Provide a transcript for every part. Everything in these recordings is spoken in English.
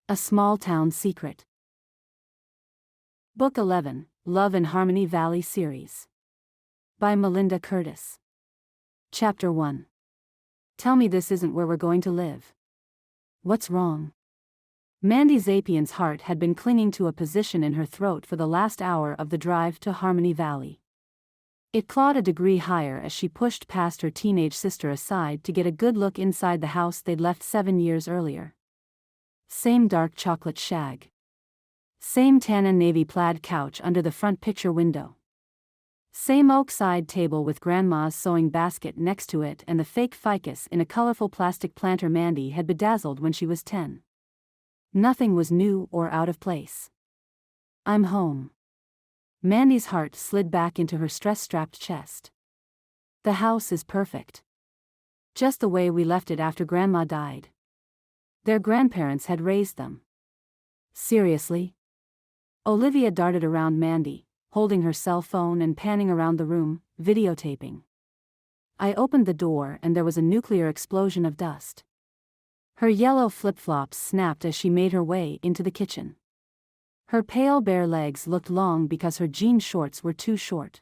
A Small Town Secret. Book 11, Love in Harmony Valley Series. By Melinda Curtis. Chapter 1. Tell me this isn't where we're going to live. What's wrong? Mandy Zapien's heart had been clinging to a position in her throat for the last hour of the drive to Harmony Valley. It clawed a degree higher as she pushed past her teenage sister aside to get a good look inside the house they'd left 7 years earlier. Same dark chocolate shag. Same tan and navy plaid couch under the front picture window. Same oak side table with Grandma's sewing basket next to it and the fake ficus in a colorful plastic planter Mandy had bedazzled when she was 10. Nothing was new or out of place. I'm home. Mandy's heart slid back into her stress-strapped chest. The house is perfect. Just the way we left it after Grandma died. Their grandparents had raised them. Seriously? Olivia darted around Mandy, holding her cell phone and panning around the room, videotaping. I opened the door and there was a nuclear explosion of dust. Her yellow flip-flops snapped as she made her way into the kitchen. Her pale bare legs looked long because her jean shorts were too short.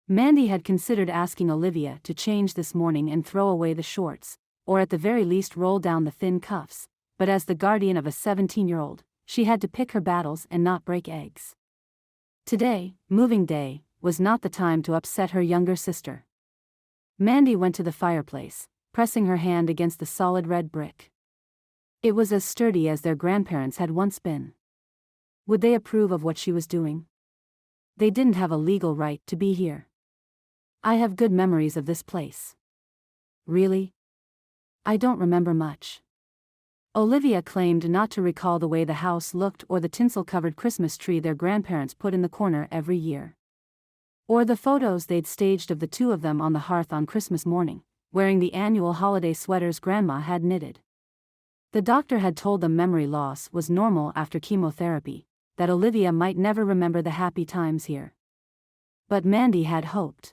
Mandy had considered asking Olivia to change this morning and throw away the shorts, or at the very least roll down the thin cuffs, but as the guardian of a 17-year-old, she had to pick her battles and not break eggs. Today, moving day, was not the time to upset her younger sister. Mandy went to the fireplace, pressing her hand against the solid red brick. It was as sturdy as their grandparents had once been. Would they approve of what she was doing? They didn't have a legal right to be here. I have good memories of this place. Really? I don't remember much. Olivia claimed not to recall the way the house looked or the tinsel-covered Christmas tree their grandparents put in the corner every year. Or the photos they'd staged of the two of them on the hearth on Christmas morning, wearing the annual holiday sweaters Grandma had knitted. The doctor had told them memory loss was normal after chemotherapy, that Olivia might never remember the happy times here. But Mandy had hoped.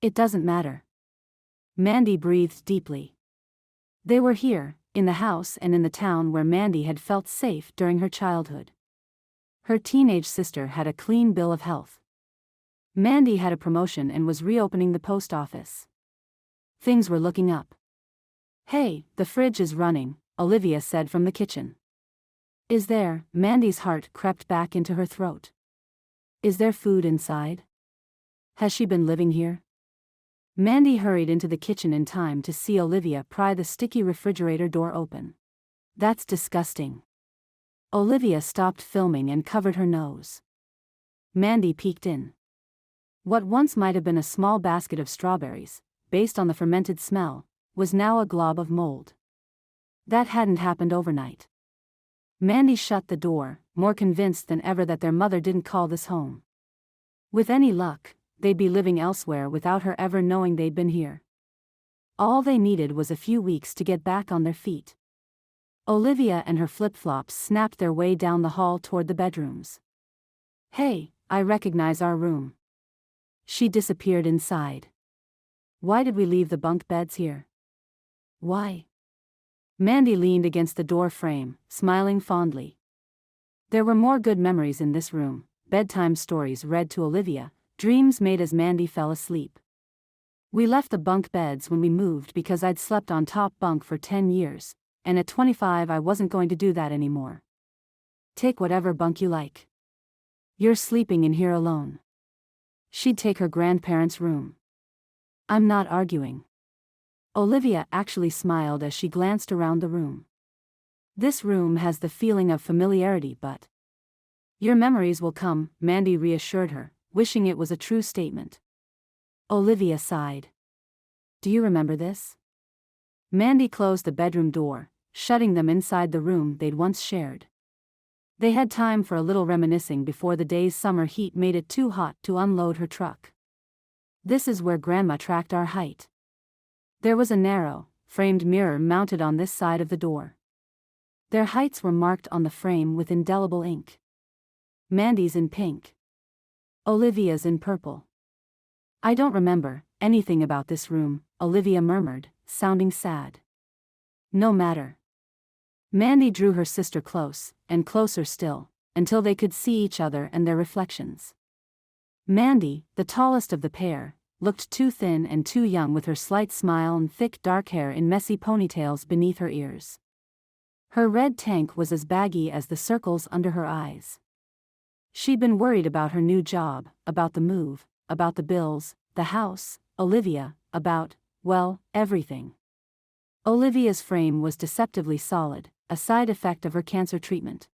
It doesn't matter. Mandy breathed deeply. They were here, in the house and in the town where Mandy had felt safe during her childhood. Her teenage sister had a clean bill of health. Mandy had a promotion and was reopening the post office. Things were looking up. Hey, the fridge is running, Olivia said from the kitchen. Is there? Mandy's heart crept back into her throat. Is there food inside? Has she been living here? Mandy hurried into the kitchen in time to see Olivia pry the sticky refrigerator door open. That's disgusting. Olivia stopped filming and covered her nose. Mandy peeked in. What once might have been a small basket of strawberries, based on the fermented smell, was now a glob of mold. That hadn't happened overnight. Mandy shut the door, more convinced than ever that their mother didn't call this home. With any luck, they'd be living elsewhere without her ever knowing they'd been here. All they needed was a few weeks to get back on their feet. Olivia and her flip-flops snapped their way down the hall toward the bedrooms. Hey, I recognize our room. She disappeared inside. Why did we leave the bunk beds here? Why? Mandy leaned against the door frame, smiling fondly. There were more good memories in this room, bedtime stories read to Olivia, dreams made as Mandy fell asleep. We left the bunk beds when we moved because I'd slept on top bunk for 10 years, and at 25 I wasn't going to do that anymore. Take whatever bunk you like. You're sleeping in here alone. She'd take her grandparents' room. I'm not arguing. Olivia actually smiled as she glanced around the room. This room has the feeling of familiarity, but your memories will come, Mandy reassured her, wishing it was a true statement. Olivia sighed. Do you remember this? Mandy closed the bedroom door, shutting them inside the room they'd once shared. They had time for a little reminiscing before the day's summer heat made it too hot to unload her truck. This is where Grandma tracked our height. There was a narrow, framed mirror mounted on this side of the door. Their heights were marked on the frame with indelible ink. Mandy's in pink. Olivia's in purple. I don't remember anything about this room, Olivia murmured, sounding sad. No matter. Mandy drew her sister close, and closer still, until they could see each other and their reflections. Mandy, the tallest of the pair, looked too thin and too young with her slight smile and thick dark hair in messy ponytails beneath her ears. Her red tank was as baggy as the circles under her eyes. She'd been worried about her new job, about the move, about the bills, the house, Olivia, about, well, everything. Olivia's frame was deceptively solid, a side effect of her cancer treatment.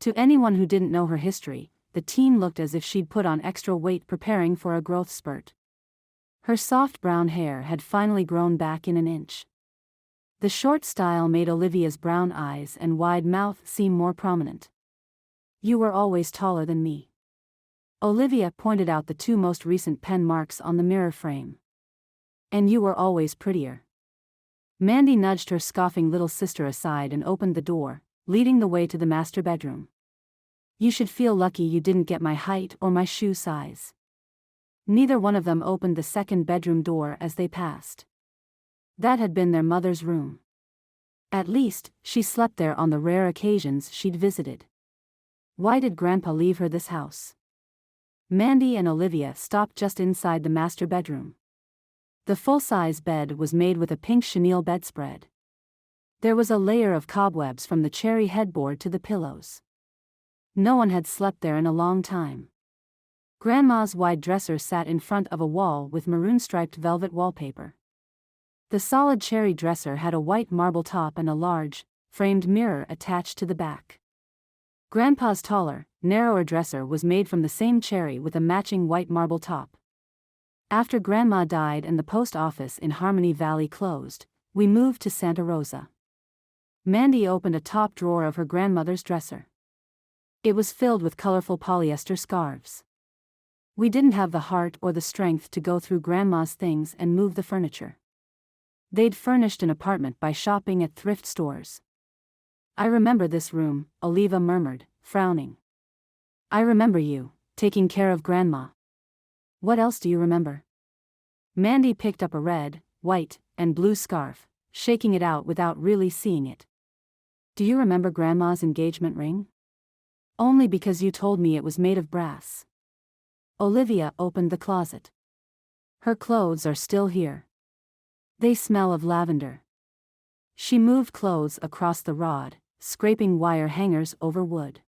To anyone who didn't know her history, the teen looked as if she'd put on extra weight preparing for a growth spurt. Her soft brown hair had finally grown back in an inch. The short style made Olivia's brown eyes and wide mouth seem more prominent. "You were always taller than me." Olivia pointed out the two most recent pen marks on the mirror frame. "And you were always prettier." Mandy nudged her scoffing little sister aside and opened the door, leading the way to the master bedroom. "You should feel lucky you didn't get my height or my shoe size." Neither one of them opened the second bedroom door as they passed. That had been their mother's room. At least, she slept there on the rare occasions she'd visited. Why did Grandpa leave her this house? Mandy and Olivia stopped just inside the master bedroom. The full-size bed was made with a pink chenille bedspread. There was a layer of cobwebs from the cherry headboard to the pillows. No one had slept there in a long time. Grandma's wide dresser sat in front of a wall with maroon-striped velvet wallpaper. The solid cherry dresser had a white marble top and a large, framed mirror attached to the back. Grandpa's taller, narrower dresser was made from the same cherry with a matching white marble top. After Grandma died and the post office in Harmony Valley closed, we moved to Santa Rosa. Mandy opened a top drawer of her grandmother's dresser. It was filled with colorful polyester scarves. We didn't have the heart or the strength to go through Grandma's things and move the furniture. They'd furnished an apartment by shopping at thrift stores. "I remember this room," Oliva murmured, frowning. "I remember you, taking care of Grandma." "What else do you remember?" Mandy picked up a red, white, and blue scarf, shaking it out without really seeing it. "Do you remember Grandma's engagement ring?" "Only because you told me it was made of brass." Olivia opened the closet. "Her clothes are still here. They smell of lavender." She moved clothes across the rod, scraping wire hangers over wood.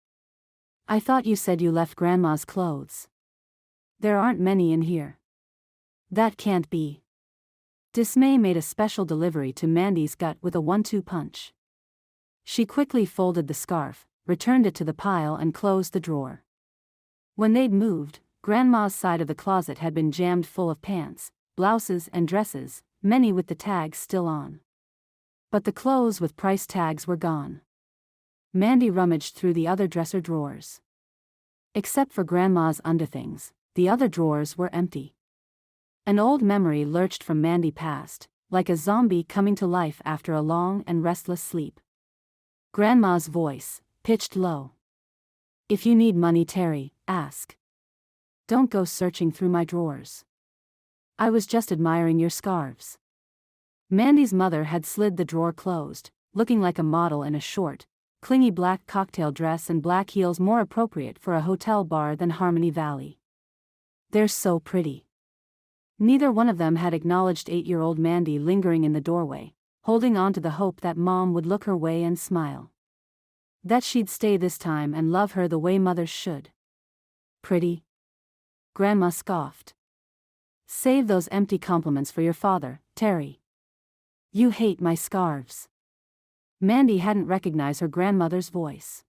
"I thought you said you left Grandma's clothes." "There aren't many in here." "That can't be." Dismay made a special delivery to Mandy's gut with a 1-2 punch. She quickly folded the scarf, returned it to the pile and closed the drawer. When they'd moved, Grandma's side of the closet had been jammed full of pants, blouses and dresses, many with the tags still on. But the clothes with price tags were gone. Mandy rummaged through the other dresser drawers. Except for Grandma's underthings, the other drawers were empty. An old memory lurched from Mandy past, like a zombie coming to life after a long and restless sleep. Grandma's voice, pitched low. "If you need money, Terry, ask. Don't go searching through my drawers. I was just admiring your scarves." Mandy's mother had slid the drawer closed, looking like a model in a short, clingy black cocktail dress and black heels more appropriate for a hotel bar than Harmony Valley. "They're so pretty." Neither one of them had acknowledged 8-year-old Mandy lingering in the doorway, holding on to the hope that Mom would look her way and smile. That she'd stay this time and love her the way mothers should. "Pretty?" Grandma scoffed. "Save those empty compliments for your father, Terry. You hate my scarves." Mandy hadn't recognized her grandmother's voice.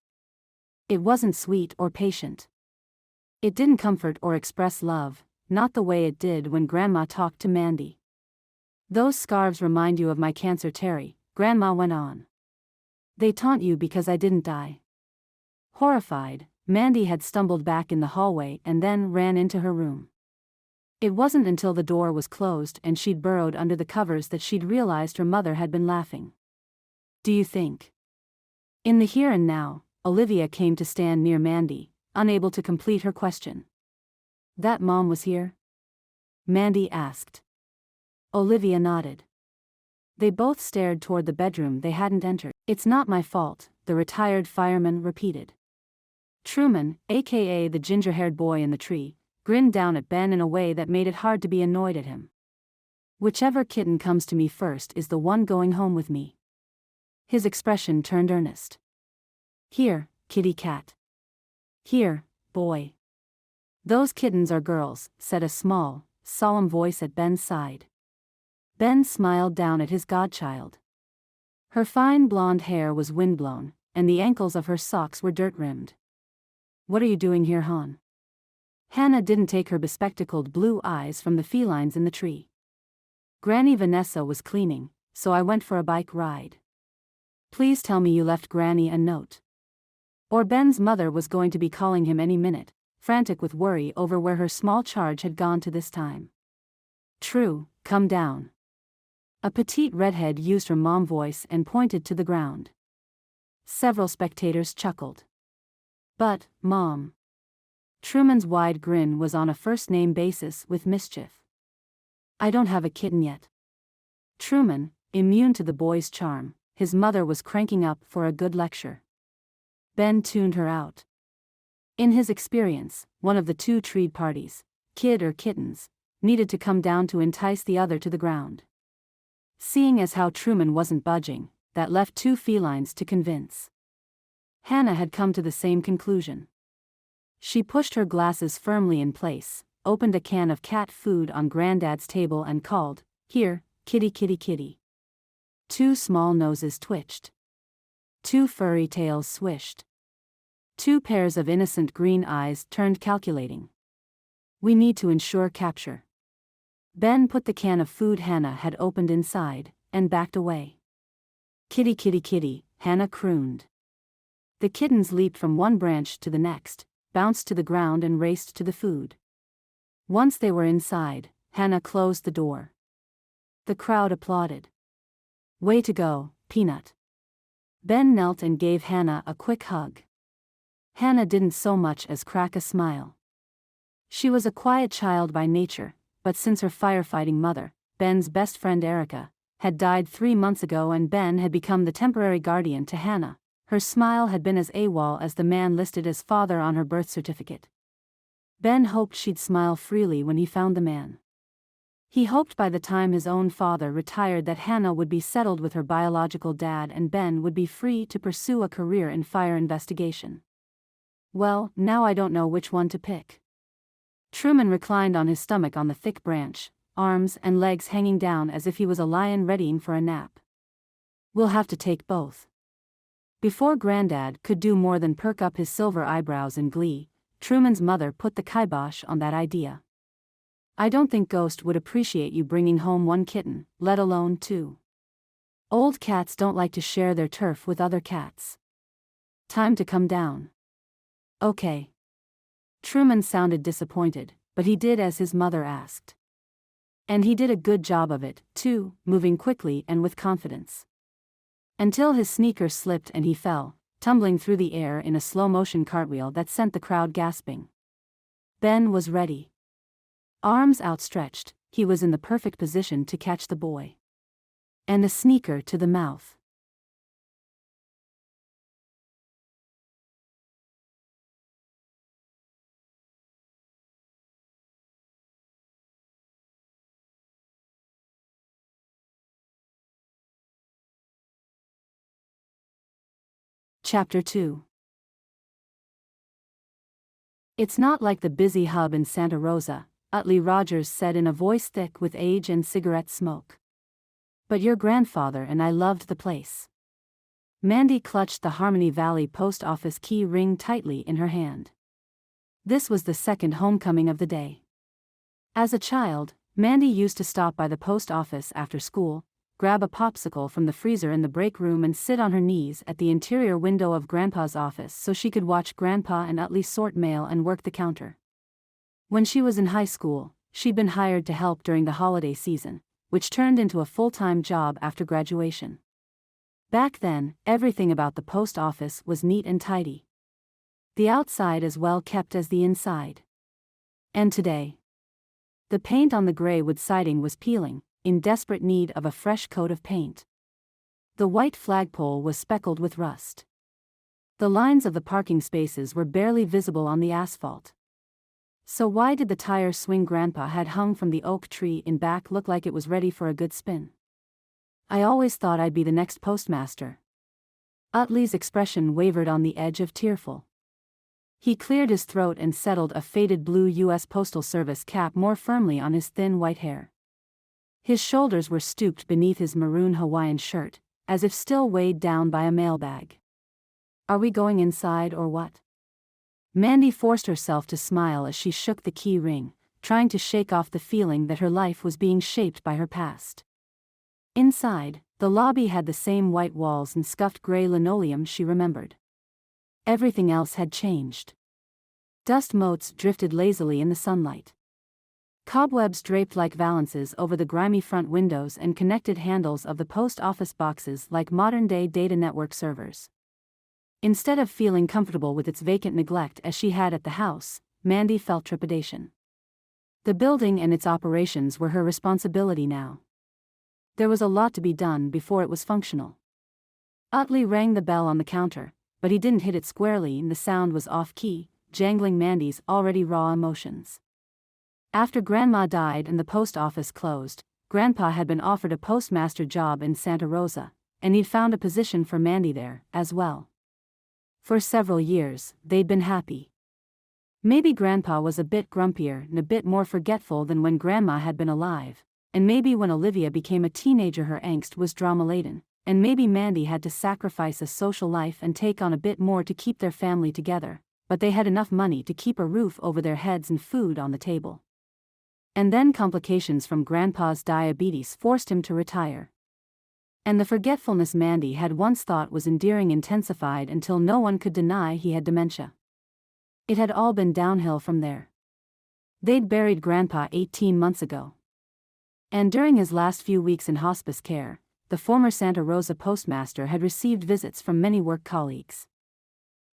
It wasn't sweet or patient. It didn't comfort or express love, not the way it did when Grandma talked to Mandy. "Those scarves remind you of my cancer, Terry," Grandma went on. "They taunt you because I didn't die." Horrified, Mandy had stumbled back in the hallway and then ran into her room. It wasn't until the door was closed and she'd burrowed under the covers that she'd realized her mother had been laughing. "Do you think?" In the here and now, Olivia came to stand near Mandy, unable to complete her question. "That Mom was here?" Mandy asked. Olivia nodded. They both stared toward the bedroom they hadn't entered. "It's not my fault," the retired fireman repeated. Truman, aka the ginger-haired boy in the tree, grinned down at Ben in a way that made it hard to be annoyed at him. "Whichever kitten comes to me first is the one going home with me." His expression turned earnest. "Here, kitty cat. Here, boy." "Those kittens are girls," said a small, solemn voice at Ben's side. Ben smiled down at his godchild. Her fine blonde hair was windblown, and the ankles of her socks were dirt-rimmed. "What are you doing here, hon?" Hannah didn't take her bespectacled blue eyes from the felines in the tree. "Granny Vanessa was cleaning, so I went for a bike ride." "Please tell me you left Granny a note." Or Ben's mother was going to be calling him any minute, frantic with worry over where her small charge had gone to this time. "True, come down." A petite redhead used her mom voice and pointed to the ground. Several spectators chuckled. "But, Mom." Truman's wide grin was on a first-name basis with mischief. "I don't have a kitten yet." Truman, immune to the boy's charm, his mother was cranking up for a good lecture. Ben tuned her out. In his experience, one of the two treed parties, kid or kittens, needed to come down to entice the other to the ground. Seeing as how Truman wasn't budging, that left two felines to convince. Hannah had come to the same conclusion. She pushed her glasses firmly in place, opened a can of cat food on Granddad's table and called, "Here, kitty kitty kitty." Two small noses twitched. Two furry tails swished. Two pairs of innocent green eyes turned calculating. "We need to ensure capture." Ben put the can of food Hannah had opened inside, and backed away. "Kitty kitty kitty," Hannah crooned. The kittens leaped from one branch to the next, bounced to the ground and raced to the food. Once they were inside, Hannah closed the door. The crowd applauded. "Way to go, Peanut." Ben knelt and gave Hannah a quick hug. Hannah didn't so much as crack a smile. She was a quiet child by nature, but since her firefighting mother, Ben's best friend Erica, had died 3 months ago and Ben had become the temporary guardian to Hannah, her smile had been as AWOL as the man listed as father on her birth certificate. Ben hoped she'd smile freely when he found the man. He hoped by the time his own father retired that Hannah would be settled with her biological dad and Ben would be free to pursue a career in fire investigation. "Well, now I don't know which one to pick." Truman reclined on his stomach on the thick branch, arms and legs hanging down as if he was a lion readying for a nap. "We'll have to take both." Before Granddad could do more than perk up his silver eyebrows in glee, Truman's mother put the kibosh on that idea. "I don't think Ghost would appreciate you bringing home one kitten, let alone 2. Old cats don't like to share their turf with other cats. Time to come down." "Okay." Truman sounded disappointed, but he did as his mother asked. And he did a good job of it, too, moving quickly and with confidence. Until his sneakers slipped and he fell, tumbling through the air in a slow-motion cartwheel that sent the crowd gasping. Ben was ready. Arms outstretched, he was in the perfect position to catch the boy. And a sneaker to the mouth. Chapter 2. "It's not like the busy hub in Santa Rosa," Utley Rogers said in a voice thick with age and cigarette smoke. "But your grandfather and I loved the place." Mandy clutched the Harmony Valley post office key ring tightly in her hand. This was the second homecoming of the day. As a child, Mandy used to stop by the post office after school, grab a popsicle from the freezer in the break room and sit on her knees at the interior window of Grandpa's office so she could watch Grandpa and Utley sort mail and work the counter. When she was in high school, she'd been hired to help during the holiday season, which turned into a full-time job after graduation. Back then, everything about the post office was neat and tidy. The outside as well kept as the inside. And today, the paint on the gray wood siding was peeling, in desperate need of a fresh coat of paint. The white flagpole was speckled with rust. The lines of the parking spaces were barely visible on the asphalt. So why did the tire swing Grandpa had hung from the oak tree in back look like it was ready for a good spin? I always thought I'd be the next postmaster. Utley's expression wavered on the edge of tearful. He cleared his throat and settled a faded blue U.S. Postal Service cap more firmly on his thin white hair. His shoulders were stooped beneath his maroon Hawaiian shirt, as if still weighed down by a mailbag. Are we going inside or what? Mandy forced herself to smile as she shook the key ring, trying to shake off the feeling that her life was being shaped by her past. Inside, the lobby had the same white walls and scuffed gray linoleum she remembered. Everything else had changed. Dust motes drifted lazily in the sunlight. Cobwebs draped like valances over the grimy front windows and connected handles of the post office boxes like modern-day data network servers. Instead of feeling comfortable with its vacant neglect as she had at the house, Mandy felt trepidation. The building and its operations were her responsibility now. There was a lot to be done before it was functional. Utley rang the bell on the counter, but he didn't hit it squarely and the sound was off-key, jangling Mandy's already raw emotions. After Grandma died and the post office closed, Grandpa had been offered a postmaster job in Santa Rosa, and he'd found a position for Mandy there, as well. For several years, they'd been happy. Maybe Grandpa was a bit grumpier and a bit more forgetful than when Grandma had been alive, and maybe when Olivia became a teenager her angst was drama-laden, and maybe Mandy had to sacrifice a social life and take on a bit more to keep their family together, but they had enough money to keep a roof over their heads and food on the table. And then complications from Grandpa's diabetes forced him to retire. And the forgetfulness Mandy had once thought was endearing intensified until no one could deny he had dementia. It had all been downhill from there. They'd buried Grandpa 18 months ago. And during his last few weeks in hospice care, the former Santa Rosa postmaster had received visits from many work colleagues.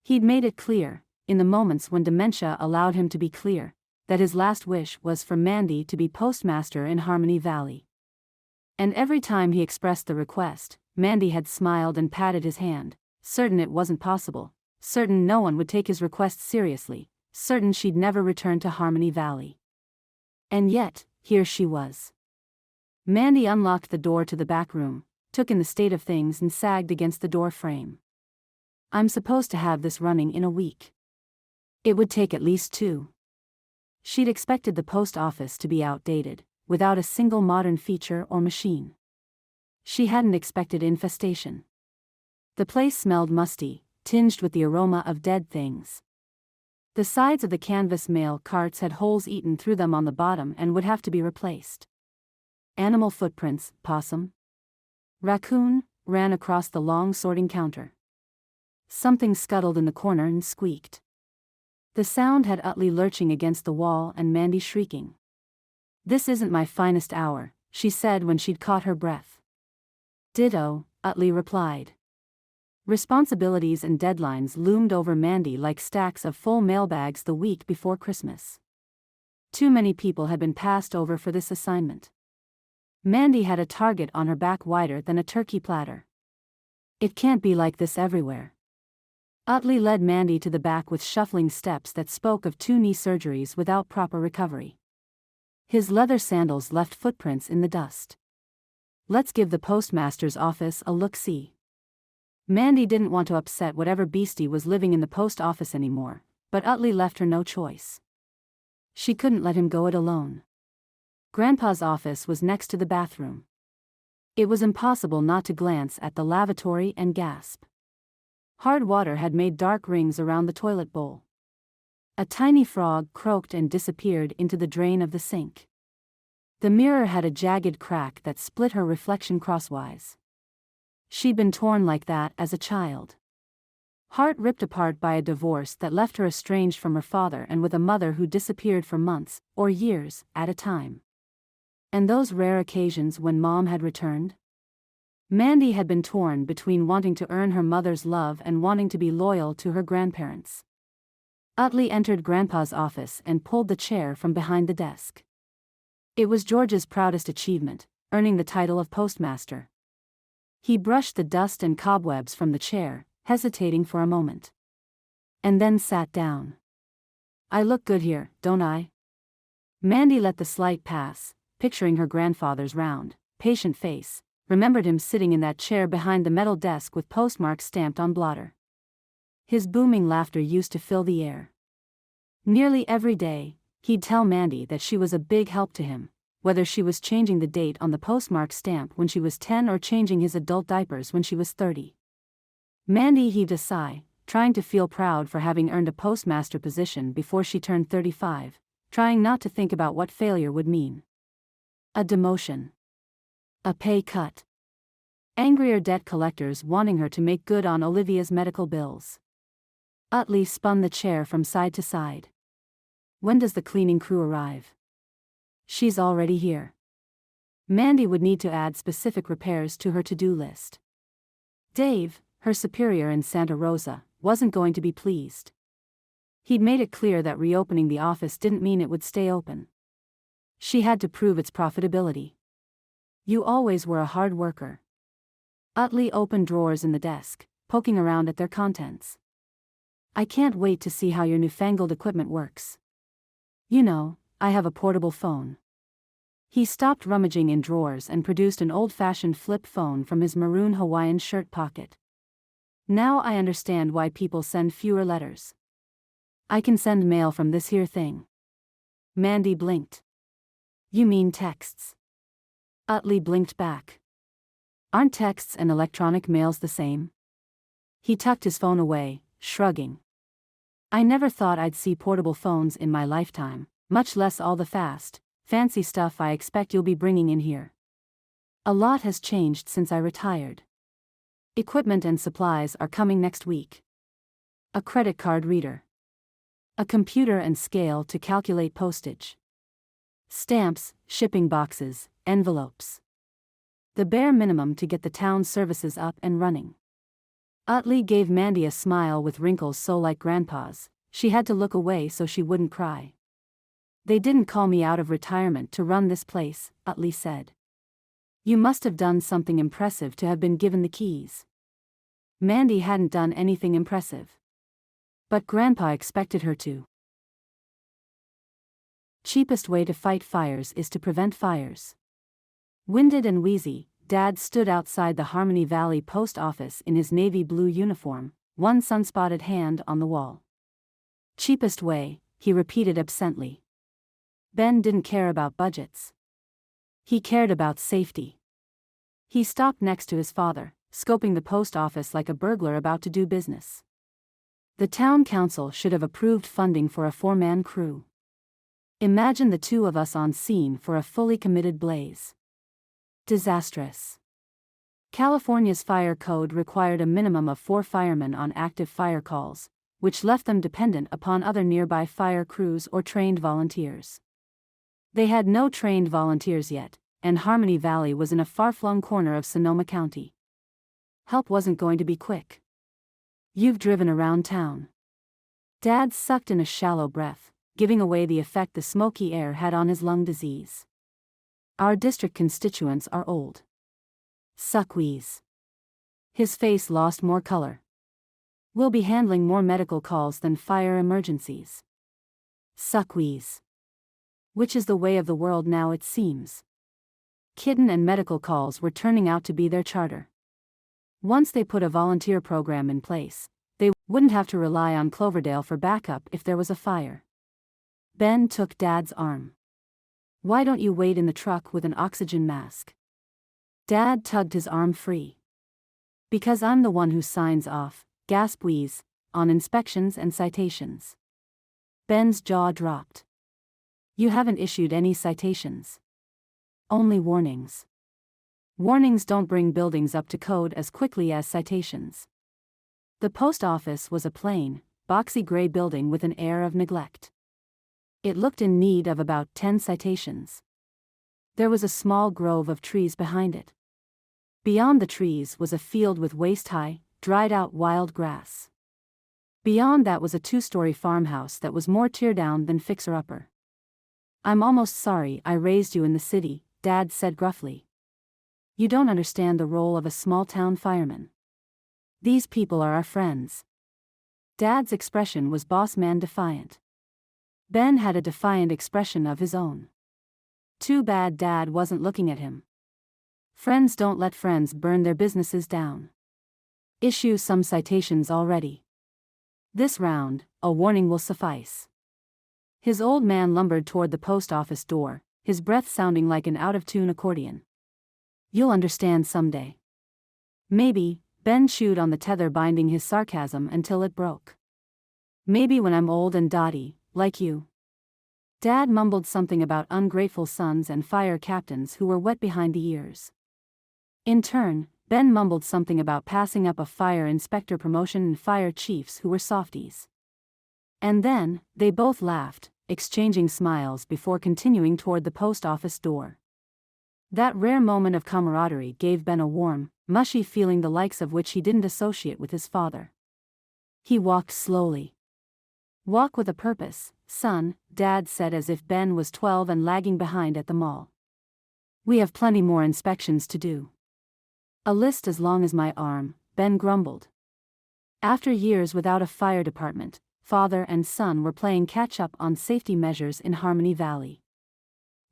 He'd made it clear, in the moments when dementia allowed him to be clear, that his last wish was for Mandy to be postmaster in Harmony Valley. And every time he expressed the request, Mandy had smiled and patted his hand, certain it wasn't possible, certain no one would take his request seriously, certain she'd never return to Harmony Valley. And yet, here she was. Mandy unlocked the door to the back room, took in the state of things and sagged against the door frame. I'm supposed to have this running in a week. It would take at least 2. She'd expected the post office to be outdated, without a single modern feature or machine. She hadn't expected infestation. The place smelled musty, tinged with the aroma of dead things. The sides of the canvas mail carts had holes eaten through them on the bottom and would have to be replaced. Animal footprints, possum, raccoon, ran across the long sorting counter. Something scuttled in the corner and squeaked. The sound had Utley lurching against the wall and Mandy shrieking. This isn't my finest hour, she said when she'd caught her breath. Ditto, Utley replied. Responsibilities and deadlines loomed over Mandy like stacks of full mailbags the week before Christmas. Too many people had been passed over for this assignment. Mandy had a target on her back wider than a turkey platter. It can't be like this everywhere. Utley led Mandy to the back with shuffling steps that spoke of 2 knee surgeries without proper recovery. His leather sandals left footprints in the dust. Let's give the postmaster's office a look-see. Mandy didn't want to upset whatever beastie was living in the post office anymore, but Utley left her no choice. She couldn't let him go it alone. Grandpa's office was next to the bathroom. It was impossible not to glance at the lavatory and gasp. Hard water had made dark rings around the toilet bowl. A tiny frog croaked and disappeared into the drain of the sink. The mirror had a jagged crack that split her reflection crosswise. She'd been torn like that as a child. Heart ripped apart by a divorce that left her estranged from her father and with a mother who disappeared for months, or years, at a time. And those rare occasions when Mom had returned? Mandy had been torn between wanting to earn her mother's love and wanting to be loyal to her grandparents. Utley entered Grandpa's office and pulled the chair from behind the desk. It was George's proudest achievement, earning the title of postmaster. He brushed the dust and cobwebs from the chair, hesitating for a moment. And then sat down. I look good here, don't I? Mandy let the slight pass, picturing her grandfather's round, patient face, remembered him sitting in that chair behind the metal desk with postmarks stamped on blotter. His booming laughter used to fill the air. Nearly every day, he'd tell Mandy that she was a big help to him, whether she was changing the date on the postmark stamp when she was 10 or changing his adult diapers when she was 30. Mandy heaved a sigh, trying to feel proud for having earned a postmaster position before she turned 35, trying not to think about what failure would mean. A demotion. A pay cut. Angrier debt collectors wanting her to make good on Olivia's medical bills. Utley spun the chair from side to side. When does the cleaning crew arrive? She's already here. Mandy would need to add specific repairs to her to-do list. Dave, her superior in Santa Rosa, wasn't going to be pleased. He'd made it clear that reopening the office didn't mean it would stay open. She had to prove its profitability. You always were a hard worker. Utley opened drawers in the desk, poking around at their contents. I can't wait to see how your newfangled equipment works. You know, I have a portable phone. He stopped rummaging in drawers and produced an old-fashioned flip phone from his maroon Hawaiian shirt pocket. Now I understand why people send fewer letters. I can send mail from this here thing. Mandy blinked. You mean texts? Utley blinked back. Aren't texts and electronic mails the same? He tucked his phone away, shrugging. I never thought I'd see portable phones in my lifetime, much less all the fancy stuff I expect you'll be bringing in here. A lot has changed since I retired. Equipment and supplies are coming next week. A credit card reader. A computer and scale to calculate postage. Stamps, shipping boxes, envelopes. The bare minimum to get the town's services up and running. Utley gave Mandy a smile with wrinkles so like Grandpa's, she had to look away so she wouldn't cry. They didn't call me out of retirement to run this place, Utley said. You must have done something impressive to have been given the keys. Mandy hadn't done anything impressive. But Grandpa expected her to. Cheapest way to fight fires is to prevent fires. Winded and wheezy, Dad stood outside the Harmony Valley post office in his navy blue uniform, one sunspotted hand on the wall. Cheapest way, he repeated absently. Ben didn't care about budgets. He cared about safety. He stopped next to his father, scoping the post office like a burglar about to do business. The town council should have approved funding for a 4-man crew. Imagine the two of us on scene for a fully committed blaze. Disastrous. California's fire code required a minimum of 4 firemen on active fire calls, which left them dependent upon other nearby fire crews or trained volunteers. They had no trained volunteers yet, and Harmony Valley was in a far-flung corner of Sonoma County. Help wasn't going to be quick. You've driven around town. Dad sucked in a shallow breath, giving away the effect the smoky air had on his lung disease. Our district constituents are old. Suck wheeze. His face lost more color. We'll be handling more medical calls than fire emergencies. Suck wheeze. Which is the way of the world now, it seems. Kitten and medical calls were turning out to be their charter. Once they put a volunteer program in place, they wouldn't have to rely on Cloverdale for backup if there was a fire. Ben took Dad's arm. Why don't you wait in the truck with an oxygen mask? Dad tugged his arm free. Because I'm the one who signs off, gasp wheeze, on inspections and citations. Ben's jaw dropped. You haven't issued any citations. Only warnings. Warnings don't bring buildings up to code as quickly as citations. The post office was a plain, boxy gray building with an air of neglect. It looked in need of about 10 citations. There was a small grove of trees behind it. Beyond the trees was a field with waist-high, dried-out wild grass. Beyond that was a 2-story farmhouse that was more tear-down than fixer-upper. I'm almost sorry I raised you in the city, Dad said gruffly. You don't understand the role of a small-town fireman. These people are our friends. Dad's expression was boss man defiant. Ben had a defiant expression of his own. Too bad Dad wasn't looking at him. Friends don't let friends burn their businesses down. Issue some citations already. This round, a warning will suffice. His old man lumbered toward the post office door, his breath sounding like an out-of-tune accordion. You'll understand someday. Maybe. Ben chewed on the tether binding his sarcasm until it broke. Maybe when I'm old and dotty, like you. Dad mumbled something about ungrateful sons and fire captains who were wet behind the ears. In turn, Ben mumbled something about passing up a fire inspector promotion and fire chiefs who were softies. And then, they both laughed, exchanging smiles before continuing toward the post office door. That rare moment of camaraderie gave Ben a warm, mushy feeling the likes of which he didn't associate with his father. He walked slowly. Walk with a purpose, son, Dad said as if Ben was 12 and lagging behind at the mall. We have plenty more inspections to do. A list as long as my arm, Ben grumbled. After years without a fire department, father and son were playing catch-up on safety measures in Harmony Valley.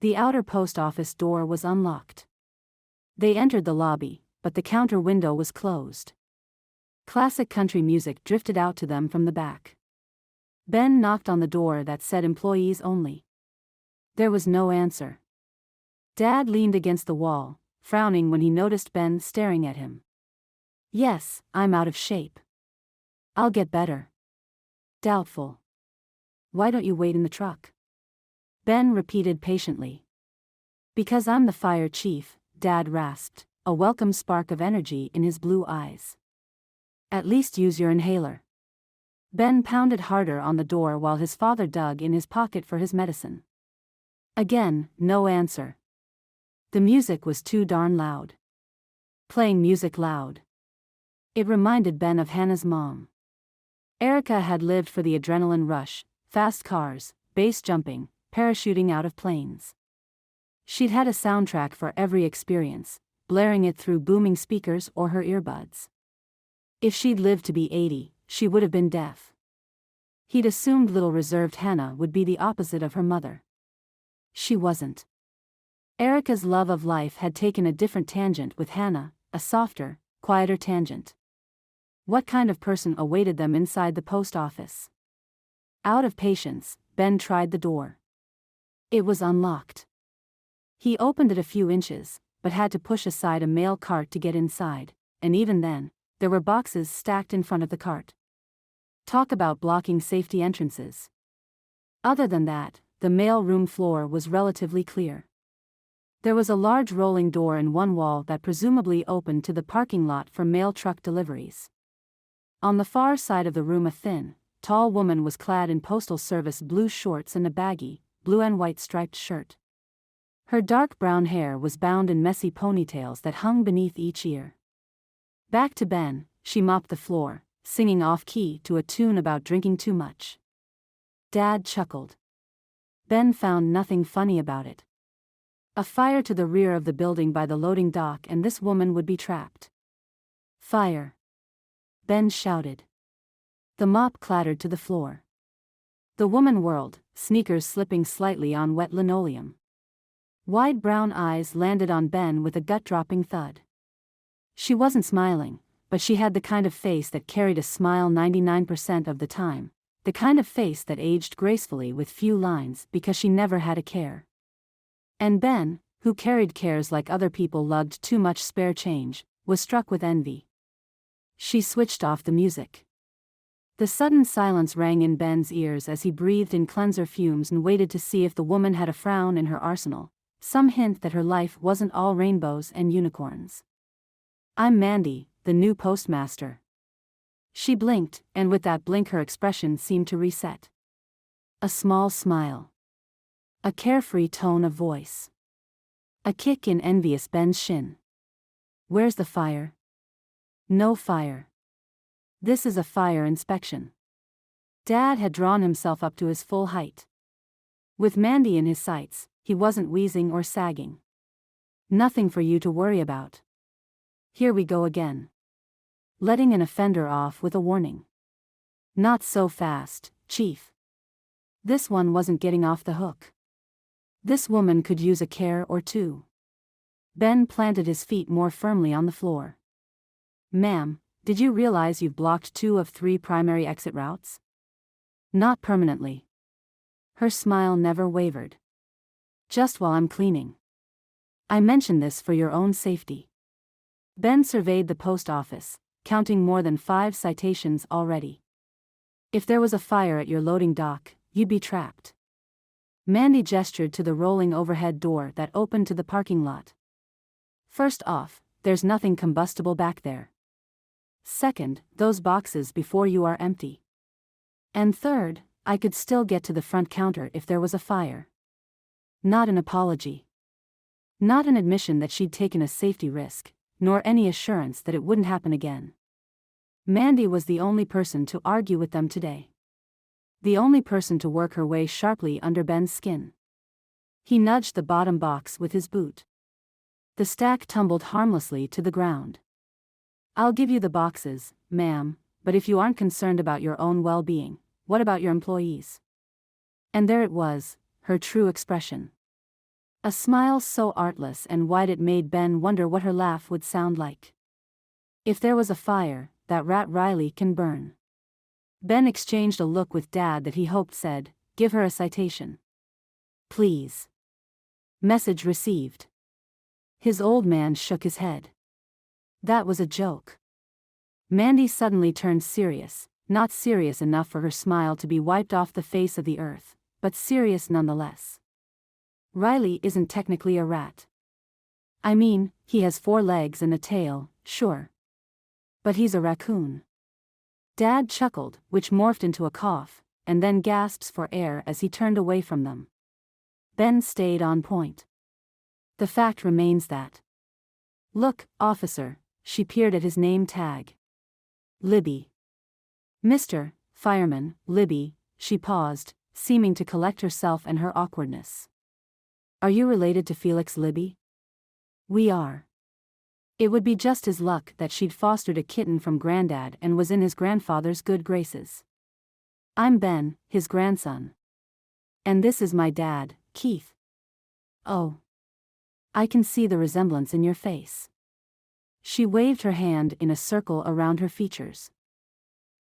The outer post office door was unlocked. They entered the lobby, but the counter window was closed. Classic country music drifted out to them from the back. Ben knocked on the door that said employees only. There was no answer. Dad leaned against the wall, frowning when he noticed Ben staring at him. Yes, I'm out of shape. I'll get better. Doubtful. Why don't you wait in the truck? Ben repeated patiently. Because I'm the fire chief, Dad rasped, a welcome spark of energy in his blue eyes. At least use your inhaler. Ben pounded harder on the door while his father dug in his pocket for his medicine. Again, no answer. The music was too darn loud. Playing music loud. It reminded Ben of Hannah's mom. Erica had lived for the adrenaline rush, fast cars, base jumping, parachuting out of planes. She'd had a soundtrack for every experience, blaring it through booming speakers or her earbuds. If she'd lived to be 80, she would have been deaf. He'd assumed little reserved Hannah would be the opposite of her mother. She wasn't. Erica's love of life had taken a different tangent with Hannah, a softer, quieter tangent. What kind of person awaited them inside the post office? Out of patience, Ben tried the door. It was unlocked. He opened it a few inches, but had to push aside a mail cart to get inside, and even then, there were boxes stacked in front of the cart. Talk about blocking safety entrances. Other than that, the mail room floor was relatively clear. There was a large rolling door in one wall that presumably opened to the parking lot for mail truck deliveries. On the far side of the room a thin, tall woman was clad in Postal Service blue shorts and a baggy, blue and white striped shirt. Her dark brown hair was bound in messy ponytails that hung beneath each ear. Back to Ben, she mopped the floor, singing off-key to a tune about drinking too much. Dad chuckled. Ben found nothing funny about it. A fire to the rear of the building by the loading dock and this woman would be trapped. Fire! Ben shouted. The mop clattered to the floor. The woman whirled, sneakers slipping slightly on wet linoleum. Wide brown eyes landed on Ben with a gut-dropping thud. She wasn't smiling, but she had the kind of face that carried a smile 99% of the time, the kind of face that aged gracefully with few lines because she never had a care. And Ben, who carried cares like other people lugged too much spare change, was struck with envy. She switched off the music. The sudden silence rang in Ben's ears as he breathed in cleanser fumes and waited to see if the woman had a frown in her arsenal, some hint that her life wasn't all rainbows and unicorns. I'm Mandy, the new postmaster. She blinked, and with that blink her expression seemed to reset. A small smile. A carefree tone of voice. A kick in envious Ben's shin. Where's the fire? No fire. This is a fire inspection. Dad had drawn himself up to his full height. With Mandy in his sights, he wasn't wheezing or sagging. Nothing for you to worry about. Here we go again. Letting an offender off with a warning. Not so fast, Chief. This one wasn't getting off the hook. This woman could use a care or two. Ben planted his feet more firmly on the floor. Ma'am, did you realize you've blocked 2 of 3 primary exit routes? Not permanently. Her smile never wavered. Just while I'm cleaning. I mention this for your own safety. Ben surveyed the post office, counting more than 5 citations already. If there was a fire at your loading dock, you'd be trapped. Mandy gestured to the rolling overhead door that opened to the parking lot. First off, there's nothing combustible back there. Second, those boxes before you are empty. And third, I could still get to the front counter if there was a fire. Not an apology. Not an admission that she'd taken a safety risk, nor any assurance that it wouldn't happen again. Mandy was the only person to argue with them today. The only person to work her way sharply under Ben's skin. He nudged the bottom box with his boot. The stack tumbled harmlessly to the ground. I'll give you the boxes, ma'am, but if you aren't concerned about your own well-being, what about your employees? And there it was, her true expression. A smile so artless and wide it made Ben wonder what her laugh would sound like. If there was a fire, that rat Riley can burn. Ben exchanged a look with Dad that he hoped said, give her a citation. Please. Message received. His old man shook his head. That was a joke. Mandy suddenly turned serious, not serious enough for her smile to be wiped off the face of the earth, but serious nonetheless. Riley isn't technically a rat. I mean, he has 4 legs and a tail, sure. But he's a raccoon. Dad chuckled, which morphed into a cough, and then gasps for air as he turned away from them. Ben stayed on point. The fact remains that. Look, officer, she peered at his name tag. Libby. Mr. Fireman, Libby, she paused, seeming to collect herself and her awkwardness. Are you related to Felix Libby? We are. It would be just his luck that she'd fostered a kitten from Granddad and was in his grandfather's good graces. I'm Ben, his grandson. And this is my dad, Keith. Oh. I can see the resemblance in your face. She waved her hand in a circle around her features.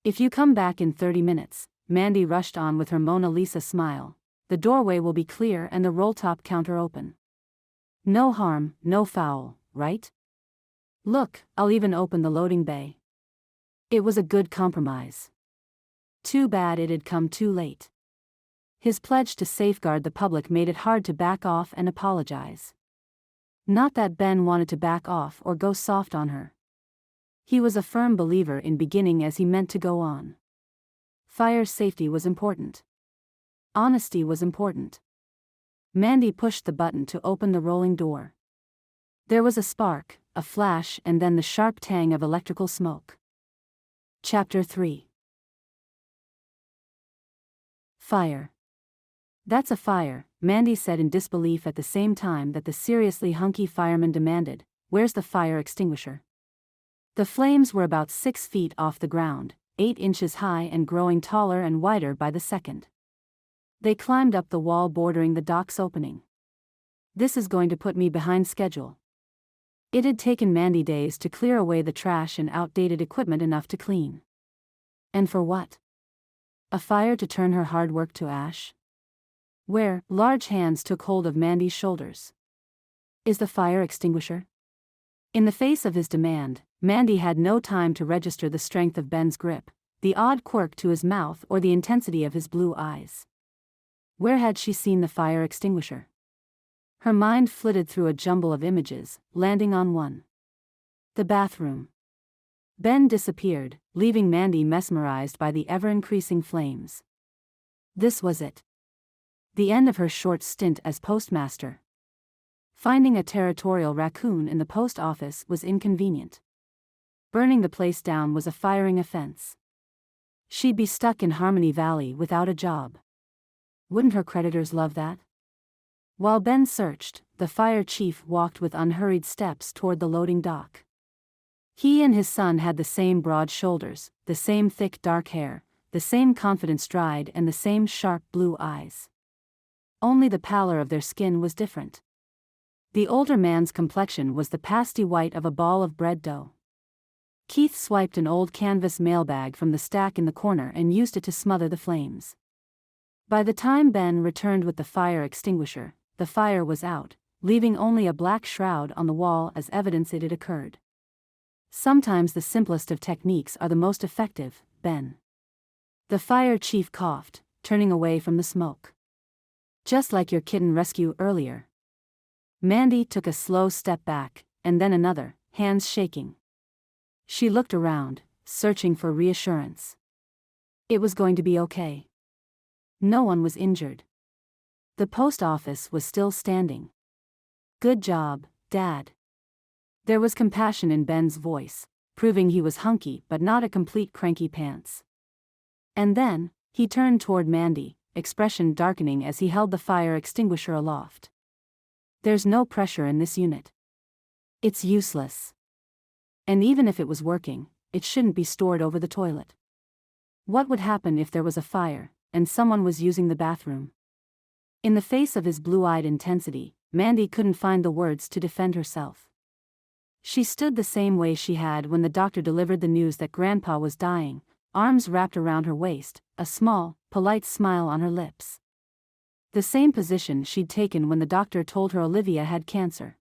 If you come back in 30 minutes, Mandy rushed on with her Mona Lisa smile, the doorway will be clear and the roll-top counter open. No harm, no foul, right? Look, I'll even open the loading bay. It was a good compromise. Too bad it had come too late. His pledge to safeguard the public made it hard to back off and apologize. Not that Ben wanted to back off or go soft on her. He was a firm believer in beginning as he meant to go on. Fire safety was important. Honesty was important. Mandy pushed the button to open the rolling door. There was a spark, a flash, and then the sharp tang of electrical smoke. Chapter 3. Fire. That's a fire, Mandy said in disbelief at the same time that the seriously hunky fireman demanded, where's the fire extinguisher? The flames were about 6 feet off the ground, 8 inches high and growing taller and wider by the second. They climbed up the wall bordering the dock's opening. This is going to put me behind schedule. It had taken Mandy days to clear away the trash and outdated equipment enough to clean. And for what? A fire to turn her hard work to ash? Where, large hands took hold of Mandy's shoulders. Is the fire extinguisher? In the face of his demand, Mandy had no time to register the strength of Ben's grip, the odd quirk to his mouth or the intensity of his blue eyes. Where had she seen the fire extinguisher? Her mind flitted through a jumble of images, landing on one. The bathroom. Ben disappeared, leaving Mandy mesmerized by the ever-increasing flames. This was it. The end of her short stint as postmaster. Finding a territorial raccoon in the post office was inconvenient. Burning the place down was a firing offense. She'd be stuck in Harmony Valley without a job. Wouldn't her creditors love that? While Ben searched, the fire chief walked with unhurried steps toward the loading dock. He and his son had the same broad shoulders, the same thick dark hair, the same confident stride and the same sharp blue eyes. Only the pallor of their skin was different. The older man's complexion was the pasty white of a ball of bread dough. Keith swiped an old canvas mailbag from the stack in the corner and used it to smother the flames. By the time Ben returned with the fire extinguisher, the fire was out, leaving only a black shroud on the wall as evidence it had occurred. Sometimes the simplest of techniques are the most effective, Ben. The fire chief coughed, turning away from the smoke. Just like your kitten rescue earlier. Mandy took a slow step back, and then another, hands shaking. She looked around, searching for reassurance. It was going to be okay. No one was injured. The post office was still standing. Good job, Dad. There was compassion in Ben's voice, proving he was hunky but not a complete cranky pants. And then, he turned toward Mandy, expression darkening as he held the fire extinguisher aloft. There's no pressure in this unit. It's useless. And even if it was working, it shouldn't be stored over the toilet. What would happen if there was a fire, and someone was using the bathroom? In the face of his blue-eyed intensity, Mandy couldn't find the words to defend herself. She stood the same way she had when the doctor delivered the news that Grandpa was dying, arms wrapped around her waist, a small, polite smile on her lips. The same position she'd taken when the doctor told her Olivia had cancer.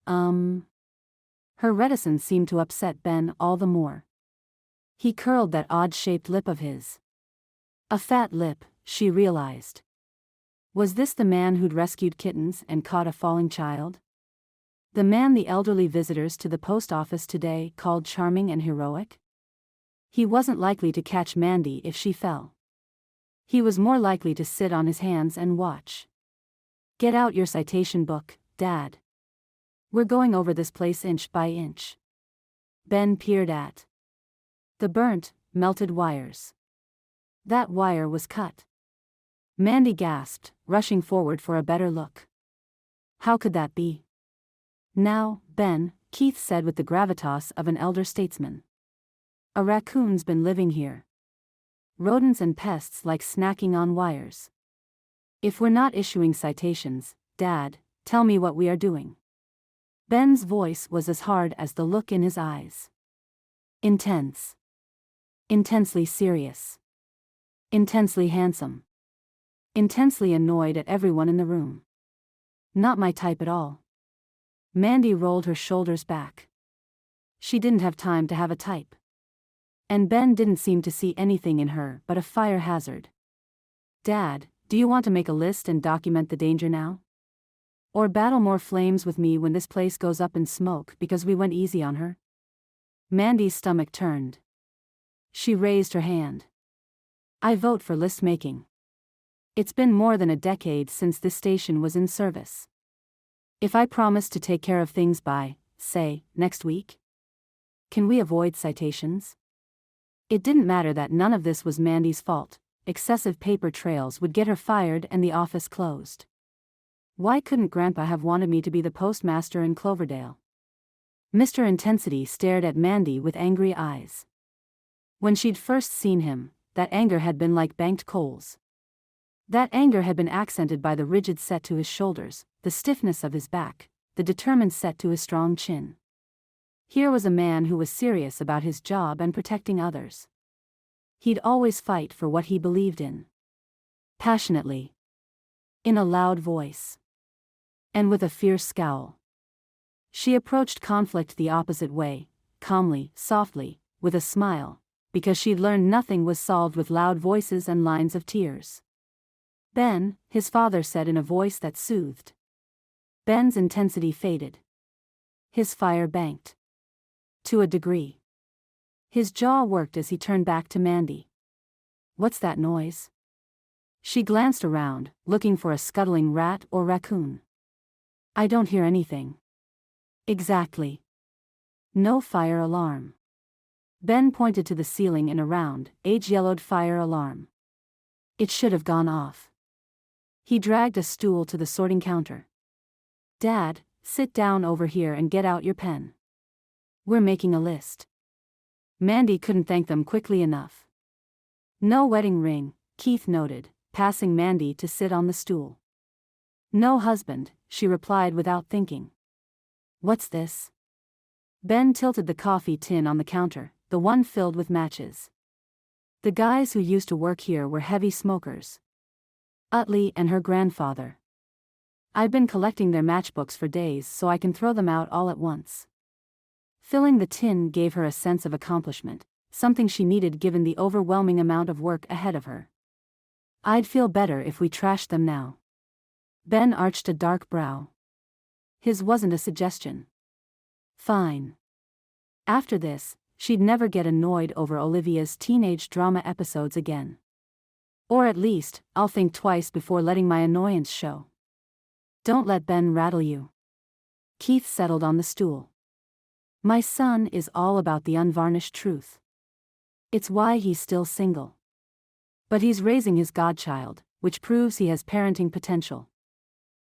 Her reticence seemed to upset Ben all the more. He curled that odd-shaped lip of his. A fat lip, she realized. Was this the man who'd rescued kittens and caught a falling child? The man the elderly visitors to the post office today called charming and heroic? He wasn't likely to catch Mandy if she fell. He was more likely to sit on his hands and watch. Get out your citation book, Dad. We're going over this place inch by inch. Ben peered at the burnt, melted wires. That wire was cut. Mandy gasped, rushing forward for a better look. How could that be? Now, Ben, Keith said with the gravitas of an elder statesman. A raccoon's been living here. Rodents and pests like snacking on wires. If we're not issuing citations, Dad, tell me what we are doing. Ben's voice was as hard as the look in his eyes. Intense. Intensely serious. Intensely handsome. Intensely annoyed at everyone in the room. Not my type at all. Mandy rolled her shoulders back. She didn't have time to have a type. And Ben didn't seem to see anything in her but a fire hazard. Dad, do you want to make a list and document the danger now? Or battle more flames with me when this place goes up in smoke because we went easy on her? Mandy's stomach turned. She raised her hand. I vote for list making. It's been more than a decade since this station was in service. If I promise to take care of things by, say, next week? Can we avoid citations? It didn't matter that none of this was Mandy's fault. Excessive paper trails would get her fired and the office closed. Why couldn't Grandpa have wanted me to be the postmaster in Cloverdale? Mr. Intensity stared at Mandy with angry eyes. When she'd first seen him, that anger had been like banked coals. That anger had been accented by the rigid set to his shoulders, the stiffness of his back, the determined set to his strong chin. Here was a man who was serious about his job and protecting others. He'd always fight for what he believed in. Passionately. In a loud voice. And with a fierce scowl. She approached conflict the opposite way, calmly, softly, with a smile, because she'd learned nothing was solved with loud voices and lines of tears. Ben, his father said in a voice that soothed. Ben's intensity faded. His fire banked. To a degree. His jaw worked as he turned back to Mandy. What's that noise? She glanced around, looking for a scuttling rat or raccoon. I don't hear anything. Exactly. No fire alarm. Ben pointed to the ceiling in a round, age-yellowed fire alarm. It should have gone off. He dragged a stool to the sorting counter. Dad, sit down over here and get out your pen. We're making a list. Mandy couldn't thank them quickly enough. No wedding ring, Keith noted, passing Mandy to sit on the stool. No husband, she replied without thinking. What's this? Ben tilted the coffee tin on the counter, the one filled with matches. The guys who used to work here were heavy smokers. Utley and her grandfather. I've been collecting their matchbooks for days so I can throw them out all at once. Filling the tin gave her a sense of accomplishment, something she needed given the overwhelming amount of work ahead of her. I'd feel better if we trashed them now. Ben arched a dark brow. His wasn't a suggestion. Fine. After this, she'd never get annoyed over Olivia's teenage drama episodes again. Or at least, I'll think twice before letting my annoyance show. Don't let Ben rattle you. Keith settled on the stool. My son is all about the unvarnished truth. It's why he's still single. But he's raising his godchild, which proves he has parenting potential.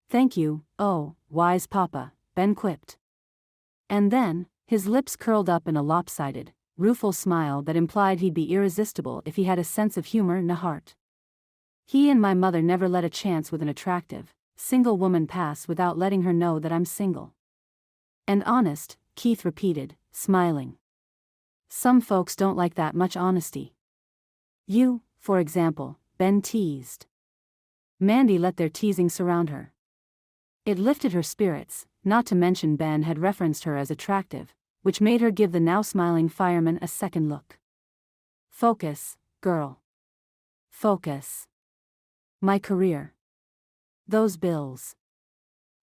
Thank you, oh, wise papa, Ben quipped. And then, his lips curled up in a lopsided, rueful smile that implied he'd be irresistible if he had a sense of humor and a heart. He and my mother never let a chance with an attractive, single woman pass without letting her know that I'm single. And honest, Keith repeated, smiling. Some folks don't like that much honesty. You, for example, Ben teased. Mandy let their teasing surround her. It lifted her spirits, not to mention Ben had referenced her as attractive, which made her give the now smiling fireman a second look. Focus, girl. Focus. My career. Those bills.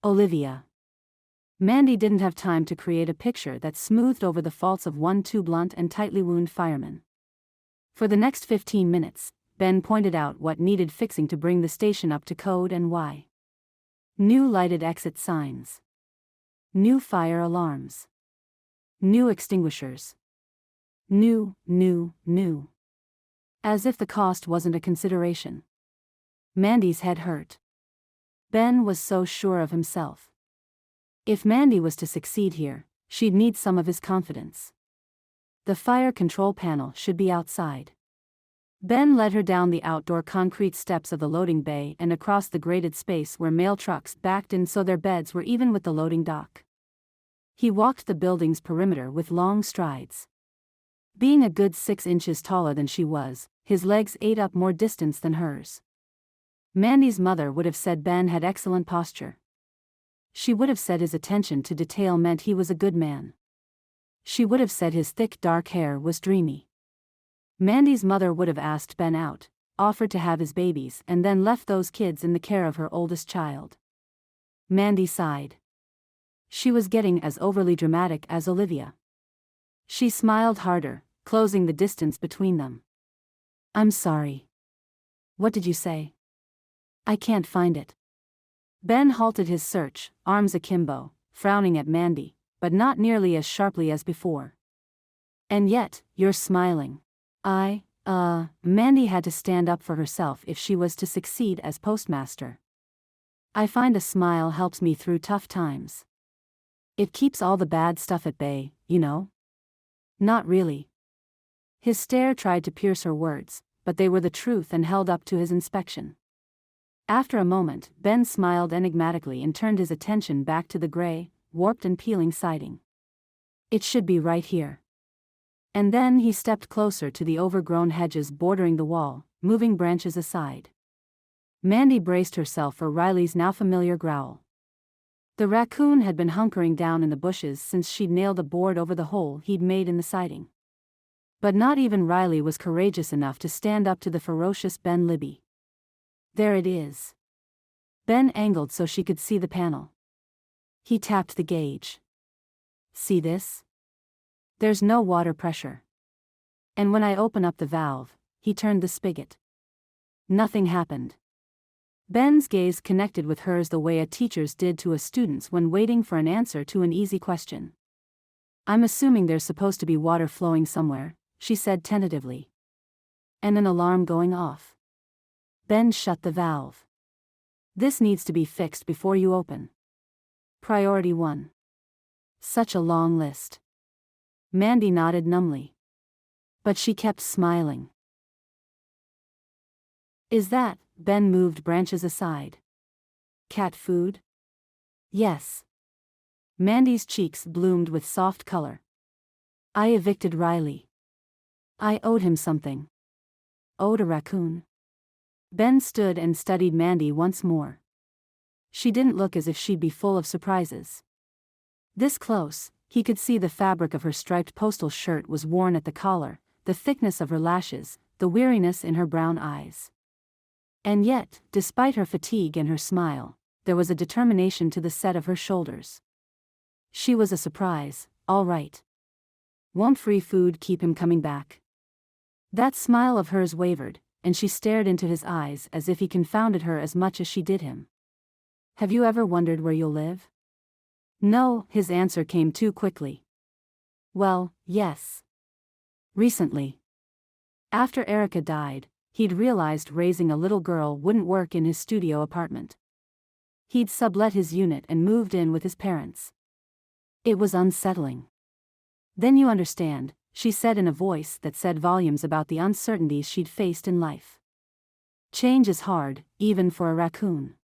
Olivia. Mandy didn't have time to create a picture that smoothed over the faults of one too blunt and tightly wound fireman. For the next 15 minutes, Ben pointed out what needed fixing to bring the station up to code and why. New lighted exit signs. New fire alarms. New extinguishers. New. As if the cost wasn't a consideration. Mandy's head hurt. Ben was so sure of himself. If Mandy was to succeed here, she'd need some of his confidence. The fire control panel should be outside. Ben led her down the outdoor concrete steps of the loading bay and across the graded space where mail trucks backed in so their beds were even with the loading dock. He walked the building's perimeter with long strides. Being a good 6 inches taller than she was, his legs ate up more distance than hers. Mandy's mother would have said Ben had excellent posture. She would have said his attention to detail meant he was a good man. She would have said his thick dark hair was dreamy. Mandy's mother would have asked Ben out, offered to have his babies and then left those kids in the care of her oldest child. Mandy sighed. She was getting as overly dramatic as Olivia. She smiled harder, closing the distance between them. I'm sorry. What did you say? I can't find it. Ben halted his search, arms akimbo, frowning at Mandy, but not nearly as sharply as before. And yet, you're smiling. Mandy had to stand up for herself if she was to succeed as postmaster. I find a smile helps me through tough times. It keeps all the bad stuff at bay, you know? Not really. His stare tried to pierce her words, but they were the truth and held up to his inspection. After a moment, Ben smiled enigmatically and turned his attention back to the gray, warped and peeling siding. It should be right here. And then he stepped closer to the overgrown hedges bordering the wall, moving branches aside. Mandy braced herself for Riley's now familiar growl. The raccoon had been hunkering down in the bushes since she'd nailed a board over the hole he'd made in the siding. But not even Riley was courageous enough to stand up to the ferocious Ben Libby. There it is. Ben angled so she could see the panel. He tapped the gauge. See this? There's no water pressure. And when I open up the valve, he turned the spigot. Nothing happened. Ben's gaze connected with hers the way a teacher's did to a student's when waiting for an answer to an easy question. I'm assuming there's supposed to be water flowing somewhere, she said tentatively. And an alarm going off. Ben shut the valve. This needs to be fixed before you open. Priority 1. Such a long list. Mandy nodded numbly. But she kept smiling. Is that, Ben moved branches aside. Cat food? Yes. Mandy's cheeks bloomed with soft color. I evicted Riley. I owed him something. Owed a raccoon. Ben stood and studied Mandy once more. She didn't look as if she'd be full of surprises. This close, he could see the fabric of her striped postal shirt was worn at the collar, the thickness of her lashes, the weariness in her brown eyes. And yet, despite her fatigue and her smile, there was a determination to the set of her shoulders. She was a surprise, all right. Won't free food keep him coming back? That smile of hers wavered, and she stared into his eyes as if he confounded her as much as she did him. Have you ever wondered where you'll live? No, his answer came too quickly. Well, yes. Recently. After Erica died, he'd realized raising a little girl wouldn't work in his studio apartment. He'd sublet his unit and moved in with his parents. It was unsettling. Then you understand, she said in a voice that said volumes about the uncertainties she'd faced in life. Change is hard, even for a raccoon.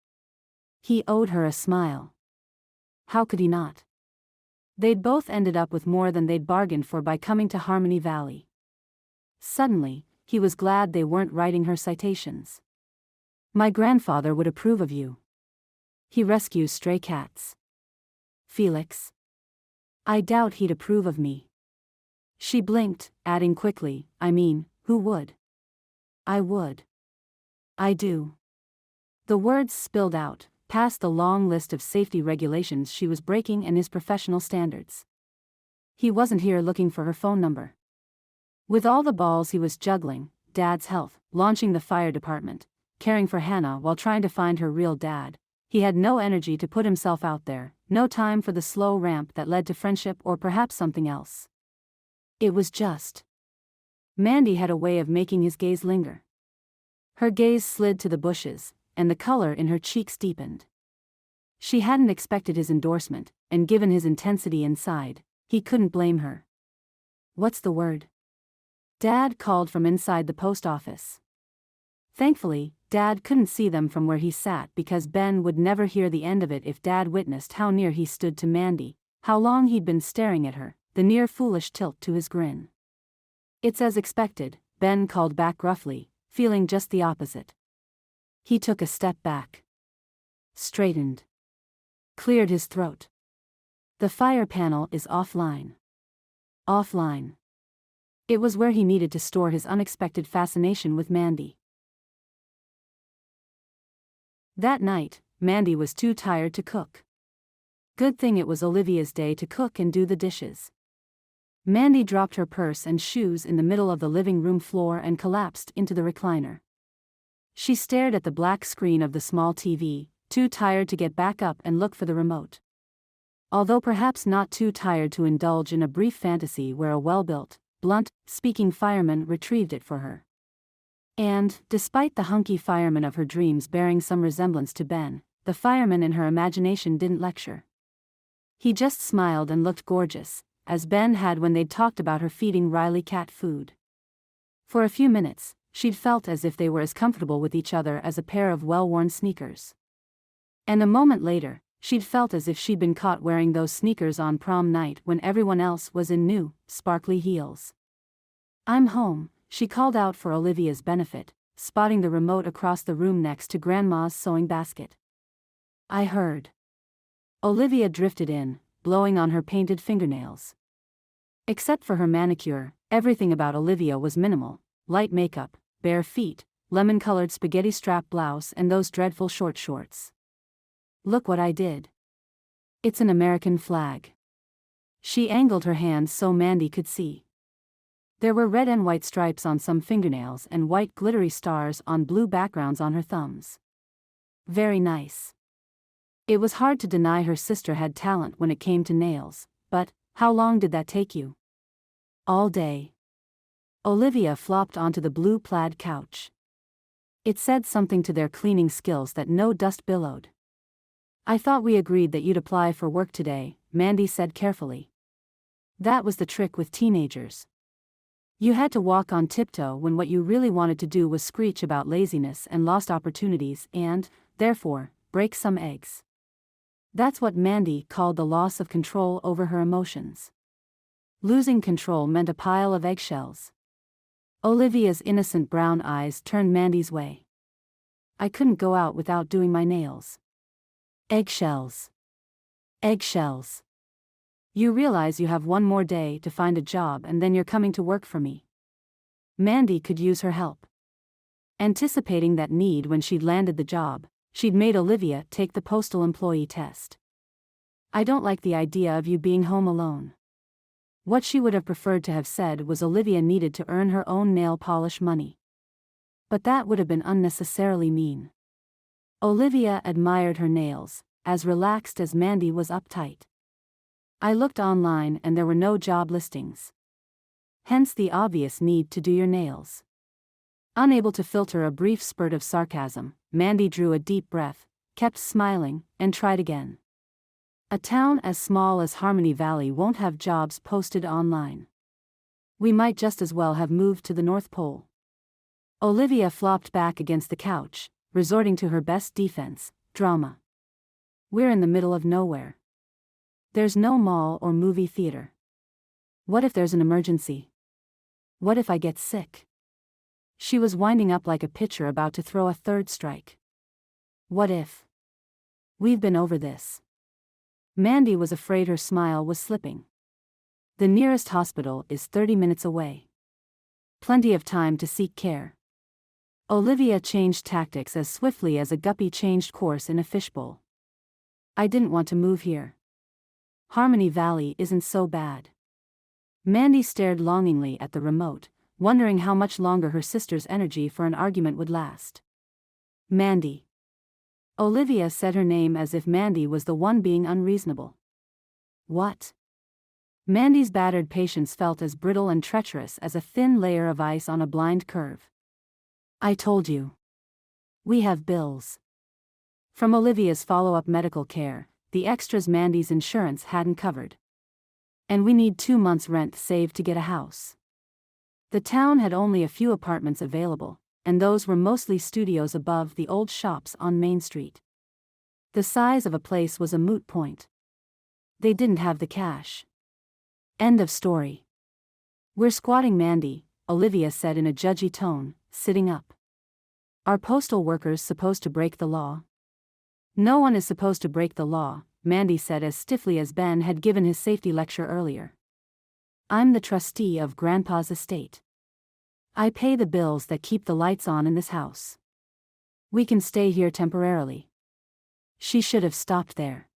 He owed her a smile. How could he not? They'd both ended up with more than they'd bargained for by coming to Harmony Valley. Suddenly, he was glad they weren't writing her citations. My grandfather would approve of you. He rescues stray cats. Felix. I doubt he'd approve of me. She blinked, adding quickly, I mean, who would? I would. I do. The words spilled out, past the long list of safety regulations she was breaking and his professional standards. He wasn't here looking for her phone number. With all the balls he was juggling, Dad's health, launching the fire department, caring for Hannah while trying to find her real dad, he had no energy to put himself out there, no time for the slow ramp that led to friendship or perhaps something else. It was just. Mandy had a way of making his gaze linger. Her gaze slid to the bushes, and the color in her cheeks deepened. She hadn't expected his endorsement, and given his intensity inside, he couldn't blame her. What's the word? Dad called from inside the post office. Thankfully, Dad couldn't see them from where he sat because Ben would never hear the end of it if Dad witnessed how near he stood to Mandy, how long he'd been staring at her, the near foolish tilt to his grin. It's as expected, Ben called back gruffly, feeling just the opposite. He took a step back. Straightened. Cleared his throat. The fire panel is offline. Offline. It was where he needed to store his unexpected fascination with Mandy. That night, Mandy was too tired to cook. Good thing it was Olivia's day to cook and do the dishes. Mandy dropped her purse and shoes in the middle of the living room floor and collapsed into the recliner. She stared at the black screen of the small TV, too tired to get back up and look for the remote. Although perhaps not too tired to indulge in a brief fantasy where a well-built, blunt-speaking fireman retrieved it for her. And, despite the hunky fireman of her dreams bearing some resemblance to Ben, the fireman in her imagination didn't lecture. He just smiled and looked gorgeous, as Ben had when they'd talked about her feeding Riley cat food. For a few minutes, she'd felt as if they were as comfortable with each other as a pair of well-worn sneakers. And a moment later, she'd felt as if she'd been caught wearing those sneakers on prom night when everyone else was in new, sparkly heels. I'm home, she called out for Olivia's benefit, spotting the remote across the room next to Grandma's sewing basket. I heard. Olivia drifted in, blowing on her painted fingernails. Except for her manicure, everything about Olivia was minimal: light makeup, bare feet, lemon-colored spaghetti strap blouse and those dreadful short shorts. Look what I did. It's an American flag. She angled her hands so Mandy could see. There were red and white stripes on some fingernails and white glittery stars on blue backgrounds on her thumbs. Very nice. It was hard to deny her sister had talent when it came to nails, but how long did that take you? All day. Olivia flopped onto the blue plaid couch. It said something to their cleaning skills that no dust billowed. I thought we agreed that you'd apply for work today, Mandy said carefully. That was the trick with teenagers. You had to walk on tiptoe when what you really wanted to do was screech about laziness and lost opportunities and, therefore, break some eggs. That's what Mandy called the loss of control over her emotions. Losing control meant a pile of eggshells. Olivia's innocent brown eyes turned Mandy's way. I couldn't go out without doing my nails. Eggshells. Eggshells. You realize you have one more day to find a job and then you're coming to work for me. Mandy could use her help. Anticipating that need when she'd landed the job, she'd made Olivia take the postal employee test. I don't like the idea of you being home alone. What she would have preferred to have said was Olivia needed to earn her own nail polish money. But that would have been unnecessarily mean. Olivia admired her nails, as relaxed as Mandy was uptight. I looked online and there were no job listings. Hence the obvious need to do your nails. Unable to filter a brief spurt of sarcasm, Mandy drew a deep breath, kept smiling, and tried again. A town as small as Harmony Valley won't have jobs posted online. We might just as well have moved to the North Pole. Olivia flopped back against the couch, resorting to her best defense, drama. We're in the middle of nowhere. There's no mall or movie theater. What if there's an emergency? What if I get sick? She was winding up like a pitcher about to throw a third strike. What if? We've been over this. Mandy was afraid her smile was slipping. The nearest hospital is 30 minutes away. Plenty of time to seek care. Olivia changed tactics as swiftly as a guppy changed course in a fishbowl. I didn't want to move here. Harmony Valley isn't so bad. Mandy stared longingly at the remote, wondering how much longer her sister's energy for an argument would last. Mandy. Olivia said her name as if Mandy was the one being unreasonable. What? Mandy's battered patience felt as brittle and treacherous as a thin layer of ice on a blind curve. I told you. We have bills. From Olivia's follow-up medical care, the extras Mandy's insurance hadn't covered. And we need 2 months' rent saved to get a house. The town had only a few apartments available, and those were mostly studios above the old shops on Main Street. The size of a place was a moot point. They didn't have the cash. End of story. We're squatting, Mandy, Olivia said in a judgy tone, sitting up. Are postal workers supposed to break the law? No one is supposed to break the law, Mandy said as stiffly as Ben had given his safety lecture earlier. I'm the trustee of Grandpa's estate. I pay the bills that keep the lights on in this house. We can stay here temporarily. She should have stopped there.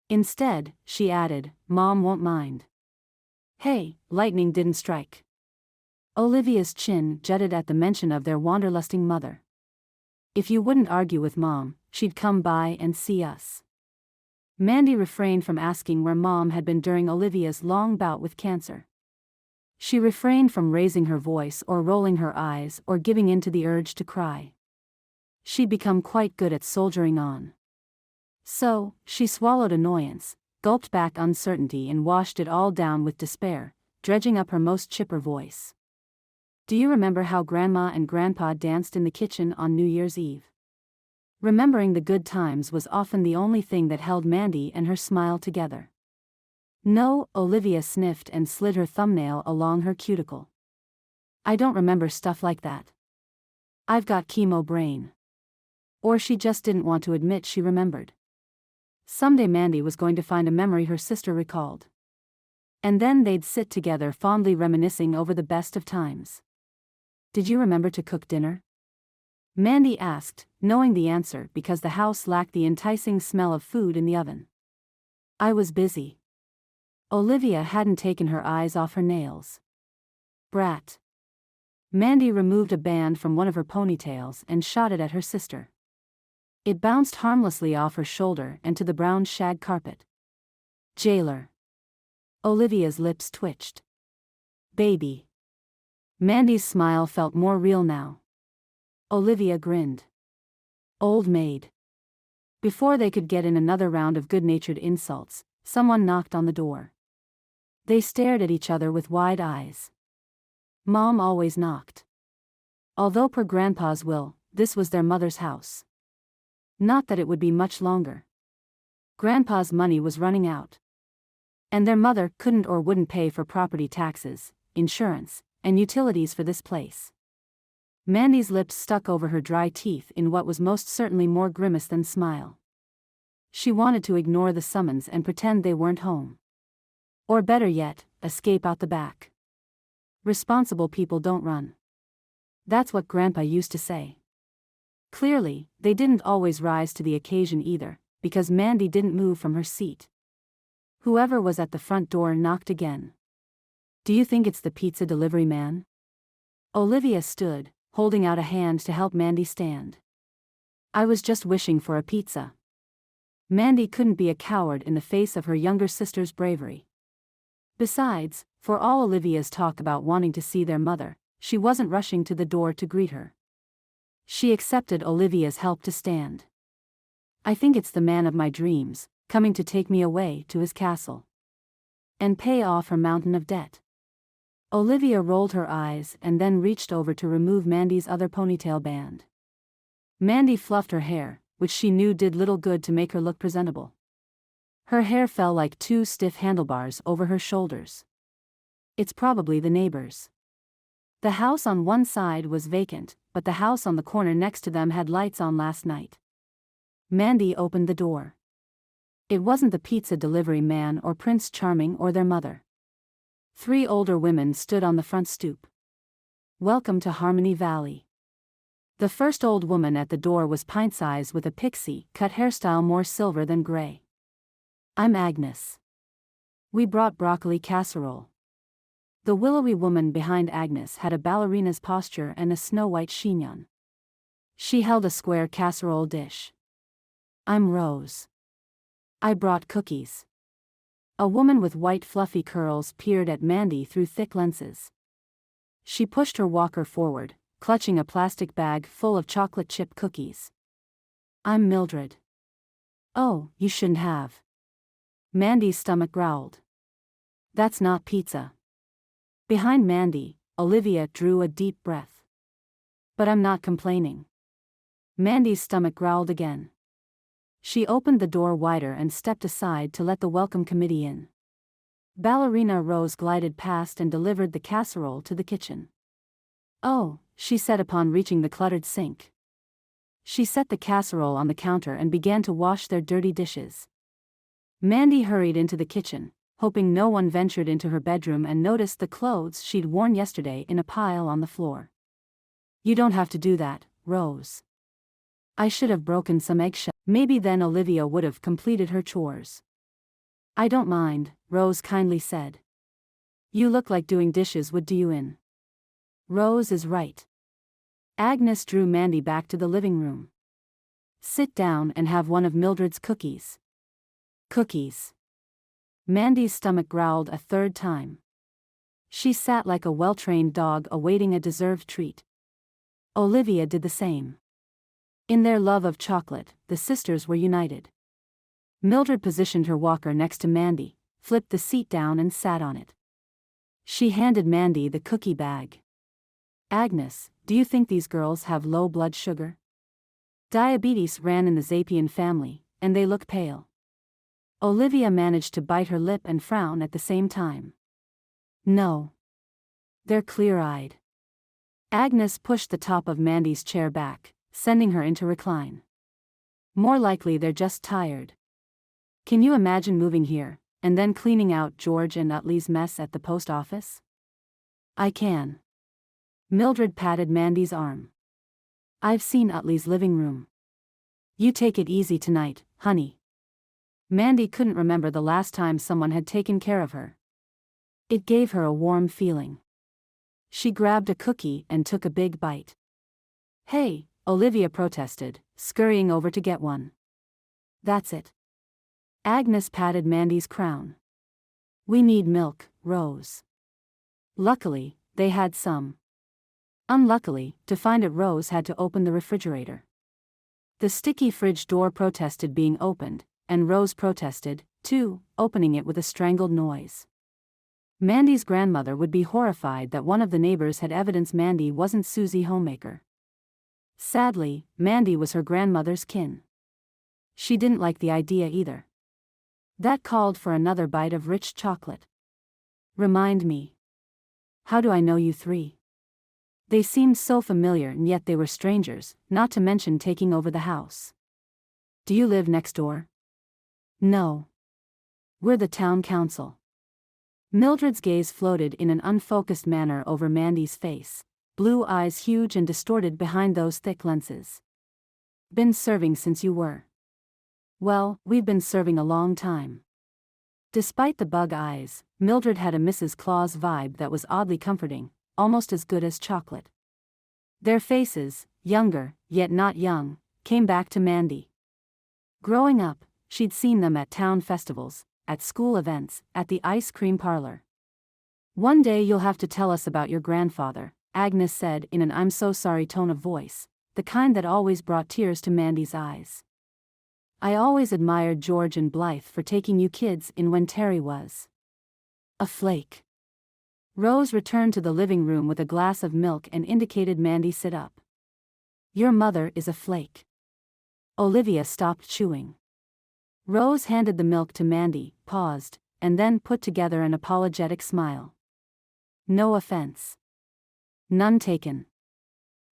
Instead, she added, Mom won't mind. Hey, lightning didn't strike. Olivia's chin jutted at the mention of their wanderlusting mother. If you wouldn't argue with Mom, she'd come by and see us. Mandy refrained from asking where Mom had been during Olivia's long bout with cancer. She refrained from raising her voice or rolling her eyes or giving in to the urge to cry. She'd become quite good at soldiering on. So, she swallowed annoyance, gulped back uncertainty and washed it all down with despair, dredging up her most chipper voice. Do you remember how Grandma and Grandpa danced in the kitchen on New Year's Eve? Remembering the good times was often the only thing that held Mandy and her smile together. No, Olivia sniffed and slid her thumbnail along her cuticle. I don't remember stuff like that. I've got chemo brain. Or she just didn't want to admit she remembered. Someday Mandy was going to find a memory her sister recalled. And then they'd sit together fondly reminiscing over the best of times. Did you remember to cook dinner? Mandy asked, knowing the answer because the house lacked the enticing smell of food in the oven. I was busy. Olivia hadn't taken her eyes off her nails. Brat. Mandy removed a band from one of her ponytails and shot it at her sister. It bounced harmlessly off her shoulder and to the brown shag carpet. Jailer. Olivia's lips twitched. Baby. Mandy's smile felt more real now. Olivia grinned. Old maid. Before they could get in another round of good-natured insults, someone knocked on the door. They stared at each other with wide eyes. Mom always knocked. Although per Grandpa's will, this was their mother's house. Not that it would be much longer. Grandpa's money was running out. And their mother couldn't or wouldn't pay for property taxes, insurance, and utilities for this place. Mandy's lips stuck over her dry teeth in what was most certainly more grimace than smile. She wanted to ignore the summons and pretend they weren't home. Or better yet, escape out the back. Responsible people don't run. That's what Grandpa used to say. Clearly, they didn't always rise to the occasion either, because Mandy didn't move from her seat. Whoever was at the front door knocked again. Do you think it's the pizza delivery man? Olivia stood, holding out a hand to help Mandy stand. I was just wishing for a pizza. Mandy couldn't be a coward in the face of her younger sister's bravery. Besides, for all Olivia's talk about wanting to see their mother, she wasn't rushing to the door to greet her. She accepted Olivia's help to stand. I think it's the man of my dreams, coming to take me away to his castle. And pay off her mountain of debt. Olivia rolled her eyes and then reached over to remove Mandy's other ponytail band. Mandy fluffed her hair, which she knew did little good to make her look presentable. Her hair fell like two stiff handlebars over her shoulders. It's probably the neighbors. The house on one side was vacant, but the house on the corner next to them had lights on last night. Mandy opened the door. It wasn't the pizza delivery man or Prince Charming or their mother. 3 older women stood on the front stoop. Welcome to Harmony Valley. The first old woman at the door was pint-sized with a pixie-cut hairstyle more silver than gray. I'm Agnes. We brought broccoli casserole. The willowy woman behind Agnes had a ballerina's posture and a snow-white chignon. She held a square casserole dish. I'm Rose. I brought cookies. A woman with white fluffy curls peered at Mandy through thick lenses. She pushed her walker forward, clutching a plastic bag full of chocolate chip cookies. I'm Mildred. Oh, you shouldn't have. Mandy's stomach growled. That's not pizza. Behind Mandy, Olivia drew a deep breath. But I'm not complaining. Mandy's stomach growled again. She opened the door wider and stepped aside to let the welcome committee in. Ballerina Rose glided past and delivered the casserole to the kitchen. Oh, she said upon reaching the cluttered sink. She set the casserole on the counter and began to wash their dirty dishes. Mandy hurried into the kitchen, hoping no one ventured into her bedroom and noticed the clothes she'd worn yesterday in a pile on the floor. You don't have to do that, Rose. I should have broken some eggshells. Maybe then Olivia would have completed her chores. I don't mind, Rose kindly said. You look like doing dishes would do you in. Rose is right. Agnes drew Mandy back to the living room. Sit down and have one of Mildred's cookies. Cookies. Mandy's stomach growled a third time. She sat like a well-trained dog awaiting a deserved treat. Olivia did the same. In their love of chocolate, the sisters were united. Mildred positioned her walker next to Mandy, flipped the seat down and sat on it. She handed Mandy the cookie bag. Agnes, do you think these girls have low blood sugar? Diabetes ran in the Zapien family, and they look pale. Olivia managed to bite her lip and frown at the same time. No. They're clear-eyed. Agnes pushed the top of Mandy's chair back, sending her into recline. More likely they're just tired. Can you imagine moving here, and then cleaning out George and Utley's mess at the post office? I can. Mildred patted Mandy's arm. I've seen Utley's living room. You take it easy tonight, honey. Mandy couldn't remember the last time someone had taken care of her. It gave her a warm feeling. She grabbed a cookie and took a big bite. Hey, Olivia protested, scurrying over to get one. That's it. Agnes patted Mandy's crown. We need milk, Rose. Luckily, they had some. Unluckily, to find it Rose had to open the refrigerator. The sticky fridge door protested being opened, and Rose protested, too, opening it with a strangled noise. Mandy's grandmother would be horrified that one of the neighbors had evidence Mandy wasn't Susie Homemaker. Sadly, Mandy was her grandmother's kin. She didn't like the idea either. That called for another bite of rich chocolate. Remind me. How do I know you three? They seemed so familiar and yet they were strangers, not to mention taking over the house. Do you live next door? No. We're the town council. Mildred's gaze floated in an unfocused manner over Mandy's face, blue eyes huge and distorted behind those thick lenses. Been serving since you were. Well, we've been serving a long time. Despite the bug eyes, Mildred had a Mrs. Claus vibe that was oddly comforting, almost as good as chocolate. Their faces, younger, yet not young, came back to Mandy. Growing up, she'd seen them at town festivals, at school events, at the ice cream parlor. One day you'll have to tell us about your grandfather, Agnes said in an I'm so sorry tone of voice, the kind that always brought tears to Mandy's eyes. I always admired George and Blythe for taking you kids in when Terry was a flake. Rose returned to the living room with a glass of milk and indicated Mandy sit up. Your mother is a flake. Olivia stopped chewing. Rose handed the milk to Mandy, paused, and then put together an apologetic smile. No offense. None taken.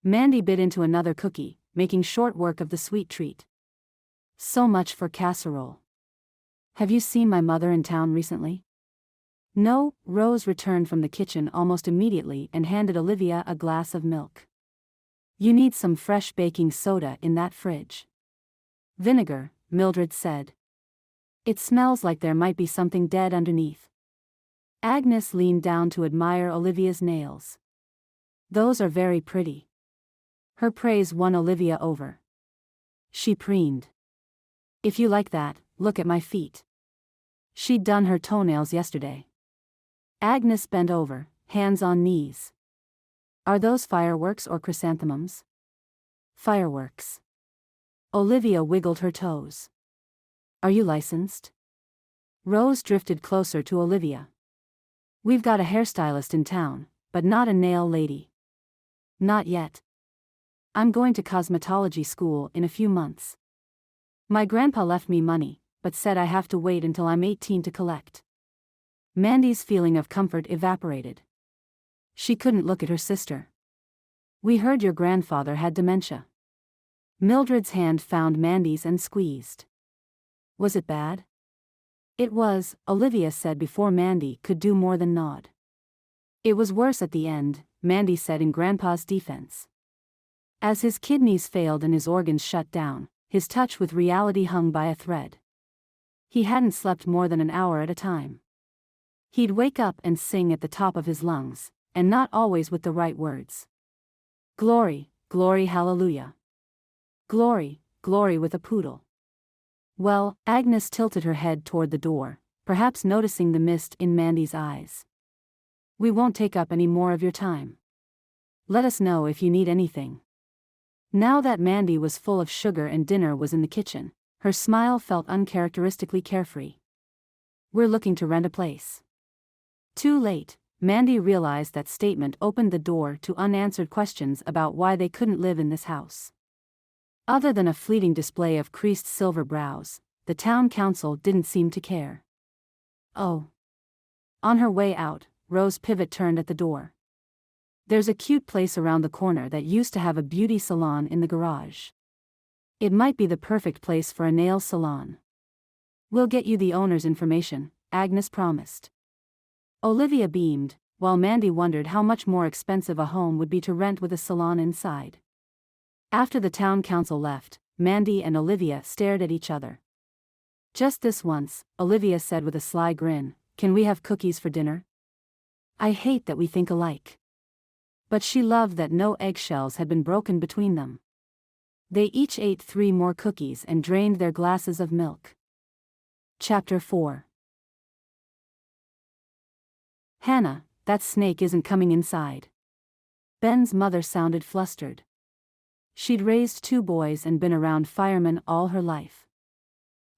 Mandy bit into another cookie, making short work of the sweet treat. So much for casserole. Have you seen my mother in town recently? No, Rose returned from the kitchen almost immediately and handed Olivia a glass of milk. You need some fresh baking soda in that fridge. Vinegar, Mildred said. It smells like there might be something dead underneath. Agnes leaned down to admire Olivia's nails. Those are very pretty. Her praise won Olivia over. She preened. If you like that, look at my feet. She'd done her toenails yesterday. Agnes bent over, hands on knees. Are those fireworks or chrysanthemums? Fireworks. Olivia wiggled her toes. Are you licensed? Rose drifted closer to Olivia. We've got a hairstylist in town, but not a nail lady. Not yet. I'm going to cosmetology school in a few months. My grandpa left me money, but said I have to wait until I'm 18 to collect. Mandy's feeling of comfort evaporated. She couldn't look at her sister. We heard your grandfather had dementia. Mildred's hand found Mandy's and squeezed. Was it bad? It was, Olivia said before Mandy could do more than nod. It was worse at the end, Mandy said in Grandpa's defense. As his kidneys failed and his organs shut down, his touch with reality hung by a thread. He hadn't slept more than an hour at a time. He'd wake up and sing at the top of his lungs, and not always with the right words. Glory, glory, hallelujah. Glory, glory with a poodle. Well, Agnes tilted her head toward the door, perhaps noticing the mist in Mandy's eyes. We won't take up any more of your time. Let us know if you need anything. Now that Mandy was full of sugar and dinner was in the kitchen, her smile felt uncharacteristically carefree. We're looking to rent a place. Too late, Mandy realized that statement opened the door to unanswered questions about why they couldn't live in this house. Other than a fleeting display of creased silver brows, the town council didn't seem to care. Oh. On her way out, Rose Pivot turned at the door. There's a cute place around the corner that used to have a beauty salon in the garage. It might be the perfect place for a nail salon. We'll get you the owner's information, Agnes promised. Olivia beamed, while Mandy wondered how much more expensive a home would be to rent with a salon inside. After the town council left, Mandy and Olivia stared at each other. Just this once, Olivia said with a sly grin, can we have cookies for dinner? I hate that we think alike. But she loved that no eggshells had been broken between them. They each ate 3 more cookies and drained their glasses of milk. Chapter 4. Hannah, that snake isn't coming inside. Ben's mother sounded flustered. She'd raised 2 boys and been around firemen all her life.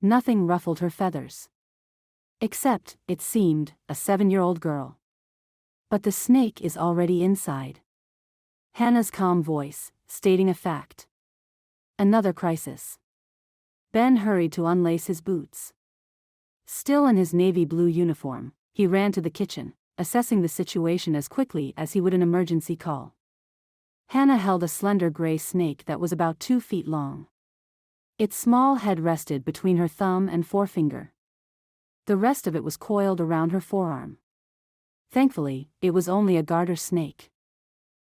Nothing ruffled her feathers. Except, it seemed, a 7-year-old girl. But the snake is already inside. Hannah's calm voice, stating a fact. Another crisis. Ben hurried to unlace his boots. Still in his navy blue uniform, he ran to the kitchen, assessing the situation as quickly as he would an emergency call. Hannah held a slender gray snake that was about 2 feet long. Its small head rested between her thumb and forefinger. The rest of it was coiled around her forearm. Thankfully, it was only a garter snake.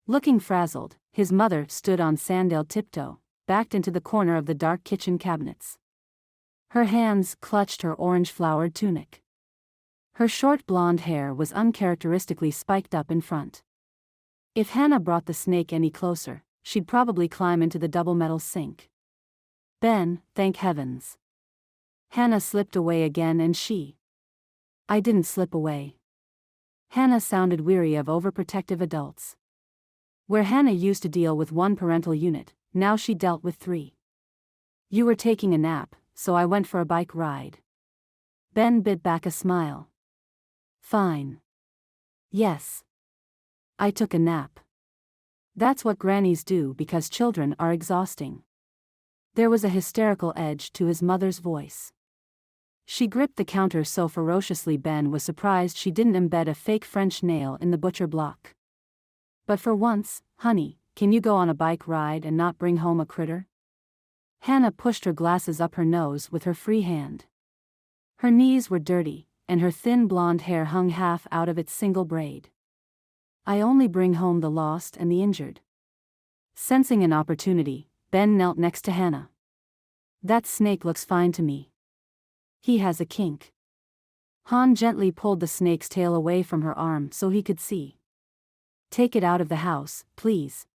Looking frazzled, his mother stood on sandaled tiptoe, backed into the corner of the dark kitchen cabinets. Her hands clutched her orange-flowered tunic. Her short blonde hair was uncharacteristically spiked up in front. If Hannah brought the snake any closer, she'd probably climb into the double metal sink. Ben, thank heavens. Hannah slipped away again and I didn't slip away. Hannah sounded weary of overprotective adults. Where Hannah used to deal with 1 parental unit, now she dealt with 3. You were taking a nap, so I went for a bike ride. Ben bit back a smile. Fine. Yes. I took a nap. That's what grannies do because children are exhausting. There was a hysterical edge to his mother's voice. She gripped the counter so ferociously Ben was surprised she didn't embed a fake French nail in the butcher block. But for once, honey, can you go on a bike ride and not bring home a critter? Hannah pushed her glasses up her nose with her free hand. Her knees were dirty, and her thin blonde hair hung half out of its single braid. I only bring home the lost and the injured. Sensing an opportunity, Ben knelt next to Hannah. That snake looks fine to me. He has a kink. Han gently pulled the snake's tail away from her arm so he could see. Take it out of the house, please.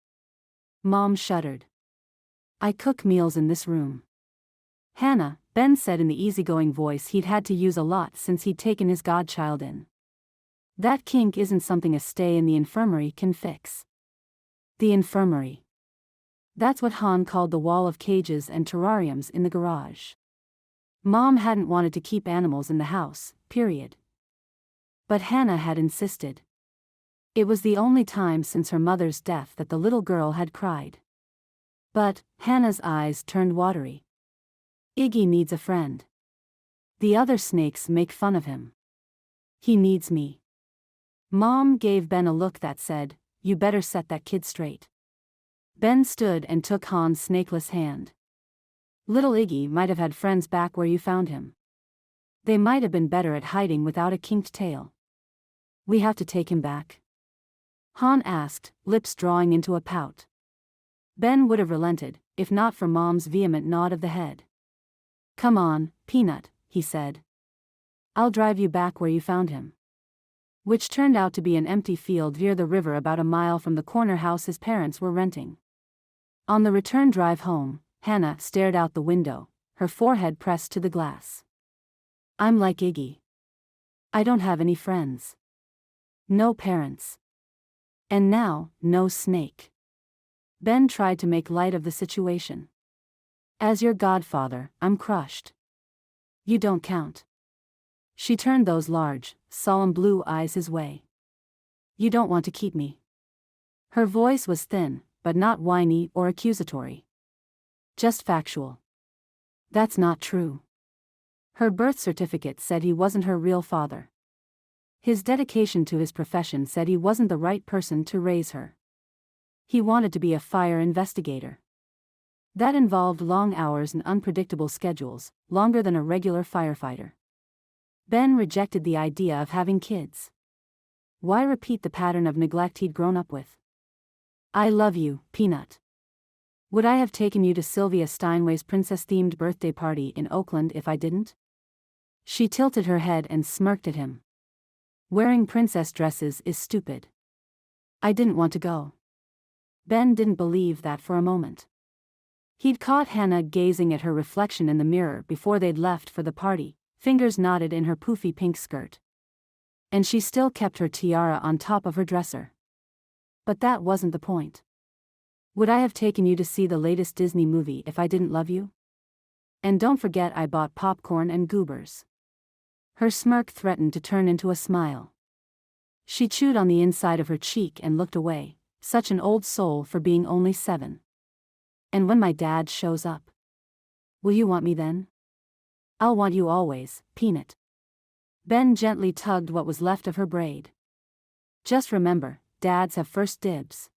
Mom shuddered. I cook meals in this room. Hannah, Ben said in the easygoing voice he'd had to use a lot since he'd taken his godchild in. That kink isn't something a stay in the infirmary can fix. The infirmary. That's what Han called the wall of cages and terrariums in the garage. Mom hadn't wanted to keep animals in the house, period. But Hannah had insisted. It was the only time since her mother's death that the little girl had cried. But Hannah's eyes turned watery. Iggy needs a friend. The other snakes make fun of him. He needs me. Mom gave Ben a look that said, you better set that kid straight. Ben stood and took Han's snakeless hand. Little Iggy might have had friends back where you found him. They might have been better at hiding without a kinked tail. We have to take him back? Han asked, lips drawing into a pout. Ben would have relented, if not for Mom's vehement nod of the head. Come on, Peanut, he said. I'll drive you back where you found him. Which turned out to be an empty field near the river about a mile from the corner house his parents were renting. On the return drive home, Hannah stared out the window, her forehead pressed to the glass. I'm like Iggy. I don't have any friends. No parents. And now, no snake. Ben tried to make light of the situation. As your godfather, I'm crushed. You don't count. She turned those large, solemn blue eyes his way. You don't want to keep me. Her voice was thin, but not whiny or accusatory. Just factual. That's not true. Her birth certificate said he wasn't her real father. His dedication to his profession said he wasn't the right person to raise her. He wanted to be a fire investigator. That involved long hours and unpredictable schedules, longer than a regular firefighter. Ben rejected the idea of having kids. Why repeat the pattern of neglect he'd grown up with? I love you, Peanut. Would I have taken you to Sylvia Steinway's princess-themed birthday party in Oakland if I didn't? She tilted her head and smirked at him. Wearing princess dresses is stupid. I didn't want to go. Ben didn't believe that for a moment. He'd caught Hannah gazing at her reflection in the mirror before they'd left for the party, fingers knotted in her poofy pink skirt. And she still kept her tiara on top of her dresser. But that wasn't the point. Would I have taken you to see the latest Disney movie if I didn't love you? And don't forget I bought popcorn and goobers. Her smirk threatened to turn into a smile. She chewed on the inside of her cheek and looked away, such an old soul for being only 7. And when my dad shows up, will you want me then? I'll want you always, Peanut. Ben gently tugged what was left of her braid. Just remember, dads have first dibs.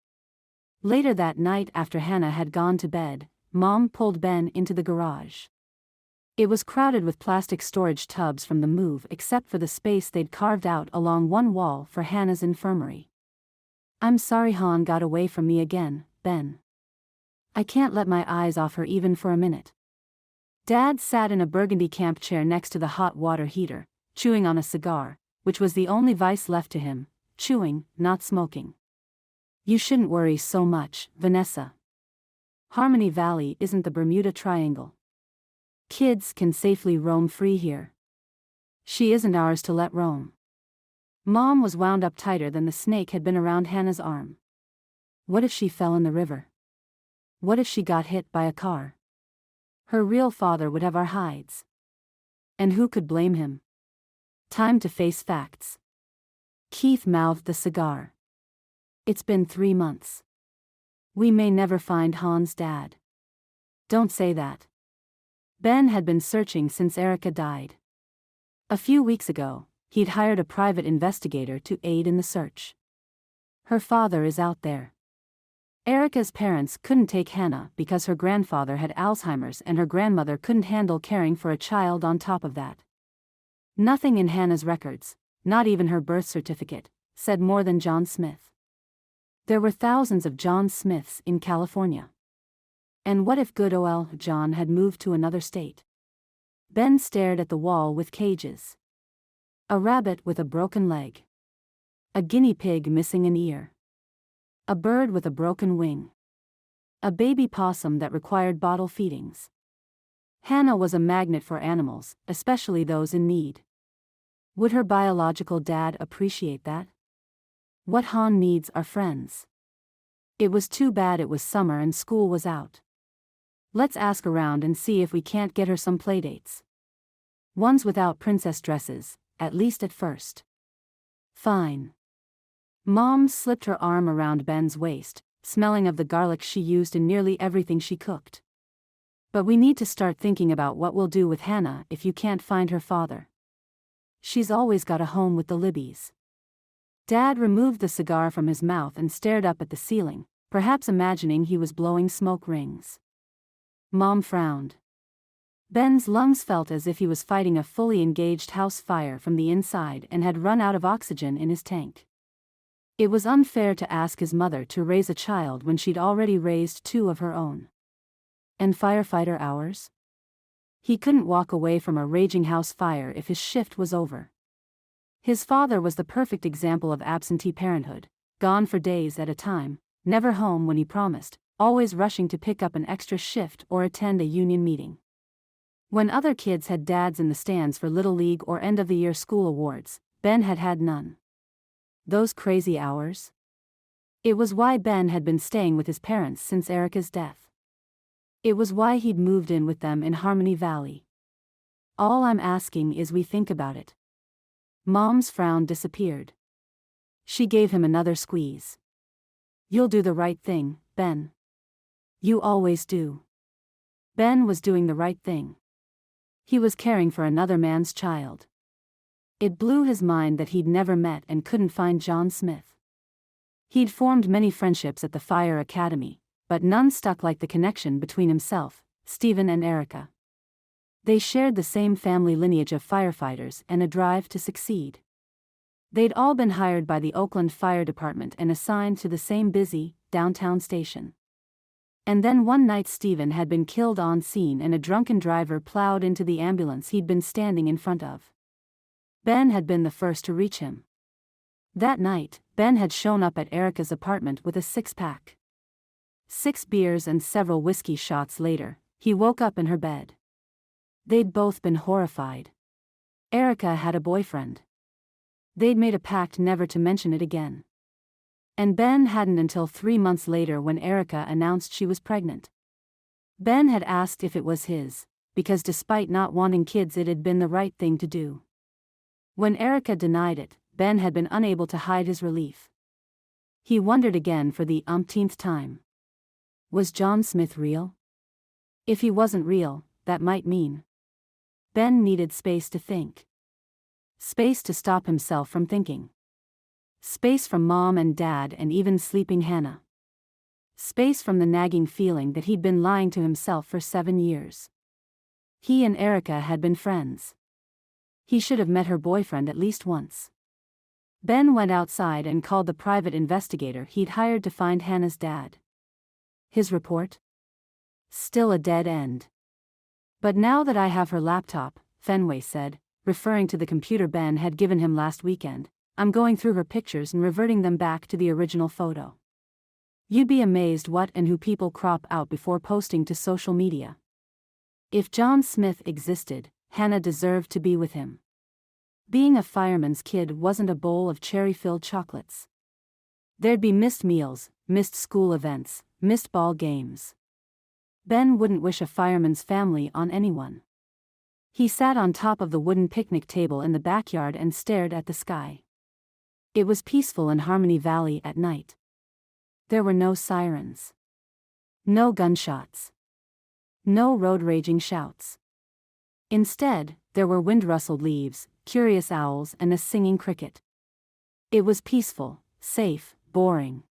Later that night, after Hannah had gone to bed, Mom pulled Ben into the garage. It was crowded with plastic storage tubs from the move except for the space they'd carved out along one wall for Hannah's infirmary. I'm sorry Han got away from me again, Ben. I can't let my eyes off her even for a minute. Dad sat in a burgundy camp chair next to the hot water heater, chewing on a cigar, which was the only vice left to him, chewing, not smoking. You shouldn't worry so much, Vanessa. Harmony Valley isn't the Bermuda Triangle. Kids can safely roam free here. She isn't ours to let roam. Mom was wound up tighter than the snake had been around Hannah's arm. What if she fell in the river? What if she got hit by a car? Her real father would have our hides. And who could blame him? Time to face facts. Keith mouthed the cigar. It's been 3 months. We may never find Han's dad. Don't say that. Ben had been searching since Erica died. A few weeks ago, he'd hired a private investigator to aid in the search. Her father is out there. Erica's parents couldn't take Hannah because her grandfather had Alzheimer's and her grandmother couldn't handle caring for a child on top of that. Nothing in Hannah's records, not even her birth certificate, said more than John Smith. There were thousands of John Smiths in California. And what if good old John had moved to another state? Ben stared at the wall with cages. A rabbit with a broken leg. A guinea pig missing an ear. A bird with a broken wing. A baby possum that required bottle feedings. Hannah was a magnet for animals, especially those in need. Would her biological dad appreciate that? What Han needs are friends. It was too bad it was summer and school was out. Let's ask around and see if we can't get her some playdates. Ones without princess dresses, at least at first. Fine. Mom slipped her arm around Ben's waist, smelling of the garlic she used in nearly everything she cooked. But we need to start thinking about what we'll do with Hannah if you can't find her father. She's always got a home with the Libbys. Dad removed the cigar from his mouth and stared up at the ceiling, perhaps imagining he was blowing smoke rings. Mom frowned. Ben's lungs felt as if he was fighting a fully engaged house fire from the inside and had run out of oxygen in his tank. It was unfair to ask his mother to raise a child when she'd already raised 2 of her own. And firefighter hours? He couldn't walk away from a raging house fire if his shift was over. His father was the perfect example of absentee parenthood, gone for days at a time, never home when he promised, always rushing to pick up an extra shift or attend a union meeting. When other kids had dads in the stands for Little League or end-of-the-year school awards, Ben had had none. Those crazy hours? It was why Ben had been staying with his parents since Erica's death. It was why he'd moved in with them in Harmony Valley. All I'm asking is we think about it. Mom's frown disappeared. She gave him another squeeze. You'll do the right thing, Ben. You always do. Ben was doing the right thing. He was caring for another man's child. It blew his mind that he'd never met and couldn't find John Smith. He'd formed many friendships at the Fire Academy, but none stuck like the connection between himself, Stephen and Erica. They shared the same family lineage of firefighters and a drive to succeed. They'd all been hired by the Oakland Fire Department and assigned to the same busy, downtown station. And then one night Stephen had been killed on scene and a drunken driver plowed into the ambulance he'd been standing in front of. Ben had been the first to reach him. That night, Ben had shown up at Erica's apartment with a 6-pack. 6 beers and several whiskey shots later, he woke up in her bed. They'd both been horrified. Erica had a boyfriend. They'd made a pact never to mention it again. And Ben hadn't until 3 months later when Erica announced she was pregnant. Ben had asked if it was his, because despite not wanting kids it had been the right thing to do. When Erica denied it, Ben had been unable to hide his relief. He wondered again for the umpteenth time. Was John Smith real? If he wasn't real, that might mean. Ben needed space to think. Space to stop himself from thinking. Space from Mom and Dad and even sleeping Hannah. Space from the nagging feeling that he'd been lying to himself for 7 years. He and Erica had been friends. He should have met her boyfriend at least once. Ben went outside and called the private investigator he'd hired to find Hannah's dad. His report? Still a dead end. But now that I have her laptop, Fenway said, referring to the computer Ben had given him last weekend, I'm going through her pictures and reverting them back to the original photo. You'd be amazed what and who people crop out before posting to social media. If John Smith existed, Hannah deserved to be with him. Being a fireman's kid wasn't a bowl of cherry-filled chocolates. There'd be missed meals, missed school events, missed ball games. Ben wouldn't wish a fireman's family on anyone. He sat on top of the wooden picnic table in the backyard and stared at the sky. It was peaceful in Harmony Valley at night. There were no sirens. No gunshots. No road-raging shouts. Instead, there were wind-rustled leaves, curious owls and a singing cricket. It was peaceful, safe, boring.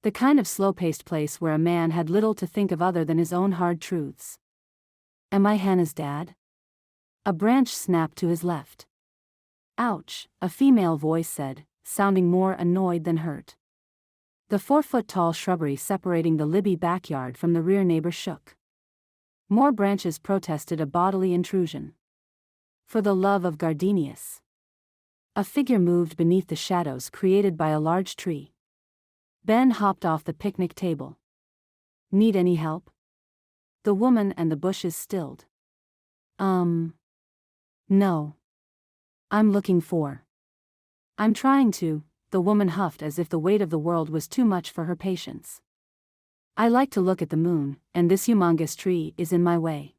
The kind of slow-paced place where a man had little to think of other than his own hard truths. Am I Hannah's dad? A branch snapped to his left. Ouch, a female voice said, sounding more annoyed than hurt. The 4-foot-tall shrubbery separating the Libby backyard from the rear neighbor shook. More branches protested a bodily intrusion. For the love of Gardenius. A figure moved beneath the shadows created by a large tree. Ben hopped off the picnic table. Need any help? The woman and the bushes stilled. No. I'm looking for. I'm trying to, the woman huffed as if the weight of the world was too much for her patience. I like to look at the moon, and this humongous tree is in my way.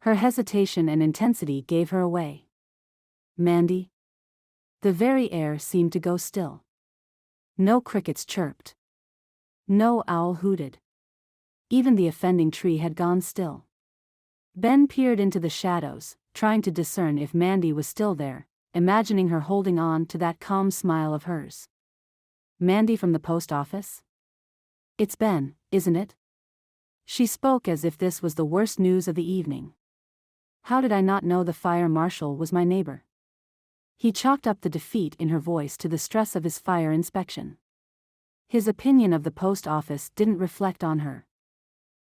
Her hesitation and intensity gave her away. Mandy? The very air seemed to go still. No crickets chirped. No owl hooted. Even the offending tree had gone still. Ben peered into the shadows, trying to discern if Mandy was still there, imagining her holding on to that calm smile of hers. Mandy from the post office? It's Ben, isn't it? She spoke as if this was the worst news of the evening. How did I not know the fire marshal was my neighbor? He chalked up the defeat in her voice to the stress of his fire inspection. His opinion of the post office didn't reflect on her.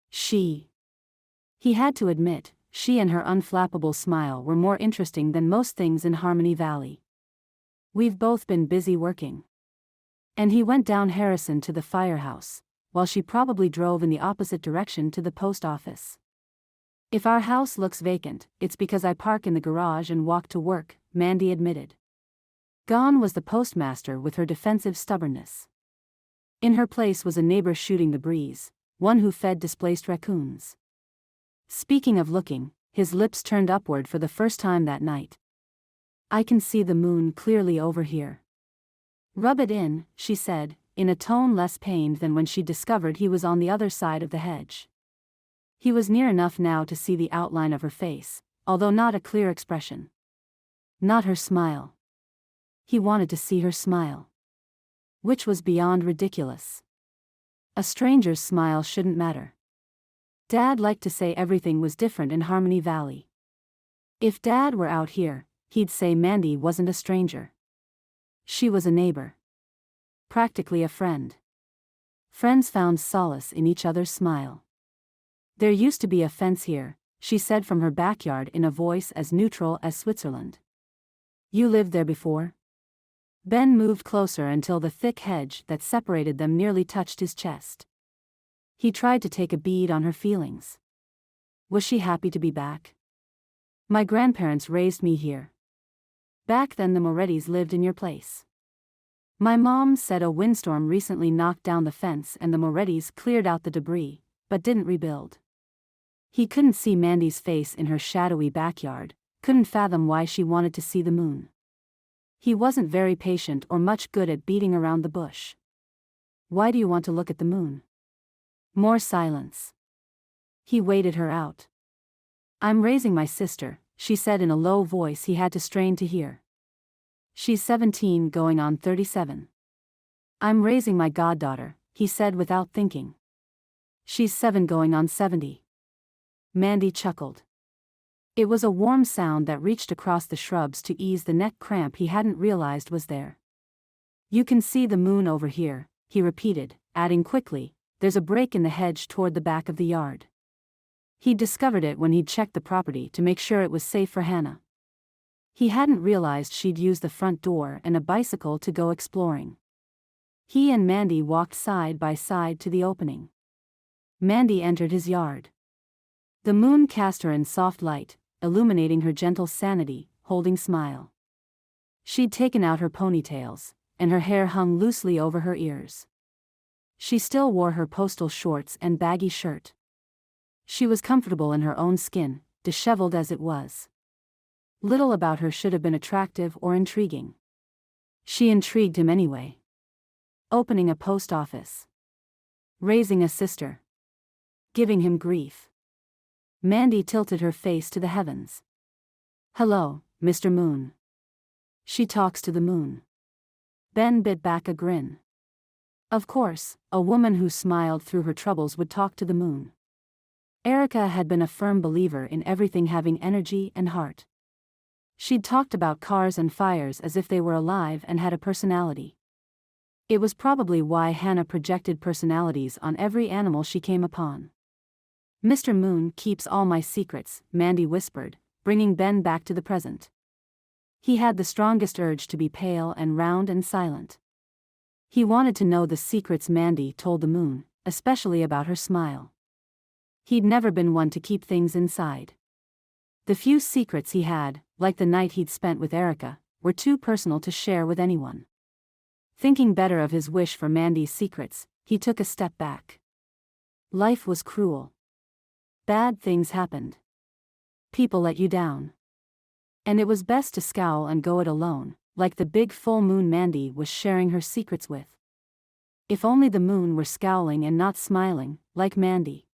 He had to admit, she and her unflappable smile were more interesting than most things in Harmony Valley. We've both been busy working. And he went down Harrison to the firehouse, while she probably drove in the opposite direction to the post office. If our house looks vacant, it's because I park in the garage and walk to work, Mandy admitted. Gone was the postmaster with her defensive stubbornness. In her place was a neighbor shooting the breeze, one who fed displaced raccoons. Speaking of looking, his lips turned upward for the first time that night. I can see the moon clearly over here. Rub it in, she said, in a tone less pained than when she discovered he was on the other side of the hedge. He was near enough now to see the outline of her face, although not a clear expression. Not her smile. He wanted to see her smile. Which was beyond ridiculous. A stranger's smile shouldn't matter. Dad liked to say everything was different in Harmony Valley. If Dad were out here, he'd say Mandy wasn't a stranger. She was a neighbor. Practically a friend. Friends found solace in each other's smile. There used to be a fence here, she said from her backyard in a voice as neutral as Switzerland. You lived there before? Ben moved closer until the thick hedge that separated them nearly touched his chest. He tried to take a bead on her feelings. Was she happy to be back? My grandparents raised me here. Back then the Morettis lived in your place. My mom said a windstorm recently knocked down the fence and the Morettis cleared out the debris, but didn't rebuild. He couldn't see Mandy's face in her shadowy backyard, couldn't fathom why she wanted to see the moon. He wasn't very patient or much good at beating around the bush. Why do you want to look at the moon? More silence. He waited her out. I'm raising my sister, she said in a low voice he had to strain to hear. She's 17 going on 37. I'm raising my goddaughter, he said without thinking. She's 7 going on 70. Mandy chuckled. It was a warm sound that reached across the shrubs to ease the neck cramp he hadn't realized was there. You can see the moon over here, he repeated, adding quickly, there's a break in the hedge toward the back of the yard. He'd discovered it when he'd checked the property to make sure it was safe for Hannah. He hadn't realized she'd use the front door and a bicycle to go exploring. He and Mandy walked side by side to the opening. Mandy entered his yard. The moon cast her in soft light, illuminating her gentle sanity, holding smile. She'd taken out her ponytails, and her hair hung loosely over her ears. She still wore her postal shorts and baggy shirt. She was comfortable in her own skin, disheveled as it was. Little about her should have been attractive or intriguing. She intrigued him anyway. Opening a post office. Raising a sister. Giving him grief. Mandy tilted her face to the heavens. Hello, Mr. Moon. She talks to the moon. Ben bit back a grin. Of course, a woman who smiled through her troubles would talk to the moon. Erica had been a firm believer in everything having energy and heart. She'd talked about cars and fires as if they were alive and had a personality. It was probably why Hannah projected personalities on every animal she came upon. Mr. Moon keeps all my secrets, Mandy whispered, bringing Ben back to the present. He had the strongest urge to be pale and round and silent. He wanted to know the secrets Mandy told the moon, especially about her smile. He'd never been one to keep things inside. The few secrets he had, like the night he'd spent with Erica, were too personal to share with anyone. Thinking better of his wish for Mandy's secrets, he took a step back. Life was cruel. Bad things happened. People let you down. And it was best to scowl and go it alone, like the big full moon Mandy was sharing her secrets with. If only the moon were scowling and not smiling, like Mandy.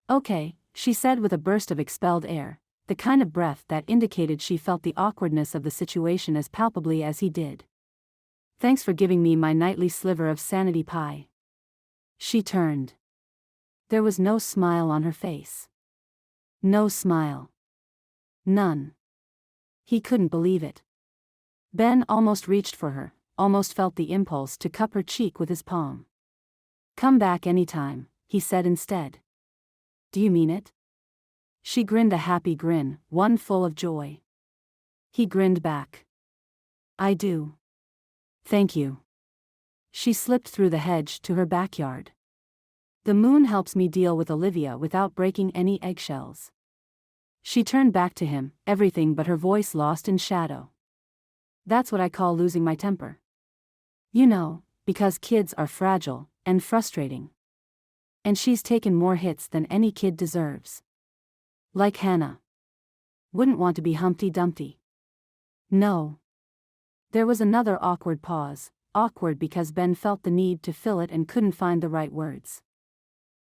Okay, she said with a burst of expelled air, the kind of breath that indicated she felt the awkwardness of the situation as palpably as he did. Thanks for giving me my nightly sliver of sanity pie. She turned. There was no smile on her face. No smile. None. He couldn't believe it. Ben almost reached for her, almost felt the impulse to cup her cheek with his palm. Come back anytime, he said instead. Do you mean it? She grinned a happy grin, one full of joy. He grinned back. I do. Thank you. She slipped through the hedge to her backyard. The moon helps me deal with Olivia without breaking any eggshells. She turned back to him, everything but her voice lost in shadow. That's what I call losing my temper. You know, because kids are fragile and frustrating. And she's taken more hits than any kid deserves. Like Hannah. Wouldn't want to be Humpty Dumpty. No. There was another awkward pause, awkward because Ben felt the need to fill it and couldn't find the right words.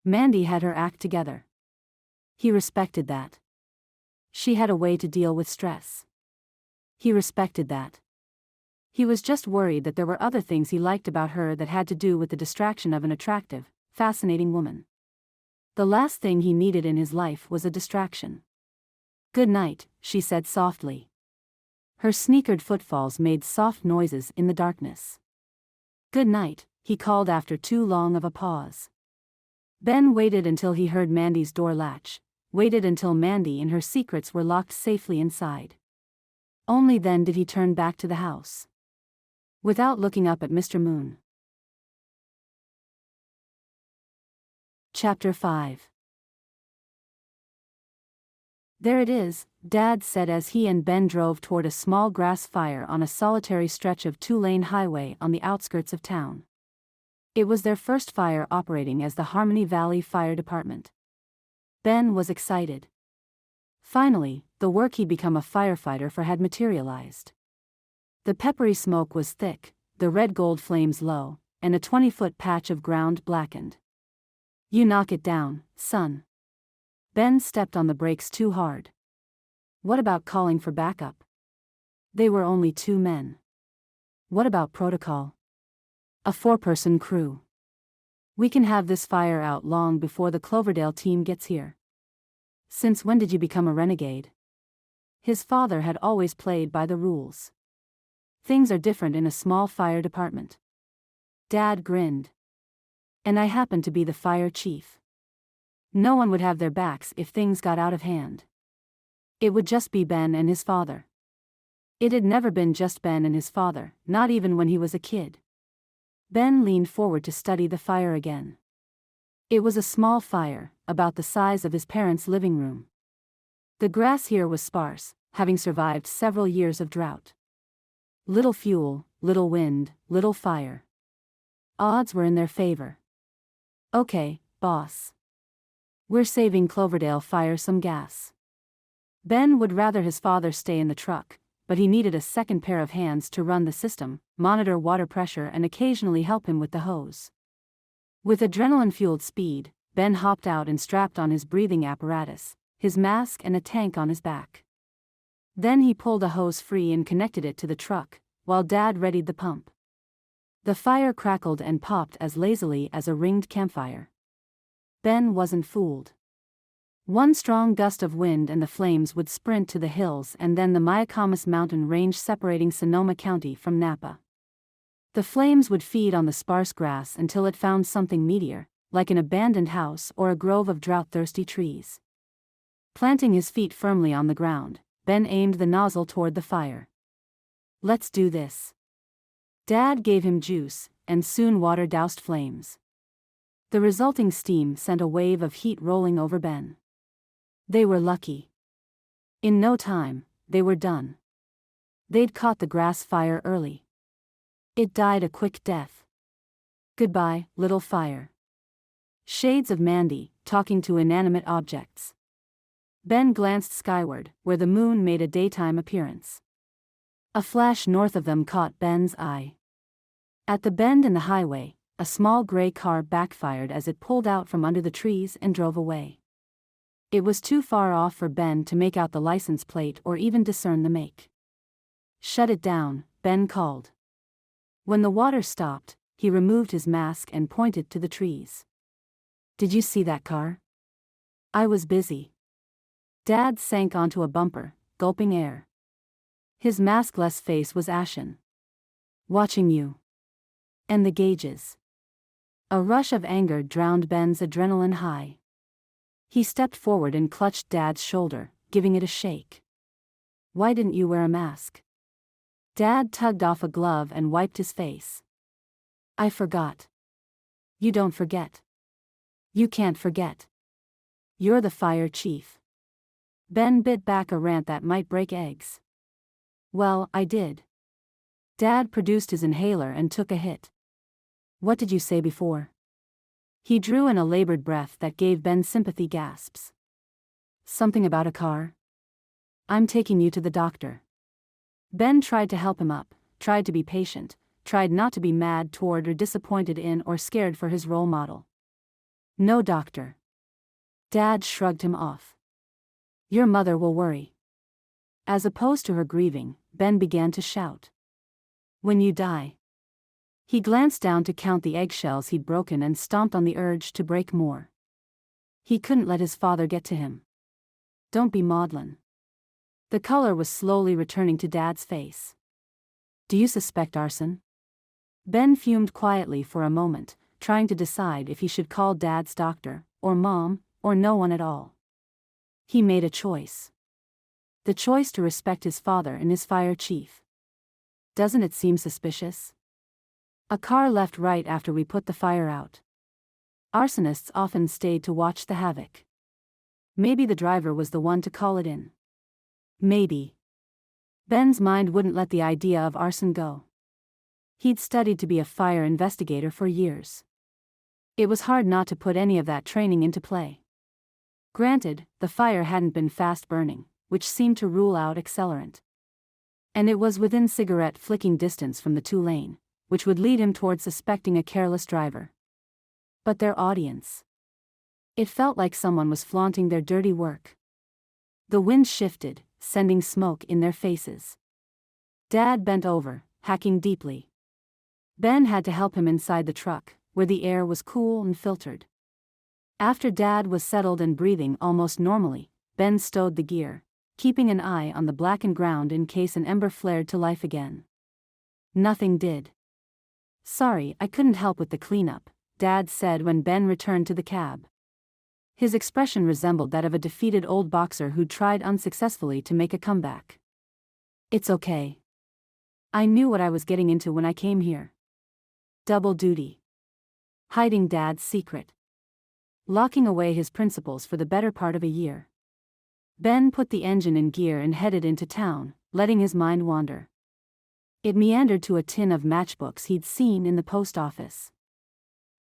Mandy had her act together. He respected that. She had a way to deal with stress. He respected that. He was just worried that there were other things he liked about her that had to do with the distraction of an attractive, fascinating woman. The last thing he needed in his life was a distraction. Good night, she said softly. Her sneakered footfalls made soft noises in the darkness. Good night, he called after too long of a pause. Ben waited until he heard Mandy's door latch, waited until Mandy and her secrets were locked safely inside. Only then did he turn back to the house. Without looking up at Mr. Moon. Chapter 5. There it is, Dad said as he and Ben drove toward a small grass fire on a solitary stretch of two-lane highway on the outskirts of town. It was their first fire operating as the Harmony Valley Fire Department. Ben was excited. Finally, the work he'd become a firefighter for had materialized. The peppery smoke was thick, the red gold flames low, and a 20-foot patch of ground blackened. "You knock it down, son." Ben stepped on the brakes too hard. "What about calling for backup?" They were only 2 men. "What about protocol?" "A 4-person crew. We can have this fire out long before the Cloverdale team gets here." "Since when did you become a renegade?" His father had always played by the rules. "Things are different in a small fire department." Dad grinned. "And I happen to be the fire chief. No one would have their backs if things got out of hand. It would just be Ben and his father." It had never been just Ben and his father, not even when he was a kid. Ben leaned forward to study the fire again. It was a small fire, about the size of his parents' living room. The grass here was sparse, having survived several years of drought. Little fuel, little wind, little fire. Odds were in their favor. "Okay, boss. We're saving Cloverdale Fire some gas." Ben would rather his father stay in the truck, but he needed a second pair of hands to run the system, monitor water pressure and occasionally help him with the hose. With adrenaline-fueled speed, Ben hopped out and strapped on his breathing apparatus, his mask and a tank on his back. Then he pulled a hose free and connected it to the truck, while Dad readied the pump. The fire crackled and popped as lazily as a ringed campfire. Ben wasn't fooled. One strong gust of wind and the flames would sprint to the hills and then the Mayacamas mountain range separating Sonoma County from Napa. The flames would feed on the sparse grass until it found something meatier, like an abandoned house or a grove of drought-thirsty trees. Planting his feet firmly on the ground, Ben aimed the nozzle toward the fire. "Let's do this." Dad gave him juice, and soon water doused flames. The resulting steam sent a wave of heat rolling over Ben. They were lucky. In no time, they were done. They'd caught the grass fire early. It died a quick death. "Goodbye, little fire." Shades of Mandy, talking to inanimate objects. Ben glanced skyward, where the moon made a daytime appearance. A flash north of them caught Ben's eye. At the bend in the highway, a small gray car backfired as it pulled out from under the trees and drove away. It was too far off for Ben to make out the license plate or even discern the make. "Shut it down," Ben called. When the water stopped, he removed his mask and pointed to the trees. "Did you see that car?" "I was busy." Dad sank onto a bumper, gulping air. His maskless face was ashen. "Watching you. And the gauges." A rush of anger drowned Ben's adrenaline high. He stepped forward and clutched Dad's shoulder, giving it a shake. "Why didn't you wear a mask?" Dad tugged off a glove and wiped his face. "I forgot." "You don't forget. You can't forget. You're the fire chief." Ben bit back a rant that might break eggs. "Well, I did." Dad produced his inhaler and took a hit. "What did you say before?" He drew in a labored breath that gave Ben sympathy gasps. "Something about a car?" "I'm taking you to the doctor." Ben tried to help him up, tried to be patient, tried not to be mad toward or disappointed in or scared for his role model. "No doctor." Dad shrugged him off. "Your mother will worry." As opposed to her grieving, Ben began to shout. "When you die." He glanced down to count the eggshells he'd broken and stomped on the urge to break more. He couldn't let his father get to him. "Don't be maudlin." The color was slowly returning to Dad's face. "Do you suspect arson?" Ben fumed quietly for a moment, trying to decide if he should call Dad's doctor, or Mom, or no one at all. He made a choice. The choice to respect his father and his fire chief. "Doesn't it seem suspicious?" "A car left right after we put the fire out." Arsonists often stayed to watch the havoc. Maybe the driver was the one to call it in. Maybe. Ben's mind wouldn't let the idea of arson go. He'd studied to be a fire investigator for years. It was hard not to put any of that training into play. Granted, the fire hadn't been fast-burning, which seemed to rule out accelerant. And it was within cigarette-flicking distance from the two-lane, which would lead him toward suspecting a careless driver. But their audience. It felt like someone was flaunting their dirty work. The wind shifted, sending smoke in their faces. Dad bent over, hacking deeply. Ben had to help him inside the truck, where the air was cool and filtered. After Dad was settled and breathing almost normally, Ben stowed the gear, keeping an eye on the blackened ground in case an ember flared to life again. Nothing did. "Sorry, I couldn't help with the cleanup," Dad said when Ben returned to the cab. His expression resembled that of a defeated old boxer who'd tried unsuccessfully to make a comeback. "It's okay. I knew what I was getting into when I came here." Double duty. Hiding Dad's secret. Locking away his principles for the better part of a year. Ben put the engine in gear and headed into town, letting his mind wander. It meandered to a tin of matchbooks he'd seen in the post office.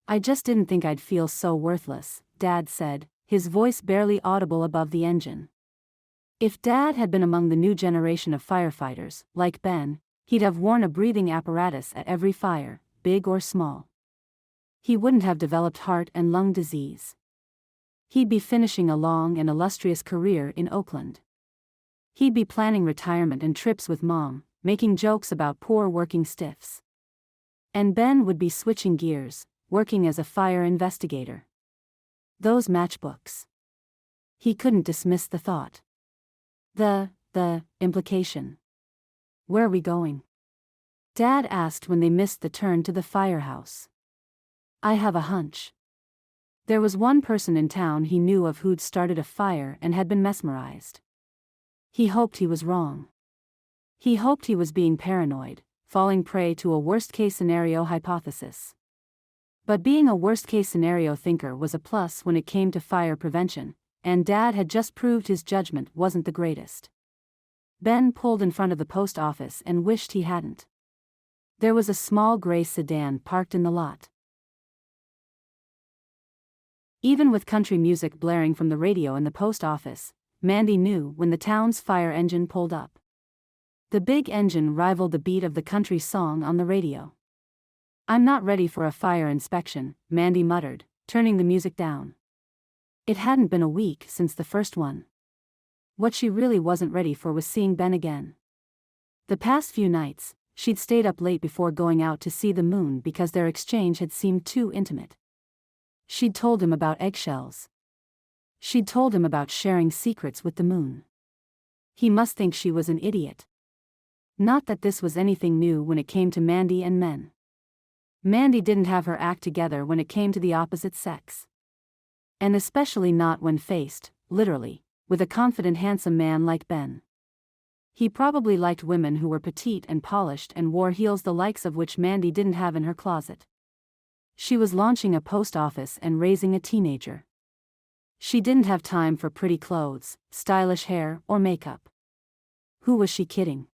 "I just didn't think I'd feel so worthless," Dad said, his voice barely audible above the engine. If Dad had been among the new generation of firefighters, like Ben, he'd have worn a breathing apparatus at every fire, big or small. He wouldn't have developed heart and lung disease. He'd be finishing a long and illustrious career in Oakland. He'd be planning retirement and trips with Mom, making jokes about poor working stiffs. And Ben would be switching gears, working as a fire investigator. Those matchbooks. He couldn't dismiss the thought. The implication. "Where are we going?" Dad asked when they missed the turn to the firehouse. "I have a hunch." There was one person in town he knew of who'd started a fire and had been mesmerized. He hoped he was wrong. He hoped he was being paranoid, falling prey to a worst-case scenario hypothesis. But being a worst-case scenario thinker was a plus when it came to fire prevention, and Dad had just proved his judgment wasn't the greatest. Ben pulled in front of the post office and wished he hadn't. There was a small gray sedan parked in the lot. Even with country music blaring from the radio in the post office, Mandy knew when the town's fire engine pulled up. The big engine rivaled the beat of the country song on the radio. "I'm not ready for a fire inspection," Mandy muttered, turning the music down. It hadn't been a week since the first one. What she really wasn't ready for was seeing Ben again. The past few nights, she'd stayed up late before going out to see the moon because their exchange had seemed too intimate. She'd told him about eggshells. She'd told him about sharing secrets with the moon. He must think she was an idiot. Not that this was anything new when it came to Mandy and men. Mandy didn't have her act together when it came to the opposite sex. And especially not when faced, literally, with a confident handsome man like Ben. He probably liked women who were petite and polished and wore heels the likes of which Mandy didn't have in her closet. She was launching a post office and raising a teenager. She didn't have time for pretty clothes, stylish hair, or makeup. Who was she kidding?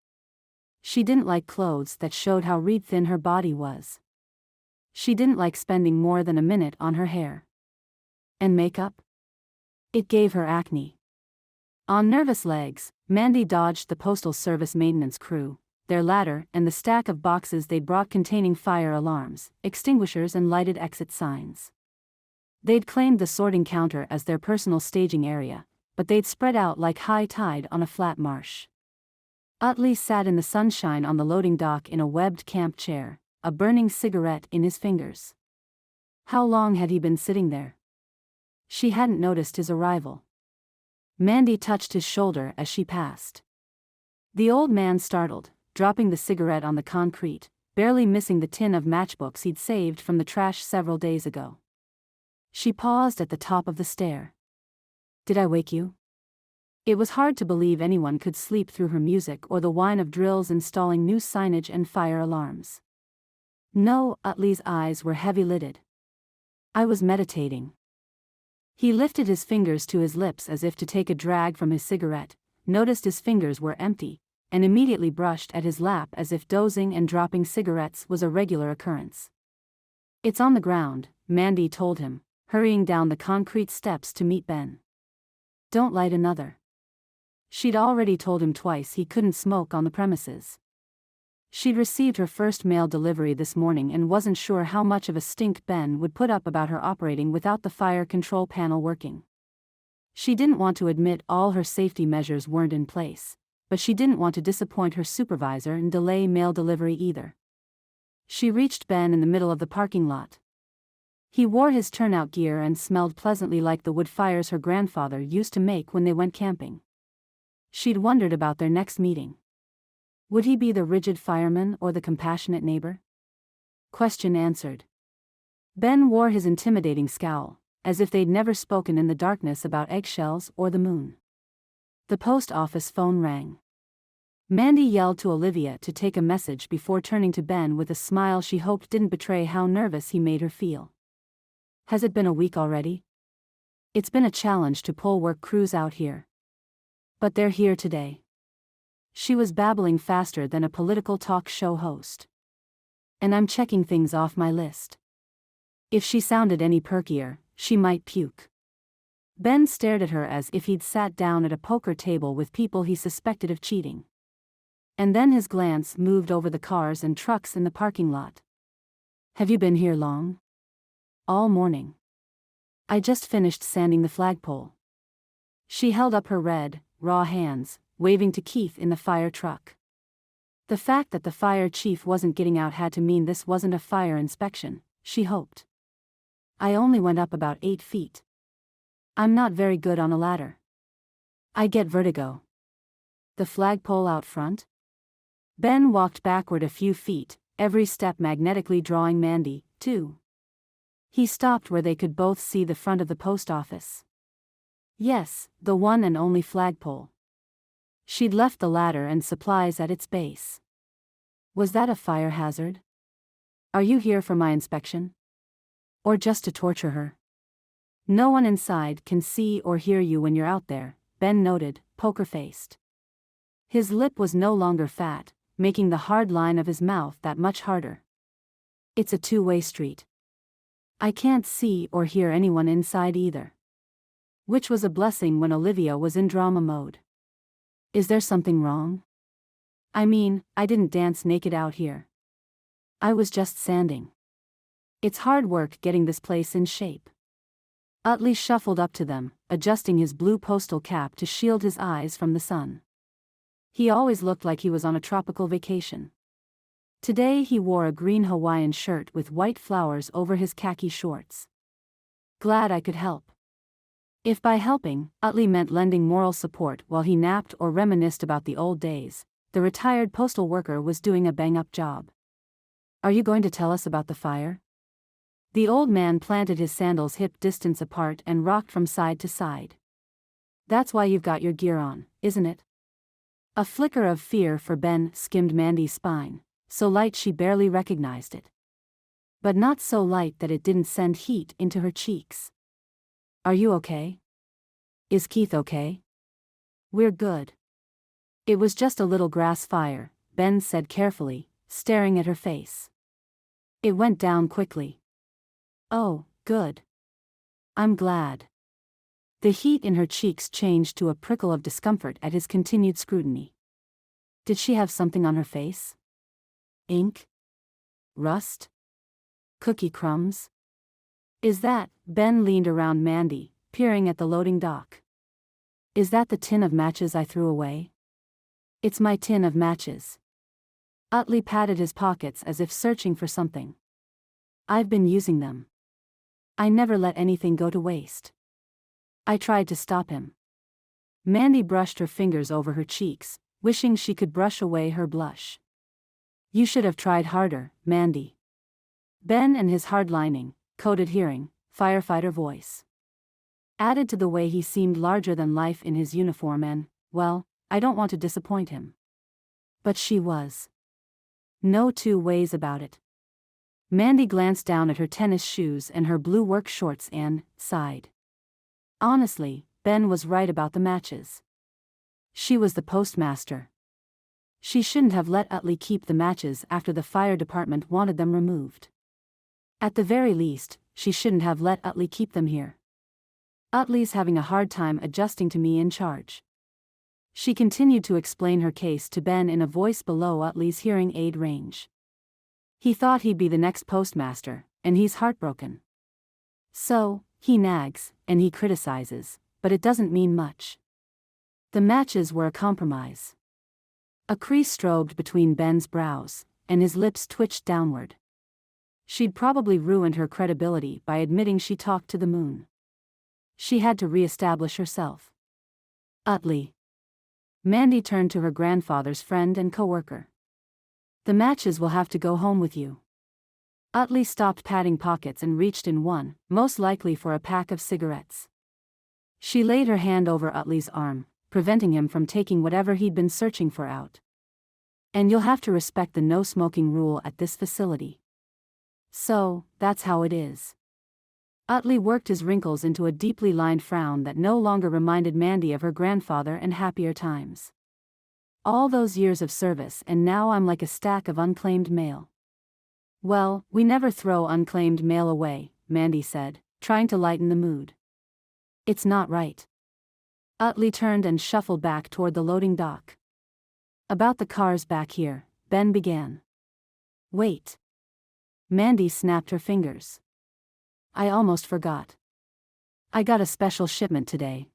She didn't like clothes that showed how reed thin her body was. She didn't like spending more than a minute on her hair. And makeup? It gave her acne. On nervous legs, Mandy dodged the Postal Service maintenance crew, their ladder, and the stack of boxes they'd brought containing fire alarms, extinguishers, and lighted exit signs. They'd claimed the sorting counter as their personal staging area, but they'd spread out like high tide on a flat marsh. Utley sat in the sunshine on the loading dock in a webbed camp chair, a burning cigarette in his fingers. How long had he been sitting there? She hadn't noticed his arrival. Mandy touched his shoulder as she passed. The old man startled, dropping the cigarette on the concrete, barely missing the tin of matchbooks he'd saved from the trash several days ago. She paused at the top of the stair. "Did I wake you?" It was hard to believe anyone could sleep through her music or the whine of drills installing new signage and fire alarms. No, Utley's eyes were heavy-lidded. "I was meditating." He lifted his fingers to his lips as if to take a drag from his cigarette, noticed his fingers were empty, and immediately brushed at his lap as if dozing and dropping cigarettes was a regular occurrence. "It's on the ground," Mandy told him, hurrying down the concrete steps to meet Ben. "Don't light another." She'd already told him twice he couldn't smoke on the premises. She'd received her first mail delivery this morning and wasn't sure how much of a stink Ben would put up about her operating without the fire control panel working. She didn't want to admit all her safety measures weren't in place, but she didn't want to disappoint her supervisor and delay mail delivery either. She reached Ben in the middle of the parking lot. He wore his turnout gear and smelled pleasantly like the wood fires her grandfather used to make when they went camping. She'd wondered about their next meeting. Would he be the rigid fireman or the compassionate neighbor? Question answered. Ben wore his intimidating scowl, as if they'd never spoken in the darkness about eggshells or the moon. The post office phone rang. Mandy yelled to Olivia to take a message before turning to Ben with a smile she hoped didn't betray how nervous he made her feel. "Has it been a week already? It's been a challenge to pull work crews out here. But they're here today." She was babbling faster than a political talk show host. "And I'm checking things off my list." If she sounded any perkier, she might puke. Ben stared at her as if he'd sat down at a poker table with people he suspected of cheating. And then his glance moved over the cars and trucks in the parking lot. "Have you been here long?" "All morning. I just finished sanding the flagpole." She held up her red, raw hands, waving to Keith in the fire truck. The fact that the fire chief wasn't getting out had to mean this wasn't a fire inspection, she hoped. "I only went up about 8 feet. I'm not very good on a ladder. I get vertigo." "The flagpole out front?" Ben walked backward a few feet, every step magnetically drawing Mandy, too. He stopped where they could both see the front of the post office. Yes, the one and only flagpole. She'd left the ladder and supplies at its base. "Was that a fire hazard? Are you here for my inspection? Or just to torture her?" "No one inside can see or hear you when you're out there," Ben noted, poker-faced. His lip was no longer fat, making the hard line of his mouth that much harder. "It's a two-way street. I can't see or hear anyone inside either." Which was a blessing when Olivia was in drama mode. "Is there something wrong? I mean, I didn't dance naked out here. I was just sanding. It's hard work getting this place in shape." Utley shuffled up to them, adjusting his blue postal cap to shield his eyes from the sun. He always looked like he was on a tropical vacation. Today he wore a green Hawaiian shirt with white flowers over his khaki shorts. "Glad I could help." If by helping, Utley meant lending moral support while he napped or reminisced about the old days, the retired postal worker was doing a bang-up job. "Are you going to tell us about the fire?" The old man planted his sandals hip distance apart and rocked from side to side. "That's why you've got your gear on, isn't it?" A flicker of fear for Ben skimmed Mandy's spine, so light she barely recognized it. But not so light that it didn't send heat into her cheeks. "Are you okay? Is Keith okay?" "We're good. It was just a little grass fire," Ben said carefully, staring at her face. "It went down quickly." "Oh, good. I'm glad." The heat in her cheeks changed to a prickle of discomfort at his continued scrutiny. Did she have something on her face? Ink? Rust? Cookie crumbs? "Is that," Ben leaned around Mandy, peering at the loading dock. "Is that the tin of matches I threw away?" "It's my tin of matches." Utley patted his pockets as if searching for something. "I've been using them. I never let anything go to waste." I tried to stop him. Mandy brushed her fingers over her cheeks, wishing she could brush away her blush. "You should have tried harder, Mandy." Ben and his hard-lining, coded hearing, firefighter voice added to the way he seemed larger than life in his uniform and, well, I don't want to disappoint him. But she was. No two ways about it. Mandy glanced down at her tennis shoes and her blue work shorts and sighed. Honestly, Ben was right about the matches. She was the postmaster. She shouldn't have let Utley keep the matches after the fire department wanted them removed. At the very least, she shouldn't have let Utley keep them here. Utley's having a hard time adjusting to me in charge. She continued to explain her case to Ben in a voice below Utley's hearing aid range. He thought he'd be the next postmaster, and he's heartbroken. So, he nags, and he criticizes, but it doesn't mean much. The matches were a compromise. A crease strobed between Ben's brows, and his lips twitched downward. She'd probably ruined her credibility by admitting she talked to the moon. She had to re-establish herself. Utley. Mandy turned to her grandfather's friend and co-worker. The matches will have to go home with you. Utley stopped patting pockets and reached in one, most likely for a pack of cigarettes. She laid her hand over Utley's arm, preventing him from taking whatever he'd been searching for out. And you'll have to respect the no-smoking rule at this facility. So, that's how it is. Utley worked his wrinkles into a deeply lined frown that no longer reminded Mandy of her grandfather and happier times. All those years of service, and now I'm like a stack of unclaimed mail. Well, we never throw unclaimed mail away, Mandy said, trying to lighten the mood. It's not right. Utley turned and shuffled back toward the loading dock. About the cars back here, Ben began. Wait. Mandy snapped her fingers. I almost forgot. I got a special shipment today.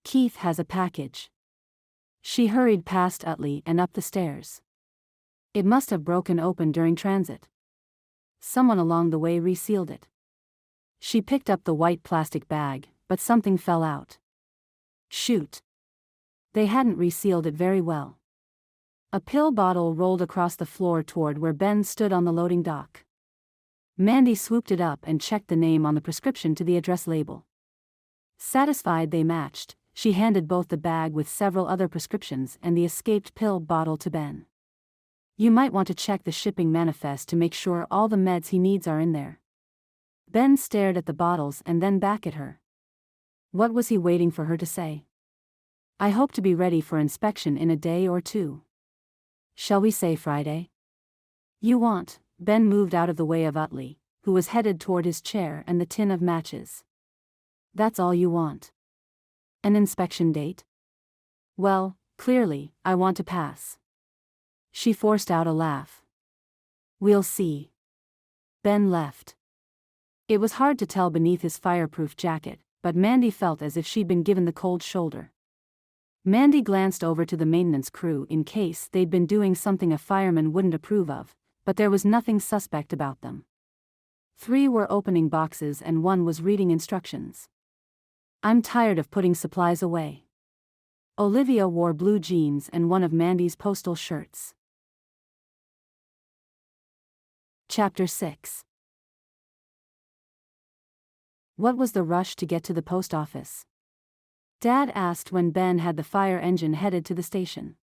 Keith has a package. She hurried past Utley and up the stairs. It must have broken open during transit. Someone along the way resealed it. She picked up the white plastic bag, but something fell out. Shoot. They hadn't resealed it very well. A pill bottle rolled across the floor toward where Ben stood on the loading dock. Mandy swooped it up and checked the name on the prescription to the address label. Satisfied they matched, she handed both the bag with several other prescriptions and the escaped pill bottle to Ben. You might want to check the shipping manifest to make sure all the meds he needs are in there. Ben stared at the bottles and then back at her. What was he waiting for her to say? I hope to be ready for inspection in a day or two. Shall we say Friday? You want? Ben moved out of the way of Utley, who was headed toward his chair and the tin of matches. That's all you want? An inspection date? Well, clearly, I want to pass. She forced out a laugh. We'll see. Ben left. It was hard to tell beneath his fireproof jacket, but Mandy felt as if she'd been given the cold shoulder. Mandy glanced over to the maintenance crew in case they'd been doing something a fireman wouldn't approve of, but there was nothing suspect about them. 3 were opening boxes and 1 was reading instructions. I'm tired of putting supplies away. Olivia wore blue jeans and one of Mandy's postal shirts. Chapter 6. What was the rush to get to the post office? Dad asked when Ben had the fire engine headed to the station.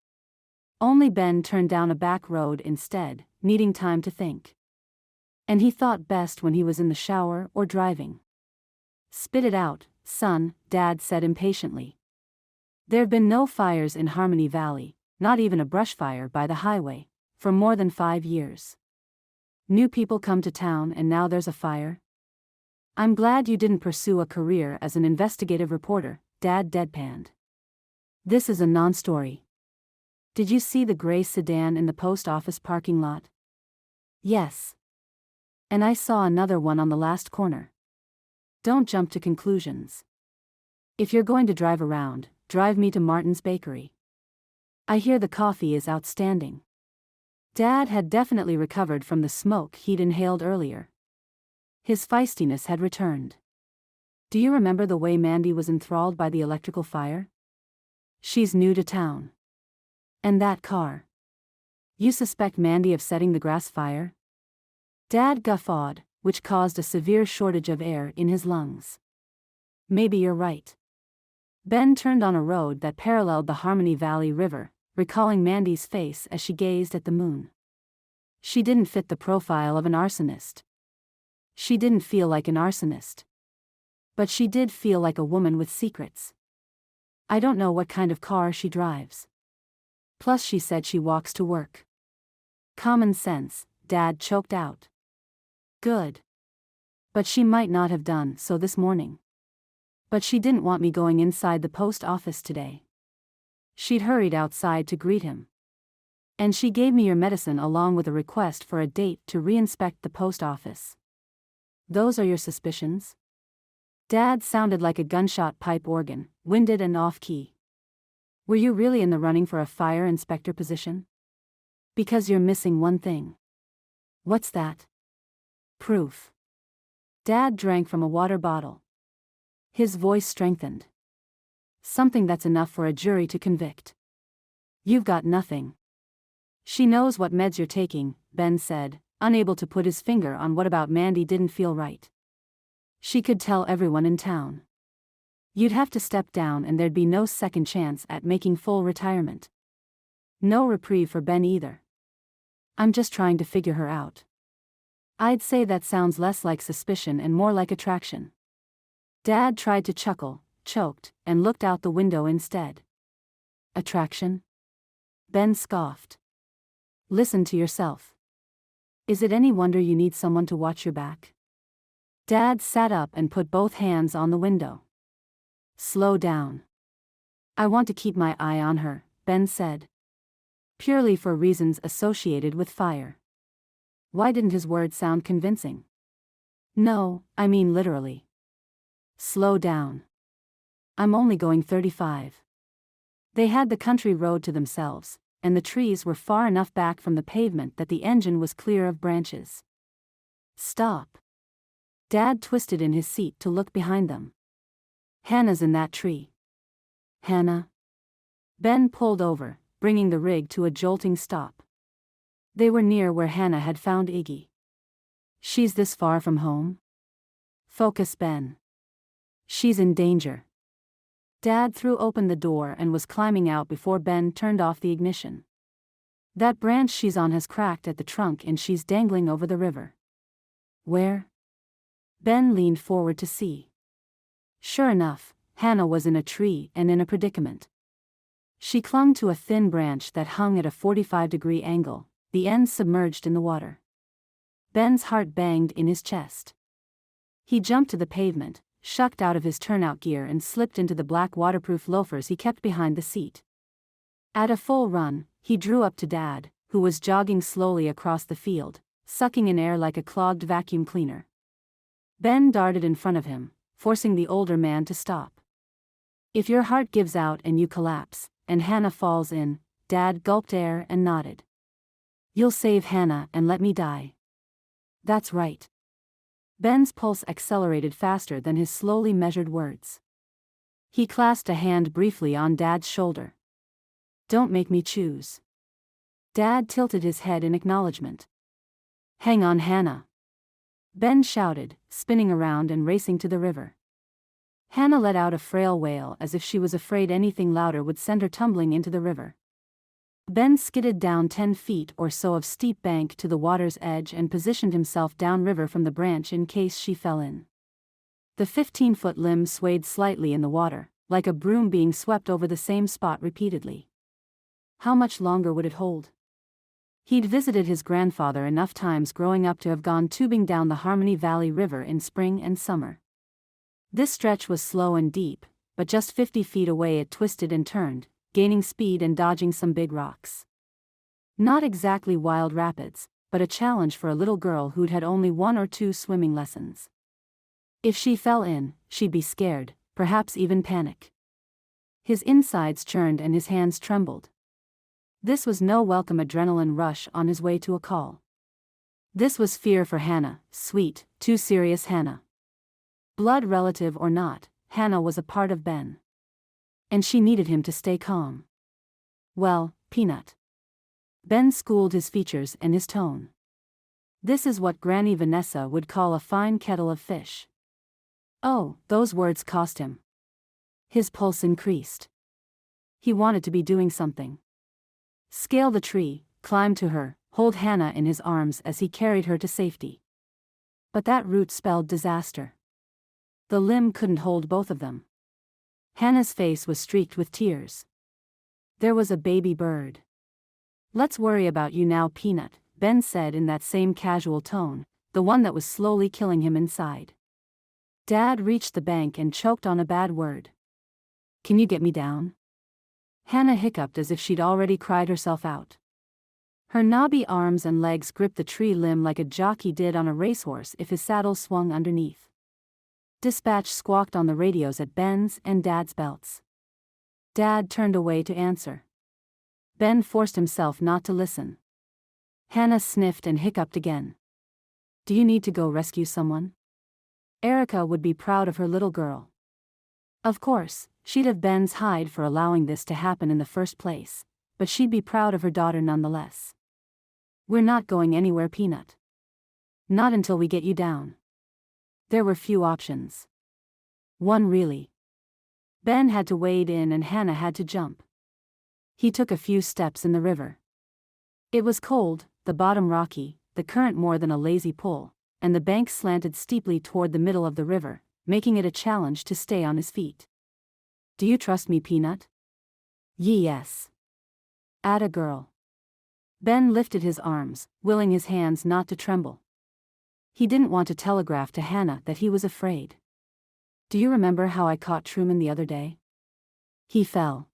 Only Ben turned down a back road instead, needing time to think. And he thought best when he was in the shower or driving. Spit it out, son, Dad said impatiently. There've been no fires in Harmony Valley, not even a brush fire by the highway, for more than 5 years. New people come to town and now there's a fire? I'm glad you didn't pursue a career as an investigative reporter, Dad deadpanned. This is a non-story. Did you see the gray sedan in the post office parking lot? Yes. And I saw another one on the last corner. Don't jump to conclusions. If you're going to drive around, drive me to Martin's Bakery. I hear the coffee is outstanding. Dad had definitely recovered from the smoke he'd inhaled earlier. His feistiness had returned. Do you remember the way Mandy was enthralled by the electrical fire? She's new to town. And that car. You suspect Mandy of setting the grass fire? Dad guffawed, which caused a severe shortage of air in his lungs. Maybe you're right. Ben turned on a road that paralleled the Harmony Valley River, recalling Mandy's face as she gazed at the moon. She didn't fit the profile of an arsonist. She didn't feel like an arsonist. But she did feel like a woman with secrets. I don't know what kind of car she drives. Plus she said she walks to work. Common sense, Dad choked out. Good. But she might not have done so this morning. But she didn't want me going inside the post office today. She'd hurried outside to greet him. And she gave me your medicine along with a request for a date to reinspect the post office. Those are your suspicions? Dad sounded like a gunshot pipe organ, winded and off-key. Were you really in the running for a fire inspector position? Because you're missing one thing. What's that? Proof. Dad drank from a water bottle. His voice strengthened. Something that's enough for a jury to convict. You've got nothing. She knows what meds you're taking, Ben said, unable to put his finger on what about Mandy didn't feel right. She could tell everyone in town. You'd have to step down and there'd be no second chance at making full retirement. No reprieve for Ben either. I'm just trying to figure her out. I'd say that sounds less like suspicion and more like attraction. Dad tried to chuckle, choked, and looked out the window instead. Attraction? Ben scoffed. Listen to yourself. Is it any wonder you need someone to watch your back? Dad sat up and put both hands on the window. Slow down. I want to keep my eye on her, Ben said. Purely for reasons associated with fire. Why didn't his words sound convincing? No, I mean literally. Slow down. I'm only going 35. They had the country road to themselves, and the trees were far enough back from the pavement that the engine was clear of branches. Stop. Dad twisted in his seat to look behind them. Hannah's in that tree. Hannah? Ben pulled over, bringing the rig to a jolting stop. They were near where Hannah had found Iggy. She's this far from home? Focus, Ben. She's in danger. Dad threw open the door and was climbing out before Ben turned off the ignition. That branch she's on has cracked at the trunk and she's dangling over the river. Where? Ben leaned forward to see. Sure enough, Hannah was in a tree and in a predicament. She clung to a thin branch that hung at a 45-degree angle, the ends submerged in the water. Ben's heart banged in his chest. He jumped to the pavement, shucked out of his turnout gear and slipped into the black waterproof loafers he kept behind the seat. At a full run, he drew up to Dad, who was jogging slowly across the field, sucking in air like a clogged vacuum cleaner. Ben darted in front of him, forcing the older man to stop. If your heart gives out and you collapse, and Hannah falls in, Dad gulped air and nodded. You'll save Hannah and let me die. That's right. Ben's pulse accelerated faster than his slowly measured words. He clasped a hand briefly on Dad's shoulder. Don't make me choose. Dad tilted his head in acknowledgement. Hang on, Hannah. Ben shouted, spinning around and racing to the river. Hannah let out a frail wail as if she was afraid anything louder would send her tumbling into the river. Ben skidded down 10 feet or so of steep bank to the water's edge and positioned himself downriver from the branch in case she fell in. The 15-foot limb swayed slightly in the water, like a broom being swept over the same spot repeatedly. How much longer would it hold? He'd visited his grandfather enough times growing up to have gone tubing down the Harmony Valley River in spring and summer. This stretch was slow and deep, but just 50 feet away it twisted and turned, gaining speed and dodging some big rocks. Not exactly wild rapids, but a challenge for a little girl who'd had only 1 or 2 swimming lessons. If she fell in, she'd be scared, perhaps even panic. His insides churned and his hands trembled. This was no welcome adrenaline rush on his way to a call. This was fear for Hannah, sweet, too serious Hannah. Blood relative or not, Hannah was a part of Ben. And she needed him to stay calm. Well, Peanut. Ben schooled his features and his tone. This is what Granny Vanessa would call a fine kettle of fish. Oh, those words cost him. His pulse increased. He wanted to be doing something. Scale the tree, climb to her, hold Hannah in his arms as he carried her to safety. But that route spelled disaster. The limb couldn't hold both of them. Hannah's face was streaked with tears. There was a baby bird. "Let's worry about you now, Peanut," Ben said in that same casual tone, the one that was slowly killing him inside. Dad reached the bank and choked on a bad word. "Can you get me down?" Hannah hiccuped as if she'd already cried herself out. Her knobby arms and legs gripped the tree limb like a jockey did on a racehorse if his saddle swung underneath. Dispatch squawked on the radios at Ben's and Dad's belts. Dad turned away to answer. Ben forced himself not to listen. Hannah sniffed and hiccuped again. "Do you need to go rescue someone?" Erica would be proud of her little girl. Of course, she'd have Ben's hide for allowing this to happen in the first place, but she'd be proud of her daughter nonetheless. "We're not going anywhere, Peanut. Not until we get you down." There were few options. One really. Ben had to wade in and Hannah had to jump. He took a few steps in the river. It was cold, the bottom rocky, the current more than a lazy pull, and the bank slanted steeply toward the middle of the river, making it a challenge to stay on his feet. "Do you trust me, Peanut?" "Yes." "Atta girl." Ben lifted his arms, willing his hands not to tremble. He didn't want to telegraph to Hannah that he was afraid. "Do you remember how I caught Truman the other day? He fell."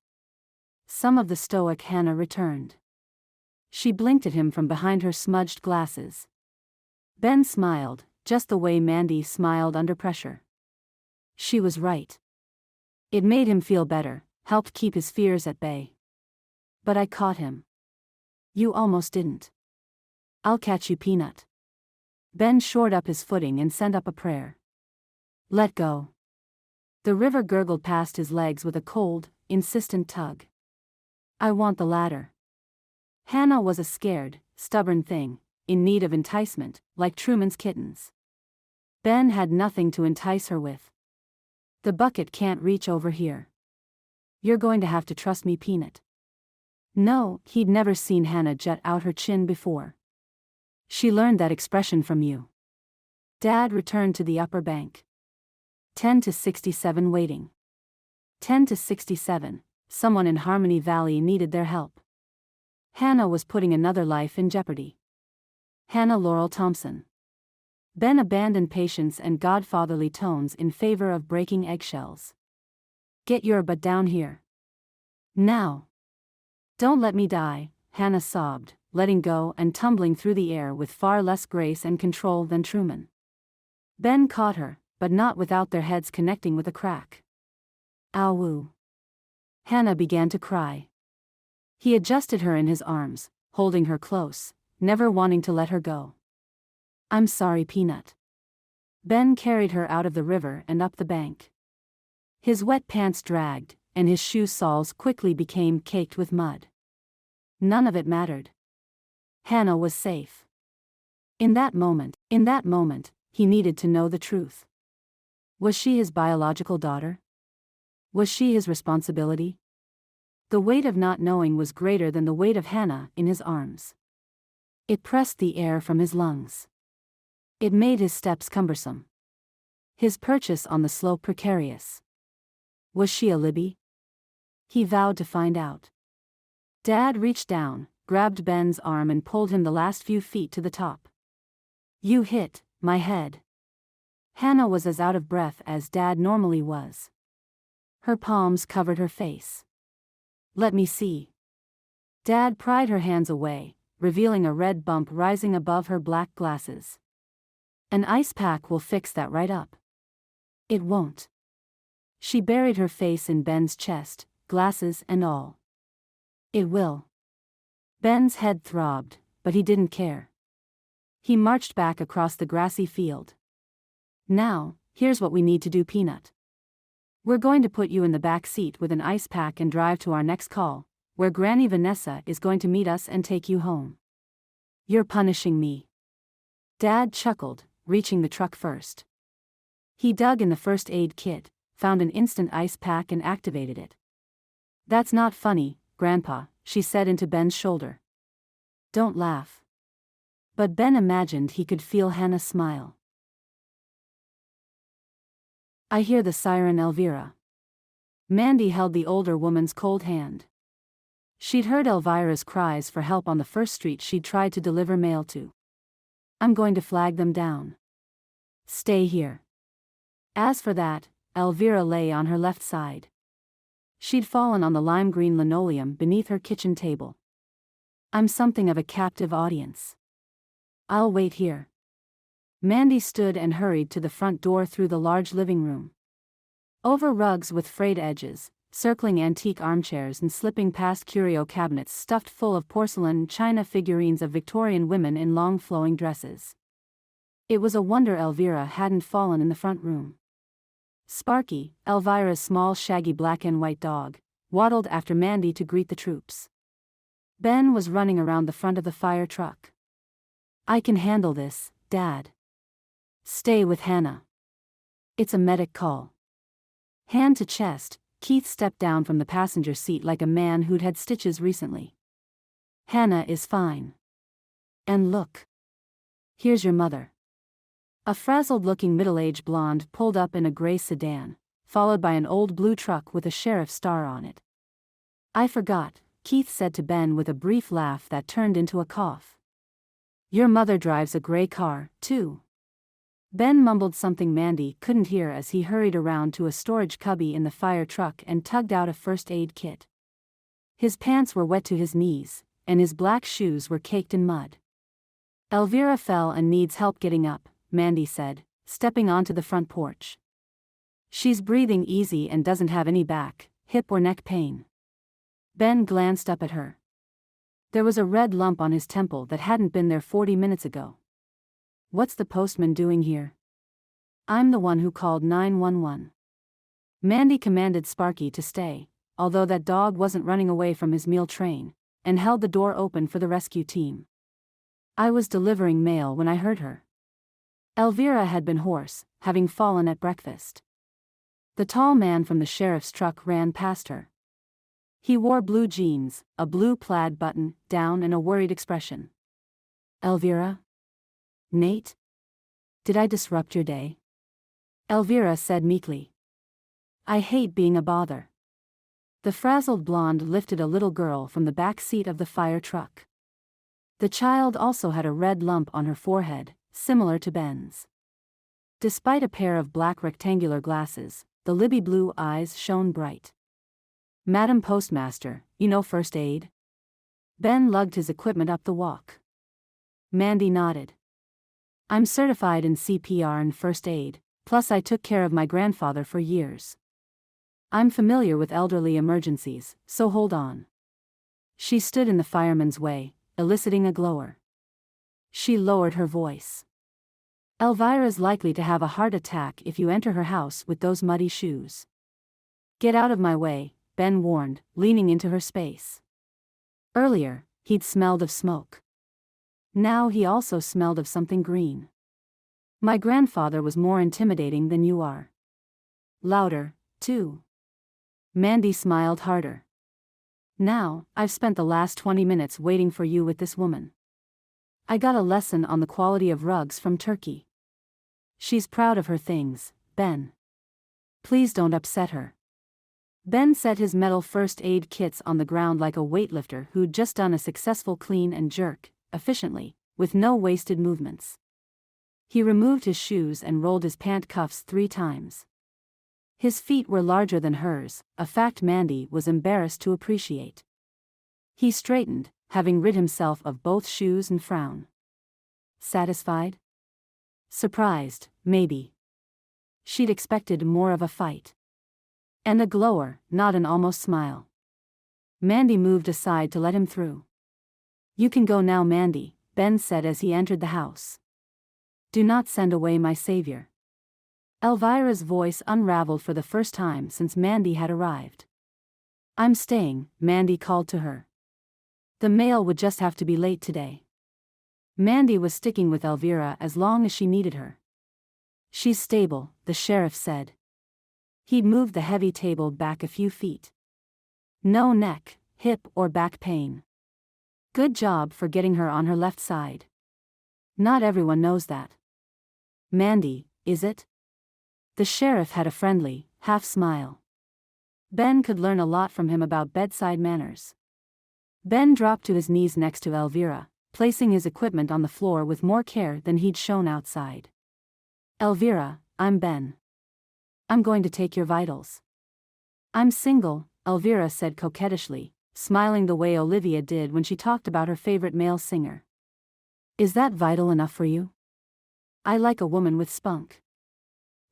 Some of the stoic Hannah returned. She blinked at him from behind her smudged glasses. Ben smiled, just the way Mandy smiled under pressure. She was right. It made him feel better, helped keep his fears at bay. "But I caught him." "You almost didn't." "I'll catch you, Peanut." Ben shored up his footing and sent up a prayer. "Let go." The river gurgled past his legs with a cold, insistent tug. "I want the ladder." Hannah was a scared, stubborn thing, in need of enticement, like Truman's kittens. Ben had nothing to entice her with. "The bucket can't reach over here. You're going to have to trust me, Peanut." No, he'd never seen Hannah jut out her chin before. "She learned that expression from you." Dad returned to the upper bank. 10 to 67 waiting. 10 to 67, someone in Harmony Valley needed their help. Hannah was putting another life in jeopardy. Hannah Laurel Thompson. Ben abandoned patience and godfatherly tones in favor of breaking eggshells. "Get your butt down here. Now. Don't let me die," Hannah sobbed, letting go and tumbling through the air with far less grace and control than Truman. Ben caught her, but not without their heads connecting with a crack. "Ow." Hannah began to cry. He adjusted her in his arms, holding her close, never wanting to let her go. "I'm sorry, Peanut." Ben carried her out of the river and up the bank. His wet pants dragged, and his shoe soles quickly became caked with mud. None of it mattered. Hannah was safe. In that moment, he needed to know the truth. Was she his biological daughter? Was she his responsibility? The weight of not knowing was greater than the weight of Hannah in his arms. It pressed the air from his lungs. It made his steps cumbersome. His purchase on the slope precarious. Was she a Libby? He vowed to find out. Dad reached down, grabbed Ben's arm and pulled him the last few feet to the top. "You hit my head." Hannah was as out of breath as Dad normally was. Her palms covered her face. "Let me see." Dad pried her hands away, revealing a red bump rising above her black glasses. "An ice pack will fix that right up." "It won't." She buried her face in Ben's chest, glasses and all. "It will." Ben's head throbbed, but he didn't care. He marched back across the grassy field. "Now, here's what we need to do, Peanut. We're going to put you in the back seat with an ice pack and drive to our next call, where Granny Vanessa is going to meet us and take you home." "You're punishing me." Dad chuckled, reaching the truck first. He dug in the first aid kit, found an instant ice pack and activated it. "That's not funny, Grandpa," she said into Ben's shoulder. "Don't laugh." But Ben imagined he could feel Hannah smile. I hear the siren, Elvira. Mandy held the older woman's cold hand. She'd heard Elvira's cries for help on the first street she'd tried to deliver mail to. I'm going to flag them down. Stay here. As for that, Elvira lay on her left side. She'd fallen on the lime green linoleum beneath her kitchen table. I'm something of a captive audience. I'll wait here. Mandy stood and hurried to the front door through the large living room. Over rugs with frayed edges, circling antique armchairs and slipping past curio cabinets stuffed full of porcelain and china figurines of Victorian women in long flowing dresses. It was a wonder Elvira hadn't fallen in the front room. Sparky, Elvira's small shaggy black and white dog, waddled after Mandy to greet the troops. Ben was running around the front of the fire truck. I can handle this, Dad. Stay with Hannah. It's a medic call. Hand to chest, Keith stepped down from the passenger seat like a man who'd had stitches recently. Hannah is fine. And look. Here's your mother. A frazzled-looking middle-aged blonde pulled up in a gray sedan, followed by an old blue truck with a sheriff's star on it. I forgot, Keith said to Ben with a brief laugh that turned into a cough. Your mother drives a gray car, too. Ben mumbled something Mandy couldn't hear as he hurried around to a storage cubby in the fire truck and tugged out a first aid kit. His pants were wet to his knees, and his black shoes were caked in mud. Elvira fell and needs help getting up, Mandy said, stepping onto the front porch. She's breathing easy and doesn't have any back, hip or neck pain. Ben glanced up at her. There was a red lump on his temple that hadn't been there 40 minutes ago. What's the postman doing here? I'm the one who called 911. Mandy commanded Sparky to stay, although that dog wasn't running away from his meal train, and held the door open for the rescue team. I was delivering mail when I heard her. Elvira had been hoarse, having fallen at breakfast. The tall man from the sheriff's truck ran past her. He wore blue jeans, a blue plaid button down and a worried expression. Elvira? Nate? Did I disrupt your day? Elvira said meekly. I hate being a bother. The frazzled blonde lifted a little girl from the back seat of the fire truck. The child also had a red lump on her forehead, similar to Ben's. Despite a pair of black rectangular glasses, the Libby blue eyes shone bright. Madam Postmaster, you know first aid? Ben lugged his equipment up the walk. Mandy nodded. I'm certified in CPR and first aid, plus I took care of my grandfather for years. I'm familiar with elderly emergencies, so hold on. She stood in the fireman's way, eliciting a glower. She lowered her voice. Elvira's likely to have a heart attack if you enter her house with those muddy shoes. Get out of my way, Ben warned, leaning into her space. Earlier, he'd smelled of smoke. Now he also smelled of something green. My grandfather was more intimidating than you are. Louder, too. Mandy smiled harder. Now, I've spent the last 20 minutes waiting for you with this woman. I got a lesson on the quality of rugs from Turkey. She's proud of her things, Ben. Please don't upset her. Ben set his metal first aid kits on the ground like a weightlifter who'd just done a successful clean and jerk, efficiently, with no wasted movements. He removed his shoes and rolled his pant cuffs 3 times. His feet were larger than hers, a fact Mandy was embarrassed to appreciate. He straightened, having rid himself of both shoes and frown. Satisfied? Surprised, maybe. She'd expected more of a fight. And a glower, not an almost smile. Mandy moved aside to let him through. You can go now, Mandy, Ben said as he entered the house. Do not send away my savior. Elvira's voice unraveled for the first time since Mandy had arrived. I'm staying, Mandy called to her. The mail would just have to be late today. Mandy was sticking with Elvira as long as she needed her. She's stable, the sheriff said. He'd moved the heavy table back a few feet. No neck, hip or back pain. Good job for getting her on her left side. Not everyone knows that. Mandy, is it? The sheriff had a friendly, half smile. Ben could learn a lot from him about bedside manners. Ben dropped to his knees next to Elvira, placing his equipment on the floor with more care than he'd shown outside. Elvira, I'm Ben. I'm going to take your vitals. I'm single, Elvira said coquettishly, smiling the way Olivia did when she talked about her favorite male singer. Is that vital enough for you? I like a woman with spunk.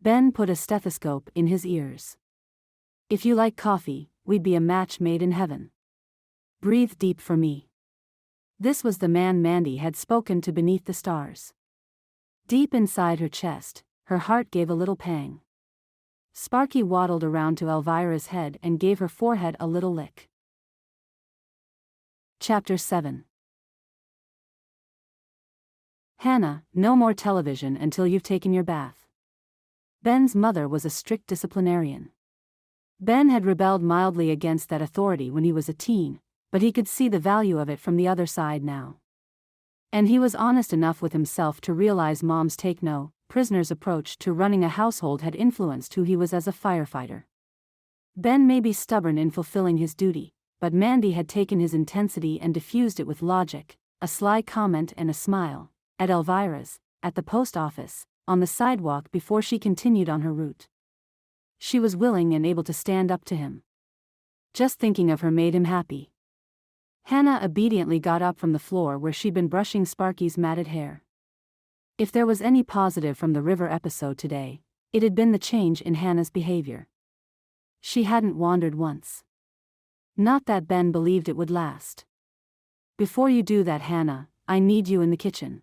Ben put a stethoscope in his ears. If you like coffee, we'd be a match made in heaven. Breathe deep for me. This was the man Mandy had spoken to beneath the stars. Deep inside her chest, her heart gave a little pang. Sparky waddled around to Elvira's head and gave her forehead a little lick. Chapter 7. Hannah, no more television until you've taken your bath. Ben's mother was a strict disciplinarian. Ben had rebelled mildly against that authority when he was a teen, but he could see the value of it from the other side now. And he was honest enough with himself to realize Mom's take-no-prisoners approach to running a household had influenced who he was as a firefighter. Ben may be stubborn in fulfilling his duty, but Mandy had taken his intensity and diffused it with logic, a sly comment and a smile, at Elvira's, at the post office, on the sidewalk before she continued on her route. She was willing and able to stand up to him. Just thinking of her made him happy. Hannah obediently got up from the floor where she'd been brushing Sparky's matted hair. If there was any positive from the river episode today, it had been the change in Hannah's behavior. She hadn't wandered once. Not that Ben believed it would last. Before you do that, Hannah, I need you in the kitchen.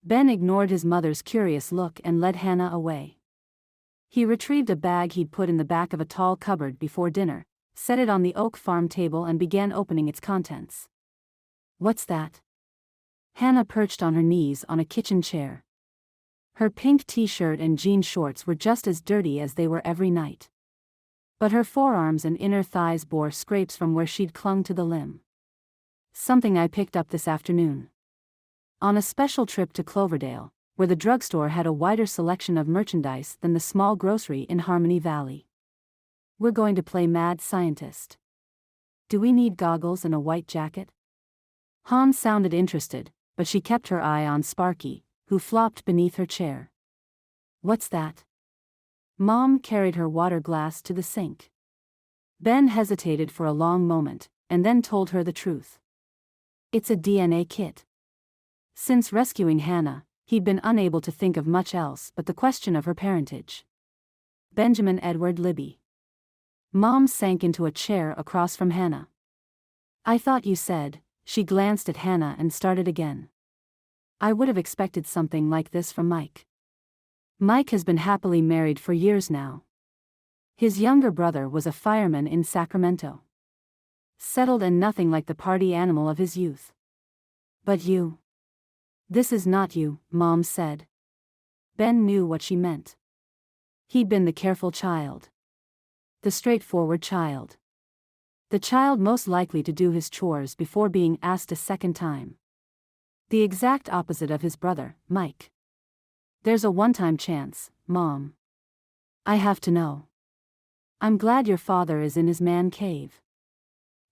Ben ignored his mother's curious look and led Hannah away. He retrieved a bag he'd put in the back of a tall cupboard before dinner, set it on the oak farm table and began opening its contents. What's that? Hannah perched on her knees on a kitchen chair. Her pink t-shirt and jean shorts were just as dirty as they were every night. But her forearms and inner thighs bore scrapes from where she'd clung to the limb. Something I picked up this afternoon. On a special trip to Cloverdale, where the drugstore had a wider selection of merchandise than the small grocery in Harmony Valley. We're going to play mad scientist. Do we need goggles and a white jacket? Han sounded interested, but she kept her eye on Sparky, who flopped beneath her chair. What's that? Mom carried her water glass to the sink. Ben hesitated for a long moment, and then told her the truth. It's a DNA kit. Since rescuing Hannah, he'd been unable to think of much else but the question of her parentage. Benjamin Edward Libby. Mom sank into a chair across from Hannah. I thought you said, she glanced at Hannah and started again. I would have expected something like this from Mike. Mike has been happily married for years now. His younger brother was a fireman in Sacramento. Settled and nothing like the party animal of his youth. But you. This is not you, Mom said. Ben knew what she meant. He'd been the careful child. The straightforward child. The child most likely to do his chores before being asked a second time. The exact opposite of his brother, Mike. There's a one-time chance, Mom. I have to know. I'm glad your father is in his man cave.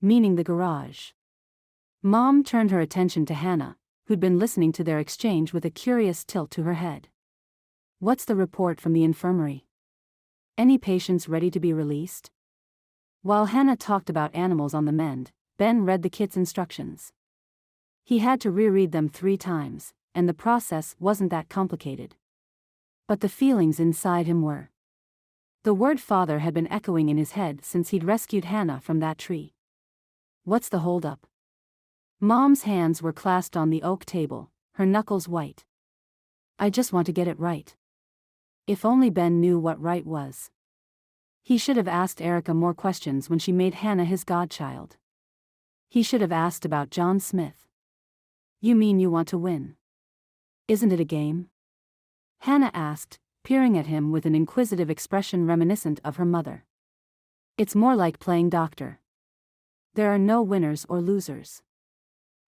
Meaning the garage. Mom turned her attention to Hannah, who'd been listening to their exchange with a curious tilt to her head. What's the report from the infirmary? Any patients ready to be released? While Hannah talked about animals on the mend, Ben read the kit's instructions. He had to reread them 3 times, and the process wasn't that complicated. But the feelings inside him were. The word father had been echoing in his head since he'd rescued Hannah from that tree. What's the holdup? Mom's hands were clasped on the oak table, her knuckles white. I just want to get it right. If only Ben knew what right was. He should have asked Erica more questions when she made Hannah his godchild. He should have asked about John Smith. You mean you want to win? Isn't it a game? Hannah asked, peering at him with an inquisitive expression reminiscent of her mother. It's more like playing doctor. There are no winners or losers.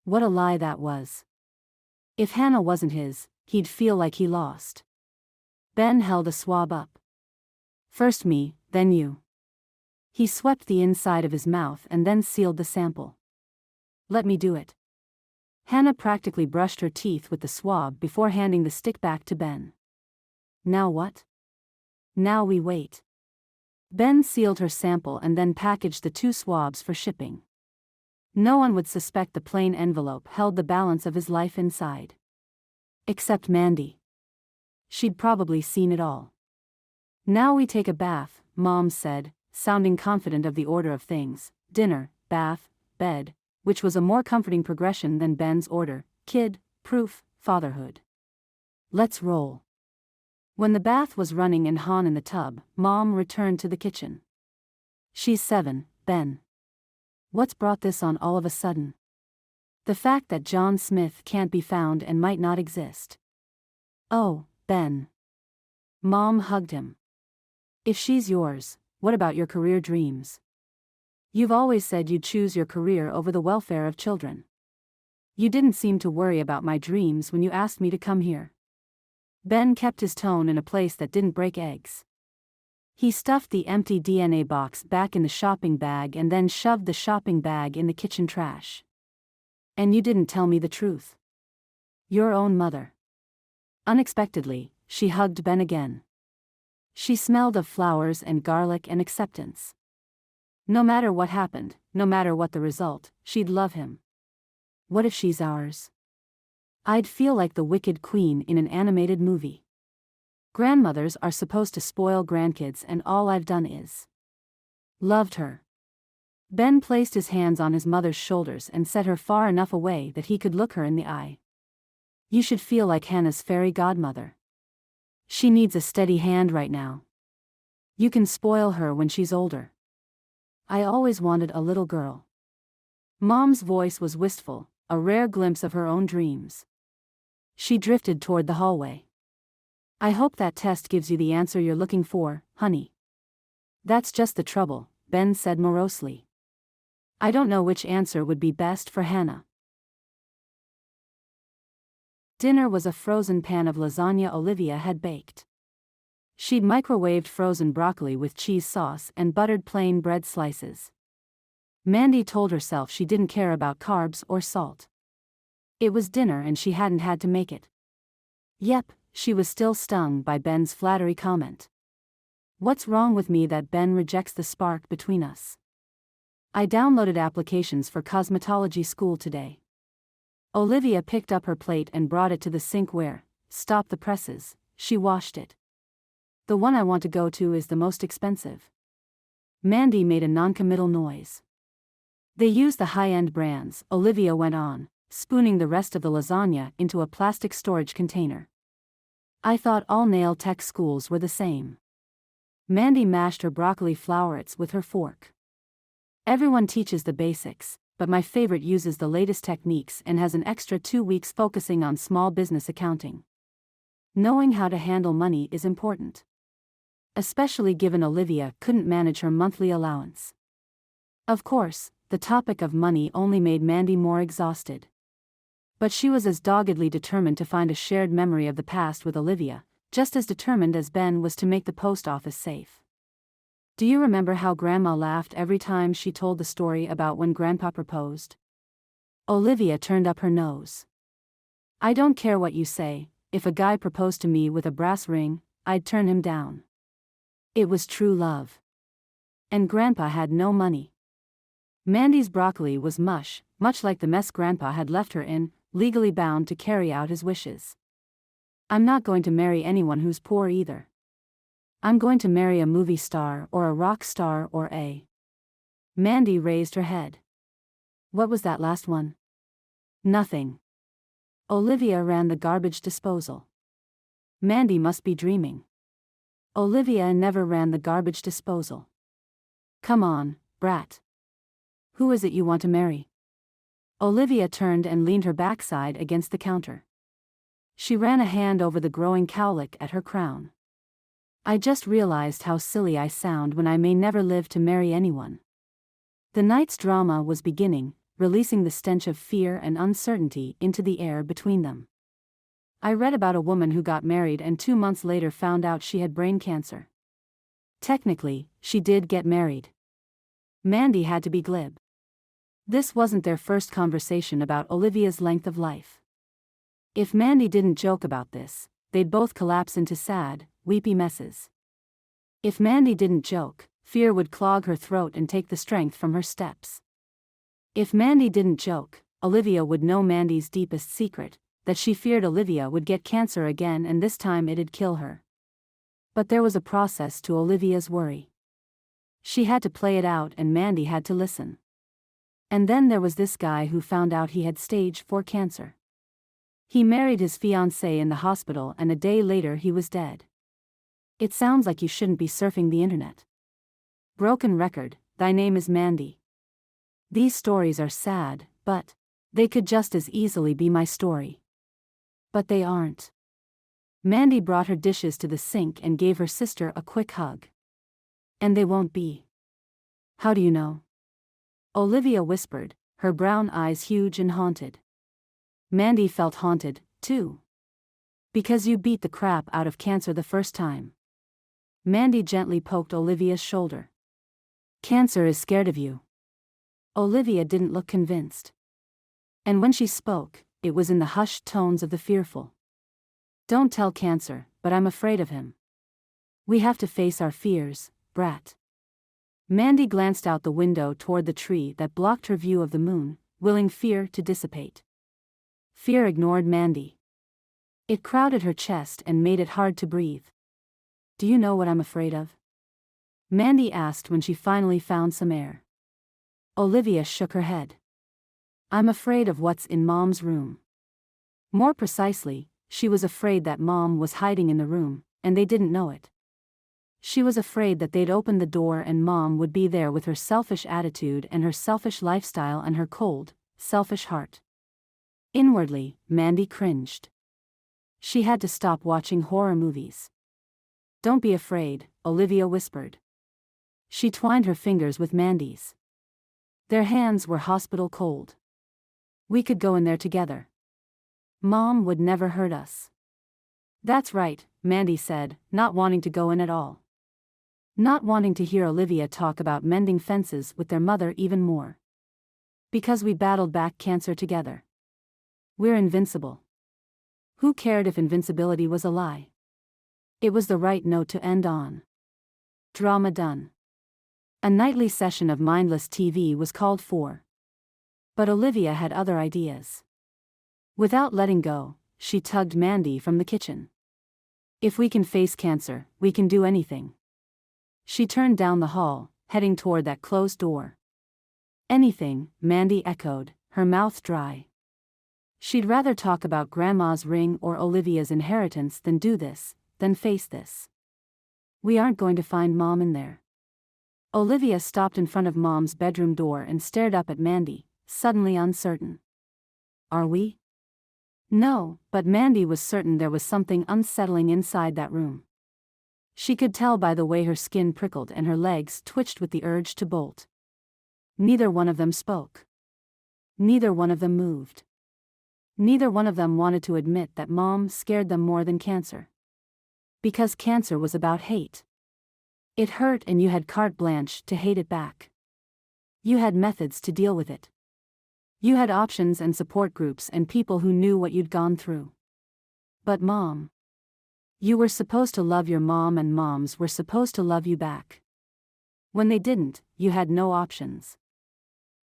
What a lie that was. If Hannah wasn't his, he'd feel like he lost. Ben held a swab up. First me, then you. He swept the inside of his mouth and then sealed the sample. Let me do it. Hannah practically brushed her teeth with the swab before handing the stick back to Ben. Now what? Now we wait. Ben sealed her sample and then packaged the 2 swabs for shipping. No one would suspect the plain envelope held the balance of his life inside. Except Mandy. She'd probably seen it all. Now we take a bath, Mom said, sounding confident of the order of things: dinner, bath, bed, which was a more comforting progression than Ben's order: kid, proof, fatherhood. Let's roll. When the bath was running and Han in the tub, Mom returned to the kitchen. She's 7, Ben. What's brought this on all of a sudden? The fact that John Smith can't be found and might not exist. Oh, Ben. Mom hugged him. If she's yours, what about your career dreams? You've always said you'd choose your career over the welfare of children. You didn't seem to worry about my dreams when you asked me to come here. Ben kept his tone in a place that didn't break eggs. He stuffed the empty DNA box back in the shopping bag and then shoved the shopping bag in the kitchen trash. And you didn't tell me the truth. Your own mother. Unexpectedly, she hugged Ben again. She smelled of flowers and garlic and acceptance. No matter what happened, no matter what the result, she'd love him. What if she's ours? I'd feel like the wicked queen in an animated movie. Grandmothers are supposed to spoil grandkids, and all I've done is loved her. Ben placed his hands on his mother's shoulders and set her far enough away that he could look her in the eye. You should feel like Hannah's fairy godmother. She needs a steady hand right now. You can spoil her when she's older. I always wanted a little girl. Mom's voice was wistful, a rare glimpse of her own dreams. She drifted toward the hallway. I hope that test gives you the answer you're looking for, honey. That's just the trouble, Ben said morosely. I don't know which answer would be best for Hannah. Dinner was a frozen pan of lasagna Olivia had baked. She'd microwaved frozen broccoli with cheese sauce and buttered plain bread slices. Mandy told herself she didn't care about carbs or salt. It was dinner and she hadn't had to make it. Yep, she was still stung by Ben's flattery comment. What's wrong with me that Ben rejects the spark between us? I downloaded applications for cosmetology school today. Olivia picked up her plate and brought it to the sink where, stop the presses, she washed it. The one I want to go to is the most expensive. Mandy made a noncommittal noise. They use the high-end brands, Olivia went on, spooning the rest of the lasagna into a plastic storage container. I thought all nail tech schools were the same. Mandy mashed her broccoli flowerets with her fork. Everyone teaches the basics, but my favorite uses the latest techniques and has an extra 2 weeks focusing on small business accounting. Knowing how to handle money is important. Especially given Olivia couldn't manage her monthly allowance. Of course, the topic of money only made Mandy more exhausted. But she was as doggedly determined to find a shared memory of the past with Olivia, just as determined as Ben was to make the post office safe. Do you remember how Grandma laughed every time she told the story about when Grandpa proposed? Olivia turned up her nose. I don't care what you say, if a guy proposed to me with a brass ring, I'd turn him down. It was true love. And Grandpa had no money. Mandy's broccoli was mush, much like the mess Grandpa had left her in, legally bound to carry out his wishes. I'm not going to marry anyone who's poor either. I'm going to marry a movie star or a rock star or a... Mandy raised her head. What was that last one? Nothing. Olivia ran the garbage disposal. Mandy must be dreaming. Olivia never ran the garbage disposal. Come on, brat. Who is it you want to marry? Olivia turned and leaned her backside against the counter. She ran a hand over the growing cowlick at her crown. I just realized how silly I sound when I may never live to marry anyone. The night's drama was beginning, releasing the stench of fear and uncertainty into the air between them. I read about a woman who got married and 2 months later found out she had brain cancer. Technically, she did get married. Mandy had to be glib. This wasn't their first conversation about Olivia's length of life. If Mandy didn't joke about this, they'd both collapse into sad, weepy messes. If Mandy didn't joke, fear would clog her throat and take the strength from her steps. If Mandy didn't joke, Olivia would know Mandy's deepest secret, that she feared Olivia would get cancer again and this time it'd kill her. But there was a process to Olivia's worry. She had to play it out and Mandy had to listen. And then there was this guy who found out he had stage 4 cancer. He married his fiancée in the hospital and a day later he was dead. It sounds like you shouldn't be surfing the internet. Broken record, thy name is Mandy. These stories are sad, but they could just as easily be my story. But they aren't. Mandy brought her dishes to the sink and gave her sister a quick hug. And they won't be. How do you know? Olivia whispered, her brown eyes huge and haunted. Mandy felt haunted, too. Because you beat the crap out of cancer the first time. Mandy gently poked Olivia's shoulder. Cancer is scared of you. Olivia didn't look convinced. And when she spoke, it was in the hushed tones of the fearful. Don't tell Cancer, but I'm afraid of him. We have to face our fears, brat. Mandy glanced out the window toward the tree that blocked her view of the moon, willing fear to dissipate. Fear ignored Mandy. It crowded her chest and made it hard to breathe. Do you know what I'm afraid of? Mandy asked when she finally found some air. Olivia shook her head. I'm afraid of what's in Mom's room. More precisely, she was afraid that Mom was hiding in the room, and they didn't know it. She was afraid that they'd open the door and Mom would be there with her selfish attitude and her selfish lifestyle and her cold, selfish heart. Inwardly, Mandy cringed. She had to stop watching horror movies. Don't be afraid, Olivia whispered. She twined her fingers with Mandy's. Their hands were hospital cold. We could go in there together. Mom would never hurt us. That's right, Mandy said, not wanting to go in at all. Not wanting to hear Olivia talk about mending fences with their mother even more. Because we battled back cancer together. We're invincible. Who cared if invincibility was a lie? It was the right note to end on. Drama done. A nightly session of mindless TV was called for. But Olivia had other ideas. Without letting go, she tugged Mandy from the kitchen. If we can face cancer, we can do anything. She turned down the hall, heading toward that closed door. Anything, Mandy echoed, her mouth dry. She'd rather talk about Grandma's ring or Olivia's inheritance than do this, than face this. We aren't going to find Mom in there. Olivia stopped in front of Mom's bedroom door and stared up at Mandy, suddenly uncertain. Are we? No, but Mandy was certain there was something unsettling inside that room. She could tell by the way her skin prickled and her legs twitched with the urge to bolt. Neither one of them spoke. Neither one of them moved. Neither one of them wanted to admit that Mom scared them more than cancer. Because cancer was about hate. It hurt and you had carte blanche to hate it back. You had methods to deal with it. You had options and support groups and people who knew what you'd gone through. But Mom. You were supposed to love your mom and moms were supposed to love you back. When they didn't, you had no options.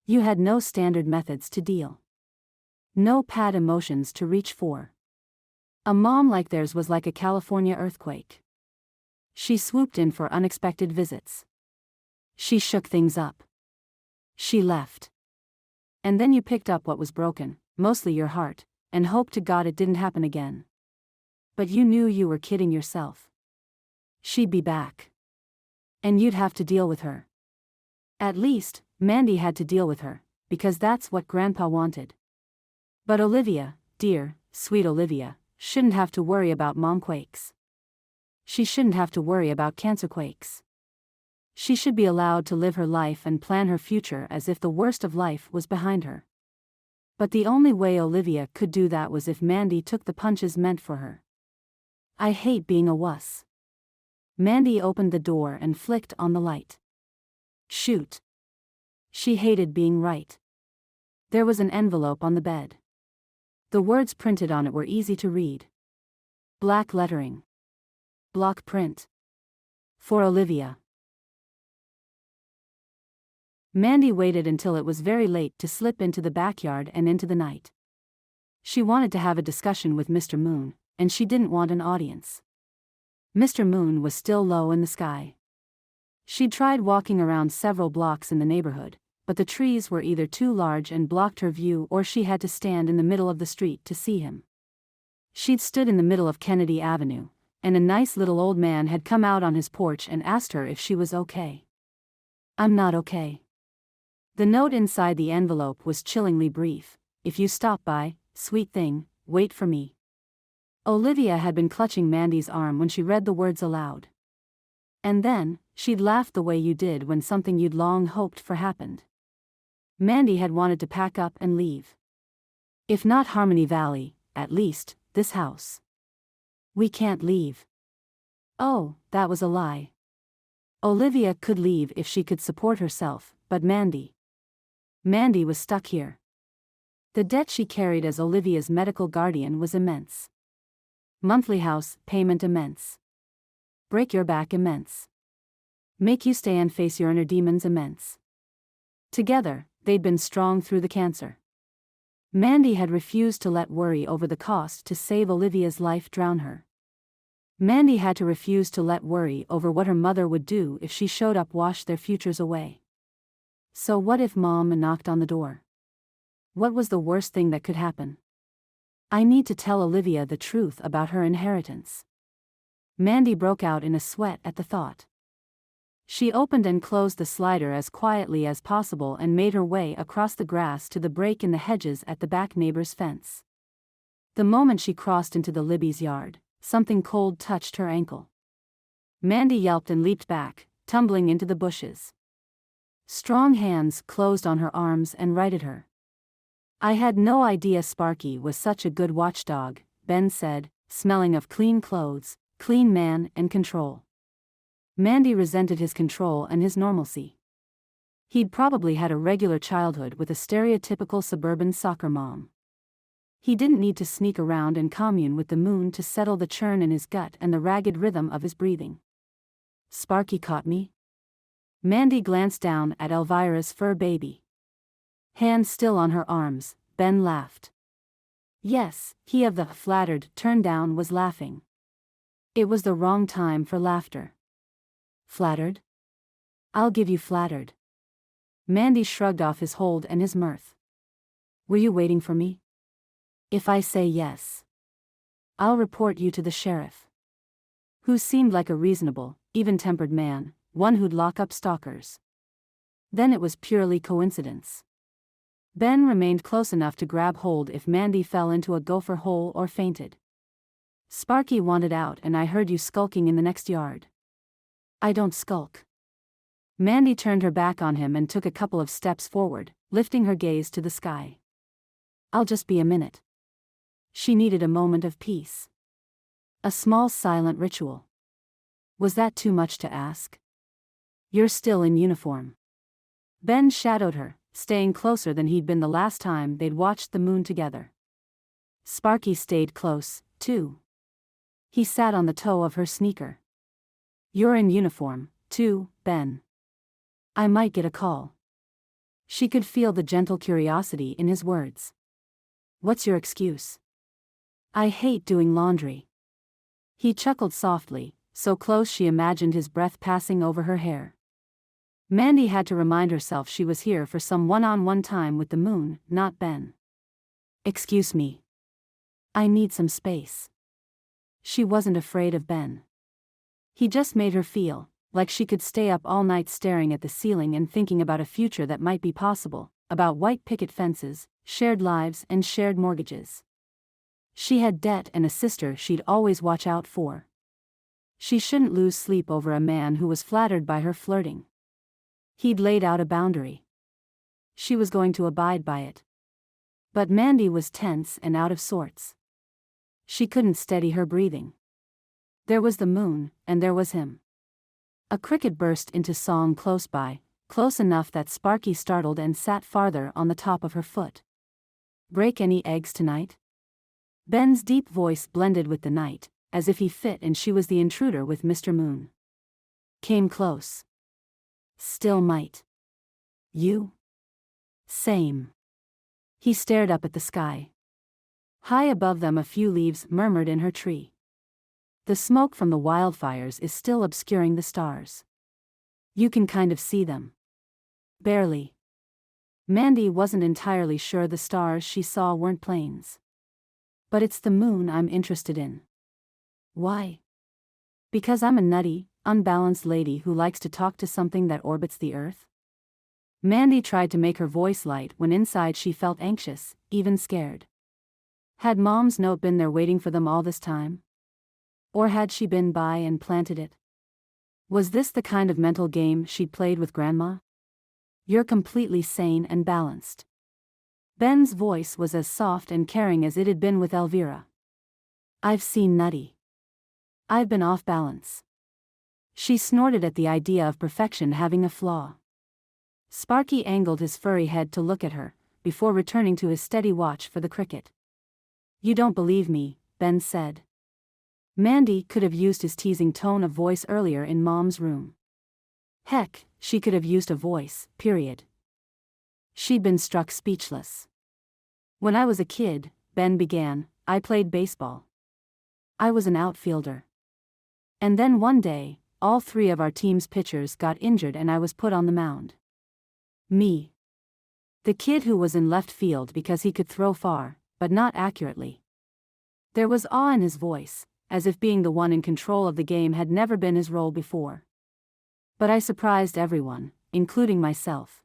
You had no standard methods to deal. No pad emotions to reach for. A mom like theirs was like a California earthquake. She swooped in for unexpected visits. She shook things up. She left. And then you picked up what was broken, mostly your heart, and hoped to God it didn't happen again. But you knew you were kidding yourself. She'd be back. And you'd have to deal with her. At least, Mandy had to deal with her, because that's what Grandpa wanted. But Olivia, dear, sweet Olivia, shouldn't have to worry about mom quakes. She shouldn't have to worry about cancer quakes. She should be allowed to live her life and plan her future as if the worst of life was behind her. But the only way Olivia could do that was if Mandy took the punches meant for her. I hate being a wuss. Mandy opened the door and flicked on the light. Shoot. She hated being right. There was an envelope on the bed. The words printed on it were easy to read. Black lettering. Block print. For Olivia. Mandy waited until it was very late to slip into the backyard and into the night. She wanted to have a discussion with Mr. Moon, and she didn't want an audience. Mr. Moon was still low in the sky. She'd tried walking around several blocks in the neighborhood, but the trees were either too large and blocked her view or she had to stand in the middle of the street to see him. She'd stood in the middle of Kennedy Avenue, and a nice little old man had come out on his porch and asked her if she was okay. "I'm not okay." The note inside the envelope was chillingly brief. "If you stop by, sweet thing, wait for me." Olivia had been clutching Mandy's arm when she read the words aloud. And then, she'd laughed the way you did when something you'd long hoped for happened. Mandy had wanted to pack up and leave. If not Harmony Valley, at least, this house. "We can't leave." Oh, that was a lie. Olivia could leave if she could support herself, but Mandy was stuck here. The debt she carried as Olivia's medical guardian was immense. Monthly house payment immense. Break your back immense. Make you stay and face your inner demons immense. Together, they'd been strong through the cancer. Mandy had refused to let worry over the cost to save Olivia's life drown her. Mandy had to refuse to let worry over what her mother would do if she showed up wash their futures away. So what if Mom knocked on the door? What was the worst thing that could happen? "I need to tell Olivia the truth about her inheritance." Mandy broke out in a sweat at the thought. She opened and closed the slider as quietly as possible and made her way across the grass to the break in the hedges at the back neighbor's fence. The moment she crossed into the Libby's yard, something cold touched her ankle. Mandy yelped and leaped back, tumbling into the bushes. Strong hands closed on her arms and righted her. "I had no idea Sparky was such a good watchdog," Ben said, smelling of clean clothes, clean man and control. Mandy resented his control and his normalcy. He'd probably had a regular childhood with a stereotypical suburban soccer mom. He didn't need to sneak around and commune with the moon to settle the churn in his gut and the ragged rhythm of his breathing. "Sparky caught me?" Mandy glanced down at Elvira's fur baby. Hands still on her arms, Ben laughed. Yes, he of the flattered, turned down was laughing. It was the wrong time for laughter. "Flattered? I'll give you flattered." Mandy shrugged off his hold and his mirth. "Were you waiting for me? If I say yes, I'll report you to the sheriff." Who seemed like a reasonable, even-tempered man, one who'd lock up stalkers. Then it was purely coincidence. Ben remained close enough to grab hold if Mandy fell into a gopher hole or fainted. "Sparky wanted out and I heard you skulking in the next yard." "I don't skulk." Mandy turned her back on him and took a couple of steps forward, lifting her gaze to the sky. "I'll just be a minute." She needed a moment of peace. A small silent ritual. Was that too much to ask? "You're still in uniform." Ben shadowed her, staying closer than he'd been the last time they'd watched the moon together. Sparky stayed close, too. He sat on the toe of her sneaker. "You're in uniform, too, Ben. I might get a call." She could feel the gentle curiosity in his words. "What's your excuse?" "I hate doing laundry." He chuckled softly, so close she imagined his breath passing over her hair. Mandy had to remind herself she was here for some one-on-one time with the moon, not Ben. "Excuse me. I need some space." She wasn't afraid of Ben. He just made her feel like she could stay up all night staring at the ceiling and thinking about a future that might be possible, about white picket fences, shared lives and shared mortgages. She had debt and a sister she'd always watch out for. She shouldn't lose sleep over a man who was flattered by her flirting. He'd laid out a boundary. She was going to abide by it. But Mandy was tense and out of sorts. She couldn't steady her breathing. There was the moon, and there was him. A cricket burst into song close by, close enough that Sparky startled and sat farther on the top of her foot. Break any eggs tonight? Ben's deep voice blended with the night, as if he fit and she was the intruder with Mr. Moon. Came close. Still might. You? Same. He stared up at the sky. High above them a few leaves murmured in her tree. The smoke from the wildfires is still obscuring the stars. You can kind of see them. Barely. Mandy wasn't entirely sure the stars she saw weren't planes. But it's the moon I'm interested in. Why? Because I'm a nutty, unbalanced lady who likes to talk to something that orbits the earth? Mandy tried to make her voice light when inside she felt anxious, even scared. Had Mom's note been there waiting for them all this time? Or had she been by and planted it? Was this the kind of mental game she'd played with Grandma? You're completely sane and balanced. Ben's voice was as soft and caring as it had been with Elvira. I've seen nutty. I've been off balance. She snorted at the idea of perfection having a flaw. Sparky angled his furry head to look at her, before returning to his steady watch for the cricket. You don't believe me, Ben said. Mandy could have used his teasing tone of voice earlier in Mom's room. Heck, she could have used a voice, period. She'd been struck speechless. When I was a kid, Ben began, I played baseball. I was an outfielder. And then one day, all three of our team's pitchers got injured and I was put on the mound. Me. The kid who was in left field because he could throw far, but not accurately. There was awe in his voice, as if being the one in control of the game had never been his role before. But I surprised everyone, including myself.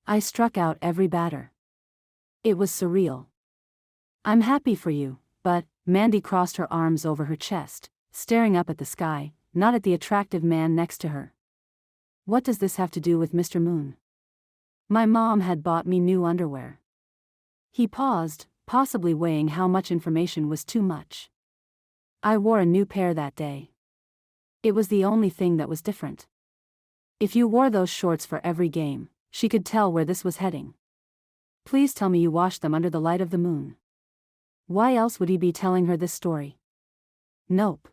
I struck out every batter. It was surreal. I'm happy for you, but, Mandy crossed her arms over her chest, staring up at the sky, not at the attractive man next to her. What does this have to do with Mr. Moon? My mom had bought me new underwear. He paused, possibly weighing how much information was too much. I wore a new pair that day. It was the only thing that was different. If you wore those shorts for every game, she could tell where this was heading. Please tell me you washed them under the light of the moon. Why else would he be telling her this story? Nope.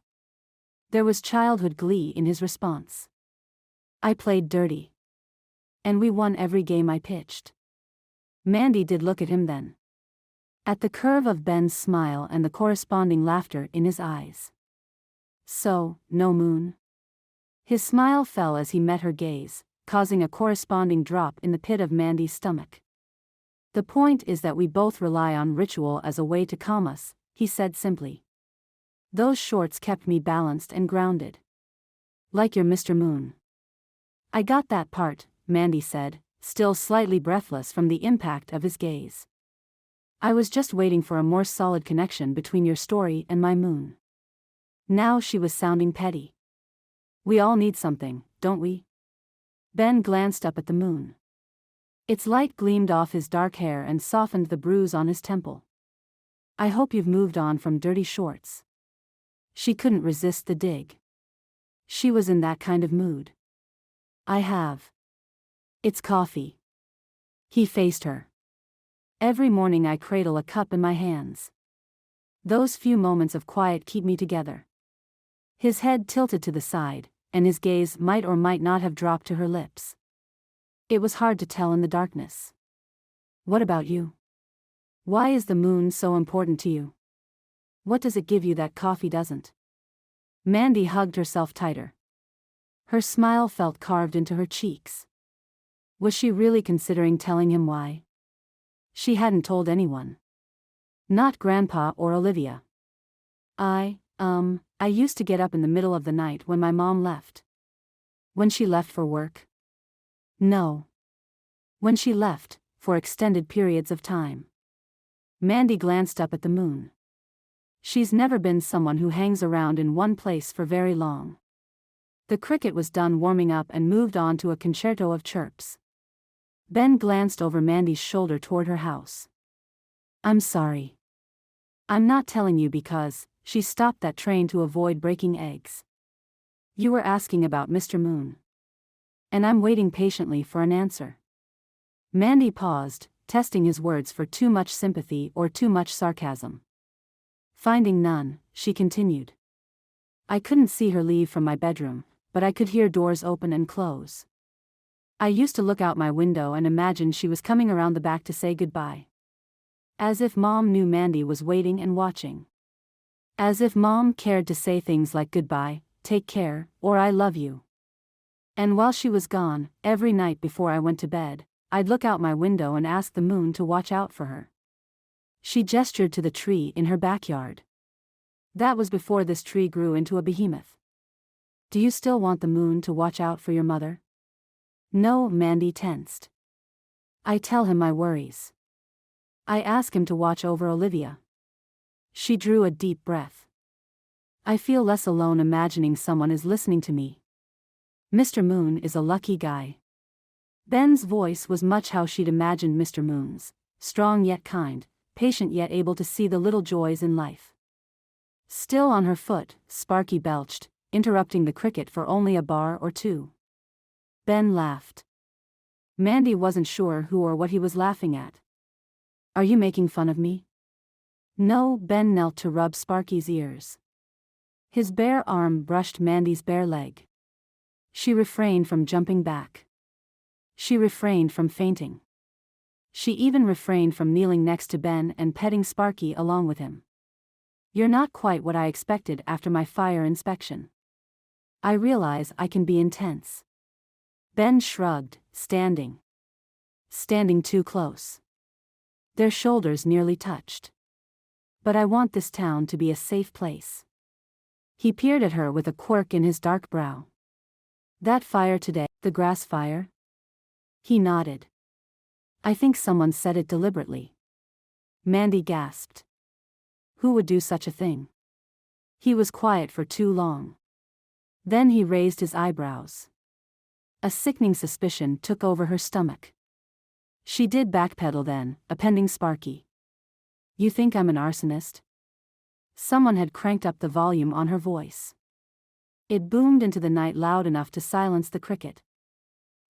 There was childhood glee in his response. I played dirty. And we won every game I pitched. Mandy did look at him then. At the curve of Ben's smile and the corresponding laughter in his eyes. So, no moon? His smile fell as he met her gaze, causing a corresponding drop in the pit of Mandy's stomach. The point is that we both rely on ritual as a way to calm us, he said simply. Those shorts kept me balanced and grounded. Like your Mr. Moon. I got that part, Mandy said, still slightly breathless from the impact of his gaze. I was just waiting for a more solid connection between your story and my moon. Now she was sounding petty. We all need something, don't we? Ben glanced up at the moon. Its light gleamed off his dark hair and softened the bruise on his temple. I hope you've moved on from dirty shorts. She couldn't resist the dig. She was in that kind of mood. I have. It's coffee. He faced her. Every morning I cradle a cup in my hands. Those few moments of quiet keep me together. His head tilted to the side, and his gaze might or might not have dropped to her lips. It was hard to tell in the darkness. What about you? Why is the moon so important to you? What does it give you that coffee doesn't? Mandy hugged herself tighter. Her smile felt carved into her cheeks. Was she really considering telling him why? She hadn't told anyone. Not Grandpa or Olivia. I used to get up in the middle of the night when my mom left. When she left for work? No. When she left, for extended periods of time. Mandy glanced up at the moon. She's never been someone who hangs around in one place for very long. The cricket was done warming up and moved on to a concerto of chirps. Ben glanced over Mandy's shoulder toward her house. I'm sorry. I'm not telling you because, she stopped that train to avoid breaking eggs. You were asking about Mr. Moon. And I'm waiting patiently for an answer. Mandy paused, testing his words for too much sympathy or too much sarcasm. Finding none, she continued. I couldn't see her leave from my bedroom, but I could hear doors open and close. I used to look out my window and imagine she was coming around the back to say goodbye. As if Mom knew Mandy was waiting and watching. As if Mom cared to say things like goodbye, take care, or I love you. And while she was gone, every night before I went to bed, I'd look out my window and ask the moon to watch out for her. She gestured to the tree in her backyard. That was before this tree grew into a behemoth. Do you still want the moon to watch out for your mother? No, Mandy tensed. I tell him my worries. I ask him to watch over Olivia. She drew a deep breath. I feel less alone imagining someone is listening to me. Mr. Moon is a lucky guy. Ben's voice was much how she'd imagined Mr. Moon's, strong yet kind, patient yet able to see the little joys in life. Still on her foot, Sparky belched, interrupting the cricket for only a bar or two. Ben laughed. Mandy wasn't sure who or what he was laughing at. Are you making fun of me? No, Ben knelt to rub Sparky's ears. His bare arm brushed Mandy's bare leg. She refrained from jumping back. She refrained from fainting. She even refrained from kneeling next to Ben and petting Sparky along with him. You're not quite what I expected after my fire inspection. I realize I can be intense. Ben shrugged, standing. Standing too close. Their shoulders nearly touched. But I want this town to be a safe place. He peered at her with a quirk in his dark brow. That fire today, the grass fire? He nodded. I think someone said it deliberately. Mandy gasped. Who would do such a thing? He was quiet for too long. Then he raised his eyebrows. A sickening suspicion took over her stomach. She did backpedal then, appending Sparky. You think I'm an arsonist? Someone had cranked up the volume on her voice. It boomed into the night loud enough to silence the cricket.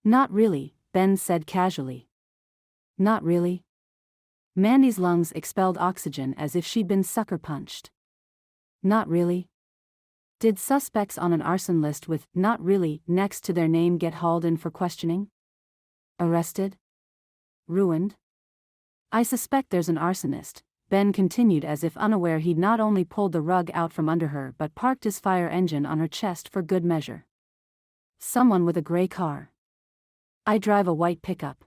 Not really, Ben said casually. Not really? Mandy's lungs expelled oxygen as if she'd been sucker punched. Not really? Did suspects on an arson list with "not really" next to their name get hauled in for questioning? Arrested? Ruined? I suspect there's an arsonist, Ben continued as if unaware he'd not only pulled the rug out from under her but parked his fire engine on her chest for good measure. Someone with a gray car. I drive a white pickup.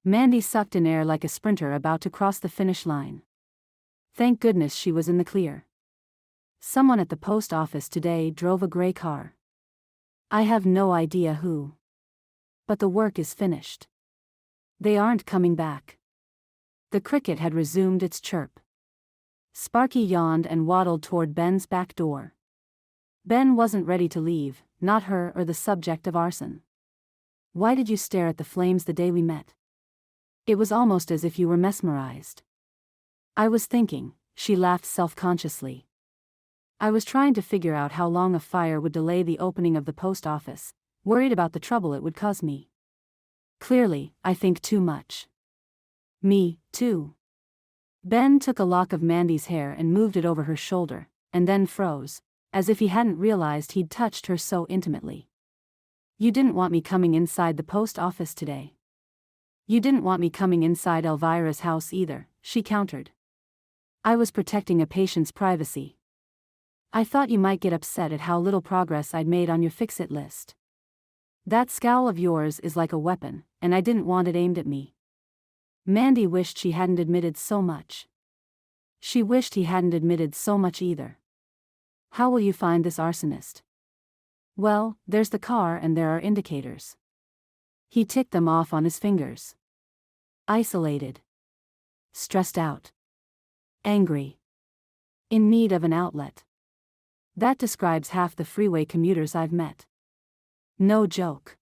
Mandy sucked in air like a sprinter about to cross the finish line. Thank goodness she was in the clear. Someone at the post office today drove a gray car. I have no idea who. But the work is finished. They aren't coming back. The cricket had resumed its chirp. Sparky yawned and waddled toward Ben's back door. Ben wasn't ready to leave, not her or the subject of arson. Why did you stare at the flames the day we met? It was almost as if you were mesmerized. I was thinking, she laughed self-consciously. I was trying to figure out how long a fire would delay the opening of the post office, worried about the trouble it would cause me. Clearly, I think too much. Me, too. Ben took a lock of Mandy's hair and moved it over her shoulder, and then froze, as if he hadn't realized he'd touched her so intimately. You didn't want me coming inside the post office today. You didn't want me coming inside Elvira's house either, she countered. I was protecting a patient's privacy. I thought you might get upset at how little progress I'd made on your fix-it list. That scowl of yours is like a weapon, and I didn't want it aimed at me. Mandy wished she hadn't admitted so much. She wished he hadn't admitted so much either. How will you find this arsonist? Well, there's the car and there are indicators. He ticked them off on his fingers. Isolated. Stressed out. Angry. In need of an outlet. That describes half the freeway commuters I've met. No joke.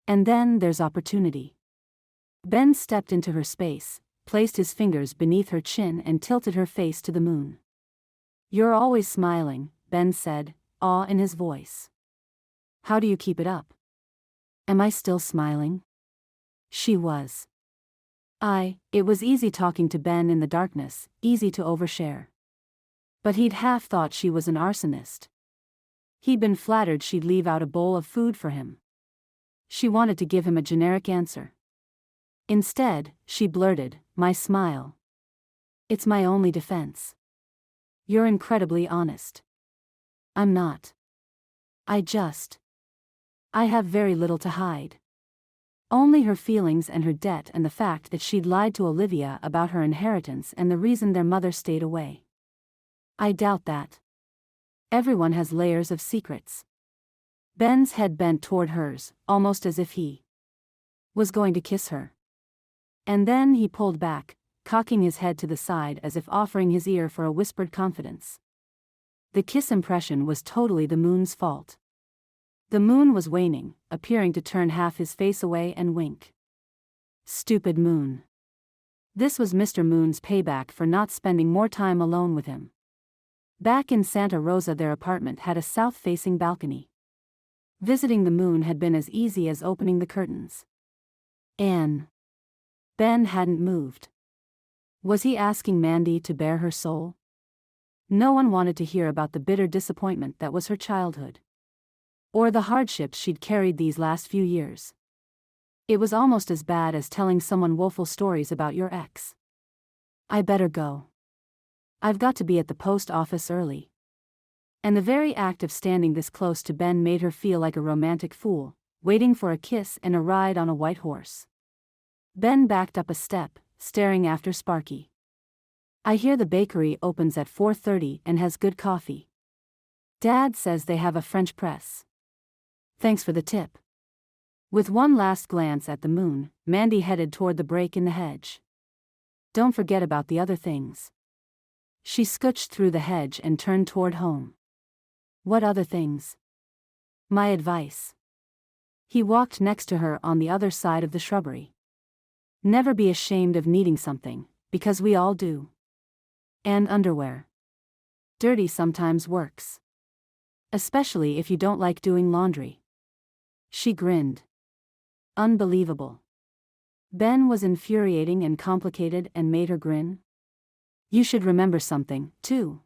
And then there's opportunity. Ben stepped into her space, placed his fingers beneath her chin and tilted her face to the moon. You're always smiling, Ben said, awe in his voice. How do you keep it up? Am I still smiling? She was. It was easy talking to Ben in the darkness, easy to overshare. But he'd half thought she was an arsonist. He'd been flattered she'd leave out a bowl of food for him. She wanted to give him a generic answer. Instead, she blurted, "My smile. It's my only defense." "You're incredibly honest." "I'm not. I have very little to hide. Only her feelings and her debt and the fact that she'd lied to Olivia about her inheritance and the reason their mother stayed away. I doubt that. Everyone has layers of secrets." Ben's head bent toward hers, almost as if he was going to kiss her. And then he pulled back, cocking his head to the side as if offering his ear for a whispered confidence. The kiss impression was totally the moon's fault. The moon was waning, appearing to turn half his face away and wink. Stupid moon. This was Mr. Moon's payback for not spending more time alone with him. Back in Santa Rosa, their apartment had a south-facing balcony. Visiting the moon had been as easy as opening the curtains. Ben hadn't moved. Was he asking Mandy to bare her soul? No one wanted to hear about the bitter disappointment that was her childhood. Or the hardships she'd carried these last few years. It was almost as bad as telling someone woeful stories about your ex. "I better go. I've got to be at the post office early." And the very act of standing this close to Ben made her feel like a romantic fool, waiting for a kiss and a ride on a white horse. Ben backed up a step, staring after Sparky. "I hear the bakery opens at 4:30 and has good coffee. Dad says they have a French press. Thanks for the tip." With one last glance at the moon, Mandy headed toward the break in the hedge. "Don't forget about the other things." She scooched through the hedge and turned toward home. "What other things?" "My advice." He walked next to her on the other side of the shrubbery. "Never be ashamed of needing something, because we all do. And underwear. Dirty sometimes works. Especially if you don't like doing laundry." She grinned. Unbelievable. Ben was infuriating and complicated and made her grin. "You should remember something, too.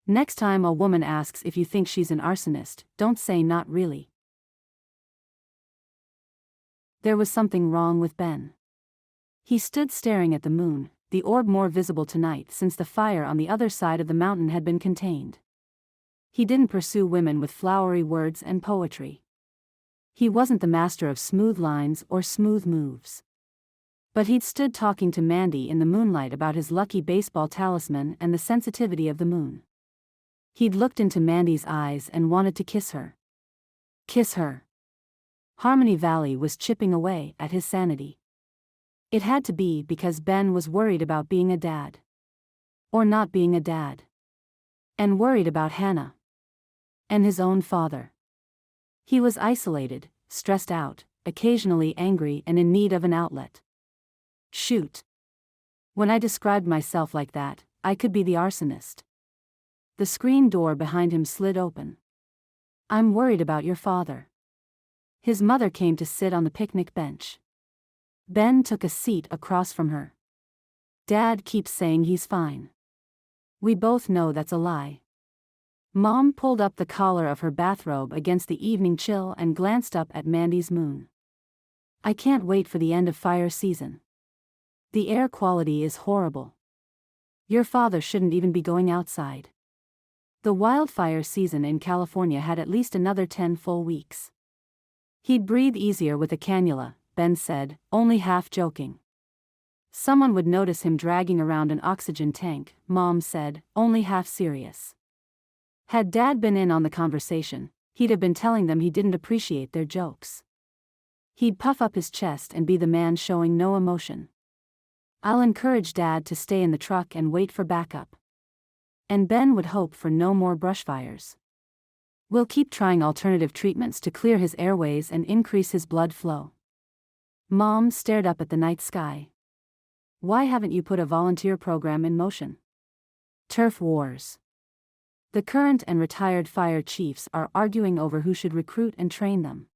Next time a woman asks if you think she's an arsonist, don't say not really." There was something wrong with Ben. He stood staring at the moon, the orb more visible tonight since the fire on the other side of the mountain had been contained. He didn't pursue women with flowery words and poetry. He wasn't the master of smooth lines or smooth moves. But he'd stood talking to Mandy in the moonlight about his lucky baseball talisman and the sensitivity of the moon. He'd looked into Mandy's eyes and wanted to kiss her. Kiss her. Harmony Valley was chipping away at his sanity. It had to be because Ben was worried about being a dad. Or not being a dad. And worried about Hannah. And his own father. He was isolated, stressed out, occasionally angry and in need of an outlet. Shoot. When I described myself like that, I could be the arsonist. The screen door behind him slid open. "I'm worried about your father." His mother came to sit on the picnic bench. Ben took a seat across from her. "Dad keeps saying he's fine. We both know that's a lie." Mom pulled up the collar of her bathrobe against the evening chill and glanced up at Mandy's moon. "I can't wait for the end of fire season. The air quality is horrible. Your father shouldn't even be going outside." The wildfire season in California had at least another 10 full weeks. "He'd breathe easier with a cannula," Ben said, only half joking. "Someone would notice him dragging around an oxygen tank," Mom said, only half serious. Had Dad been in on the conversation, he'd have been telling them he didn't appreciate their jokes. He'd puff up his chest and be the man showing no emotion. "I'll encourage Dad to stay in the truck and wait for backup." And Ben would hope for no more brush fires. "We'll keep trying alternative treatments to clear his airways and increase his blood flow." Mom stared up at the night sky. "Why haven't you put a volunteer program in motion?" "Turf wars." The current and retired fire chiefs are arguing over who should recruit and train them.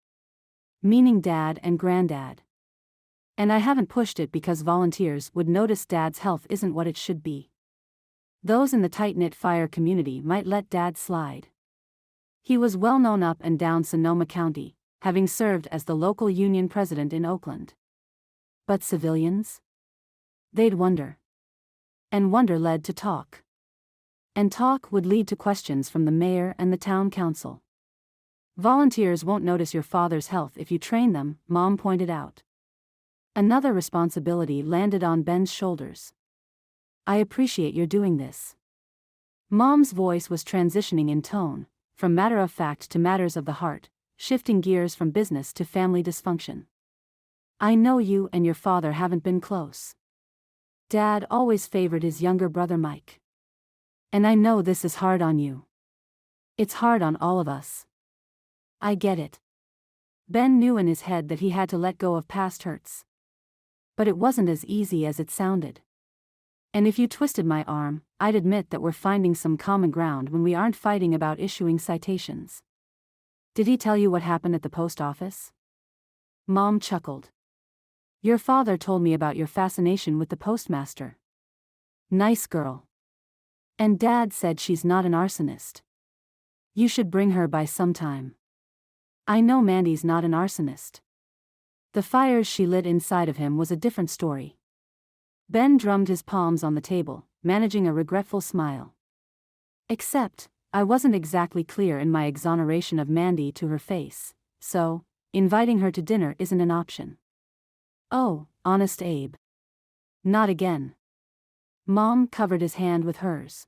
Meaning Dad and Granddad. And I haven't pushed it because volunteers would notice Dad's health isn't what it should be. Those in the tight-knit fire community might let Dad slide. He was well known up and down Sonoma County, having served as the local union president in Oakland. But civilians? They'd wonder. And wonder led to talk. And talk would lead to questions from the mayor and the town council. Volunteers won't notice your father's health if you train them, Mom pointed out. Another responsibility landed on Ben's shoulders. I appreciate your doing this. Mom's voice was transitioning in tone, from matter-of-fact to matters of the heart, shifting gears from business to family dysfunction. I know you and your father haven't been close. Dad always favored his younger brother Mike. And I know this is hard on you. It's hard on all of us. I get it. Ben knew in his head that he had to let go of past hurts. But it wasn't as easy as it sounded. And if you twisted my arm, I'd admit that we're finding some common ground when we aren't fighting about issuing citations. Did he tell you what happened at the post office? Mom chuckled. Your father told me about your fascination with the postmaster. Nice girl. And Dad said she's not an arsonist. You should bring her by sometime. I know Mandy's not an arsonist. The fires she lit inside of him was a different story. Ben drummed his palms on the table, managing a regretful smile. Except, I wasn't exactly clear in my exoneration of Mandy to her face, so, inviting her to dinner isn't an option. Oh, honest Abe. Not again. Mom covered his hand with hers.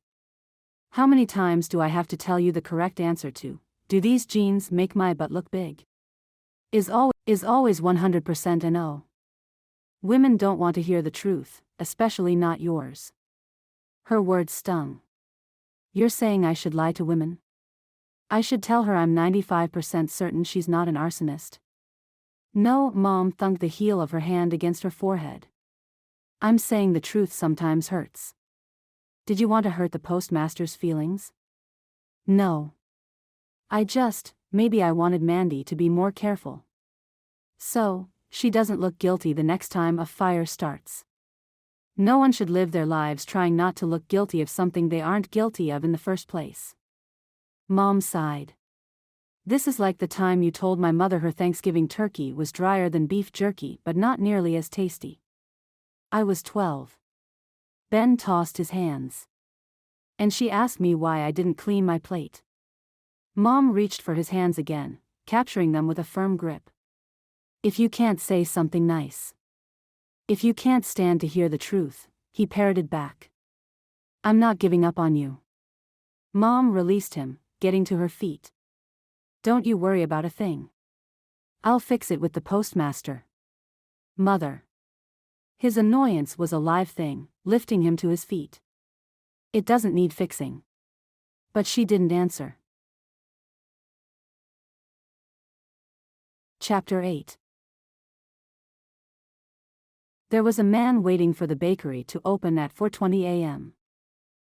How many times do I have to tell you the correct answer to, do these jeans make my butt look big? Is always 100% a no. Women don't want to hear the truth, especially not yours. Her words stung. You're saying I should lie to women? I should tell her I'm 95% certain she's not an arsonist. No, Mom thunked the heel of her hand against her forehead. I'm saying the truth sometimes hurts. Did you want to hurt the postmaster's feelings? No. Maybe I wanted Mandy to be more careful. So, she doesn't look guilty the next time a fire starts. No one should live their lives trying not to look guilty of something they aren't guilty of in the first place. Mom sighed. This is like the time you told my mother her Thanksgiving turkey was drier than beef jerky but not nearly as tasty. I was 12. Ben tossed his hands. And she asked me why I didn't clean my plate. Mom reached for his hands again, capturing them with a firm grip. If you can't say something nice. If you can't stand to hear the truth, he parroted back. I'm not giving up on you. Mom released him, getting to her feet. Don't you worry about a thing. I'll fix it with the postmaster. Mother. His annoyance was a live thing, lifting him to his feet. It doesn't need fixing. But she didn't answer. Chapter 8. There was a man waiting for the bakery to open at 4:20 a.m.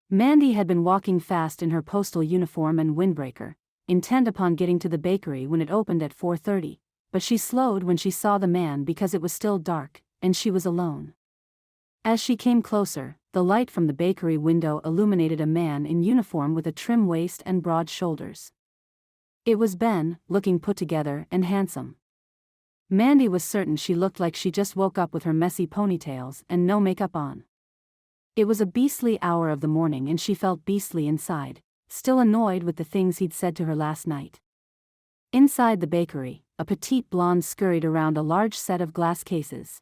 Mandy had been walking fast in her postal uniform and windbreaker, intent upon getting to the bakery when it opened at 4:30, but she slowed when she saw the man because it was still dark, and she was alone. As she came closer, the light from the bakery window illuminated a man in uniform with a trim waist and broad shoulders. It was Ben, looking put together and handsome. Mandy was certain she looked like she just woke up with her messy ponytails and no makeup on. It was a beastly hour of the morning and she felt beastly inside, still annoyed with the things he'd said to her last night. Inside the bakery, a petite blonde scurried around a large set of glass cases.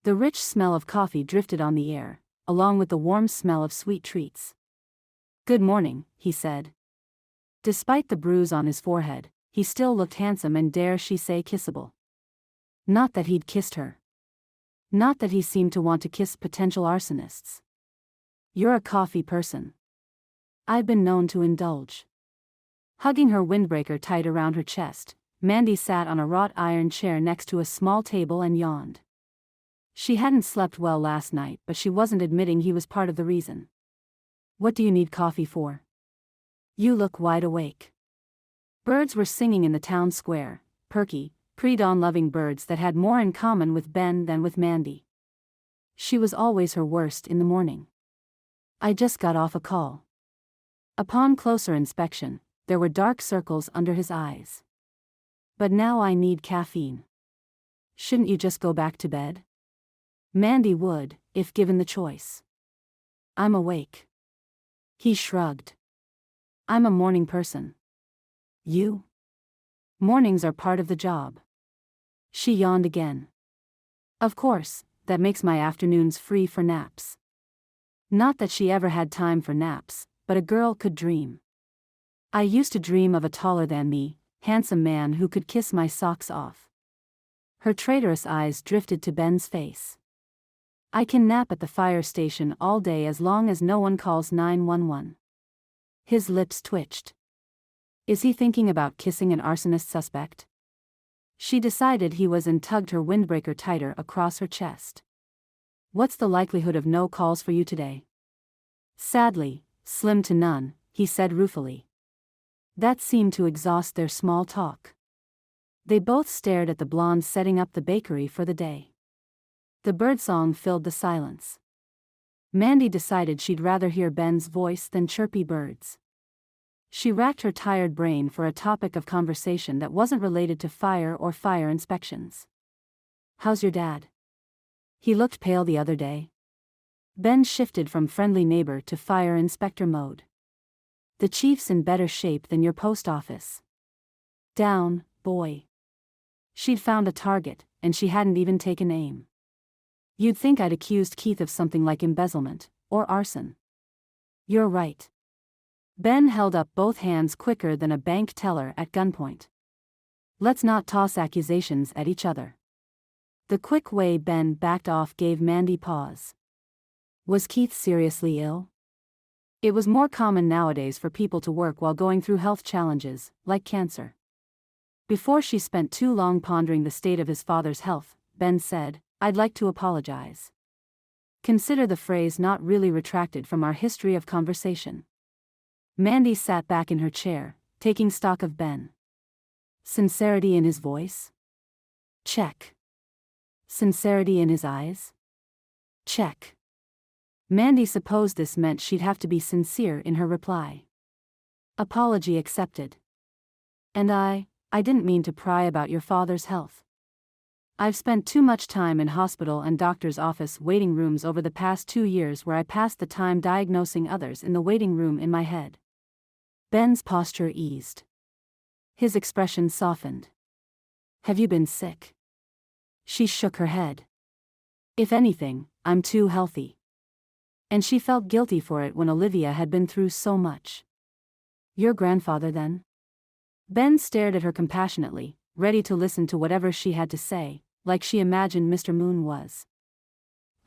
The rich smell of coffee drifted on the air, along with the warm smell of sweet treats. Good morning, he said. Despite the bruise on his forehead, he still looked handsome and dare she say kissable. Not that he'd kissed her. Not that he seemed to want to kiss potential arsonists. You're a coffee person. I've been known to indulge. Hugging her windbreaker tight around her chest, Mandy sat on a wrought iron chair next to a small table and yawned. She hadn't slept well last night, but she wasn't admitting he was part of the reason. What do you need coffee for? You look wide awake. Birds were singing in the town square, perky, pre-dawn-loving birds that had more in common with Ben than with Mandy. She was always her worst in the morning. I just got off a call. Upon closer inspection, there were dark circles under his eyes. But now I need caffeine. Shouldn't you just go back to bed? Mandy would, if given the choice. I'm awake. He shrugged. I'm a morning person. You? Mornings are part of the job. She yawned again. Of course, that makes my afternoons free for naps. Not that she ever had time for naps, but a girl could dream. I used to dream of a taller-than-me, handsome man who could kiss my socks off. Her traitorous eyes drifted to Ben's face. I can nap at the fire station all day as long as no one calls 911. His lips twitched. Is he thinking about kissing an arsonist suspect? She decided he was and tugged her windbreaker tighter across her chest. What's the likelihood of no calls for you today? Sadly, slim to none, he said ruefully. That seemed to exhaust their small talk. They both stared at the blonde setting up the bakery for the day. The birdsong filled the silence. Mandy decided she'd rather hear Ben's voice than chirpy birds. She racked her tired brain for a topic of conversation that wasn't related to fire or fire inspections. How's your dad? He looked pale the other day. Ben shifted from friendly neighbor to fire inspector mode. The chief's in better shape than your post office. Down, boy. She'd found a target, and she hadn't even taken aim. You'd think I'd accused Keith of something like embezzlement, or arson. You're right. Ben held up both hands quicker than a bank teller at gunpoint. Let's not toss accusations at each other. The quick way Ben backed off gave Mandy pause. Was Keith seriously ill? It was more common nowadays for people to work while going through health challenges, like cancer. Before she spent too long pondering the state of his father's health, Ben said, I'd like to apologize. Consider the phrase not really retracted from our history of conversation. Mandy sat back in her chair, taking stock of Ben. Sincerity in his voice? Check. Sincerity in his eyes? Check. Mandy supposed this meant she'd have to be sincere in her reply. Apology accepted. And I didn't mean to pry about your father's health. I've spent too much time in hospital and doctor's office waiting rooms over the past 2 years where I passed the time diagnosing others in the waiting room in my head. Ben's posture eased. His expression softened. Have you been sick? She shook her head. If anything, I'm too healthy. And she felt guilty for it when Olivia had been through so much. Your grandfather then? Ben stared at her compassionately, ready to listen to whatever she had to say, like she imagined Mr. Moon was.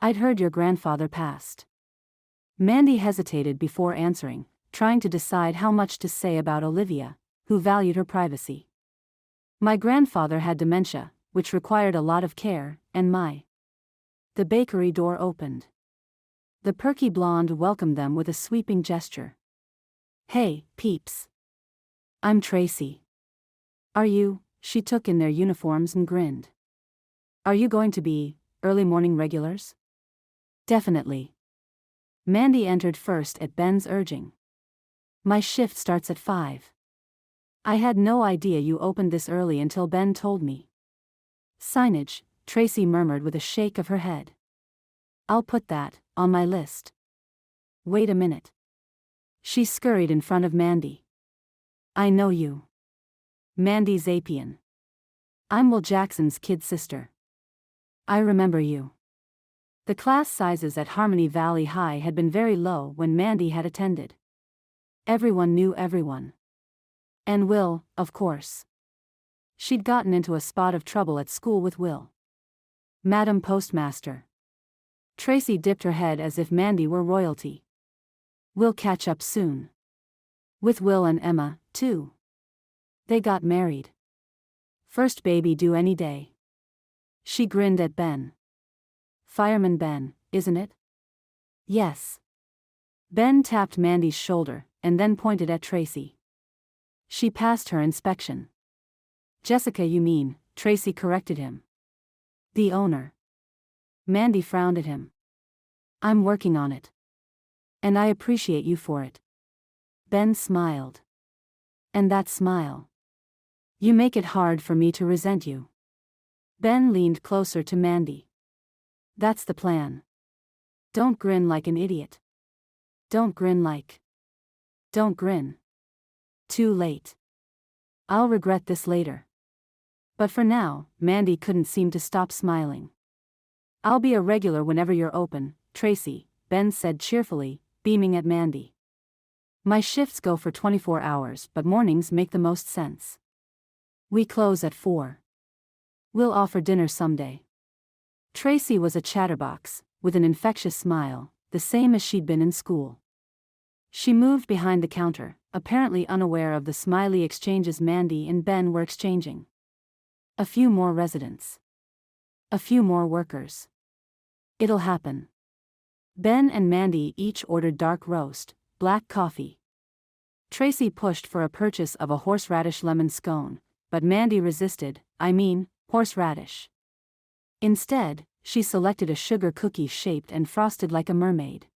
I'd heard your grandfather passed. Mandy hesitated before answering, trying to decide how much to say about Olivia, who valued her privacy. My grandfather had dementia, which required a lot of care, and The bakery door opened. The perky blonde welcomed them with a sweeping gesture. Hey, peeps. I'm Tracy. Are you? She took in their uniforms and grinned. Are you going to be early morning regulars? Definitely. Mandy entered first at Ben's urging. My shift starts at 5. I had no idea you opened this early until Ben told me. Signage, Tracy murmured with a shake of her head. I'll put that on my list. Wait a minute. She scurried in front of Mandy. I know you. Mandy Zapien. I'm Will Jackson's kid sister. I remember you. The class sizes at Harmony Valley High had been very low when Mandy had attended. Everyone knew everyone. And Will, of course. She'd gotten into a spot of trouble at school with Will. Madam Postmaster. Tracy dipped her head as if Mandy were royalty. We'll catch up soon. With Will and Emma, too. They got married. First baby due any day. She grinned at Ben. Fireman Ben, isn't it? Yes. Ben tapped Mandy's shoulder, and then pointed at Tracy. She passed her inspection. Jessica, you mean, Tracy corrected him. The owner. Mandy frowned at him. I'm working on it. And I appreciate you for it. Ben smiled. And that smile. You make it hard for me to resent you. Ben leaned closer to Mandy. That's the plan. Don't grin like an idiot. Don't grin like. Don't grin. Too late. I'll regret this later. But for now, Mandy couldn't seem to stop smiling. I'll be a regular whenever you're open, Tracy, Ben said cheerfully, beaming at Mandy. My shifts go for 24 hours, but mornings make the most sense. We close at 4. We'll offer dinner someday. Tracy was a chatterbox, with an infectious smile, the same as she'd been in school. She moved behind the counter, apparently unaware of the smiley exchanges Mandy and Ben were exchanging. A few more residents. A few more workers. It'll happen. Ben and Mandy each ordered dark roast, black coffee. Tracy pushed for a purchase of a horseradish lemon scone, but Mandy resisted, horseradish. Instead, she selected a sugar cookie shaped and frosted like a mermaid.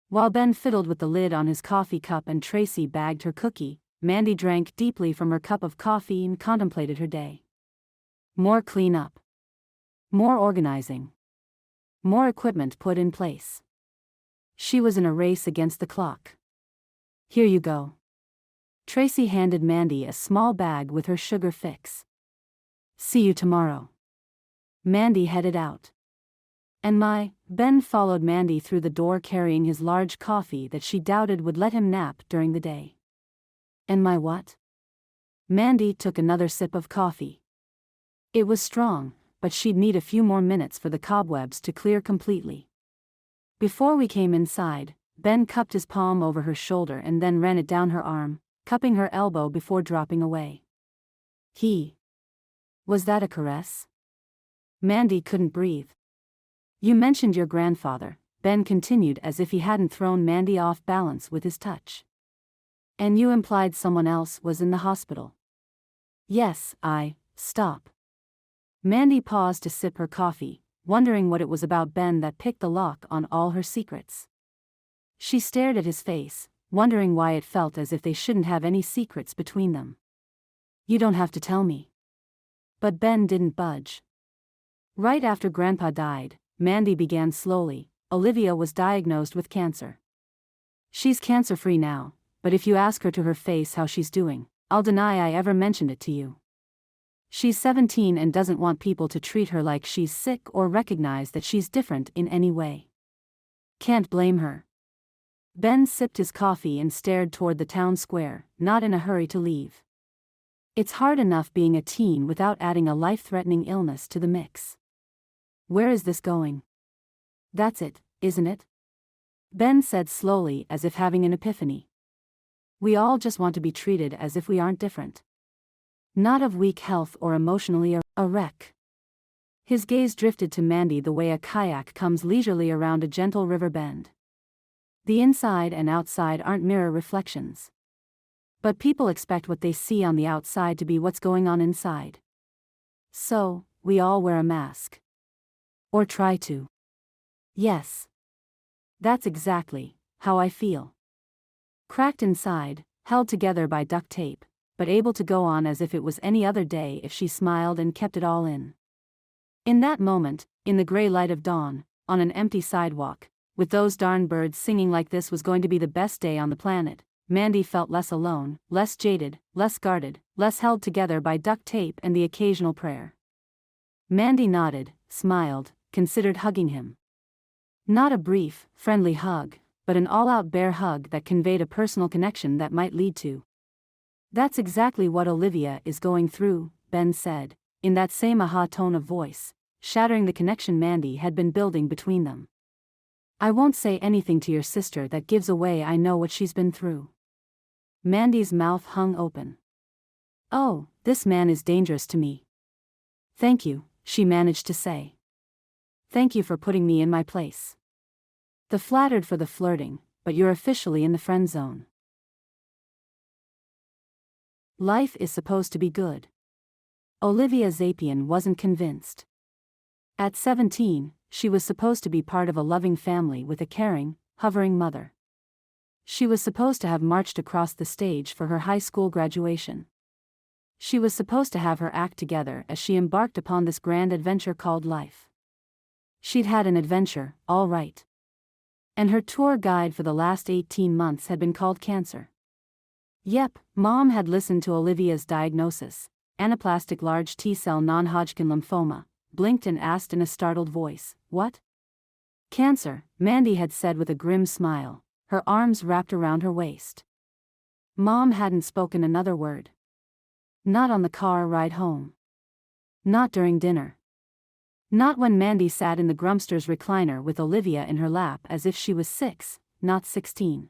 While Ben fiddled with the lid on his coffee cup and Tracy bagged her cookie, Mandy drank deeply from her cup of coffee and contemplated her day. More cleanup. More organizing. More equipment put in place. She was in a race against the clock. Here you go. Tracy handed Mandy a small bag with her sugar fix. See you tomorrow. Mandy headed out. And Ben followed Mandy through the door carrying his large coffee that she doubted would let him nap during the day. And my what? Mandy took another sip of coffee. It was strong, but she'd need a few more minutes for the cobwebs to clear completely. Before we came inside, Ben cupped his palm over her shoulder and then ran it down her arm, cupping her elbow before dropping away. Was that a caress? Mandy couldn't breathe. You mentioned your grandfather, Ben continued as if he hadn't thrown Mandy off balance with his touch. And you implied someone else was in the hospital. Yes, stop. Mandy paused to sip her coffee, wondering what it was about Ben that picked the lock on all her secrets. She stared at his face, wondering why it felt as if they shouldn't have any secrets between them. You don't have to tell me. But Ben didn't budge. Right after Grandpa died, Mandy began slowly, Olivia was diagnosed with cancer. She's cancer-free now, but if you ask her to her face how she's doing, I'll deny I ever mentioned it to you. She's 17 and doesn't want people to treat her like she's sick or recognize that she's different in any way. Can't blame her. Ben sipped his coffee and stared toward the town square, not in a hurry to leave. It's hard enough being a teen without adding a life-threatening illness to the mix. Where is this going? That's it, isn't it? Ben said slowly as if having an epiphany. We all just want to be treated as if we aren't different. Not of weak health or emotionally a wreck. His gaze drifted to Mandy the way a kayak comes leisurely around a gentle river bend. The inside and outside aren't mirror reflections. But people expect what they see on the outside to be what's going on inside. So, we all wear a mask. Or try to. Yes. That's exactly how I feel. Cracked inside, held together by duct tape, but able to go on as if it was any other day if she smiled and kept it all in. In that moment, in the gray light of dawn, on an empty sidewalk, with those darn birds singing like this was going to be the best day on the planet, Mandy felt less alone, less jaded, less guarded, less held together by duct tape and the occasional prayer. Mandy nodded, smiled, considered hugging him. Not a brief, friendly hug, but an all-out bear hug that conveyed a personal connection that might lead to. That's exactly what Olivia is going through, Ben said, in that same aha tone of voice, shattering the connection Mandy had been building between them. I won't say anything to your sister that gives away I know what she's been through. Mandy's mouth hung open. Oh, this man is dangerous to me. Thank you, she managed to say. Thank you for putting me in my place. The flattered for the flirting, but you're officially in the friend zone. Life is supposed to be good. Olivia Zapien wasn't convinced. At 17, she was supposed to be part of a loving family with a caring, hovering mother. She was supposed to have marched across the stage for her high school graduation. She was supposed to have her act together as she embarked upon this grand adventure called life. She'd had an adventure, all right. And her tour guide for the last 18 months had been called cancer. Yep, Mom had listened to Olivia's diagnosis, anaplastic large T-cell non-Hodgkin lymphoma, blinked and asked in a startled voice, "What?" "Cancer," Mandy had said with a grim smile, her arms wrapped around her waist. Mom hadn't spoken another word. Not on the car ride home. Not during dinner. Not when Mandy sat in the Grumpster's recliner with Olivia in her lap as if she was 6, not 16.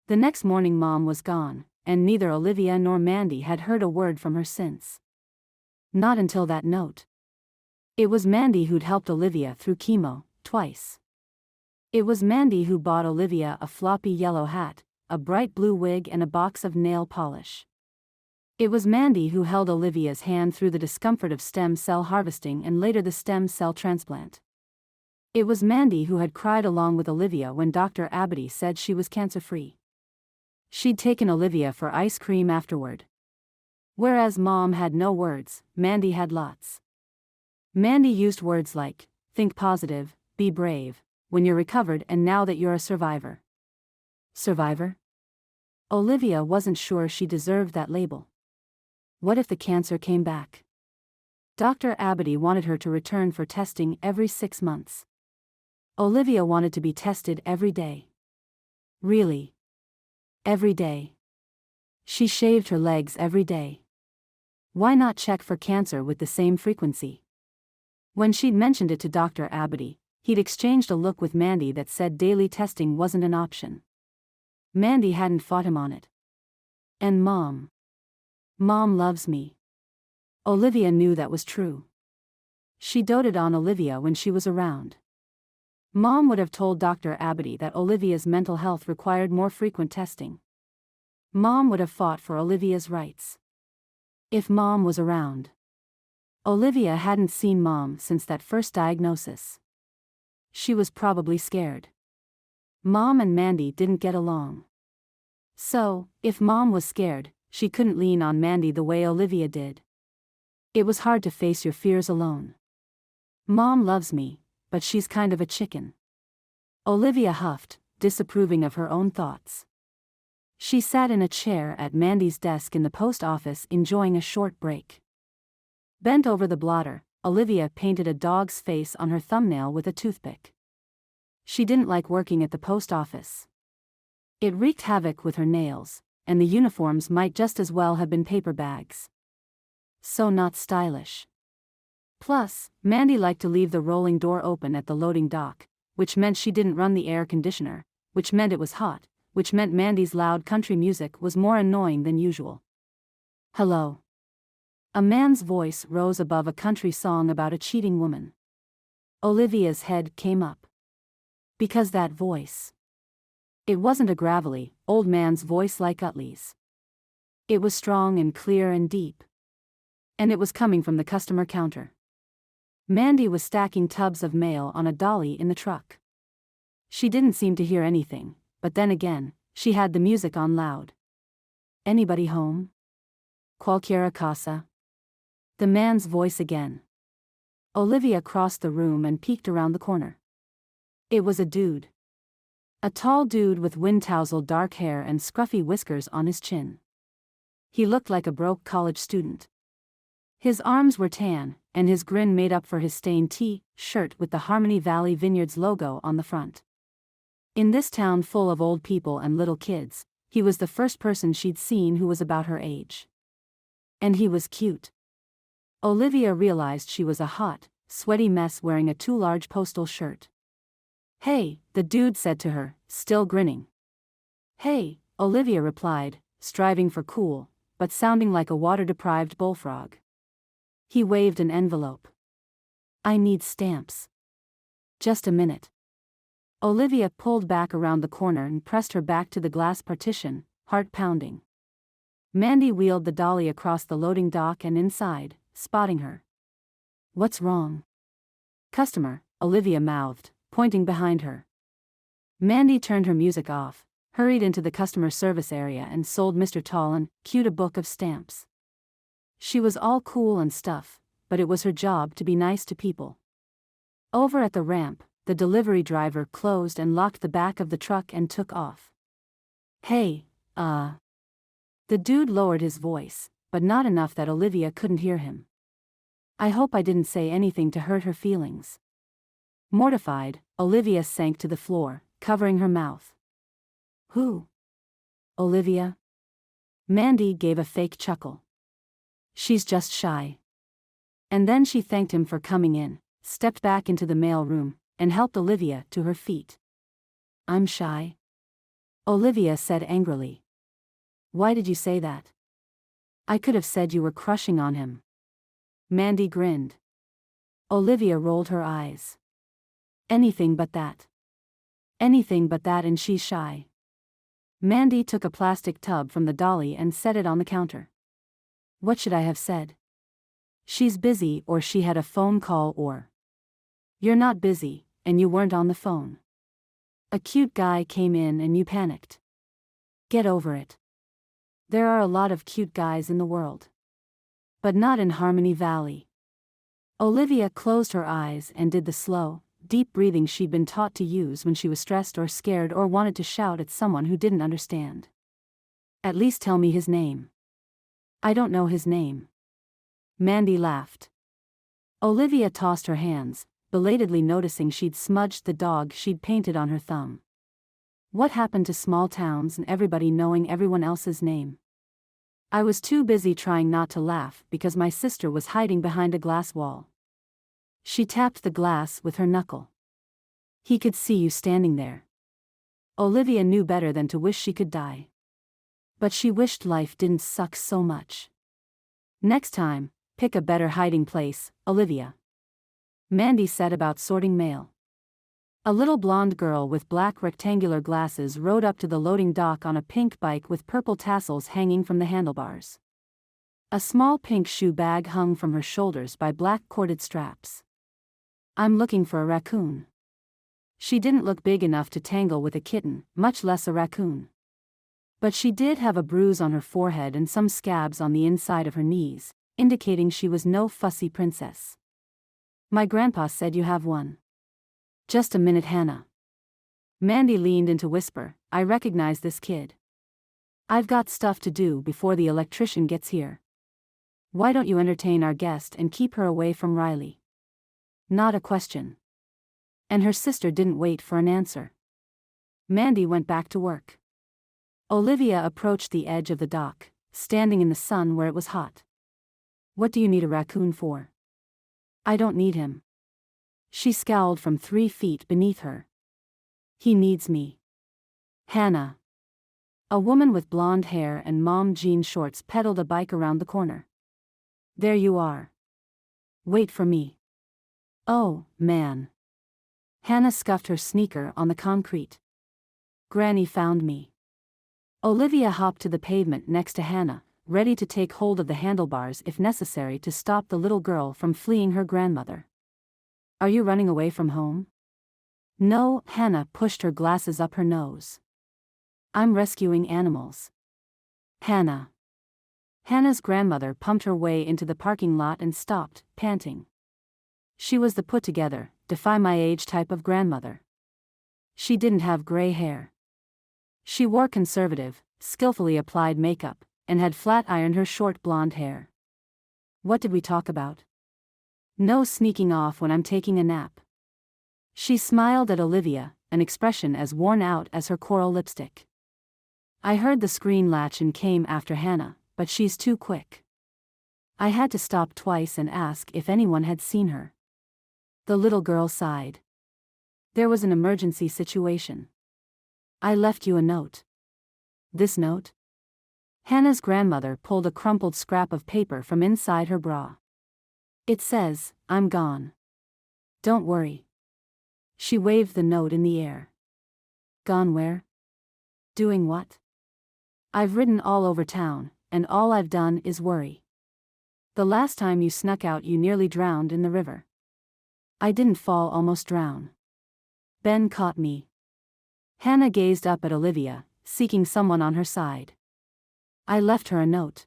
The next morning Mom was gone, and neither Olivia nor Mandy had heard a word from her since. Not until that note. It was Mandy who'd helped Olivia through chemo, twice. It was Mandy who bought Olivia a floppy yellow hat, a bright blue wig and a box of nail polish. It was Mandy who held Olivia's hand through the discomfort of stem cell harvesting and later the stem cell transplant. It was Mandy who had cried along with Olivia when Dr. Abity said she was cancer-free. She'd taken Olivia for ice cream afterward. Whereas Mom had no words, Mandy had lots. Mandy used words like, "Think positive, be brave, when you're recovered and now that you're a survivor." Survivor? Olivia wasn't sure she deserved that label. What if the cancer came back? Dr. Abity wanted her to return for testing every 6 months. Olivia wanted to be tested every day. Really? Every day. She shaved her legs every day. Why not check for cancer with the same frequency? When she'd mentioned it to Dr. Abity, he'd exchanged a look with Mandy that said daily testing wasn't an option. Mandy hadn't fought him on it. And Mom loves me. Olivia knew that was true. She doted on Olivia when she was around. Mom would have told Dr. Abity that Olivia's mental health required more frequent testing. Mom would have fought for Olivia's rights. If Mom was around. Olivia hadn't seen Mom since that first diagnosis. She was probably scared. Mom and Mandy didn't get along. So, if Mom was scared, she couldn't lean on Mandy the way Olivia did. It was hard to face your fears alone. Mom loves me, but she's kind of a chicken. Olivia huffed, disapproving of her own thoughts. She sat in a chair at Mandy's desk in the post office enjoying a short break. Bent over the blotter, Olivia painted a dog's face on her thumbnail with a toothpick. She didn't like working at the post office. It wreaked havoc with her nails, and the uniforms might just as well have been paper bags. So not stylish. Plus, Mandy liked to leave the rolling door open at the loading dock, which meant she didn't run the air conditioner, which meant it was hot, which meant Mandy's loud country music was more annoying than usual. "Hello." A man's voice rose above a country song about a cheating woman. Olivia's head came up. Because that voice. It wasn't a gravelly, old man's voice like Utley's. It was strong and clear and deep. And it was coming from the customer counter. Mandy was stacking tubs of mail on a dolly in the truck. She didn't seem to hear anything, but then again, she had the music on loud. "Anybody home? Cualquiera casa?" The man's voice again. Olivia crossed the room and peeked around the corner. It was a dude. A tall dude with wind-tousled dark hair and scruffy whiskers on his chin. He looked like a broke college student. His arms were tan, and his grin made up for his stained T-shirt with the Harmony Valley Vineyards logo on the front. In this town full of old people and little kids, he was the first person she'd seen who was about her age. And he was cute. Olivia realized she was a hot, sweaty mess wearing a too large postal shirt. "Hey," the dude said to her, still grinning. "Hey," Olivia replied, striving for cool, but sounding like a water-deprived bullfrog. He waved an envelope. "I need stamps." "Just a minute." Olivia pulled back around the corner and pressed her back to the glass partition, heart pounding. Mandy wheeled the dolly across the loading dock and inside, spotting her. What's wrong? Customer, Olivia mouthed, pointing behind her. Mandy turned her music off, hurried into the customer service area and sold Mr. Tallon cute a book of stamps. She was all cool and stuff, but it was her job to be nice to people. Over at the ramp, the delivery driver closed and locked the back of the truck and took off. Hey, The dude lowered his voice, but not enough that Olivia couldn't hear him. I hope I didn't say anything to hurt her feelings. Mortified, Olivia sank to the floor, covering her mouth. Who? Olivia? Mandy gave a fake chuckle. She's just shy. And then she thanked him for coming in, stepped back into the mail room, and helped Olivia to her feet. I'm shy? Olivia said angrily. Why did you say that? I could have said you were crushing on him. Mandy grinned. Olivia rolled her eyes. Anything but that. Anything but that, and she's shy. Mandy took a plastic tub from the dolly and set it on the counter. What should I have said? She's busy, or she had a phone call, or you're not busy, and you weren't on the phone. A cute guy came in and you panicked. Get over it. There are a lot of cute guys in the world. But not in Harmony Valley. Olivia closed her eyes and did the slow, deep breathing she'd been taught to use when she was stressed or scared or wanted to shout at someone who didn't understand. At least tell me his name. I don't know his name. Mandy laughed. Olivia tossed her hands, belatedly noticing she'd smudged the dog she'd painted on her thumb. What happened to small towns and everybody knowing everyone else's name? I was too busy trying not to laugh because my sister was hiding behind a glass wall. She tapped the glass with her knuckle. He could see you standing there. Olivia knew better than to wish she could die. But she wished life didn't suck so much. Next time, pick a better hiding place, Olivia. Mandy set about sorting mail. A little blonde girl with black rectangular glasses rode up to the loading dock on a pink bike with purple tassels hanging from the handlebars. A small pink shoe bag hung from her shoulders by black corded straps. I'm looking for a raccoon. She didn't look big enough to tangle with a kitten, much less a raccoon. But she did have a bruise on her forehead and some scabs on the inside of her knees, indicating she was no fussy princess. My grandpa said you have one. Just a minute, Hannah. Mandy leaned in to whisper, I recognize this kid. I've got stuff to do before the electrician gets here. Why don't you entertain our guest and keep her away from Riley? Not a question. And her sister didn't wait for an answer. Mandy went back to work. Olivia approached the edge of the dock, standing in the sun where it was hot. What do you need a raccoon for? I don't need him. She scowled from 3 feet beneath her. He needs me. Hannah. A woman with blonde hair and mom jean shorts pedaled a bike around the corner. There you are. Wait for me. Oh, man. Hannah scuffed her sneaker on the concrete. Granny found me. Olivia hopped to the pavement next to Hannah, ready to take hold of the handlebars if necessary to stop the little girl from fleeing her grandmother. Are you running away from home? No, Hannah pushed her glasses up her nose. I'm rescuing animals. Hannah. Hannah's grandmother pumped her way into the parking lot and stopped, panting. She was the put-together, defy-my-age type of grandmother. She didn't have gray hair. She wore conservative, skillfully applied makeup, and had flat-ironed her short blonde hair. What did we talk about? No sneaking off when I'm taking a nap. She smiled at Olivia, an expression as worn out as her coral lipstick. I heard the screen latch and came after Hannah, but she's too quick. I had to stop twice and ask if anyone had seen her. The little girl sighed. There was an emergency situation. I left you a note. This note? Hannah's grandmother pulled a crumpled scrap of paper from inside her bra. It says, I'm gone. Don't worry. She waved the note in the air. Gone where? Doing what? I've ridden all over town, and all I've done is worry. The last time you snuck out, you nearly drowned in the river. I didn't fall, almost drown. Ben caught me. Hannah gazed up at Olivia, seeking someone on her side. I left her a note.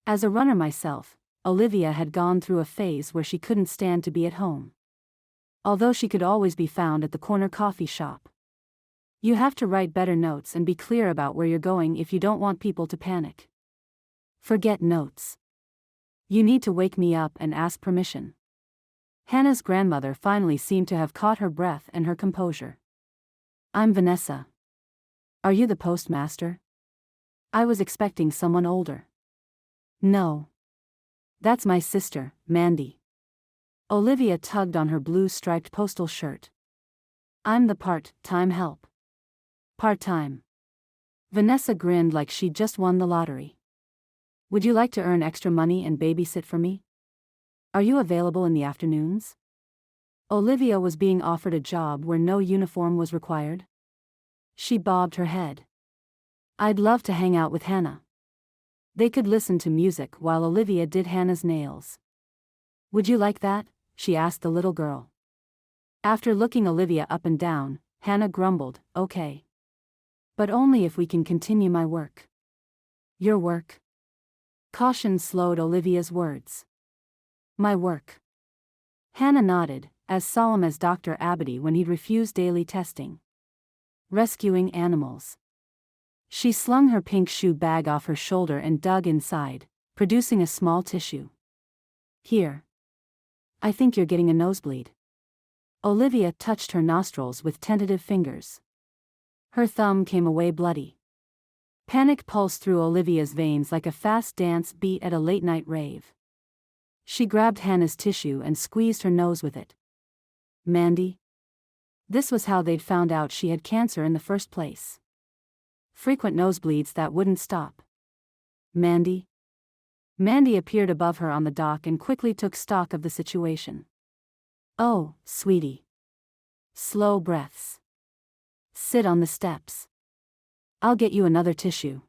As a runner myself, Olivia had gone through a phase where she couldn't stand to be at home. Although she could always be found at the corner coffee shop. You have to write better notes and be clear about where you're going if you don't want people to panic. Forget notes. You need to wake me up and ask permission. Hannah's grandmother finally seemed to have caught her breath and her composure. I'm Vanessa. Are you the postmaster? I was expecting someone older. No. That's my sister, Mandy. Olivia tugged on her blue striped postal shirt. I'm the part-time help. Part-time. Vanessa grinned like she'd just won the lottery. Would you like to earn extra money and babysit for me? Are you available in the afternoons? Olivia was being offered a job where no uniform was required. She bobbed her head. I'd love to hang out with Hannah. They could listen to music while Olivia did Hannah's nails. Would you like that? She asked the little girl. After looking Olivia up and down, Hannah grumbled, okay. But only if we can continue my work. Your work? Caution slowed Olivia's words. My work. Hannah nodded, as solemn as Dr. Abity when he'd refused daily testing. Rescuing animals. She slung her pink shoe bag off her shoulder and dug inside, producing a small tissue. Here. I think you're getting a nosebleed. Olivia touched her nostrils with tentative fingers. Her thumb came away bloody. Panic pulsed through Olivia's veins like a fast dance beat at a late-night rave. She grabbed Hannah's tissue and squeezed her nose with it. Mandy? This was how they'd found out she had cancer in the first place. Frequent nosebleeds that wouldn't stop. Mandy? Mandy appeared above her on the dock and quickly took stock of the situation. Oh, sweetie. Slow breaths. Sit on the steps. I'll get you another tissue.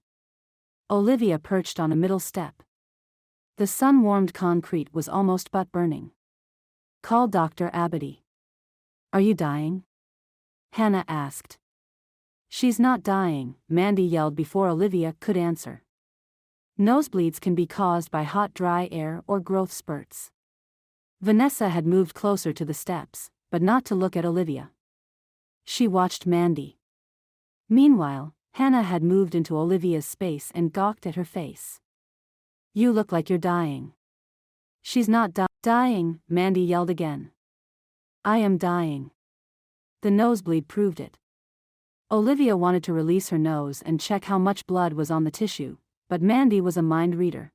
Olivia perched on a middle step. The sun-warmed concrete was almost butt-burning. Call Dr. Abity. Are you dying? Hannah asked. She's not dying, Mandy yelled before Olivia could answer. Nosebleeds can be caused by hot dry air or growth spurts. Vanessa had moved closer to the steps, but not to look at Olivia. She watched Mandy. Meanwhile, Hannah had moved into Olivia's space and gawked at her face. You look like you're dying. She's not dying, Mandy yelled again. I am dying. The nosebleed proved it. Olivia wanted to release her nose and check how much blood was on the tissue, but Mandy was a mind reader.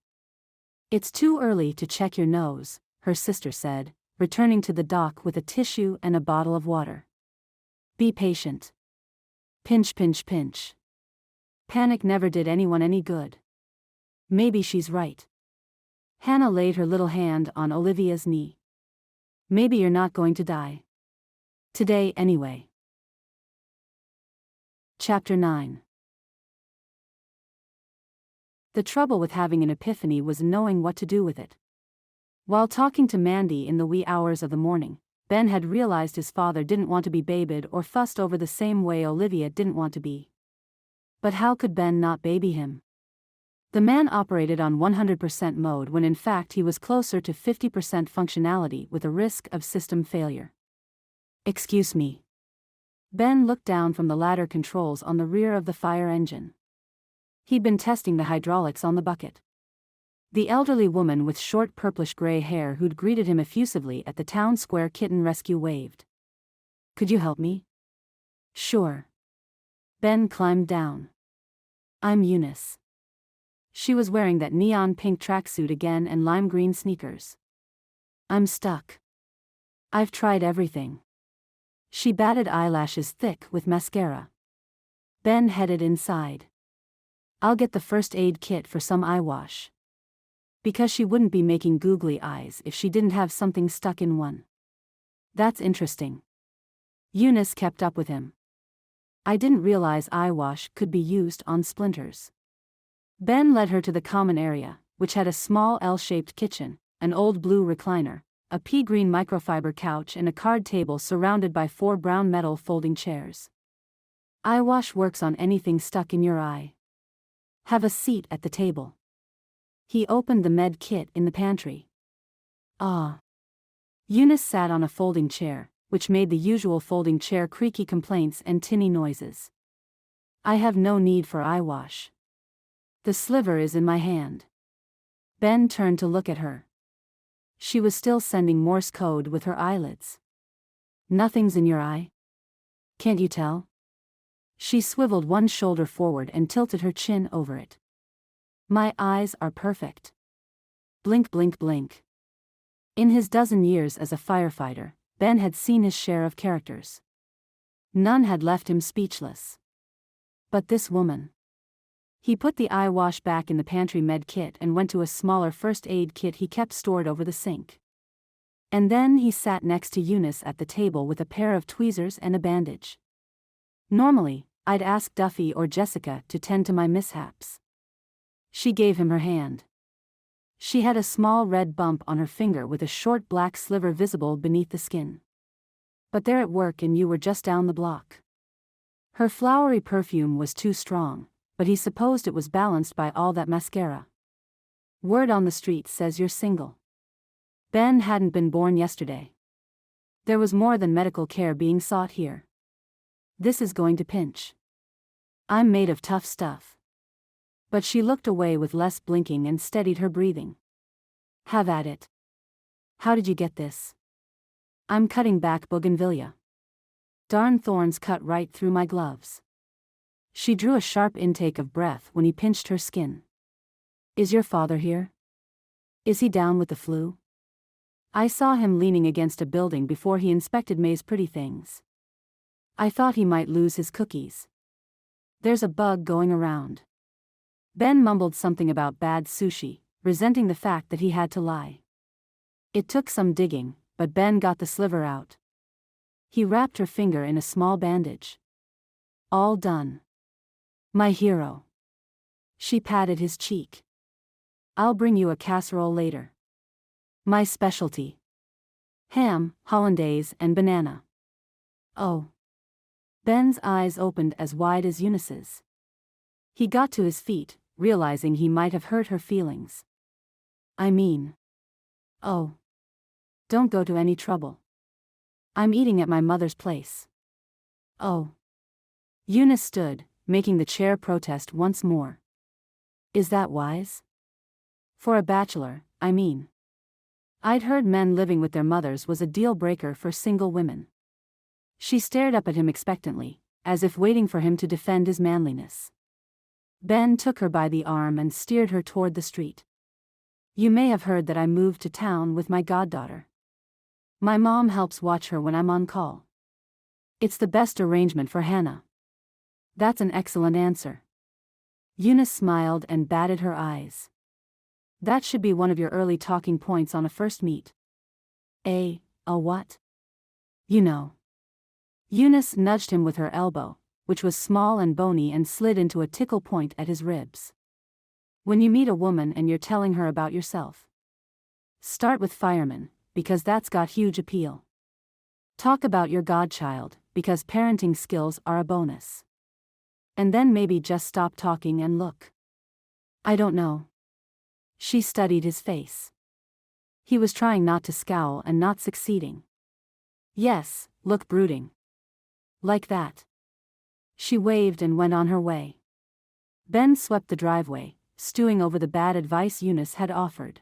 It's too early to check your nose, her sister said, returning to the dock with a tissue and a bottle of water. Be patient. Pinch, pinch, pinch. Panic never did anyone any good. Maybe she's right. Hannah laid her little hand on Olivia's knee. Maybe you're not going to die. Today, anyway. Chapter 9. The trouble with having an epiphany was knowing what to do with it. While talking to Mandy in the wee hours of the morning, Ben had realized his father didn't want to be babied or fussed over the same way Olivia didn't want to be. But how could Ben not baby him? The man operated on 100% mode when in fact he was closer to 50% functionality with a risk of system failure. Excuse me. Ben looked down from the ladder controls on the rear of the fire engine. He'd been testing the hydraulics on the bucket. The elderly woman with short purplish-gray hair who'd greeted him effusively at the town square kitten rescue waved. Could you help me? Sure. Ben climbed down. I'm Eunice. She was wearing that neon pink tracksuit again and lime green sneakers. I'm stuck. I've tried everything. She batted eyelashes thick with mascara. Ben headed inside. I'll get the first aid kit for some eye wash. Because she wouldn't be making googly eyes if she didn't have something stuck in one. That's interesting. Eunice kept up with him. I didn't realize eye wash could be used on splinters. Ben led her to the common area, which had a small L-shaped kitchen, an old blue recliner, a pea-green microfiber couch and a card table surrounded by 4 brown metal folding chairs. Eye wash works on anything stuck in your eye. Have a seat at the table. He opened the med kit in the pantry. Ah. Eunice sat on a folding chair, which made the usual folding chair creaky complaints and tinny noises. I have no need for eye wash. The sliver is in my hand. Ben turned to look at her. She was still sending Morse code with her eyelids. Nothing's in your eye? Can't you tell? She swiveled one shoulder forward and tilted her chin over it. My eyes are perfect. Blink, blink, blink. In his dozen years as a firefighter, Ben had seen his share of characters. None had left him speechless. But this woman. He put the eye wash back in the pantry med kit and went to a smaller first aid kit he kept stored over the sink. And then he sat next to Eunice at the table with a pair of tweezers and a bandage. Normally, I'd ask Duffy or Jessica to tend to my mishaps. She gave him her hand. She had a small red bump on her finger with a short black sliver visible beneath the skin. But they're at work and you were just down the block. Her flowery perfume was too strong, but he supposed it was balanced by all that mascara. Word on the street says you're single. Ben hadn't been born yesterday. There was more than medical care being sought here. This is going to pinch. I'm made of tough stuff. But she looked away with less blinking and steadied her breathing. Have at it. How did you get this? I'm cutting back bougainvillea. Darn thorns cut right through my gloves. She drew a sharp intake of breath when he pinched her skin. Is your father here? Is he down with the flu? I saw him leaning against a building before he inspected May's pretty things. I thought he might lose his cookies. There's a bug going around. Ben mumbled something about bad sushi, resenting the fact that he had to lie. It took some digging, but Ben got the sliver out. He wrapped her finger in a small bandage. All done. My hero. She patted his cheek. I'll bring you a casserole later. My specialty. Ham, hollandaise and banana. Oh. Ben's eyes opened as wide as Eunice's. He got to his feet, realizing he might have hurt her feelings. I mean. Oh. Don't go to any trouble. I'm eating at my mother's place. Oh. Eunice stood, making the chair protest once more. Is that wise? For a bachelor, I mean. I'd heard men living with their mothers was a deal breaker for single women. She stared up at him expectantly, as if waiting for him to defend his manliness. Ben took her by the arm and steered her toward the street. You may have heard that I moved to town with my goddaughter. My mom helps watch her when I'm on call. It's the best arrangement for Hannah. That's an excellent answer. Eunice smiled and batted her eyes. That should be one of your early talking points on a first meet. A what? You know. Eunice nudged him with her elbow, which was small and bony and slid into a tickle point at his ribs. When you meet a woman and you're telling her about yourself. Start with fireman, because that's got huge appeal. Talk about your godchild, because parenting skills are a bonus. And then maybe just stop talking and look. I don't know. She studied his face. He was trying not to scowl and not succeeding. Yes, look brooding. Like that. She waved and went on her way. Ben swept the driveway, stewing over the bad advice Eunice had offered.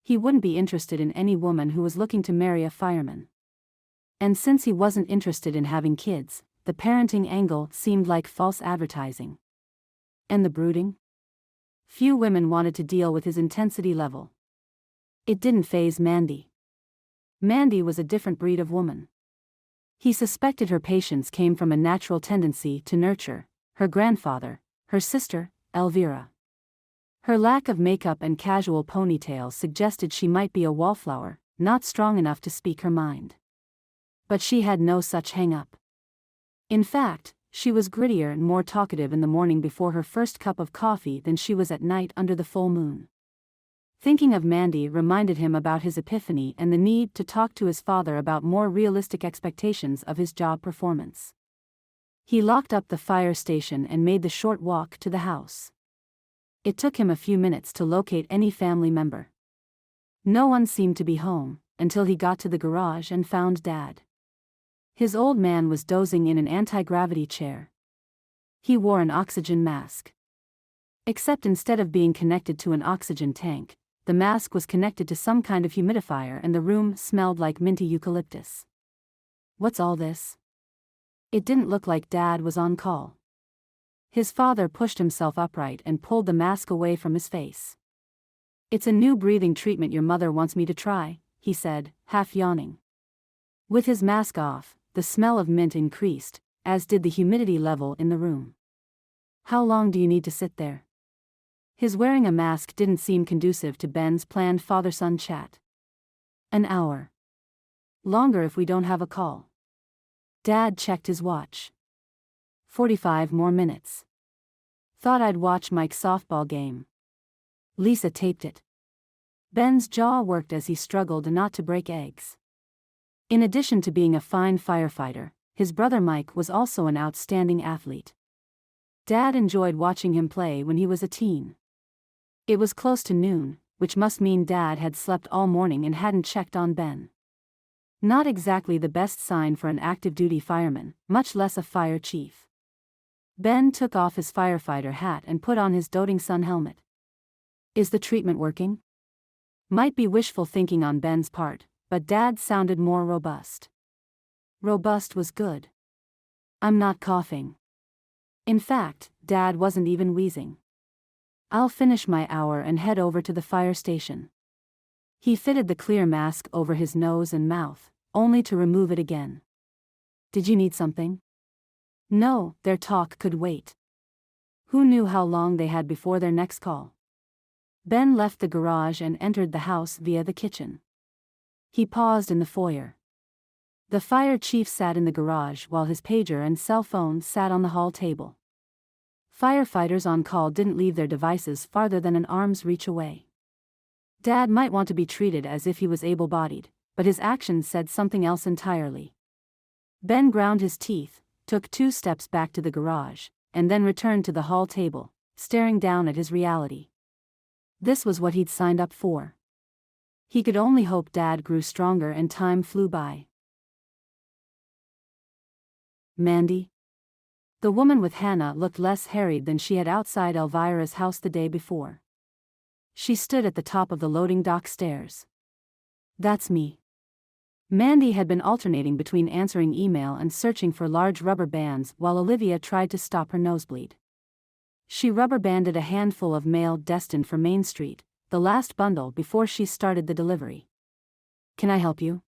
He wouldn't be interested in any woman who was looking to marry a fireman. And since he wasn't interested in having kids, the parenting angle seemed like false advertising. And the brooding? Few women wanted to deal with his intensity level. It didn't faze Mandy. Mandy was a different breed of woman. He suspected her patience came from a natural tendency to nurture, her grandfather, her sister, Elvira. Her lack of makeup and casual ponytails suggested she might be a wallflower, not strong enough to speak her mind. But she had no such hang-up. In fact, She was grittier and more talkative in the morning before her first cup of coffee than she was at night under the full moon. Thinking of Mandy reminded him about his epiphany and the need to talk to his father about more realistic expectations of his job performance. He locked up the fire station and made the short walk to the house. It took him a few minutes to locate any family member. No one seemed to be home, until he got to the garage and found Dad. His old man was dozing in an anti-gravity chair. He wore an oxygen mask. Except instead of being connected to an oxygen tank, the mask was connected to some kind of humidifier and the room smelled like minty eucalyptus. What's all this? It didn't look like Dad was on call. His father pushed himself upright and pulled the mask away from his face. "It's a new breathing treatment your mother wants me to try," he said, half yawning. With his mask off, the smell of mint increased, as did the humidity level in the room. "How long do you need to sit there?" His wearing a mask didn't seem conducive to Ben's planned father-son chat. "An hour. Longer if we don't have a call." Dad checked his watch. 45 more minutes. "Thought I'd watch Mike's softball game." Lisa taped it. Ben's jaw worked as he struggled not to break eggs. In addition to being a fine firefighter, his brother Mike was also an outstanding athlete. Dad enjoyed watching him play when he was a teen. It was close to noon, which must mean Dad had slept all morning and hadn't checked on Ben. Not exactly the best sign for an active-duty fireman, much less a fire chief. Ben took off his firefighter hat and put on his doting son helmet. "Is the treatment working?" Might be wishful thinking on Ben's part, but Dad sounded more robust. Robust was good. "I'm not coughing." In fact, Dad wasn't even wheezing. "I'll finish my hour and head over to the fire station." He fitted the clear mask over his nose and mouth, only to remove it again. "Did you need something?" No, their talk could wait. Who knew how long they had before their next call? Ben left the garage and entered the house via the kitchen. He paused in the foyer. The fire chief sat in the garage while his pager and cell phone sat on the hall table. Firefighters on call didn't leave their devices farther than an arm's reach away. Dad might want to be treated as if he was able-bodied, but his actions said something else entirely. Ben ground his teeth, took 2 steps back to the garage, and then returned to the hall table, staring down at his reality. This was what he'd signed up for. He could only hope Dad grew stronger and time flew by. Mandy? The woman with Hannah looked less harried than she had outside Elvira's house the day before. She stood at the top of the loading dock stairs. "That's me." Mandy had been alternating between answering email and searching for large rubber bands while Olivia tried to stop her nosebleed. She rubber banded a handful of mail destined for Main Street, the last bundle before she started the delivery. "Can I help you?"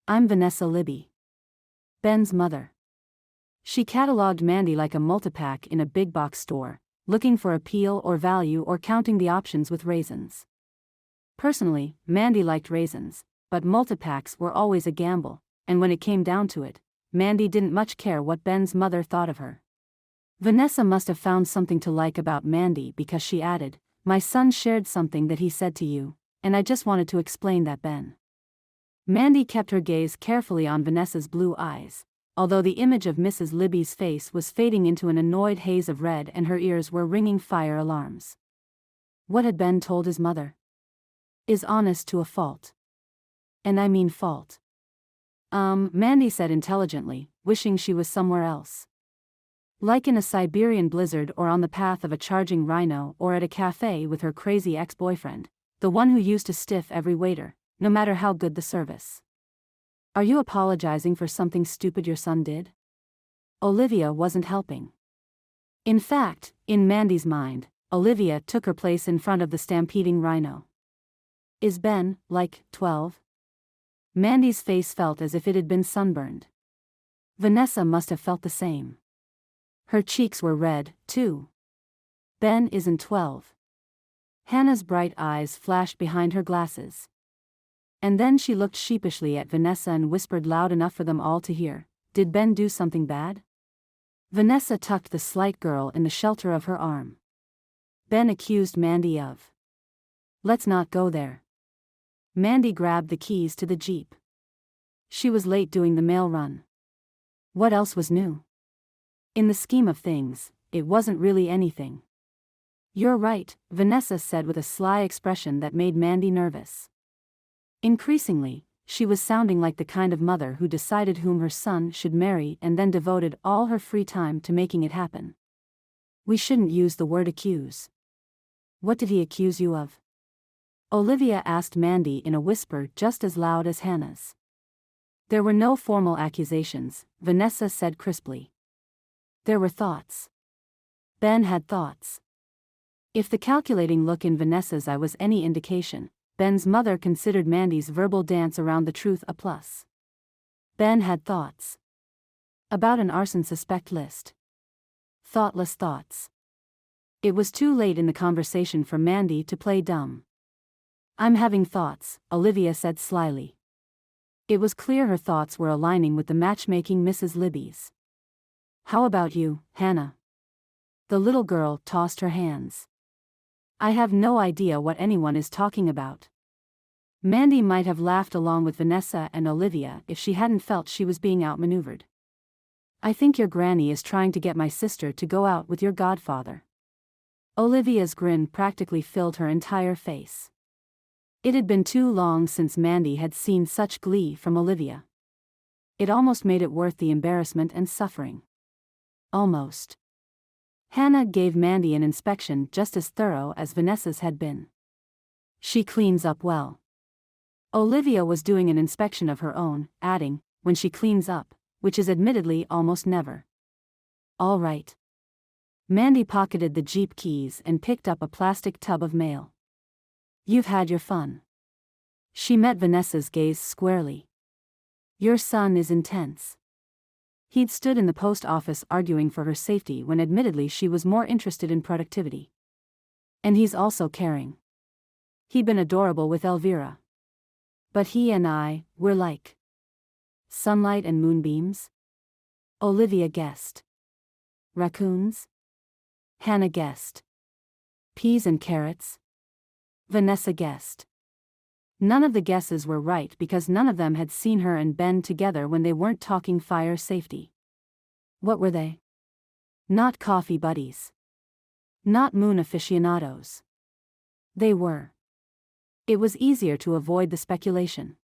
"I'm Vanessa Libby. Ben's mother." She catalogued Mandy like a multipack in a big box store, looking for appeal or value or counting the options with raisins. Personally, Mandy liked raisins, but multipacks were always a gamble, and when it came down to it, Mandy didn't much care what Ben's mother thought of her. Vanessa must have found something to like about Mandy because she added, "My son shared something that he said to you, and I just wanted to explain that, Ben." Mandy kept her gaze carefully on Vanessa's blue eyes, although the image of Mrs. Libby's face was fading into an annoyed haze of red and her ears were ringing fire alarms. What had Ben told his mother? Is honest to a fault. And I mean fault. Mandy said intelligently, wishing she was somewhere else. Like in a Siberian blizzard or on the path of a charging rhino or at a cafe with her crazy ex-boyfriend, the one who used to stiff every waiter, no matter how good the service. "Are you apologizing for something stupid your son did?" Olivia wasn't helping. In fact, in Mandy's mind, Olivia took her place in front of the stampeding rhino. "Is Ben, like, 12? Mandy's face felt as if it had been sunburned. Vanessa must have felt the same. Her cheeks were red, too. "Ben isn't 12. Hannah's bright eyes flashed behind her glasses. And then she looked sheepishly at Vanessa and whispered loud enough for them all to hear, "Did Ben do something bad?" Vanessa tucked the slight girl in the shelter of her arm. Ben accused Mandy of. Let's not go there. Mandy grabbed the keys to the Jeep. She was late doing the mail run. What else was new? In the scheme of things, it wasn't really anything. You're right, Vanessa said with a sly expression that made Mandy nervous. Increasingly, she was sounding like the kind of mother who decided whom her son should marry and then devoted all her free time to making it happen. We shouldn't use the word accuse. What did he accuse you of? Olivia asked Mandy in a whisper just as loud as Hannah's. There were no formal accusations, Vanessa said crisply. There were thoughts. Ben had thoughts. If the calculating look in Vanessa's eye was any indication, Ben's mother considered Mandy's verbal dance around the truth a plus. Ben had thoughts. About an arson suspect list. Thoughtless thoughts. It was too late in the conversation for Mandy to play dumb. I'm having thoughts, Olivia said slyly. It was clear her thoughts were aligning with the matchmaking Mrs. Libby's. How about you, Hannah? The little girl tossed her hands. I have no idea what anyone is talking about. Mandy might have laughed along with Vanessa and Olivia if she hadn't felt she was being outmaneuvered. I think your granny is trying to get my sister to go out with your godfather. Olivia's grin practically filled her entire face. It had been too long since Mandy had seen such glee from Olivia. It almost made it worth the embarrassment and suffering. Almost. Hannah gave Mandy an inspection just as thorough as Vanessa's had been. She cleans up well. Olivia was doing an inspection of her own, adding, when she cleans up, which is admittedly almost never. All right. Mandy pocketed the Jeep keys and picked up a plastic tub of mail. You've had your fun. She met Vanessa's gaze squarely. Your son is intense. He'd stood in the post office arguing for her safety when admittedly she was more interested in productivity. And he's also caring. He'd been adorable with Elvira. But he and we're like sunlight and moonbeams? Olivia guessed. Raccoons? Hannah guessed. Peas and carrots? Vanessa guessed. None of the guesses were right because none of them had seen her and Ben together when they weren't talking fire safety. What were they? Not coffee buddies. Not moon aficionados. They were. It was easier to avoid the speculation.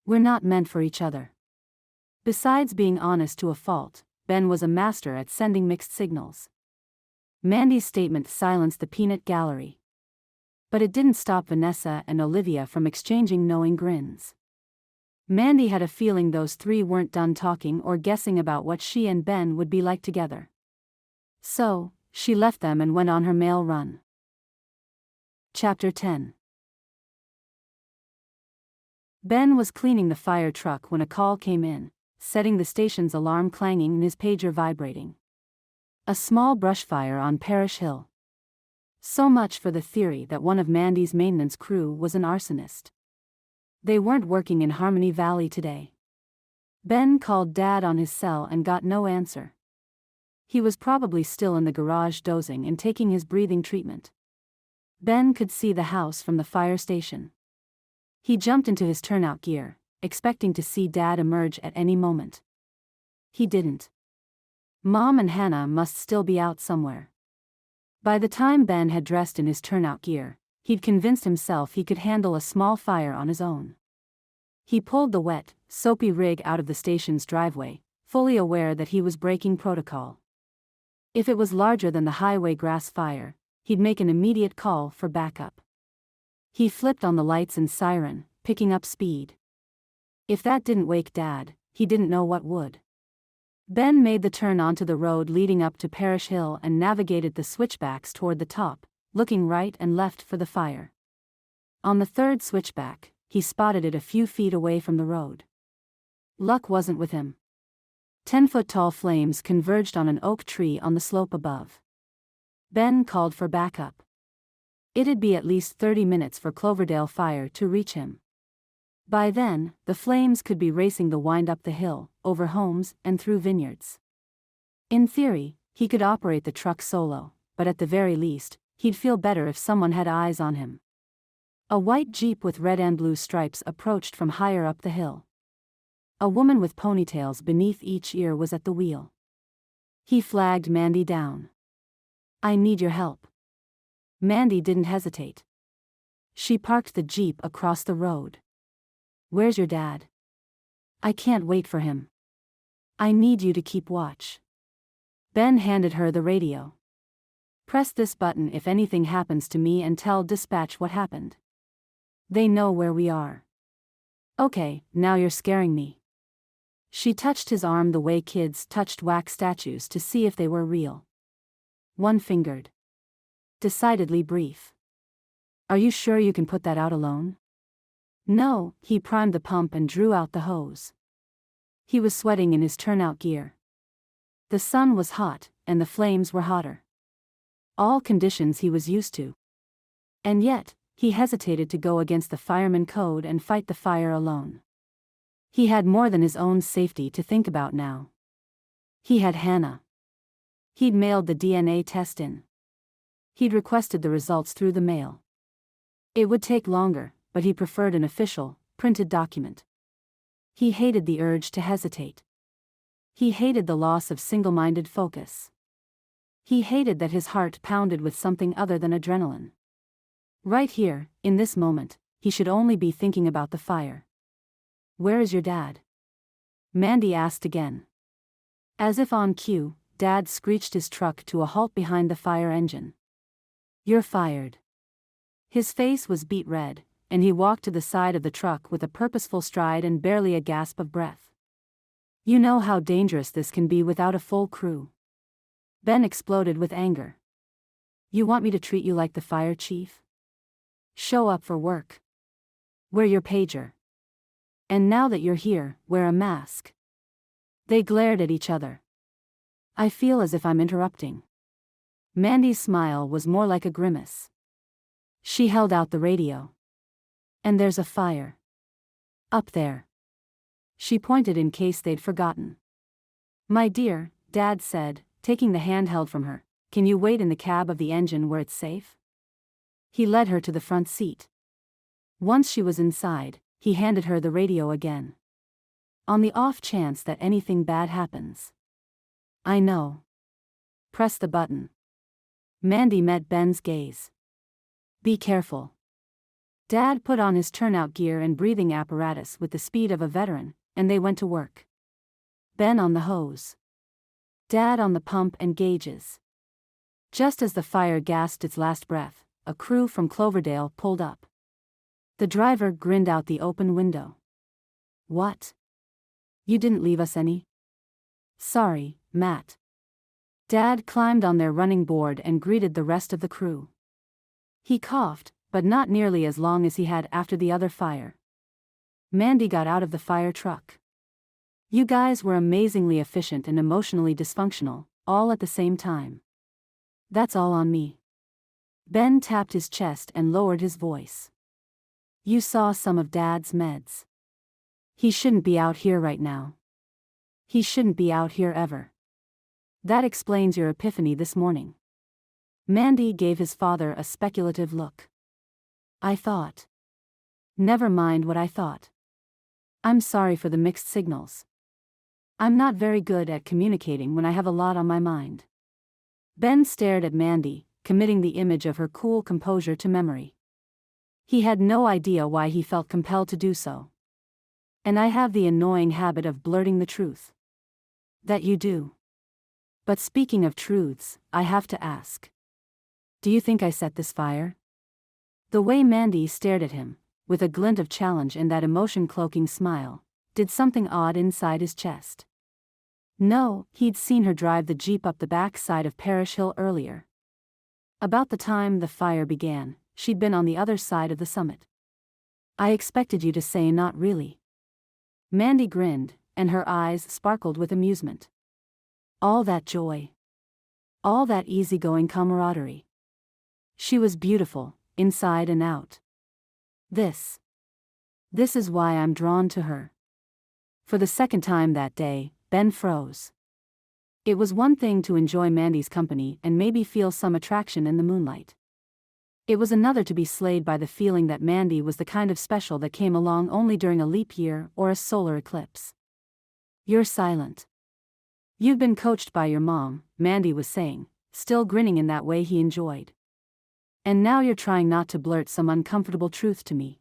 We're not meant for each other. Besides being honest to a fault, Ben was a master at sending mixed signals. Mandy's statement silenced the peanut gallery. But it didn't stop Vanessa and Olivia from exchanging knowing grins. Mandy had a feeling those three weren't done talking or guessing about what she and Ben would be like together. So, she left them and went on her mail run. Chapter 10. Ben was cleaning the fire truck when a call came in, setting the station's alarm clanging and his pager vibrating. A small brush fire on Parish Hill. So much for the theory that one of Mandy's maintenance crew was an arsonist. They weren't working in Harmony Valley today. Ben called Dad on his cell and got no answer. He was probably still in the garage dozing and taking his breathing treatment. Ben could see the house from the fire station. He jumped into his turnout gear, expecting to see Dad emerge at any moment. He didn't. Mom and Hannah must still be out somewhere. By the time Ben had dressed in his turnout gear, he'd convinced himself he could handle a small fire on his own. He pulled the wet, soapy rig out of the station's driveway, fully aware that he was breaking protocol. If it was larger than the highway grass fire, he'd make an immediate call for backup. He flipped on the lights and siren, picking up speed. If that didn't wake Dad, he didn't know what would. Ben made the turn onto the road leading up to Parish Hill and navigated the switchbacks toward the top, looking right and left for the fire. On the third switchback, he spotted it a few feet away from the road. Luck wasn't with him. 10-foot-tall flames converged on an oak tree on the slope above. Ben called for backup. It'd be at least 30 minutes for Cloverdale Fire to reach him. By then, the flames could be racing the wind up the hill, over homes and through vineyards. In theory, he could operate the truck solo, but at the very least, he'd feel better if someone had eyes on him. A white Jeep with red and blue stripes approached from higher up the hill. A woman with ponytails beneath each ear was at the wheel. He flagged Mandy down. "I need your help." Mandy didn't hesitate. She parked the Jeep across the road. "Where's your dad?" "I can't wait for him. I need you to keep watch." Ben handed her the radio. "Press this button if anything happens to me and tell dispatch what happened. They know where we are." "Okay, now you're scaring me." She touched his arm the way kids touched wax statues to see if they were real. One-fingered. Decidedly brief. "Are you sure you can put that out alone?" "No." He primed the pump and drew out the hose. He was sweating in his turnout gear. The sun was hot, and the flames were hotter. All conditions he was used to. And yet, he hesitated to go against the fireman code and fight the fire alone. He had more than his own safety to think about now. He had Hannah. He'd mailed the DNA test in. He'd requested the results through the mail. It would take longer, but he preferred an official, printed document. He hated the urge to hesitate. He hated the loss of single-minded focus. He hated that his heart pounded with something other than adrenaline. Right here, in this moment, he should only be thinking about the fire. "Where is your dad?" Mandy asked again. As if on cue, Dad screeched his truck to a halt behind the fire engine. "You're fired." His face was beet red, and he walked to the side of the truck with a purposeful stride and barely a gasp of breath. "You know how dangerous this can be without a full crew." Ben exploded with anger. "You want me to treat you like the fire chief? Show up for work. Wear your pager. And now that you're here, wear a mask." They glared at each other. "I feel as if I'm interrupting." Mandy's smile was more like a grimace. She held out the radio. "And there's a fire. Up there." She pointed in case they'd forgotten. "My dear," Dad said, taking the handheld from her, "can you wait in the cab of the engine where it's safe?" He led her to the front seat. Once she was inside, he handed her the radio again. "On the off chance that anything bad happens." "I know." "Press the button." Mandy met Ben's gaze. "Be careful." Dad put on his turnout gear and breathing apparatus with the speed of a veteran, and they went to work. Ben on the hose. Dad on the pump and gauges. Just as the fire gasped its last breath, a crew from Cloverdale pulled up. The driver grinned out the open window. "What? You didn't leave us any?" "Sorry, Matt." Dad climbed on their running board and greeted the rest of the crew. He coughed, but not nearly as long as he had after the other fire. Mandy got out of the fire truck. "You guys were amazingly efficient and emotionally dysfunctional, all at the same time. That's all on me." Ben tapped his chest and lowered his voice. "You saw some of Dad's meds. He shouldn't be out here right now. He shouldn't be out here ever. That explains your epiphany this morning." Mandy gave his father a speculative look. "I thought." "Never mind what I thought. I'm sorry for the mixed signals. I'm not very good at communicating when I have a lot on my mind." Ben stared at Mandy, committing the image of her cool composure to memory. He had no idea why he felt compelled to do so. "And I have the annoying habit of blurting the truth." "That you do. But speaking of truths, I have to ask. Do you think I set this fire?" The way Mandy stared at him, with a glint of challenge in that emotion-cloaking smile, did something odd inside his chest. No, he'd seen her drive the Jeep up the back side of Parish Hill earlier. About the time the fire began, she'd been on the other side of the summit. "I expected you to say not really." Mandy grinned, and her eyes sparkled with amusement. All that joy. All that easygoing camaraderie. She was beautiful, inside and out. This is why I'm drawn to her. For the second time that day, Ben froze. It was one thing to enjoy Mandy's company and maybe feel some attraction in the moonlight. It was another to be slayed by the feeling that Mandy was the kind of special that came along only during a leap year or a solar eclipse. "You're silent. You've been coached by your mom," Mandy was saying, still grinning in that way he enjoyed. "And now you're trying not to blurt some uncomfortable truth to me."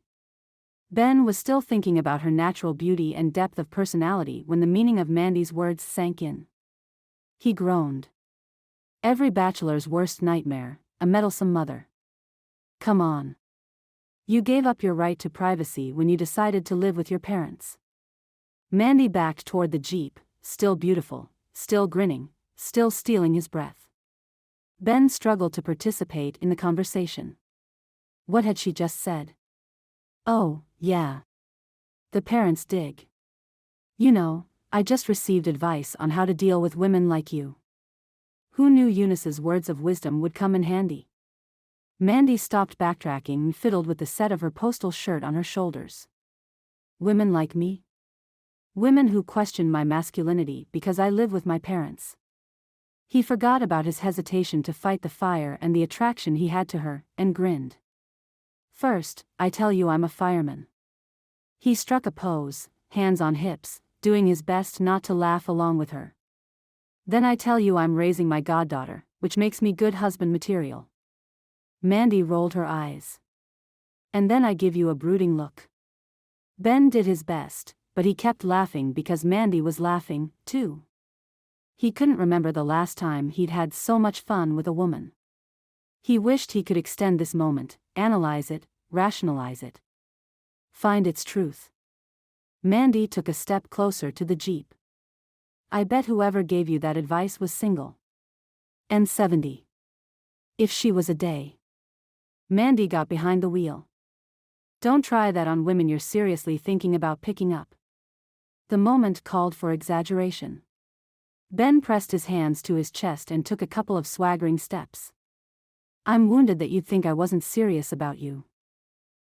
Ben was still thinking about her natural beauty and depth of personality when the meaning of Mandy's words sank in. He groaned. Every bachelor's worst nightmare, a meddlesome mother. Come on. You gave up your right to privacy when you decided to live with your parents. Mandy backed toward the Jeep, still beautiful, still grinning, still stealing his breath. Ben struggled to participate in the conversation. What had she just said? Oh, yeah. The parents dig. You know, I just received advice on how to deal with women like you. Who knew Eunice's words of wisdom would come in handy? Mandy stopped backtracking and fiddled with the set of her postal shirt on her shoulders. Women like me? Women who question my masculinity because I live with my parents. He forgot about his hesitation to fight the fire and the attraction he had to her, and grinned. First, I tell you I'm a fireman. He struck a pose, hands on hips, doing his best not to laugh along with her. Then I tell you I'm raising my goddaughter, which makes me good husband material. Mandy rolled her eyes. And then I give you a brooding look. Ben did his best, but he kept laughing because Mandy was laughing, too. He couldn't remember the last time he'd had so much fun with a woman. He wished he could extend this moment, analyze it, rationalize it. Find its truth. Mandy took a step closer to the Jeep. I bet whoever gave you that advice was single. And 70. If she was a day. Mandy got behind the wheel. Don't try that on women you're seriously thinking about picking up. The moment called for exaggeration. Ben pressed his hands to his chest and took a couple of swaggering steps. I'm wounded that you'd think I wasn't serious about you.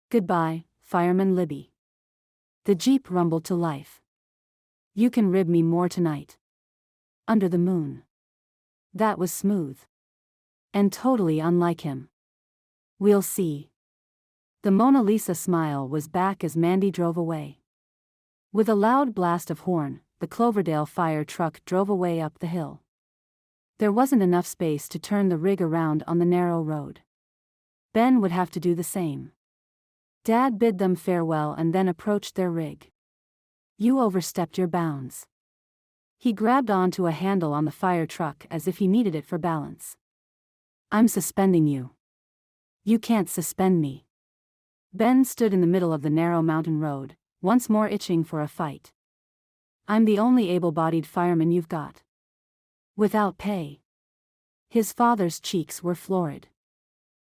Goodbye, Fireman Libby. The Jeep rumbled to life. You can rib me more tonight. Under the moon. That was smooth. And totally unlike him. We'll see. The Mona Lisa smile was back as Mandy drove away. With a loud blast of horn, the Cloverdale fire truck drove away up the hill. There wasn't enough space to turn the rig around on the narrow road. Ben would have to do the same. Dad bid them farewell and then approached their rig. You overstepped your bounds. He grabbed onto a handle on the fire truck as if he needed it for balance. I'm suspending you. You can't suspend me. Ben stood in the middle of the narrow mountain road, once more itching for a fight. I'm the only able-bodied fireman you've got. Without pay. His father's cheeks were florid.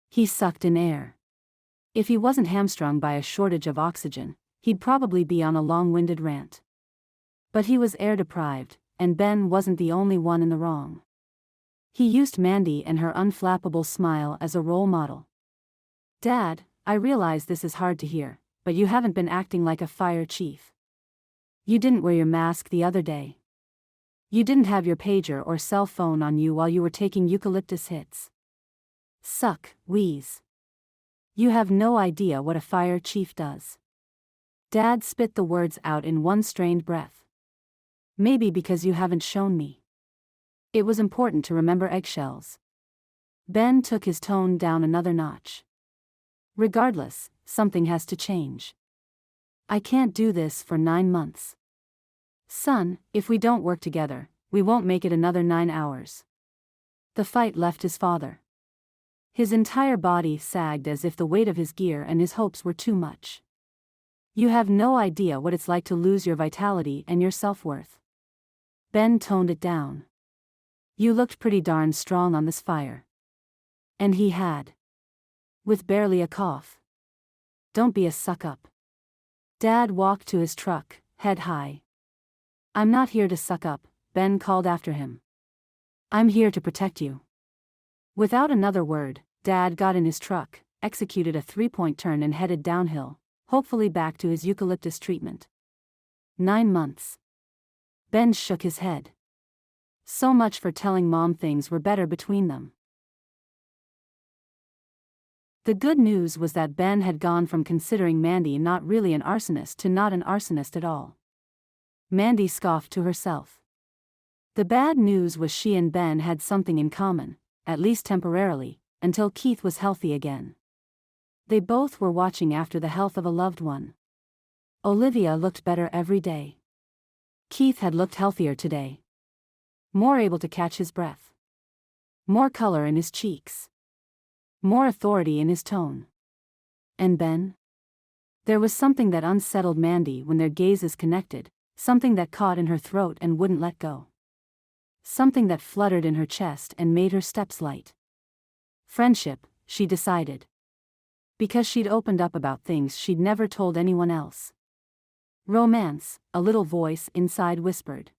He sucked in air. If he wasn't hamstrung by a shortage of oxygen, he'd probably be on a long-winded rant. But he was air-deprived, and Ben wasn't the only one in the wrong. He used Mandy and her unflappable smile as a role model. Dad, I realize this is hard to hear, but you haven't been acting like a fire chief. You didn't wear your mask the other day. You didn't have your pager or cell phone on you while you were taking eucalyptus hits. Suck, wheeze. You have no idea what a fire chief does. Dad spit the words out in one strained breath. Maybe because you haven't shown me. It was important to remember eggshells. Ben took his tone down another notch. Regardless, something has to change. I can't do this for 9 months. Son, if we don't work together, we won't make it another 9 hours. The fight left his father. His entire body sagged as if the weight of his gear and his hopes were too much. You have no idea what it's like to lose your vitality and your self-worth. Ben toned it down. You looked pretty darn strong on this fire. And he had. With barely a cough. Don't be a suck-up. Dad walked to his truck, head high. I'm not here to suck up, Ben called after him. I'm here to protect you. Without another word, Dad got in his truck, executed a 3-point turn and headed downhill, hopefully back to his eucalyptus treatment. 9 months. Ben shook his head. So much for telling Mom things were better between them. The good news was that Ben had gone from considering Mandy not really an arsonist to not an arsonist at all. Mandy scoffed to herself. The bad news was she and Ben had something in common, at least temporarily, until Keith was healthy again. They both were watching after the health of a loved one. Olivia looked better every day. Keith had looked healthier today. More able to catch his breath. More color in his cheeks. More authority in his tone. And Ben? There was something that unsettled Mandy when their gazes connected, something that caught in her throat and wouldn't let go. Something that fluttered in her chest and made her steps light. Friendship, she decided. Because she'd opened up about things she'd never told anyone else. Romance, a little voice inside whispered.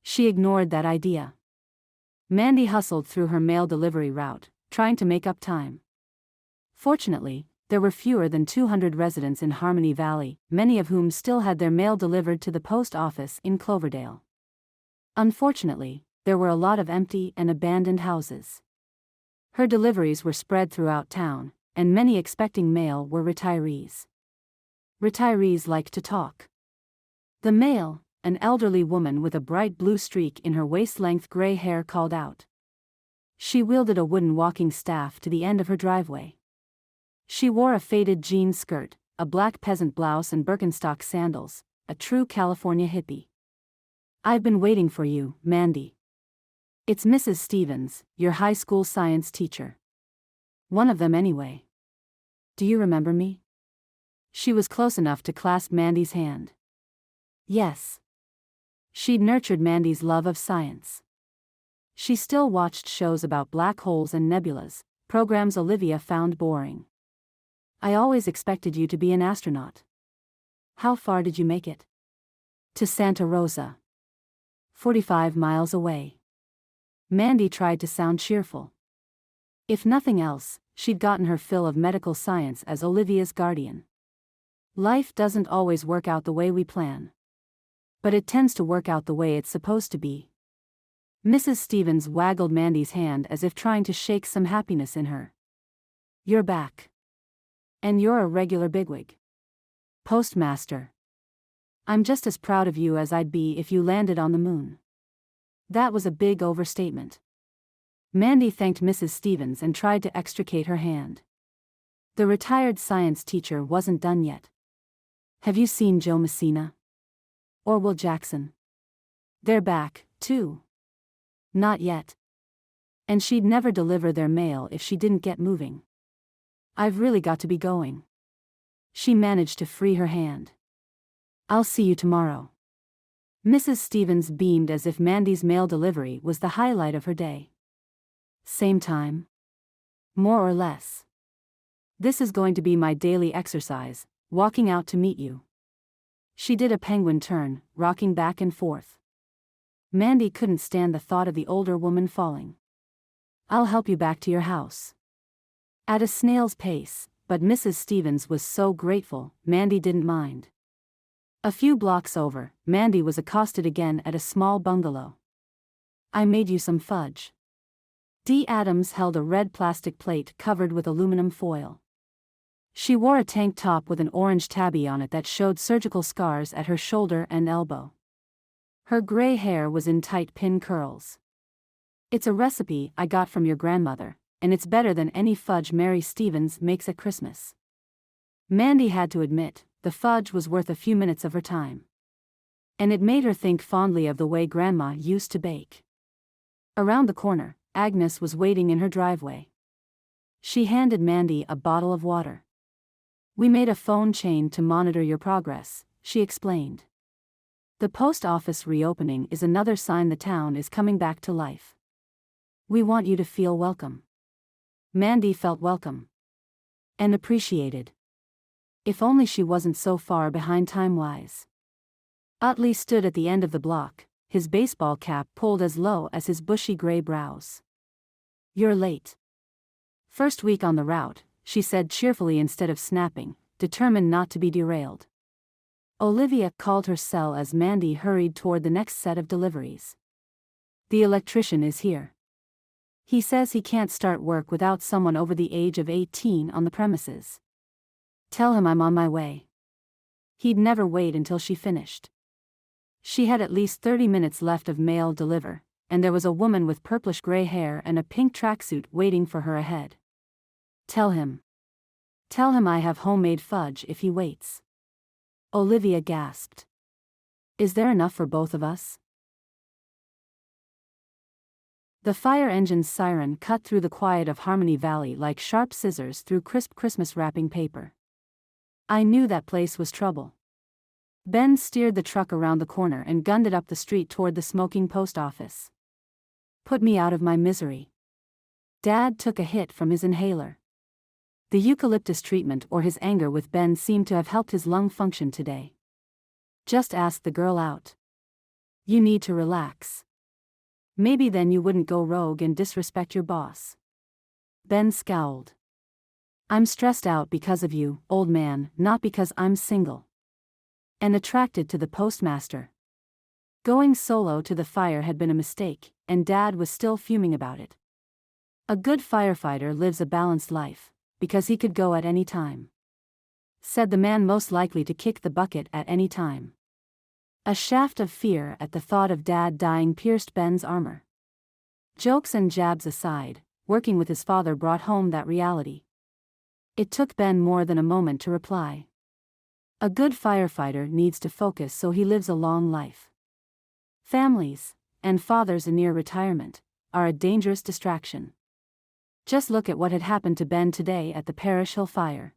She ignored that idea. Mandy hustled through her mail delivery route, trying to make up time. Fortunately, there were fewer than 200 residents in Harmony Valley, many of whom still had their mail delivered to the post office in Cloverdale. Unfortunately, there were a lot of empty and abandoned houses. Her deliveries were spread throughout town, and many expecting mail were retirees. Retirees liked to talk. The mail, an elderly woman with a bright blue streak in her waist-length gray hair, called out. She wielded a wooden walking staff to the end of her driveway. She wore a faded jean skirt, a black peasant blouse and Birkenstock sandals, a true California hippie. "I've been waiting for you, Mandy. It's Mrs. Stevens, your high school science teacher. One of them anyway. Do you remember me?" She was close enough to clasp Mandy's hand. Yes. She'd nurtured Mandy's love of science. She still watched shows about black holes and nebulas, programs Olivia found boring. "I always expected you to be an astronaut. How far did you make it?" "To Santa Rosa. 45 miles away." Mandy tried to sound cheerful. If nothing else, she'd gotten her fill of medical science as Olivia's guardian. Life doesn't always work out the way we plan. But it tends to work out the way it's supposed to be. Mrs. Stevens waggled Mandy's hand as if trying to shake some happiness in her. "You're back. And you're a regular bigwig. Postmaster. I'm just as proud of you as I'd be if you landed on the moon." That was a big overstatement. Mandy thanked Mrs. Stevens and tried to extricate her hand. The retired science teacher wasn't done yet. "Have you seen Joe Messina? Or Will Jackson? They're back, too." "Not yet. And she'd never deliver their mail if she didn't get moving. I've really got to be going." She managed to free her hand. "I'll see you tomorrow." Mrs. Stevens beamed as if Mandy's mail delivery was the highlight of her day. "Same time?" "More or less. This is going to be my daily exercise, walking out to meet you." She did a penguin turn, rocking back and forth. Mandy couldn't stand the thought of the older woman falling. "I'll help you back to your house." At a snail's pace, but Mrs. Stevens was so grateful, Mandy didn't mind. A few blocks over, Mandy was accosted again at a small bungalow. "I made you some fudge." Dee Adams held a red plastic plate covered with aluminum foil. She wore a tank top with an orange tabby on it that showed surgical scars at her shoulder and elbow. Her gray hair was in tight pin curls. "It's a recipe I got from your grandmother, and it's better than any fudge Mary Stevens makes at Christmas." Mandy had to admit, the fudge was worth a few minutes of her time. And it made her think fondly of the way Grandma used to bake. Around the corner, Agnes was waiting in her driveway. She handed Mandy a bottle of water. "We made a phone chain to monitor your progress," she explained. "The post office reopening is another sign the town is coming back to life. We want you to feel welcome." Mandy felt welcome. And appreciated. If only she wasn't so far behind time-wise. Utley stood at the end of the block, his baseball cap pulled as low as his bushy gray brows. "You're late." "First week on the route," she said cheerfully instead of snapping, determined not to be derailed. Olivia called her cell as Mandy hurried toward the next set of deliveries. The electrician is here. He says he can't start work without someone over the age of 18 on the premises. Tell him I'm on my way. He'd never wait until she finished. She had at least 30 minutes left of mail deliver, and there was a woman with purplish gray hair and a pink tracksuit waiting for her ahead. Tell him. Tell him I have homemade fudge if he waits. Olivia gasped. Is there enough for both of us? The fire engine's siren cut through the quiet of Harmony Valley like sharp scissors through crisp Christmas wrapping paper. I knew that place was trouble. Ben steered the truck around the corner and gunned it up the street toward the smoking post office. Put me out of my misery. Dad took a hit from his inhaler. The eucalyptus treatment or his anger with Ben seemed to have helped his lung function today. Just ask the girl out. You need to relax. Maybe then you wouldn't go rogue and disrespect your boss. Ben scowled. I'm stressed out because of you, old man, not because I'm single. And attracted to the postmaster. Going solo to the fire had been a mistake, and Dad was still fuming about it. A good firefighter lives a balanced life, because he could go at any time. Said the man most likely to kick the bucket at any time. A shaft of fear at the thought of Dad dying pierced Ben's armor. Jokes and jabs aside, working with his father brought home that reality. It took Ben more than a moment to reply. A good firefighter needs to focus so he lives a long life. Families, and fathers in near retirement, are a dangerous distraction. Just look at what had happened to Ben today at the Parish Hill fire.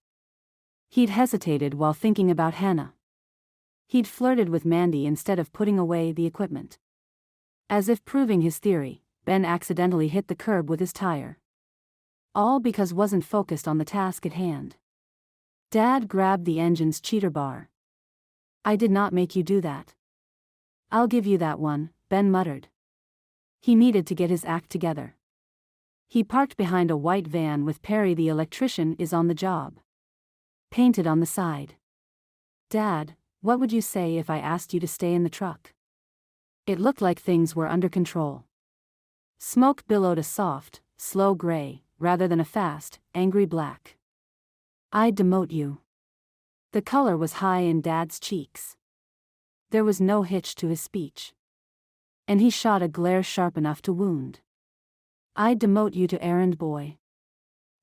He'd hesitated while thinking about Hannah. He'd flirted with Mandy instead of putting away the equipment. As if proving his theory, Ben accidentally hit the curb with his tire. All because wasn't focused on the task at hand. Dad grabbed the engine's cheater bar. I did not make you do that. I'll give you that one, Ben muttered. He needed to get his act together. He parked behind a white van with Perry the electrician is on the job. Painted on the side. Dad, what would you say if I asked you to stay in the truck? It looked like things were under control. Smoke billowed a soft, slow gray, rather than a fast, angry black. I'd demote you. The color was high in Dad's cheeks. There was no hitch to his speech. And he shot a glare sharp enough to wound. I'd demote you to errand boy.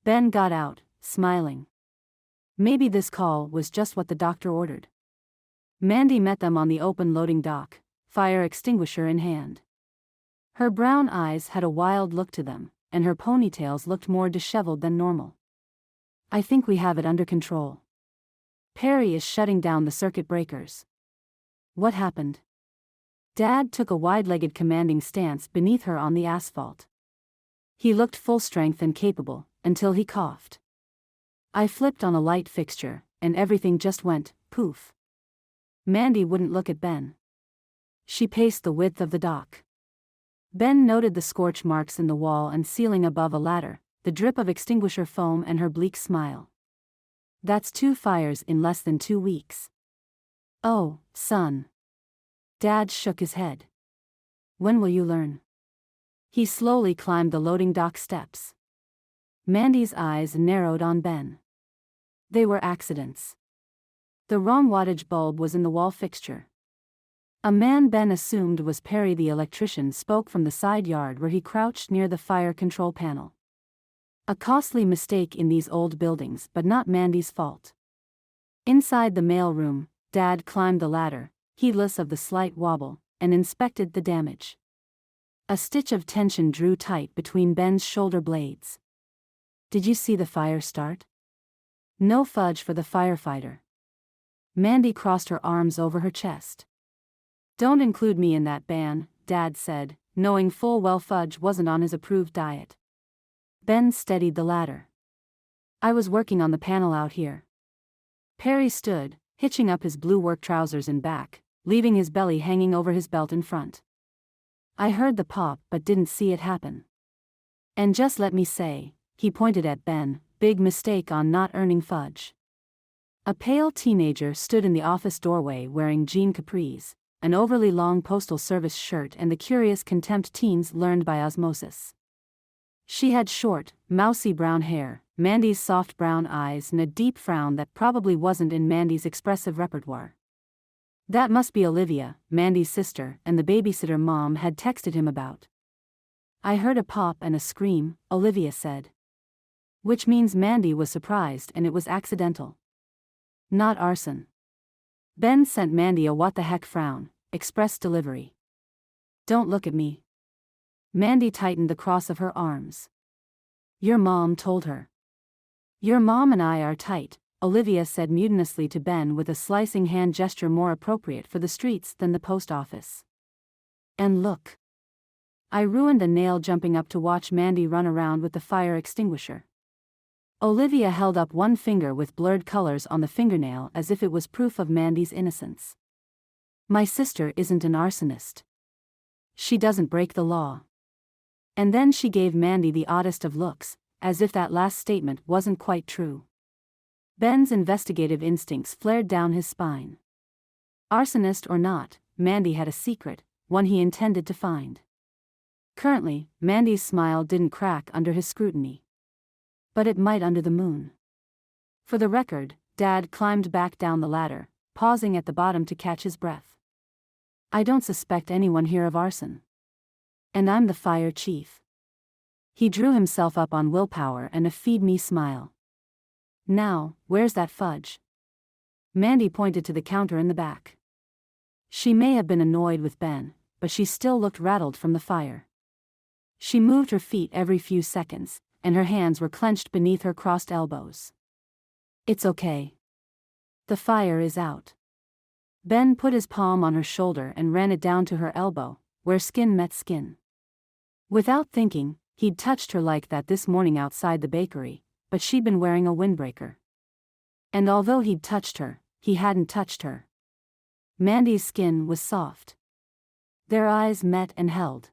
Ben got out, smiling. Maybe this call was just what the doctor ordered. Mandy met them on the open loading dock, fire extinguisher in hand. Her brown eyes had a wild look to them, and her ponytails looked more disheveled than normal. I think we have it under control. Perry is shutting down the circuit breakers. What happened? Dad took a wide-legged commanding stance beneath her on the asphalt. He looked full strength and capable, until he coughed. I flipped on a light fixture, and everything just went, poof. Mandy wouldn't look at Ben. She paced the width of the dock. Ben noted the scorch marks in the wall and ceiling above a ladder, the drip of extinguisher foam and her bleak smile. That's 2 fires in less than 2 weeks. Oh, son. Dad shook his head. When will you learn? He slowly climbed the loading dock steps. Mandy's eyes narrowed on Ben. They were accidents. The wrong wattage bulb was in the wall fixture. A man Ben assumed was Perry the electrician spoke from the side yard where he crouched near the fire control panel. A costly mistake in these old buildings, but not Mandy's fault. Inside the mail room, Dad climbed the ladder, heedless of the slight wobble, and inspected the damage. A stitch of tension drew tight between Ben's shoulder blades. Did you see the fire start? No fudge for the firefighter. Mandy crossed her arms over her chest. Don't include me in that ban, Dad said, knowing full well fudge wasn't on his approved diet. Ben steadied the ladder. I was working on the panel out here. Perry stood, hitching up his blue work trousers in back, leaving his belly hanging over his belt in front. I heard the pop but didn't see it happen. And just let me say, he pointed at Ben, big mistake on not earning fudge. A pale teenager stood in the office doorway wearing jean capris, an overly long postal service shirt, and the curious contempt teens learned by osmosis. She had short, mousy brown hair, Mandy's soft brown eyes, and a deep frown that probably wasn't in Mandy's expressive repertoire. That must be Olivia, Mandy's sister, and the babysitter Mom had texted him about. I heard a pop and a scream, Olivia said. Which means Mandy was surprised and it was accidental. Not arson. Ben sent Mandy a what the heck frown, express delivery. Don't look at me. Mandy tightened the cross of her arms. Your mom told her. Your mom and I are tight, Olivia said mutinously to Ben with a slicing hand gesture more appropriate for the streets than the post office. And look. I ruined a nail jumping up to watch Mandy run around with the fire extinguisher. Olivia held up one finger with blurred colors on the fingernail as if it was proof of Mandy's innocence. My sister isn't an arsonist. She doesn't break the law. And then she gave Mandy the oddest of looks, as if that last statement wasn't quite true. Ben's investigative instincts flared down his spine. Arsonist or not, Mandy had a secret, one he intended to find. Currently, Mandy's smile didn't crack under his scrutiny. But it might under the moon. For the record, Dad climbed back down the ladder, pausing at the bottom to catch his breath. I don't suspect anyone here of arson. And I'm the fire chief. He drew himself up on willpower and a feed-me smile. Now, where's that fudge? Mandy pointed to the counter in the back. She may have been annoyed with Ben, but she still looked rattled from the fire. She moved her feet every few seconds, and her hands were clenched beneath her crossed elbows. It's okay. The fire is out. Ben put his palm on her shoulder and ran it down to her elbow, where skin met skin. Without thinking, he'd touched her like that this morning outside the bakery, but she'd been wearing a windbreaker. And although he'd touched her, he hadn't touched her. Mandy's skin was soft. Their eyes met and held.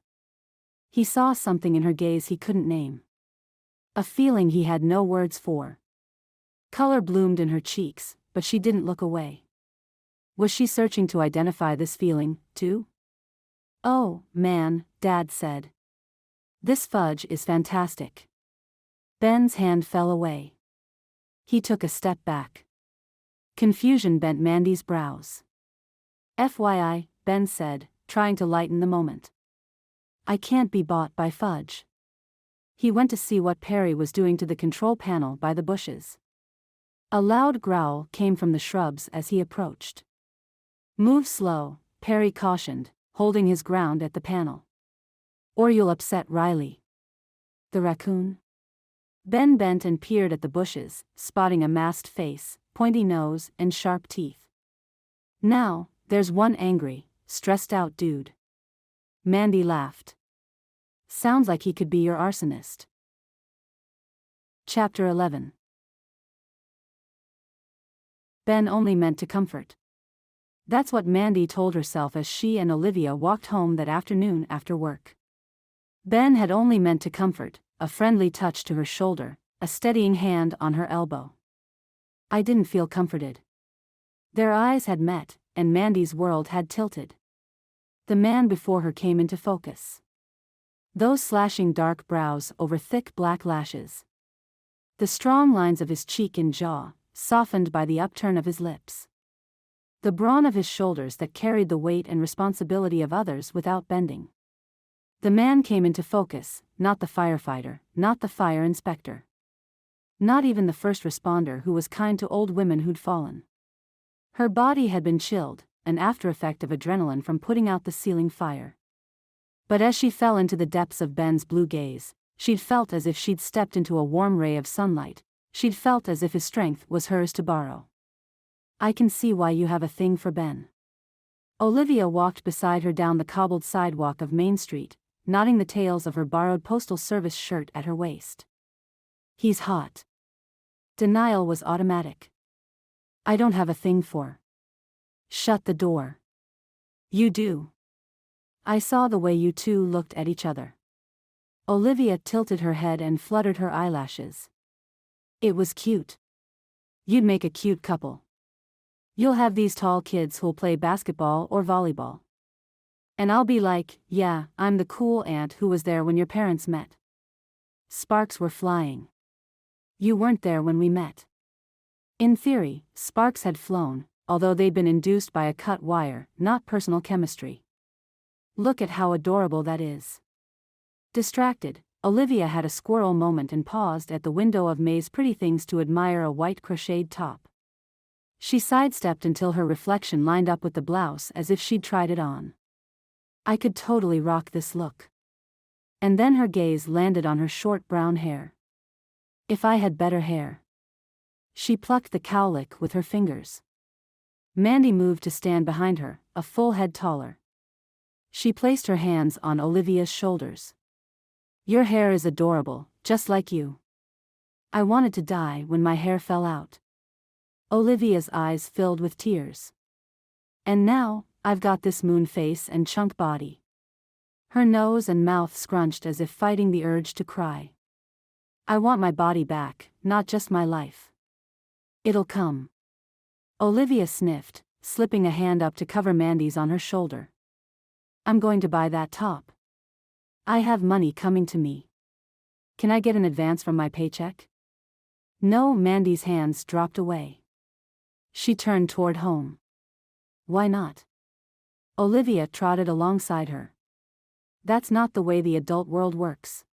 He saw something in her gaze he couldn't name. A feeling he had no words for. Color bloomed in her cheeks, but she didn't look away. Was she searching to identify this feeling, too? Oh, man, Dad said. This fudge is fantastic. Ben's hand fell away. He took a step back. Confusion bent Mandy's brows. FYI, Ben said, trying to lighten the moment. I can't be bought by fudge. He went to see what Perry was doing to the control panel by the bushes. A loud growl came from the shrubs as he approached. Move slow, Perry cautioned, holding his ground at the panel. Or you'll upset Riley. The raccoon? Ben bent and peered at the bushes, spotting a masked face, pointy nose, and sharp teeth. Now, there's one angry, stressed-out dude. Mandy laughed. Sounds like he could be your arsonist. Chapter 11. Ben only meant to comfort. That's what Mandy told herself as she and Olivia walked home that afternoon after work. Ben had only meant to comfort, a friendly touch to her shoulder, a steadying hand on her elbow. I didn't feel comforted. Their eyes had met, and Mandy's world had tilted. The man before her came into focus. Those slashing dark brows over thick black lashes. The strong lines of his cheek and jaw, softened by the upturn of his lips. The brawn of his shoulders that carried the weight and responsibility of others without bending. The man came into focus, not the firefighter, not the fire inspector. Not even the first responder who was kind to old women who'd fallen. Her body had been chilled, an after-effect of adrenaline from putting out the ceiling fire. But as she fell into the depths of Ben's blue gaze, she'd felt as if she'd stepped into a warm ray of sunlight. She'd felt as if his strength was hers to borrow. I can see why you have a thing for Ben. Olivia walked beside her down the cobbled sidewalk of Main Street, knotting the tails of her borrowed postal service shirt at her waist. He's hot. Denial was automatic. I don't have a thing for. Shut the door. You do. I saw the way you two looked at each other. Olivia tilted her head and fluttered her eyelashes. It was cute. You'd make a cute couple. You'll have these tall kids who'll play basketball or volleyball. And I'll be like, yeah, I'm the cool aunt who was there when your parents met. Sparks were flying. You weren't there when we met. In theory, sparks had flown, although they'd been induced by a cut wire, not personal chemistry. Look at how adorable that is. Distracted, Olivia had a squirrel moment and paused at the window of May's Pretty Things to admire a white crocheted top. She sidestepped until her reflection lined up with the blouse as if she'd tried it on. I could totally rock this look. And then her gaze landed on her short brown hair. If I had better hair. She plucked the cowlick with her fingers. Mandy moved to stand behind her, a full head taller. She placed her hands on Olivia's shoulders. Your hair is adorable, just like you. I wanted to die when my hair fell out. Olivia's eyes filled with tears. And now, I've got this moon face and chunk body. Her nose and mouth scrunched as if fighting the urge to cry. I want my body back, not just my life. It'll come. Olivia sniffed, slipping a hand up to cover Mandy's on her shoulder. I'm going to buy that top. I have money coming to me. Can I get an advance from my paycheck? No, Mandy's hands dropped away. She turned toward home. Why not? Olivia trotted alongside her. That's not the way the adult world works.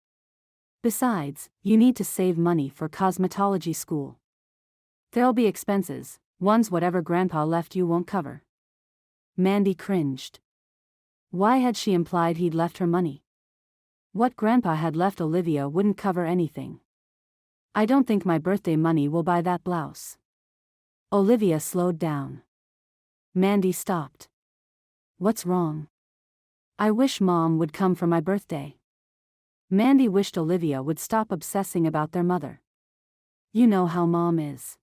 Besides, you need to save money for cosmetology school. There'll be expenses, ones whatever Grandpa left you won't cover. Mandy cringed. Why had she implied he'd left her money? What Grandpa had left Olivia wouldn't cover anything. I don't think my birthday money will buy that blouse. Olivia slowed down. Mandy stopped. What's wrong? I wish Mom would come for my birthday. Mandy wished Olivia would stop obsessing about their mother. You know how Mom is.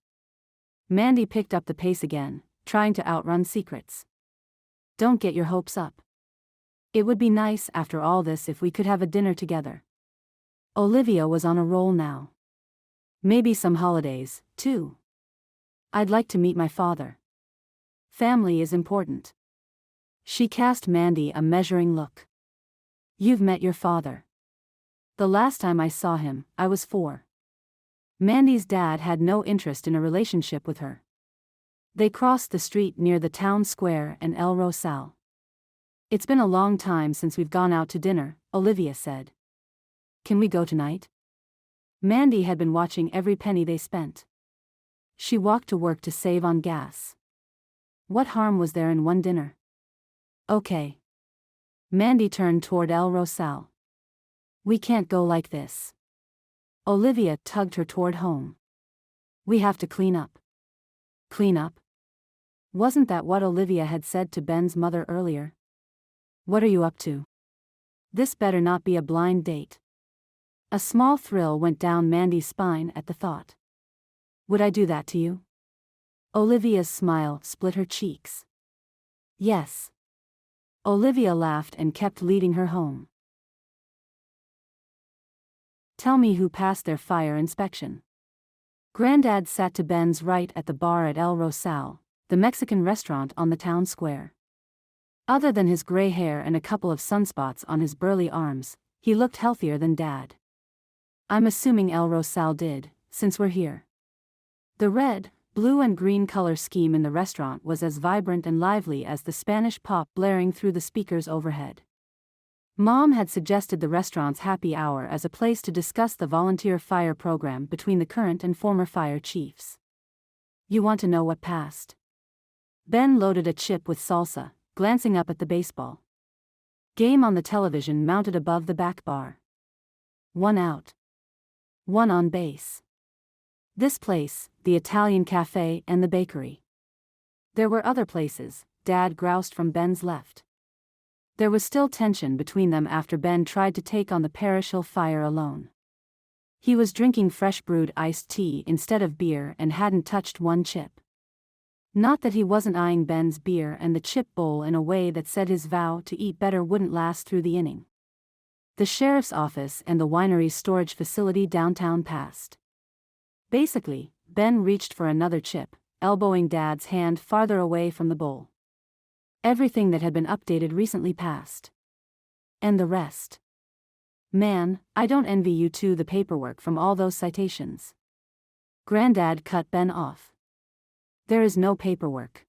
Mandy picked up the pace again, trying to outrun secrets. Don't get your hopes up. It would be nice after all this if we could have a dinner together. Olivia was on a roll now. Maybe some holidays, too. I'd like to meet my father. Family is important. She cast Mandy a measuring look. You've met your father. The last time I saw him, I was 4. Mandy's dad had no interest in a relationship with her. They crossed the street near the town square and El Rosal. It's been a long time since we've gone out to dinner, Olivia said. Can we go tonight? Mandy had been watching every penny they spent. She walked to work to save on gas. What harm was there in one dinner? Okay. Mandy turned toward El Rosal. We can't go like this. Olivia tugged her toward home. We have to clean up. Clean up? Wasn't that what Olivia had said to Ben's mother earlier? What are you up to? This better not be a blind date. A small thrill went down Mandy's spine at the thought. Would I do that to you? Olivia's smile split her cheeks. Yes. Olivia laughed and kept leading her home. Tell me who passed their fire inspection. Granddad sat to Ben's right at the bar at El Rosal, the Mexican restaurant on the town square. Other than his gray hair and a couple of sunspots on his burly arms, he looked healthier than Dad. I'm assuming El Rosal did, since we're here. The red, blue and green color scheme in the restaurant was as vibrant and lively as the Spanish pop blaring through the speakers overhead. Mom had suggested the restaurant's happy hour as a place to discuss the volunteer fire program between the current and former fire chiefs. You want to know what passed? Ben loaded a chip with salsa, glancing up at the baseball game on the television mounted above the back bar. 1 out. 1 on base. This place, the Italian cafe and the bakery. There were other places, Dad groused from Ben's left. There was still tension between them after Ben tried to take on the Parish Hill fire alone. He was drinking fresh brewed iced tea instead of beer and hadn't touched one chip. Not that he wasn't eyeing Ben's beer and the chip bowl in a way that said his vow to eat better wouldn't last through the inning. The sheriff's office and the winery's storage facility downtown passed. Basically, Ben reached for another chip, elbowing Dad's hand farther away from the bowl. Everything that had been updated recently passed. And the rest. Man, I don't envy you two the paperwork from all those citations. Granddad cut Ben off. There is no paperwork.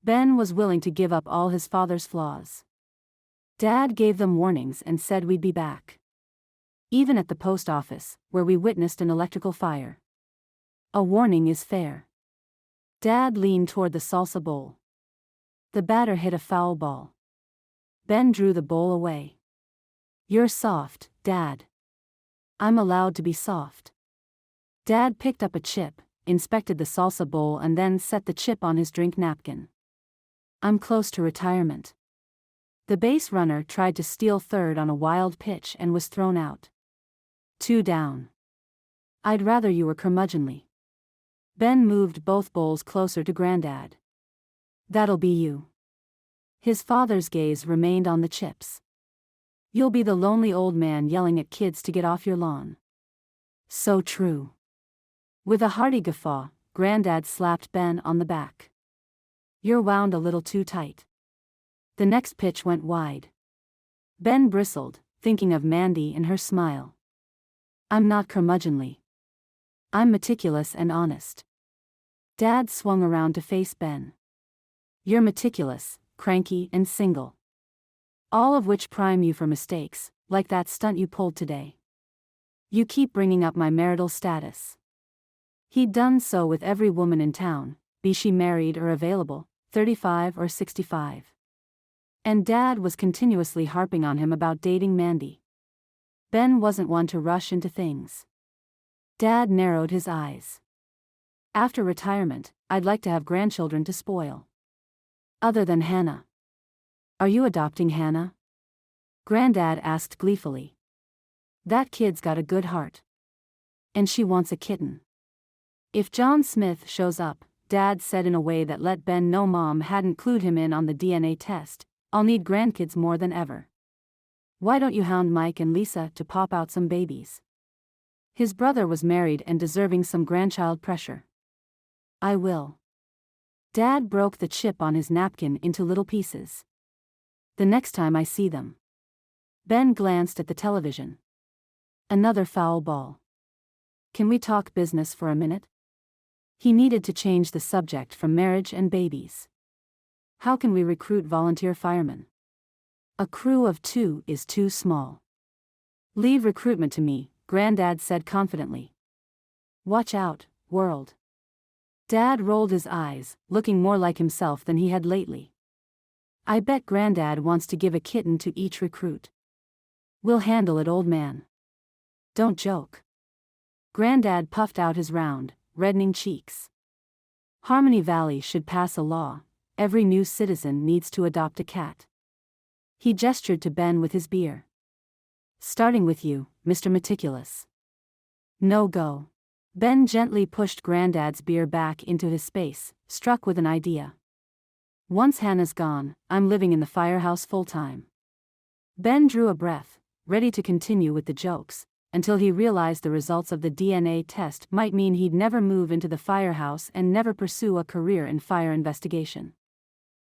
Ben was willing to give up all his father's flaws. Dad gave them warnings and said we'd be back. Even at the post office, where we witnessed an electrical fire. A warning is fair. Dad leaned toward the salsa bowl. The batter hit a foul ball. Ben drew the bowl away. You're soft, Dad. I'm allowed to be soft. Dad picked up a chip, inspected the salsa bowl and then set the chip on his drink napkin. I'm close to retirement. The base runner tried to steal third on a wild pitch and was thrown out. 2 down. I'd rather you were curmudgeonly. Ben moved both bowls closer to Granddad. That'll be you. His father's gaze remained on the chips. You'll be the lonely old man yelling at kids to get off your lawn. So true. With a hearty guffaw, Granddad slapped Ben on the back. You're wound a little too tight. The next pitch went wide. Ben bristled, thinking of Mandy and her smile. I'm not curmudgeonly. I'm meticulous and honest. Dad swung around to face Ben. You're meticulous, cranky and single. All of which prime you for mistakes, like that stunt you pulled today. You keep bringing up my marital status. He'd done so with every woman in town, be she married or available, 35 or 65. And Dad was continuously harping on him about dating Mandy. Ben wasn't one to rush into things. Dad narrowed his eyes. After retirement, I'd like to have grandchildren to spoil. Other than Hannah. Are you adopting Hannah? Granddad asked gleefully. That kid's got a good heart. And she wants a kitten. If John Smith shows up, Dad said in a way that let Ben know Mom hadn't clued him in on the DNA test, I'll need grandkids more than ever. Why don't you hound Mike and Lisa to pop out some babies? His brother was married and deserving some grandchild pressure. I will. Dad broke the chip on his napkin into little pieces. The next time I see them. Ben glanced at the television. Another foul ball. Can we talk business for a minute? He needed to change the subject from marriage and babies. How can we recruit volunteer firemen? A crew of 2 is too small. Leave recruitment to me, Granddad said confidently. Watch out, world. Dad rolled his eyes, looking more like himself than he had lately. I bet Granddad wants to give a kitten to each recruit. We'll handle it, old man. Don't joke. Granddad puffed out his round, reddening cheeks. Harmony Valley should pass a law. Every new citizen needs to adopt a cat. He gestured to Ben with his beer. Starting with you, Mr. Meticulous. No go. Ben gently pushed Granddad's beer back into his space, struck with an idea. Once Hannah's gone, I'm living in the firehouse full-time. Ben drew a breath, ready to continue with the jokes, until he realized the results of the DNA test might mean he'd never move into the firehouse and never pursue a career in fire investigation.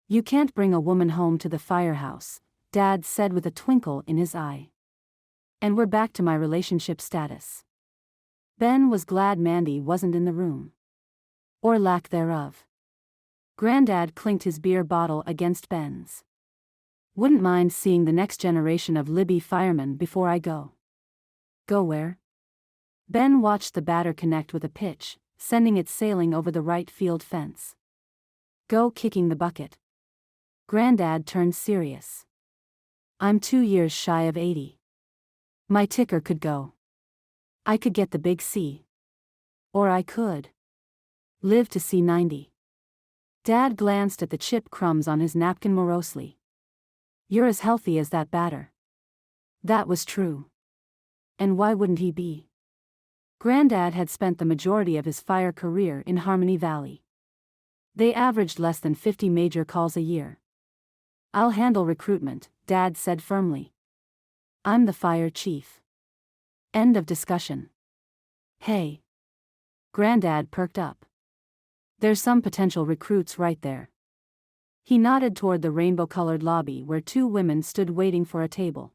You can't bring a woman home to the firehouse, Dad said with a twinkle in his eye. And we're back to my relationship status. Ben was glad Mandy wasn't in the room. Or lack thereof. Granddad clinked his beer bottle against Ben's. Wouldn't mind seeing the next generation of Libby firemen before I go. Go where? Ben watched the batter connect with a pitch, sending it sailing over the right field fence. Go kicking the bucket. Granddad turned serious. I'm 2 years shy of 80. My ticker could go. I could get the big C. Or I could live to see 90. Dad glanced at the chip crumbs on his napkin morosely. You're as healthy as that batter. That was true. And why wouldn't he be? Granddad had spent the majority of his fire career in Harmony Valley. They averaged less than 50 major calls a year. I'll handle recruitment, Dad said firmly. I'm the fire chief. End of discussion. Hey. Granddad perked up. There's some potential recruits right there. He nodded toward the rainbow-colored lobby where two women stood waiting for a table.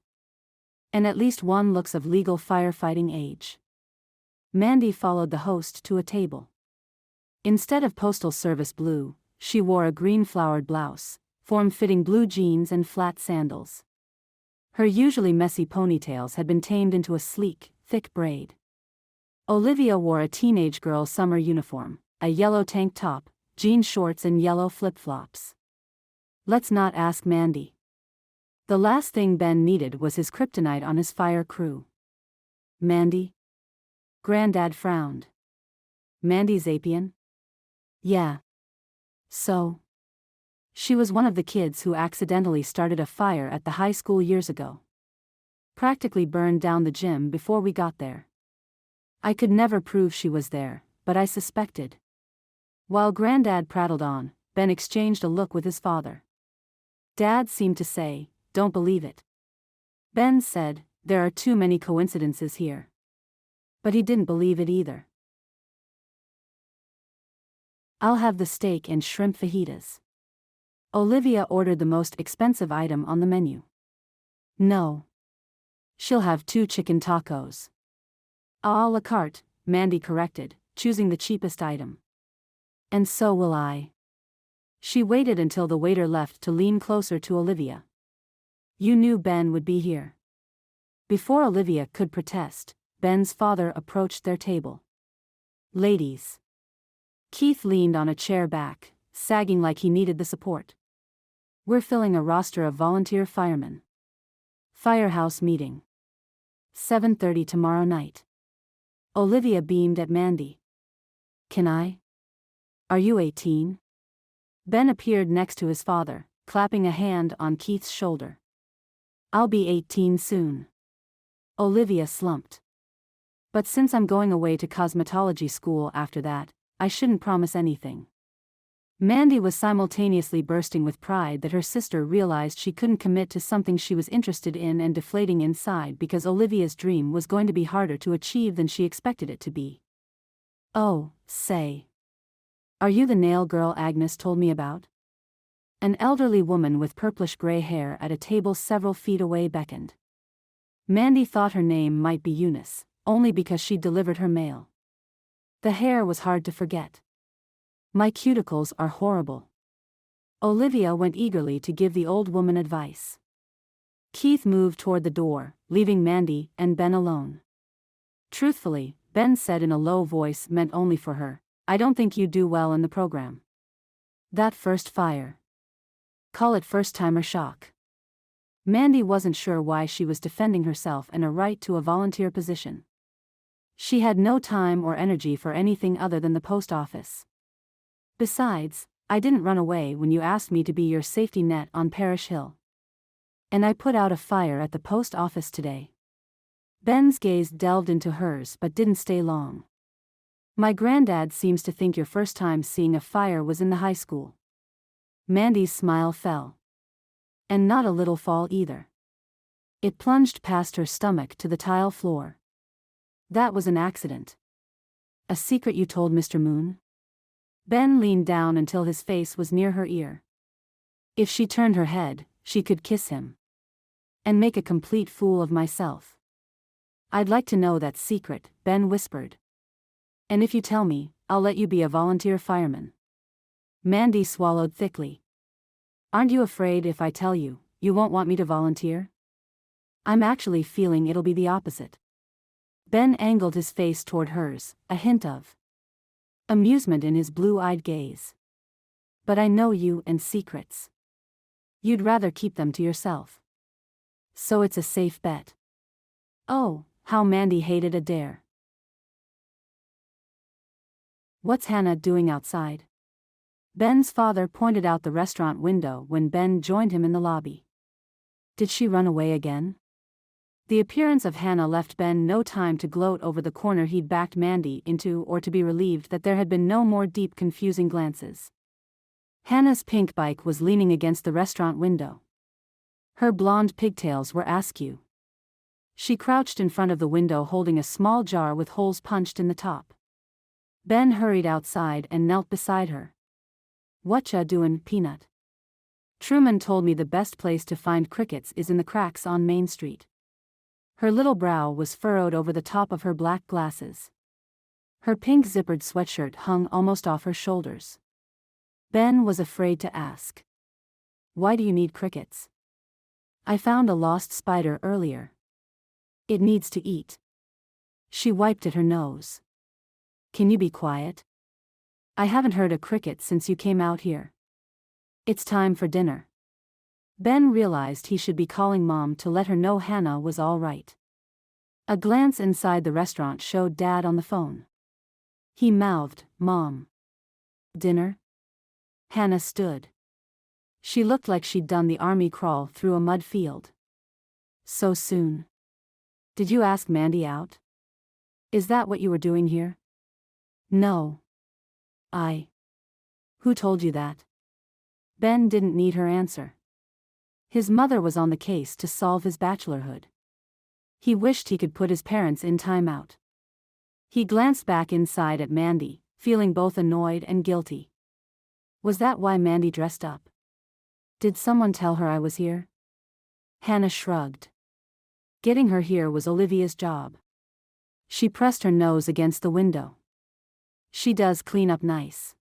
And at least one looks of legal firefighting age. Mandy followed the host to a table. Instead of postal service blue, she wore a green flowered blouse, form-fitting blue jeans and flat sandals. Her usually messy ponytails had been tamed into a sleek, thick braid. Olivia wore a teenage girl summer uniform, a yellow tank top, jean shorts and yellow flip-flops. Let's not ask Mandy. The last thing Ben needed was his kryptonite on his fire crew. Mandy? Granddad frowned. Mandy Zapien? Yeah. So? She was one of the kids who accidentally started a fire at the high school years ago. Practically burned down the gym before we got there. I could never prove she was there, but I suspected. While Granddad prattled on, Ben exchanged a look with his father. Dad seemed to say, "Don't believe it." Ben said, "There are too many coincidences here." But he didn't believe it either. I'll have the steak and shrimp fajitas. Olivia ordered the most expensive item on the menu. No. She'll have 2 chicken tacos. A la carte, Mandy corrected, choosing the cheapest item. And so will I. She waited until the waiter left to lean closer to Olivia. You knew Ben would be here. Before Olivia could protest, Ben's father approached their table. Ladies. Keith leaned on a chair back, sagging like he needed the support. We're filling a roster of volunteer firemen. Firehouse meeting. 7:30 tomorrow night. Olivia beamed at Mandy. Can I? Are you 18? Ben appeared next to his father, clapping a hand on Keith's shoulder. I'll be 18 soon. Olivia slumped. But since I'm going away to cosmetology school after that, I shouldn't promise anything. Mandy was simultaneously bursting with pride that her sister realized she couldn't commit to something she was interested in and deflating inside because Olivia's dream was going to be harder to achieve than she expected it to be. Oh, say. Are you the nail girl Agnes told me about? An elderly woman with purplish gray hair at a table several feet away beckoned. Mandy thought her name might be Eunice, only because she delivered her mail. The hair was hard to forget. My cuticles are horrible. Olivia went eagerly to give the old woman advice. Keith moved toward the door, leaving Mandy and Ben alone. Truthfully, Ben said in a low voice meant only for her, I don't think you do well in the program. That first fire. Call it first-timer shock. Mandy wasn't sure why she was defending herself and a right to a volunteer position. She had no time or energy for anything other than the post office. Besides, I didn't run away when you asked me to be your safety net on Parish Hill. And I put out a fire at the post office today. Ben's gaze delved into hers but didn't stay long. My granddad seems to think your first time seeing a fire was in the high school. Mandy's smile fell. And not a little fall either. It plunged past her stomach to the tile floor. That was an accident. A secret you told Mr. Moon? Ben leaned down until his face was near her ear. If she turned her head, she could kiss him. And make a complete fool of myself. I'd like to know that secret, Ben whispered. And if you tell me, I'll let you be a volunteer fireman. Mandy swallowed thickly. Aren't you afraid if I tell you, you won't want me to volunteer? I'm actually feeling it'll be the opposite. Ben angled his face toward hers, a hint of amusement in his blue-eyed gaze. But I know you and secrets. You'd rather keep them to yourself. So it's a safe bet. Oh, how Mandy hated a dare. What's Hannah doing outside? Ben's father pointed out the restaurant window when Ben joined him in the lobby. Did she run away again? The appearance of Hannah left Ben no time to gloat over the corner he'd backed Mandy into or to be relieved that there had been no more deep confusing glances. Hannah's pink bike was leaning against the restaurant window. Her blonde pigtails were askew. She crouched in front of the window holding a small jar with holes punched in the top. Ben hurried outside and knelt beside her. "Whatcha doin', Peanut?" "Truman told me the best place to find crickets is in the cracks on Main Street." Her little brow was furrowed over the top of her black glasses. Her pink zippered sweatshirt hung almost off her shoulders. Ben was afraid to ask. "Why do you need crickets?" "I found a lost spider earlier. It needs to eat." She wiped at her nose. "Can you be quiet? I haven't heard a cricket since you came out here. It's time for dinner." Ben realized he should be calling Mom to let her know Hannah was all right. A glance inside the restaurant showed Dad on the phone. He mouthed, "Mom." "Dinner?" Hannah stood. She looked like she'd done the army crawl through a mud field. "So soon? Did you ask Mandy out? Is that what you were doing here?" "No. Who told you that?" Ben didn't need her answer. His mother was on the case to solve his bachelorhood. He wished he could put his parents in timeout. He glanced back inside at Mandy, feeling both annoyed and guilty. Was that why Mandy dressed up? Did someone tell her I was here? Hannah shrugged. Getting her here was Olivia's job. She pressed her nose against the window. She does clean up nice.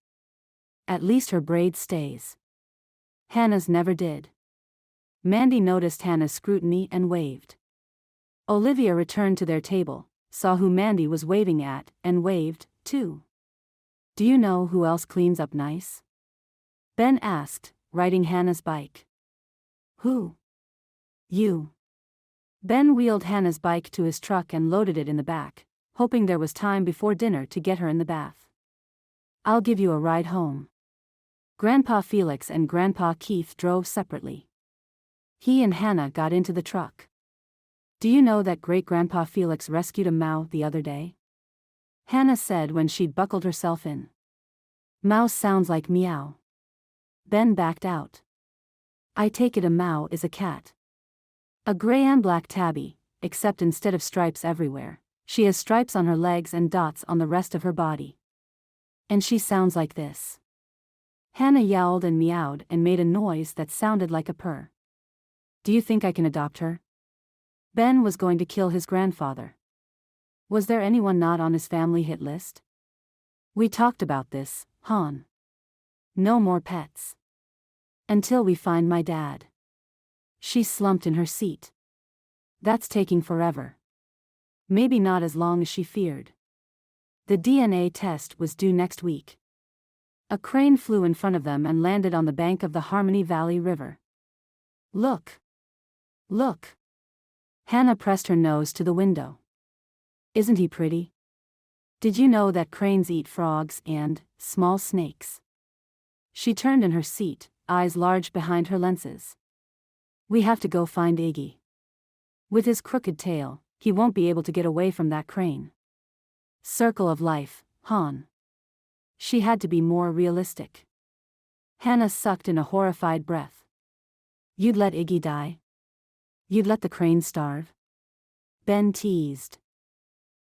At least her braid stays. Hannah's never did. Mandy noticed Hannah's scrutiny and waved. Olivia returned to their table, saw who Mandy was waving at, and waved, too. "Do you know who else cleans up nice?" Ben asked, riding Hannah's bike. "Who?" "You." Ben wheeled Hannah's bike to his truck and loaded it in the back, hoping there was time before dinner to get her in the bath. "I'll give you a ride home." Grandpa Felix and Grandpa Keith drove separately. He and Hannah got into the truck. "Do you know that Great-Grandpa Felix rescued a mouse the other day?" Hannah said when she'd buckled herself in. "Mouse sounds like meow." Ben backed out. "I take it a mouse is a cat. A gray and black tabby, except instead of stripes everywhere, she has stripes on her legs and dots on the rest of her body. And she sounds like this." Hannah yowled and meowed and made a noise that sounded like a purr. "Do you think I can adopt her?" Ben was going to kill his grandfather. Was there anyone not on his family hit list? "We talked about this, hon. No more pets. Until we find my dad." She slumped in her seat. "That's taking forever. Maybe not as long as she feared." The DNA test was due next week. A crane flew in front of them and landed on the bank of the Harmony Valley River. "Look. Look." Hannah pressed her nose to the window. "Isn't he pretty? Did you know that cranes eat frogs and small snakes?" She turned in her seat, eyes large behind her lenses. "We have to go find Iggy. With his crooked tail, he won't be able to get away from that crane. Circle of life, hon." She had to be more realistic. Hannah sucked in a horrified breath. "You'd let Iggy die? You'd let the crane starve?" Ben teased.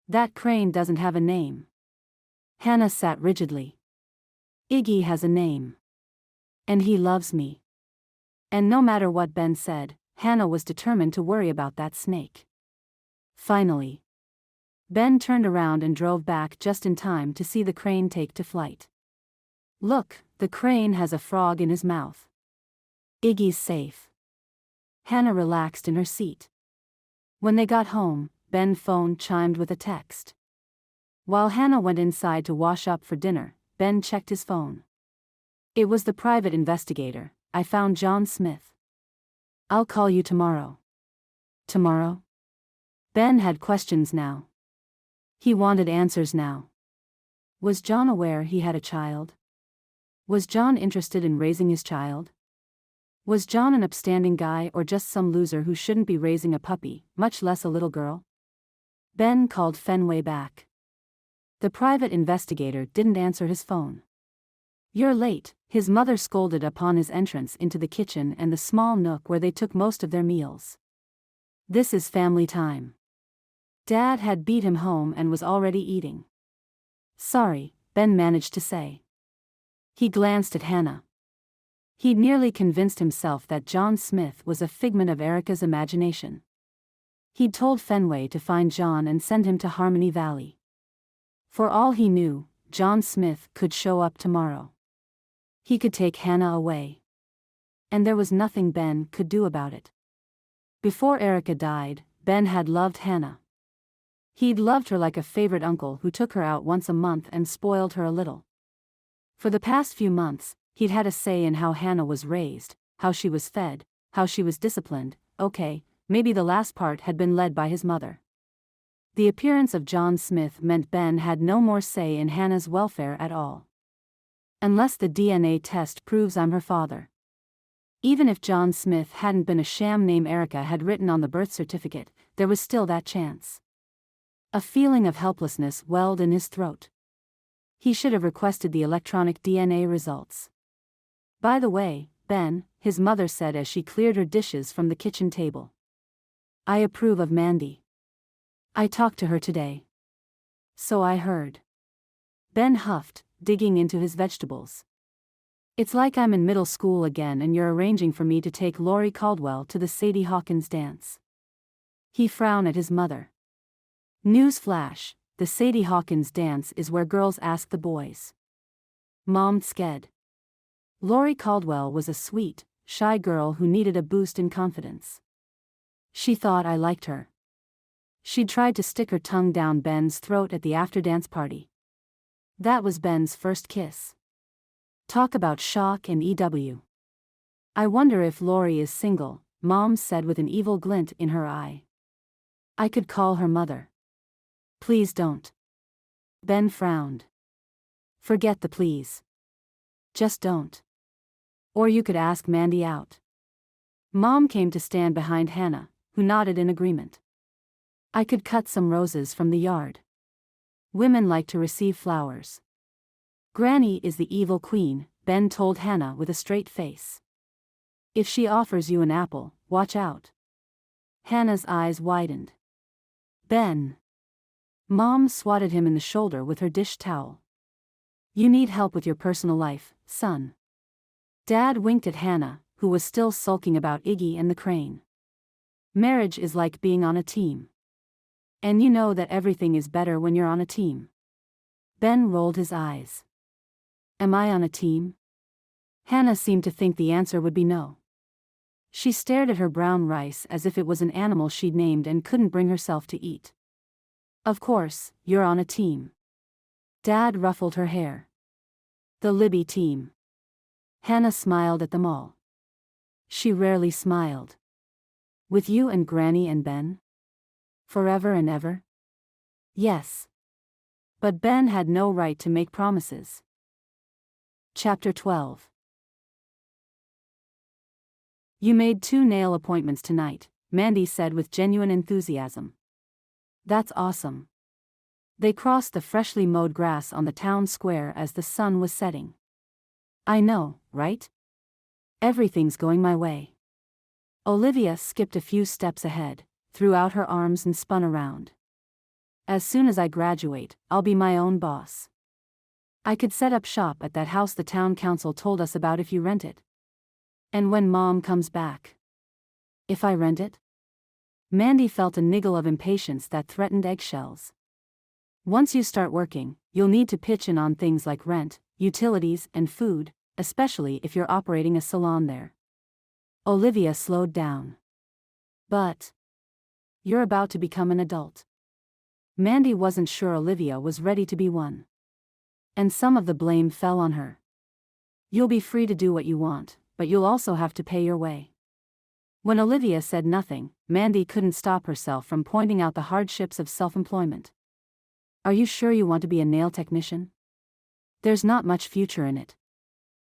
"That crane doesn't have a name." Hannah sat rigidly. "Iggy has a name. And he loves me." And no matter what Ben said, Hannah was determined to worry about that snake. Finally, Ben turned around and drove back just in time to see the crane take to flight. "Look, the crane has a frog in his mouth. Iggy's safe." Hannah relaxed in her seat. When they got home, Ben's phone chimed with a text. While Hannah went inside to wash up for dinner, Ben checked his phone. It was the private investigator. "I found John Smith. I'll call you tomorrow." Tomorrow? Ben had questions now. He wanted answers now. Was John aware he had a child? Was John interested in raising his child? Was John an upstanding guy or just some loser who shouldn't be raising a puppy, much less a little girl? Ben called Fenway back. The private investigator didn't answer his phone. "You're late," his mother scolded upon his entrance into the kitchen and the small nook where they took most of their meals. "This is family time." Dad had beat him home and was already eating. "Sorry," Ben managed to say. He glanced at Hannah. He'd nearly convinced himself that John Smith was a figment of Erica's imagination. He'd told Fenway to find John and send him to Harmony Valley. For all he knew, John Smith could show up tomorrow. He could take Hannah away. And there was nothing Ben could do about it. Before Erica died, Ben had loved Hannah. He'd loved her like a favorite uncle who took her out once a month and spoiled her a little. For the past few months, he'd had a say in how Hannah was raised, how she was fed, how she was disciplined. Okay, maybe the last part had been led by his mother. The appearance of John Smith meant Ben had no more say in Hannah's welfare at all. Unless the DNA test proves I'm her father. Even if John Smith hadn't been a sham name Erica had written on the birth certificate, there was still that chance. A feeling of helplessness welled in his throat. He should have requested the electronic DNA results. By the way, Ben, his mother said as she cleared her dishes from the kitchen table. I approve of Mandy. I talked to her today. So I heard. Ben huffed, digging into his vegetables. It's like I'm in middle school again and you're arranging for me to take Laurie Caldwell to the Sadie Hawkins dance. He frowned at his mother. News flash, the Sadie Hawkins dance is where girls ask the boys. Mom sked. Laurie Caldwell was a sweet, shy girl who needed a boost in confidence. She thought I liked her. She'd tried to stick her tongue down Ben's throat at the after-dance party. That was Ben's first kiss. Talk about shock and EW. I wonder if Laurie is single, Mom said with an evil glint in her eye. I could call her mother. Please don't. Ben frowned. Forget the please. Just don't. Or you could ask Mandy out. Mom came to stand behind Hannah, who nodded in agreement. I could cut some roses from the yard. Women like to receive flowers. Granny is the evil queen, Ben told Hannah with a straight face. If she offers you an apple, watch out. Hannah's eyes widened. Ben. Mom swatted him in the shoulder with her dish towel. You need help with your personal life, son. Dad winked at Hannah, who was still sulking about Iggy and the crane. Marriage is like being on a team. And you know that everything is better when you're on a team. Ben rolled his eyes. Am I on a team? Hannah seemed to think the answer would be no. She stared at her brown rice as if it was an animal she'd named and couldn't bring herself to eat. Of course, you're on a team. Dad ruffled her hair. The Libby team. Hannah smiled at them all. She rarely smiled. With you and Granny and Ben? Forever and ever? Yes. But Ben had no right to make promises. Chapter 12. You made 2 nail appointments tonight, Mandy said with genuine enthusiasm. That's awesome. They crossed the freshly mowed grass on the town square as the sun was setting. I know, right? Everything's going my way. Olivia skipped a few steps ahead, threw out her arms and spun around. As soon as I graduate, I'll be my own boss. I could set up shop at that house the town council told us about if you rent it. And when Mom comes back. If I rent it? Mandy felt a niggle of impatience that threatened eggshells. Once you start working, you'll need to pitch in on things like rent, utilities, and food, especially if you're operating a salon there. Olivia slowed down. But you're about to become an adult. Mandy wasn't sure Olivia was ready to be one. And some of the blame fell on her. You'll be free to do what you want, but you'll also have to pay your way. When Olivia said nothing, Mandy couldn't stop herself from pointing out the hardships of self-employment. Are you sure you want to be a nail technician? There's not much future in it.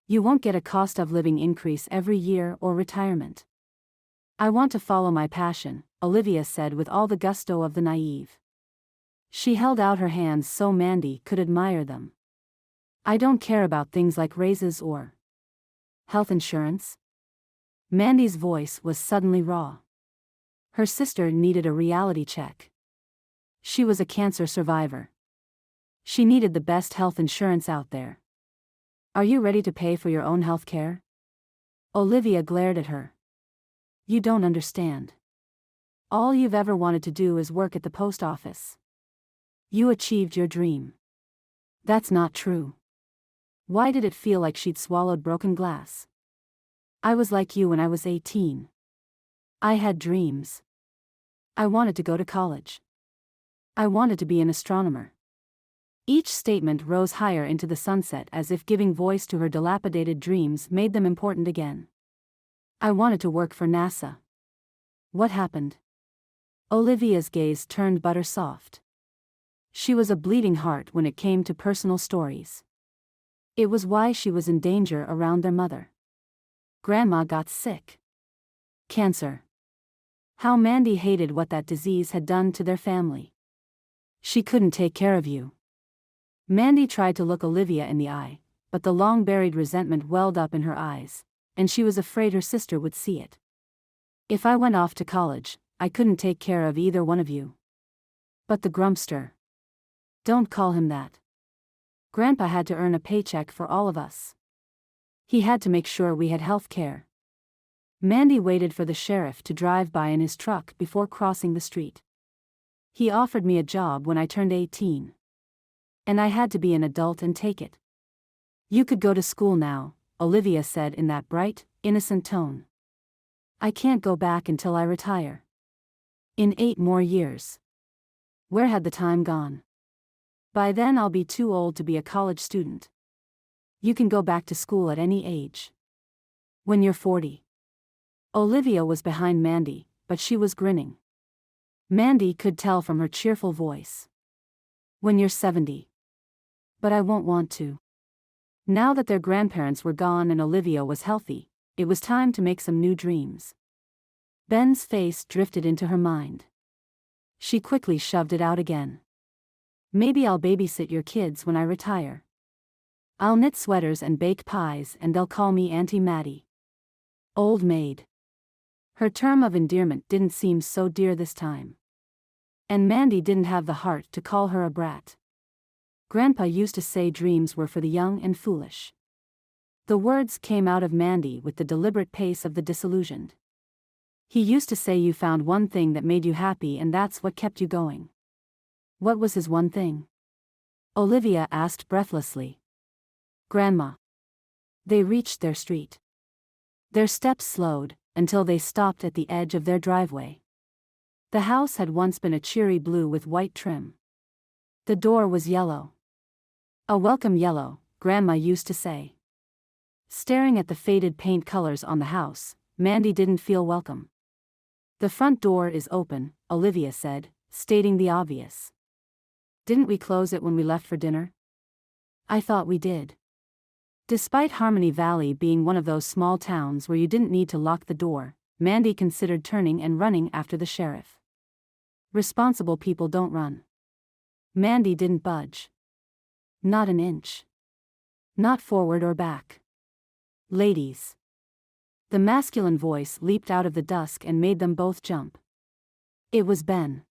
You won't get a cost of living increase every year or retirement. I want to follow my passion, Olivia said with all the gusto of the naive. She held out her hands so Mandy could admire them. I don't care about things like raises or health insurance. Mandy's voice was suddenly raw. Her sister needed a reality check. She was a cancer survivor. She needed the best health insurance out there. Are you ready to pay for your own health care? Olivia glared at her. You don't understand. All you've ever wanted to do is work at the post office. You achieved your dream. That's not true. Why did it feel like she'd swallowed broken glass? I was like you when I was 18. I had dreams. I wanted to go to college. I wanted to be an astronomer. Each statement rose higher into the sunset as if giving voice to her dilapidated dreams made them important again. I wanted to work for NASA. What happened? Olivia's gaze turned butter soft. She was a bleeding heart when it came to personal stories. It was why she was in danger around their mother. Grandma got sick. Cancer. How Mandy hated what that disease had done to their family. She couldn't take care of you. Mandy tried to look Olivia in the eye, but the long-buried resentment welled up in her eyes, and she was afraid her sister would see it. If I went off to college, I couldn't take care of either one of you. But the grumpster. Don't call him that. Grandpa had to earn a paycheck for all of us. He had to make sure we had health care. Mandy waited for the sheriff to drive by in his truck before crossing the street. He offered me a job when I turned 18. And I had to be an adult and take it. You could go to school now, Olivia said in that bright, innocent tone. I can't go back until I retire. In 8 more years. Where had the time gone? By then I'll be too old to be a college student. You can go back to school at any age. When you're 40. Olivia was behind Mandy, but she was grinning. Mandy could tell from her cheerful voice. When you're 70. But I won't want to. Now that their grandparents were gone and Olivia was healthy, it was time to make some new dreams. Ben's face drifted into her mind. She quickly shoved it out again. Maybe I'll babysit your kids when I retire. I'll knit sweaters and bake pies and they'll call me Auntie Maddie. Old maid. Her term of endearment didn't seem so dear this time. And Mandy didn't have the heart to call her a brat. Grandpa used to say dreams were for the young and foolish. The words came out of Mandy with the deliberate pace of the disillusioned. He used to say you found one thing that made you happy and that's what kept you going. What was his one thing? Olivia asked breathlessly. Grandma. They reached their street. Their steps slowed, until they stopped at the edge of their driveway. The house had once been a cheery blue with white trim. The door was yellow. A welcome yellow, Grandma used to say. Staring at the faded paint colors on the house, Mandy didn't feel welcome. The front door is open, Olivia said, stating the obvious. Didn't we close it when we left for dinner? I thought we did. Despite Harmony Valley being one of those small towns where you didn't need to lock the door, Mandy considered turning and running after the sheriff. Responsible people don't run. Mandy didn't budge. Not an inch. Not forward or back. Ladies. The masculine voice leaped out of the dusk and made them both jump. It was Ben.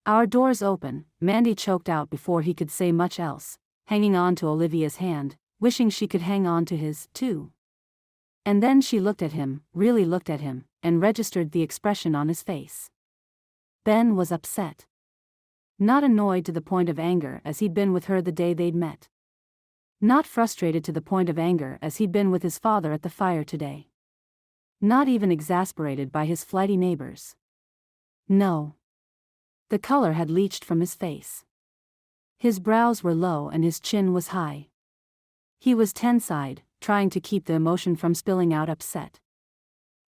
Our door's open, Mandy choked out before he could say much else, hanging on to Olivia's hand, wishing she could hang on to his, too. And then she looked at him, really looked at him, and registered the expression on his face. Ben was upset. Not annoyed to the point of anger as he'd been with her the day they'd met. Not frustrated to the point of anger as he'd been with his father at the fire today. Not even exasperated by his flighty neighbors. No. The color had leached from his face. His brows were low and his chin was high. He was tense-eyed, trying to keep the emotion from spilling out upset.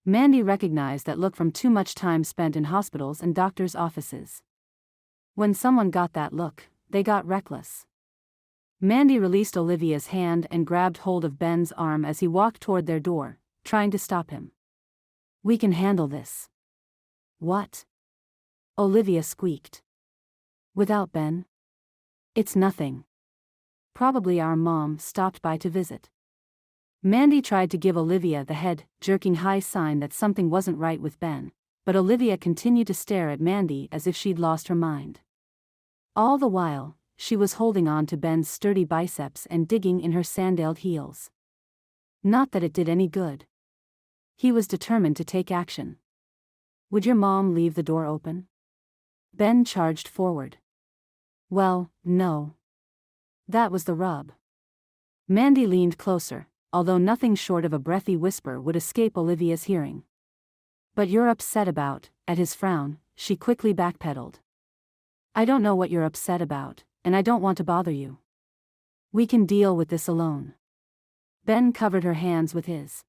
Mandy recognized that look from too much time spent in hospitals and doctors' offices. When someone got that look, they got reckless. Mandy released Olivia's hand and grabbed hold of Ben's arm as he walked toward their door, trying to stop him. We can handle this. What? Olivia squeaked. Without Ben? It's nothing. Probably our mom stopped by to visit. Mandy tried to give Olivia the head-jerking high sign that something wasn't right with Ben, but Olivia continued to stare at Mandy as if she'd lost her mind. All the while, she was holding on to Ben's sturdy biceps and digging in her sandaled heels. Not that it did any good. He was determined to take action. Would your mom leave the door open? Ben charged forward. Well, no. That was the rub. Mandy leaned closer, although nothing short of a breathy whisper would escape Olivia's hearing. But you're upset about, at his frown, she quickly backpedaled. I don't know what you're upset about, and I don't want to bother you. We can deal with this alone. Ben covered her hands with his.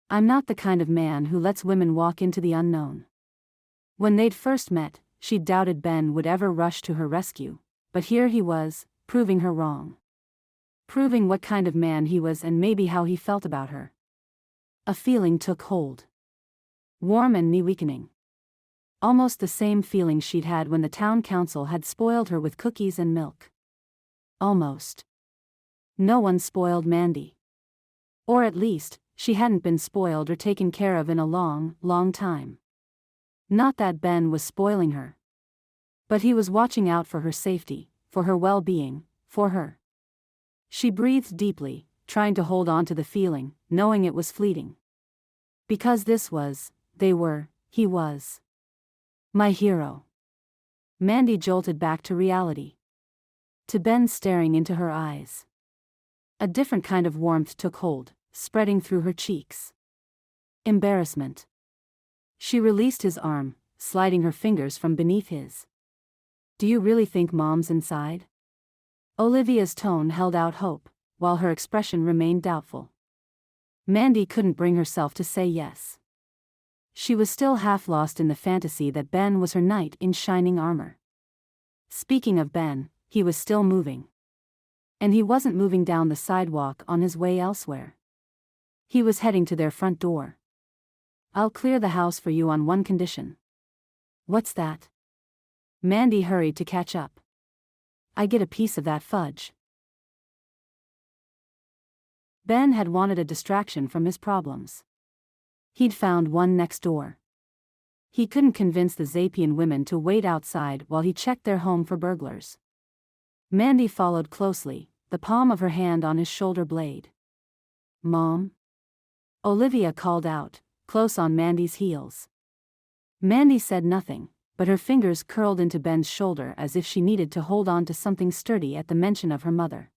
I'm not the kind of man who lets women walk into the unknown. When they'd first met, she doubted Ben would ever rush to her rescue, but here he was, proving her wrong. Proving what kind of man he was and maybe how he felt about her. A feeling took hold. Warm and knee-weakening. Almost the same feeling she'd had when the town council had spoiled her with cookies and milk. Almost. No one spoiled Mandy. Or at least, she hadn't been spoiled or taken care of in a long, long time. Not that Ben was spoiling her. But he was watching out for her safety, for her well-being, for her. She breathed deeply, trying to hold on to the feeling, knowing it was fleeting. Because he was. My hero. Mandy jolted back to reality. To Ben staring into her eyes. A different kind of warmth took hold, spreading through her cheeks. Embarrassment. She released his arm, sliding her fingers from beneath his. Do you really think Mom's inside? Olivia's tone held out hope, while her expression remained doubtful. Mandy couldn't bring herself to say yes. She was still half lost in the fantasy that Ben was her knight in shining armor. Speaking of Ben, he was still moving. And he wasn't moving down the sidewalk on his way elsewhere. He was heading to their front door. I'll clear the house for you on one condition. What's that? Mandy hurried to catch up. I get a piece of that fudge. Ben had wanted a distraction from his problems. He'd found one next door. He couldn't convince the Zapien women to wait outside while he checked their home for burglars. Mandy followed closely, the palm of her hand on his shoulder blade. Mom? Olivia called out, close on Mandy's heels. Mandy said nothing, but her fingers curled into Ben's shoulder as if she needed to hold on to something sturdy at the mention of her mother.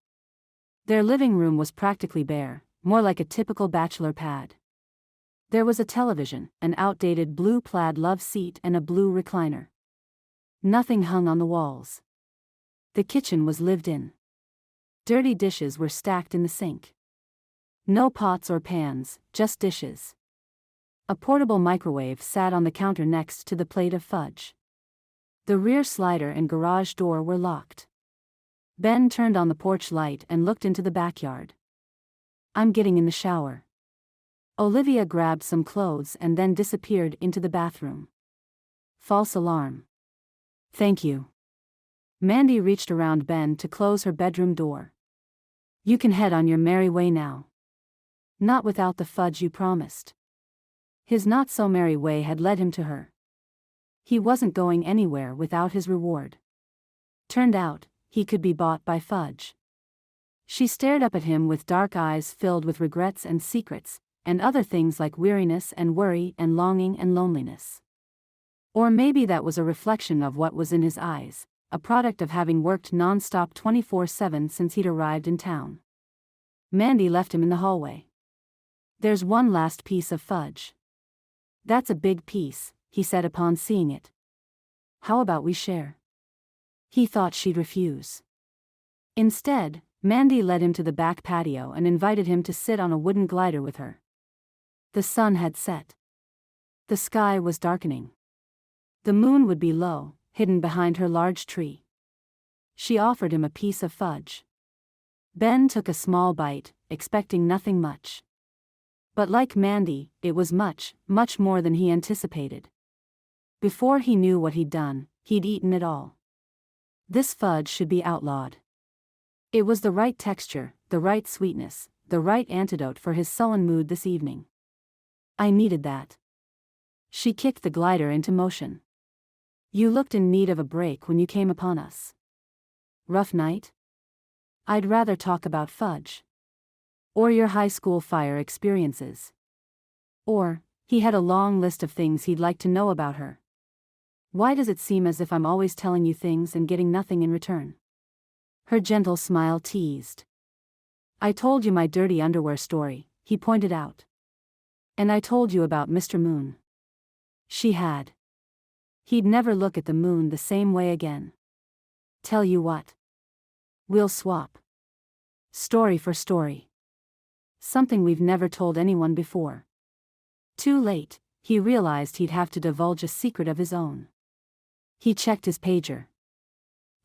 Their living room was practically bare, more like a typical bachelor pad. There was a television, an outdated blue plaid love seat and a blue recliner. Nothing hung on the walls. The kitchen was lived in. Dirty dishes were stacked in the sink. No pots or pans, just dishes. A portable microwave sat on the counter next to the plate of fudge. The rear slider and garage door were locked. Ben turned on the porch light and looked into the backyard. I'm getting in the shower. Olivia grabbed some clothes and then disappeared into the bathroom. False alarm. Thank you. Mandy reached around Ben to close her bedroom door. You can head on your merry way now. Not without the fudge you promised. His not-so-merry way had led him to her. He wasn't going anywhere without his reward. Turned out, he could be bought by fudge. She stared up at him with dark eyes filled with regrets and secrets, and other things like weariness and worry and longing and loneliness. Or maybe that was a reflection of what was in his eyes, a product of having worked non-stop 24/7 since he'd arrived in town. Mandy left him in the hallway. There's one last piece of fudge. That's a big piece, he said upon seeing it. How about we share? He thought she'd refuse. Instead, Mandy led him to the back patio and invited him to sit on a wooden glider with her. The sun had set. The sky was darkening. The moon would be low, hidden behind her large tree. She offered him a piece of fudge. Ben took a small bite, expecting nothing much. But like Mandy, it was much, much more than he anticipated. Before he knew what he'd done, he'd eaten it all. This fudge should be outlawed. It was the right texture, the right sweetness, the right antidote for his sullen mood this evening. I needed that. She kicked the glider into motion. You looked in need of a break when you came upon us. Rough night? I'd rather talk about fudge. Or your high school fire experiences. Or, he had a long list of things he'd like to know about her. Why does it seem as if I'm always telling you things and getting nothing in return? Her gentle smile teased. I told you my dirty underwear story, he pointed out. And I told you about Mr. Moon. She had. He'd never look at the moon the same way again. Tell you what. We'll swap. Story for story. Something we've never told anyone before. Too late, he realized he'd have to divulge a secret of his own. He checked his pager.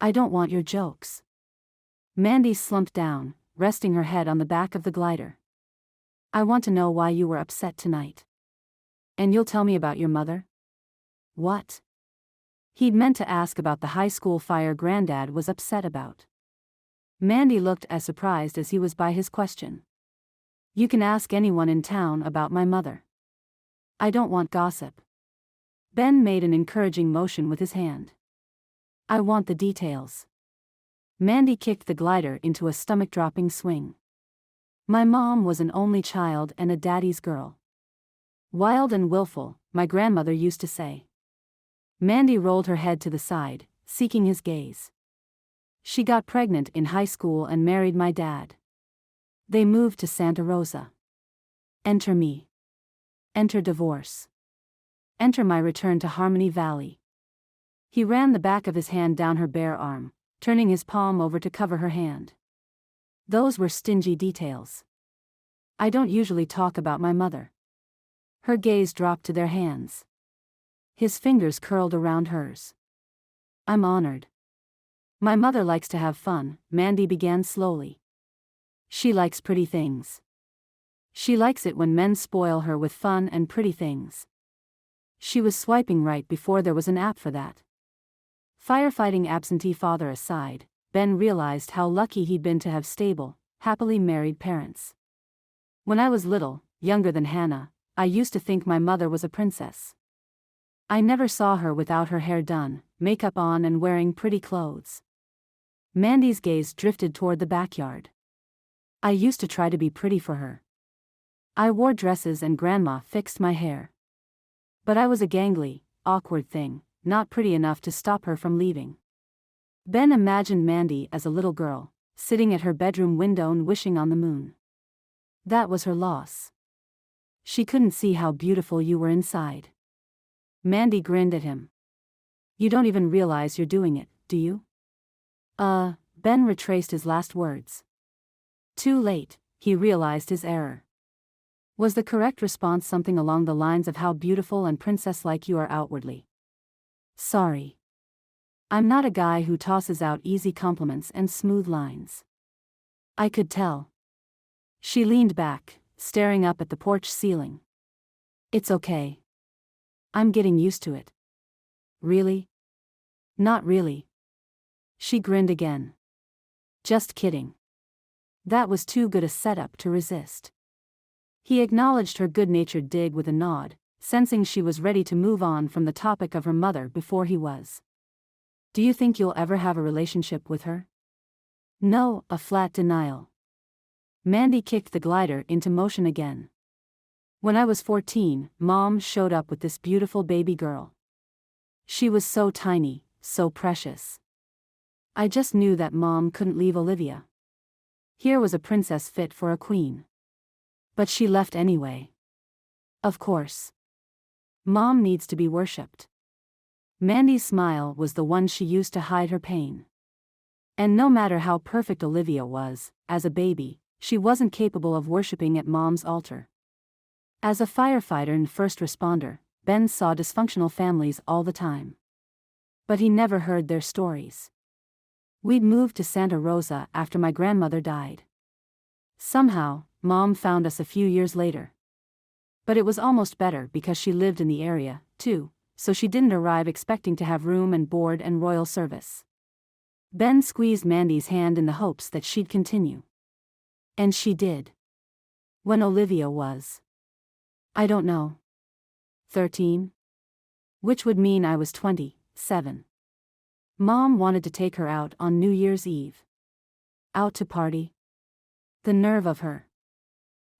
I don't want your jokes. Mandy slumped down, resting her head on the back of the glider. I want to know why you were upset tonight. And you'll tell me about your mother? What? He'd meant to ask about the high school fire Granddad was upset about. Mandy looked as surprised as he was by his question. You can ask anyone in town about my mother. I don't want gossip. Ben made an encouraging motion with his hand. I want the details. Mandy kicked the glider into a stomach-dropping swing. My mom was an only child and a daddy's girl. Wild and willful, my grandmother used to say. Mandy rolled her head to the side, seeking his gaze. She got pregnant in high school and married my dad. They moved to Santa Rosa. Enter me. Enter divorce. Enter my return to Harmony Valley. He ran the back of his hand down her bare arm, turning his palm over to cover her hand. Those were stingy details. I don't usually talk about my mother. Her gaze dropped to their hands. His fingers curled around hers. I'm honored. My mother likes to have fun, Mandy began slowly. She likes pretty things. She likes it when men spoil her with fun and pretty things. She was swiping right before there was an app for that. Firefighting absentee father aside, Ben realized how lucky he'd been to have stable, happily married parents. When I was little, younger than Hannah, I used to think my mother was a princess. I never saw her without her hair done, makeup on and wearing pretty clothes. Mandy's gaze drifted toward the backyard. I used to try to be pretty for her. I wore dresses and Grandma fixed my hair. But I was a gangly, awkward thing, not pretty enough to stop her from leaving. Ben imagined Mandy as a little girl, sitting at her bedroom window and wishing on the moon. That was her loss. She couldn't see how beautiful you were inside. Mandy grinned at him. You don't even realize you're doing it, do you? Ben retraced his last words. Too late, he realized his error. Was the correct response something along the lines of how beautiful and princess-like you are outwardly? Sorry. I'm not a guy who tosses out easy compliments and smooth lines. I could tell. She leaned back, staring up at the porch ceiling. It's okay. I'm getting used to it. Really? Not really. She grinned again. Just kidding. That was too good a setup to resist. He acknowledged her good-natured dig with a nod, sensing she was ready to move on from the topic of her mother before he was. Do you think you'll ever have a relationship with her? No, a flat denial. Mandy kicked the glider into motion again. When I was 14, Mom showed up with this beautiful baby girl. She was so tiny, so precious. I just knew that Mom couldn't leave Olivia. Here was a princess fit for a queen. But she left anyway. Of course. Mom needs to be worshipped. Mandy's smile was the one she used to hide her pain. And no matter how perfect Olivia was, as a baby, she wasn't capable of worshipping at Mom's altar. As a firefighter and first responder, Ben saw dysfunctional families all the time. But he never heard their stories. We'd moved to Santa Rosa after my grandmother died. Somehow, Mom found us a few years later. But it was almost better because she lived in the area, too, so she didn't arrive expecting to have room and board and royal service. Ben squeezed Mandy's hand in the hopes that she'd continue. And she did. When Olivia was, I don't know, 13? Which would mean I was 27. Mom wanted to take her out on New Year's Eve. Out to party? The nerve of her.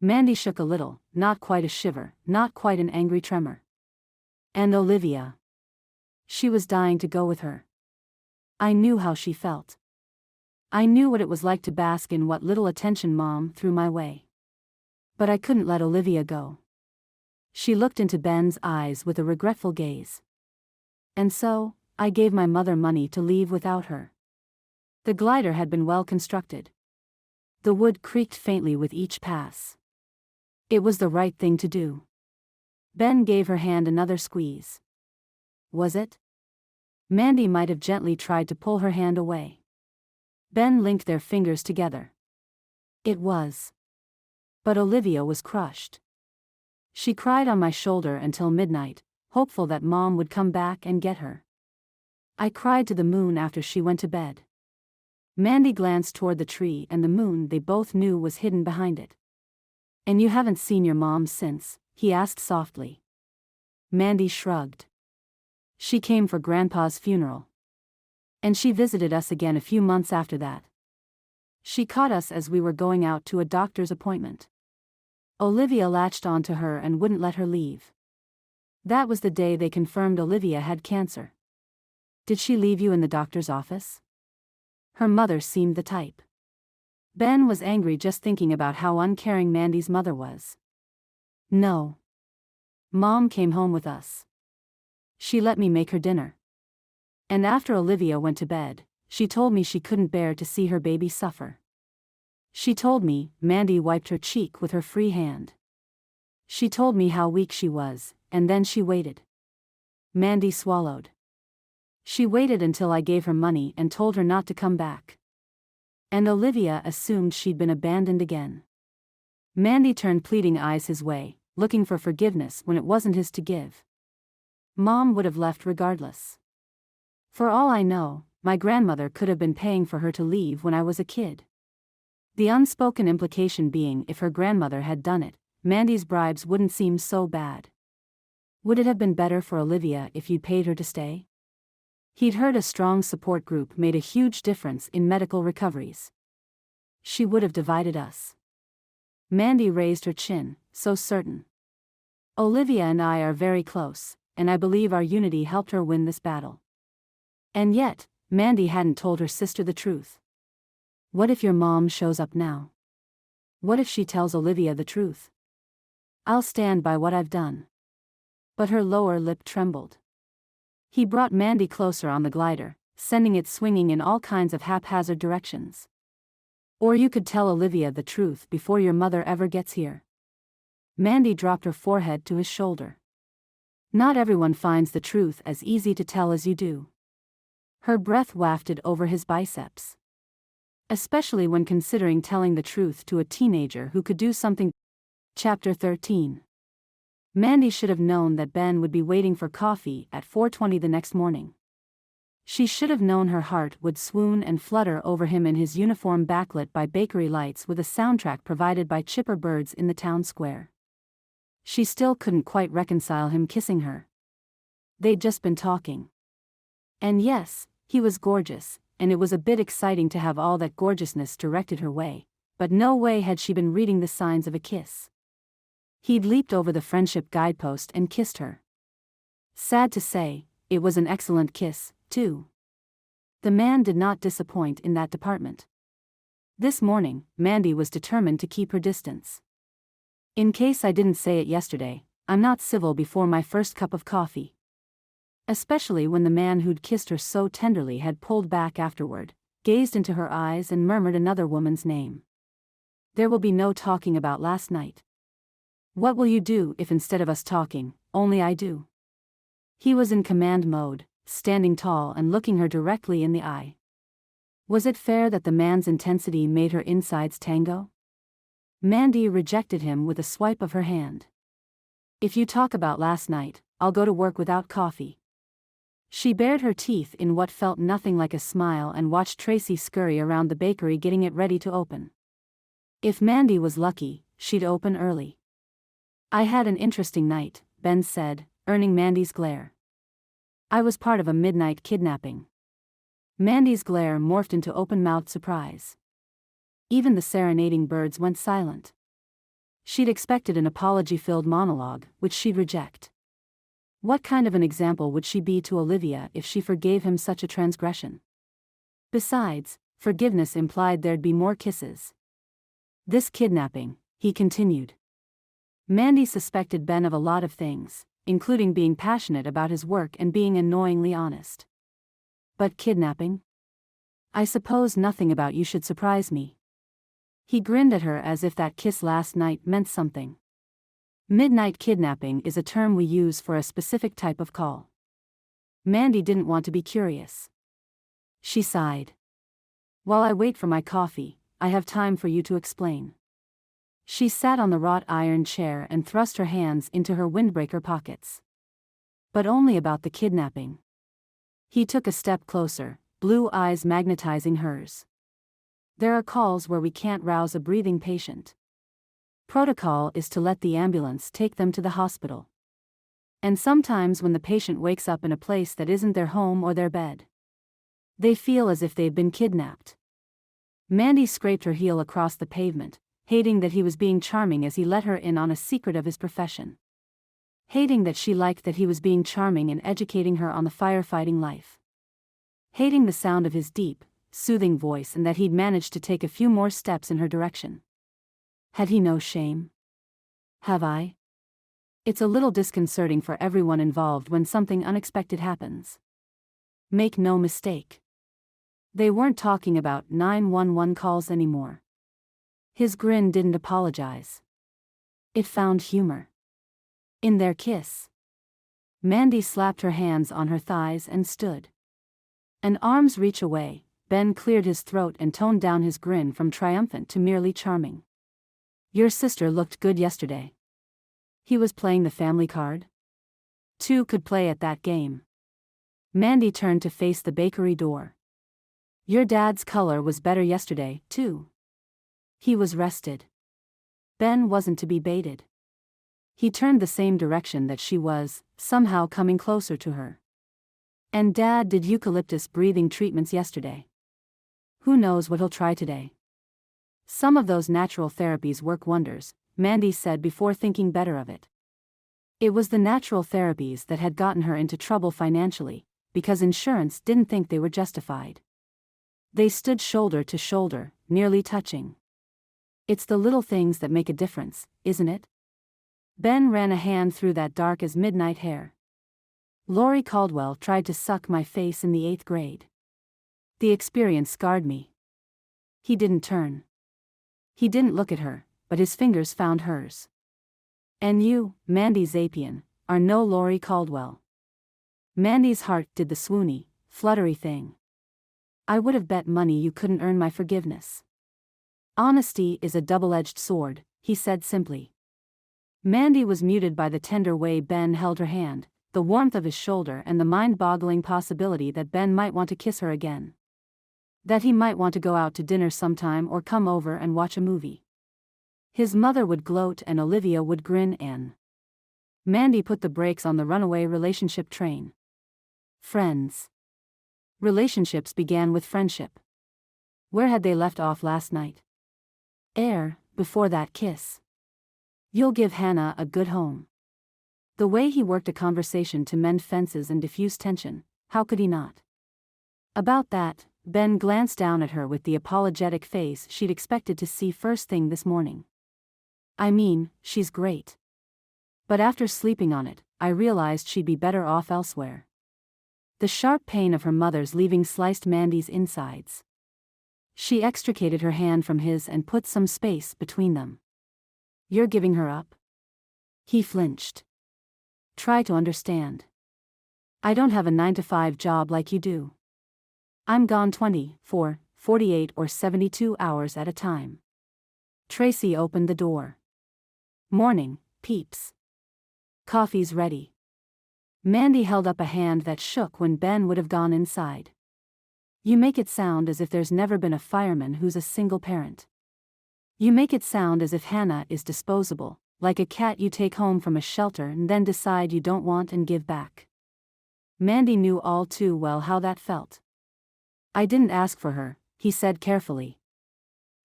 Mandy shook a little, not quite a shiver, not quite an angry tremor. And Olivia. She was dying to go with her. I knew how she felt. I knew what it was like to bask in what little attention Mom threw my way. But I couldn't let Olivia go. She looked into Ben's eyes with a regretful gaze. And so, I gave my mother money to leave without her. The glider had been well constructed. The wood creaked faintly with each pass. It was the right thing to do. Ben gave her hand another squeeze. Was it? Mandy might have gently tried to pull her hand away. Ben linked their fingers together. It was. But Olivia was crushed. She cried on my shoulder until midnight, hopeful that Mom would come back and get her. I cried to the moon after she went to bed. Mandy glanced toward the tree and the moon they both knew was hidden behind it. And you haven't seen your mom since? He asked softly. Mandy shrugged. She came for Grandpa's funeral. And she visited us again a few months after that. She caught us as we were going out to a doctor's appointment. Olivia latched onto her and wouldn't let her leave. That was the day they confirmed Olivia had cancer. Did she leave you in the doctor's office? Her mother seemed the type. Ben was angry just thinking about how uncaring Mandy's mother was. No. Mom came home with us. She let me make her dinner. And after Olivia went to bed, she told me she couldn't bear to see her baby suffer. She told me, Mandy wiped her cheek with her free hand. She told me how weak she was, and then she waited. Mandy swallowed. She waited until I gave her money and told her not to come back. And Olivia assumed she'd been abandoned again. Mandy turned pleading eyes his way, looking for forgiveness when it wasn't his to give. Mom would have left regardless. For all I know, my grandmother could have been paying for her to leave when I was a kid. The unspoken implication being if her grandmother had done it, Mandy's bribes wouldn't seem so bad. Would it have been better for Olivia if you'd paid her to stay? He'd heard a strong support group made a huge difference in medical recoveries. She would have divided us. Mandy raised her chin, so certain. Olivia and I are very close, and I believe our unity helped her win this battle. And yet, Mandy hadn't told her sister the truth. What if your mom shows up now? What if she tells Olivia the truth? I'll stand by what I've done. But her lower lip trembled. He brought Mandy closer on the glider, sending it swinging in all kinds of haphazard directions. Or you could tell Olivia the truth before your mother ever gets here. Mandy dropped her forehead to his shoulder. Not everyone finds the truth as easy to tell as you do. Her breath wafted over his biceps. Especially when considering telling the truth to a teenager who could do something. Chapter 13. Mandy should have known that Ben would be waiting for coffee at 4:20 the next morning. She should have known her heart would swoon and flutter over him in his uniform backlit by bakery lights with a soundtrack provided by chipper birds in the town square. She still couldn't quite reconcile him kissing her. They'd just been talking. And yes, he was gorgeous, and it was a bit exciting to have all that gorgeousness directed her way, but no way had she been reading the signs of a kiss. He'd leaped over the friendship guidepost and kissed her. Sad to say, it was an excellent kiss, too. The man did not disappoint in that department. This morning, Mandy was determined to keep her distance. In case I didn't say it yesterday, I'm not civil before my first cup of coffee. Especially when the man who'd kissed her so tenderly had pulled back afterward, gazed into her eyes and murmured another woman's name. There will be no talking about last night. What will you do if instead of us talking, only I do? He was in command mode, standing tall and looking her directly in the eye. Was it fair that the man's intensity made her insides tango? Mandy rejected him with a swipe of her hand. If you talk about last night, I'll go to work without coffee. She bared her teeth in what felt nothing like a smile and watched Tracy scurry around the bakery getting it ready to open. If Mandy was lucky, she'd open early. I had an interesting night, Ben said, earning Mandy's glare. I was part of a midnight kidnapping. Mandy's glare morphed into open-mouthed surprise. Even the serenading birds went silent. She'd expected an apology-filled monologue, which she'd reject. What kind of an example would she be to Olivia if she forgave him such a transgression? Besides, forgiveness implied there'd be more kisses. This kidnapping, he continued. Mandy suspected Ben of a lot of things, including being passionate about his work and being annoyingly honest. But kidnapping? I suppose nothing about you should surprise me. He grinned at her as if that kiss last night meant something. Midnight kidnapping is a term we use for a specific type of call. Mandy didn't want to be curious. She sighed. While I wait for my coffee, I have time for you to explain. She sat on the wrought iron chair and thrust her hands into her windbreaker pockets. But only about the kidnapping. He took a step closer, blue eyes magnetizing hers. There are calls where we can't rouse a breathing patient. Protocol is to let the ambulance take them to the hospital. And sometimes when the patient wakes up in a place that isn't their home or their bed, they feel as if they've been kidnapped. Mandy scraped her heel across the pavement, hating that he was being charming as he let her in on a secret of his profession. Hating that she liked that he was being charming and educating her on the firefighting life. Hating the sound of his deep, soothing voice and that he'd managed to take a few more steps in her direction. Had he no shame? Have I? It's a little disconcerting for everyone involved when something unexpected happens. Make no mistake. They weren't talking about 911 calls anymore. His grin didn't apologize. It found humor. In their kiss. Mandy slapped her hands on her thighs and stood. An arm's reach away, Ben cleared his throat and toned down his grin from triumphant to merely charming. Your sister looked good yesterday. He was playing the family card? Two could play at that game. Mandy turned to face the bakery door. Your dad's color was better yesterday, too. He was rested. Ben wasn't to be baited. He turned the same direction that she was, somehow coming closer to her. And Dad did eucalyptus breathing treatments yesterday. Who knows what he'll try today? Some of those natural therapies work wonders, Mandy said before thinking better of it. It was the natural therapies that had gotten her into trouble financially, because insurance didn't think they were justified. They stood shoulder to shoulder, nearly touching. It's the little things that make a difference, isn't it? Ben ran a hand through that dark as midnight hair. Laurie Caldwell tried to suck my face in the 8th grade. The experience scarred me. He didn't turn. He didn't look at her, but his fingers found hers. And you, Mandy Zapien, are no Laurie Caldwell. Mandy's heart did the swoony, fluttery thing. I would have bet money you couldn't earn my forgiveness. Honesty is a double-edged sword, he said simply. Mandy was muted by the tender way Ben held her hand, the warmth of his shoulder and the mind-boggling possibility that Ben might want to kiss her again. That he might want to go out to dinner sometime or come over and watch a movie. His mother would gloat and Olivia would grin and Mandy put the brakes on the runaway relationship train. Friends. Relationships began with friendship. Where had they left off last night? Before that kiss. You'll give Hannah a good home. The way he worked a conversation to mend fences and diffuse tension, how could he not? About that, Ben glanced down at her with the apologetic face she'd expected to see first thing this morning. I mean, she's great. But after sleeping on it, I realized she'd be better off elsewhere. The sharp pain of her mother's leaving sliced Mandy's insides. She extricated her hand from his and put some space between them. You're giving her up? He flinched. Try to understand. I don't have a 9-to-5 job like you do. I'm gone 24, 48 or 72 hours at a time. Tracy opened the door. Morning, peeps. Coffee's ready. Mandy held up a hand that shook when Ben would have gone inside. You make it sound as if there's never been a fireman who's a single parent. You make it sound as if Hannah is disposable, like a cat you take home from a shelter and then decide you don't want and give back. Mandy knew all too well how that felt. I didn't ask for her, he said carefully.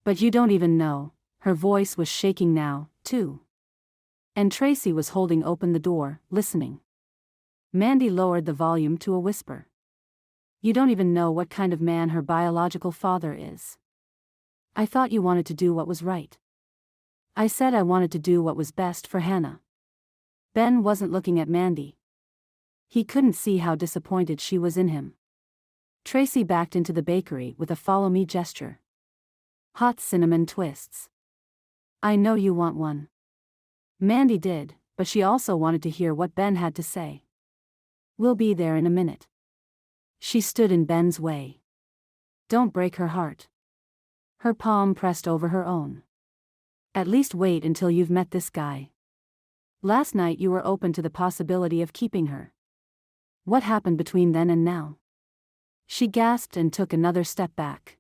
But you don't even know. Her voice was shaking now, too. And Tracy was holding open the door, listening. Mandy lowered the volume to a whisper. You don't even know what kind of man her biological father is. I thought you wanted to do what was right. I said I wanted to do what was best for Hannah. Ben wasn't looking at Mandy. He couldn't see how disappointed she was in him. Tracy backed into the bakery with a follow-me gesture. Hot cinnamon twists. I know you want one. Mandy did, but she also wanted to hear what Ben had to say. We'll be there in a minute. She stood in Ben's way. Don't break her heart. Her palm pressed over her own. At least wait until you've met this guy. Last night you were open to the possibility of keeping her. What happened between then and now? She gasped and took another step back.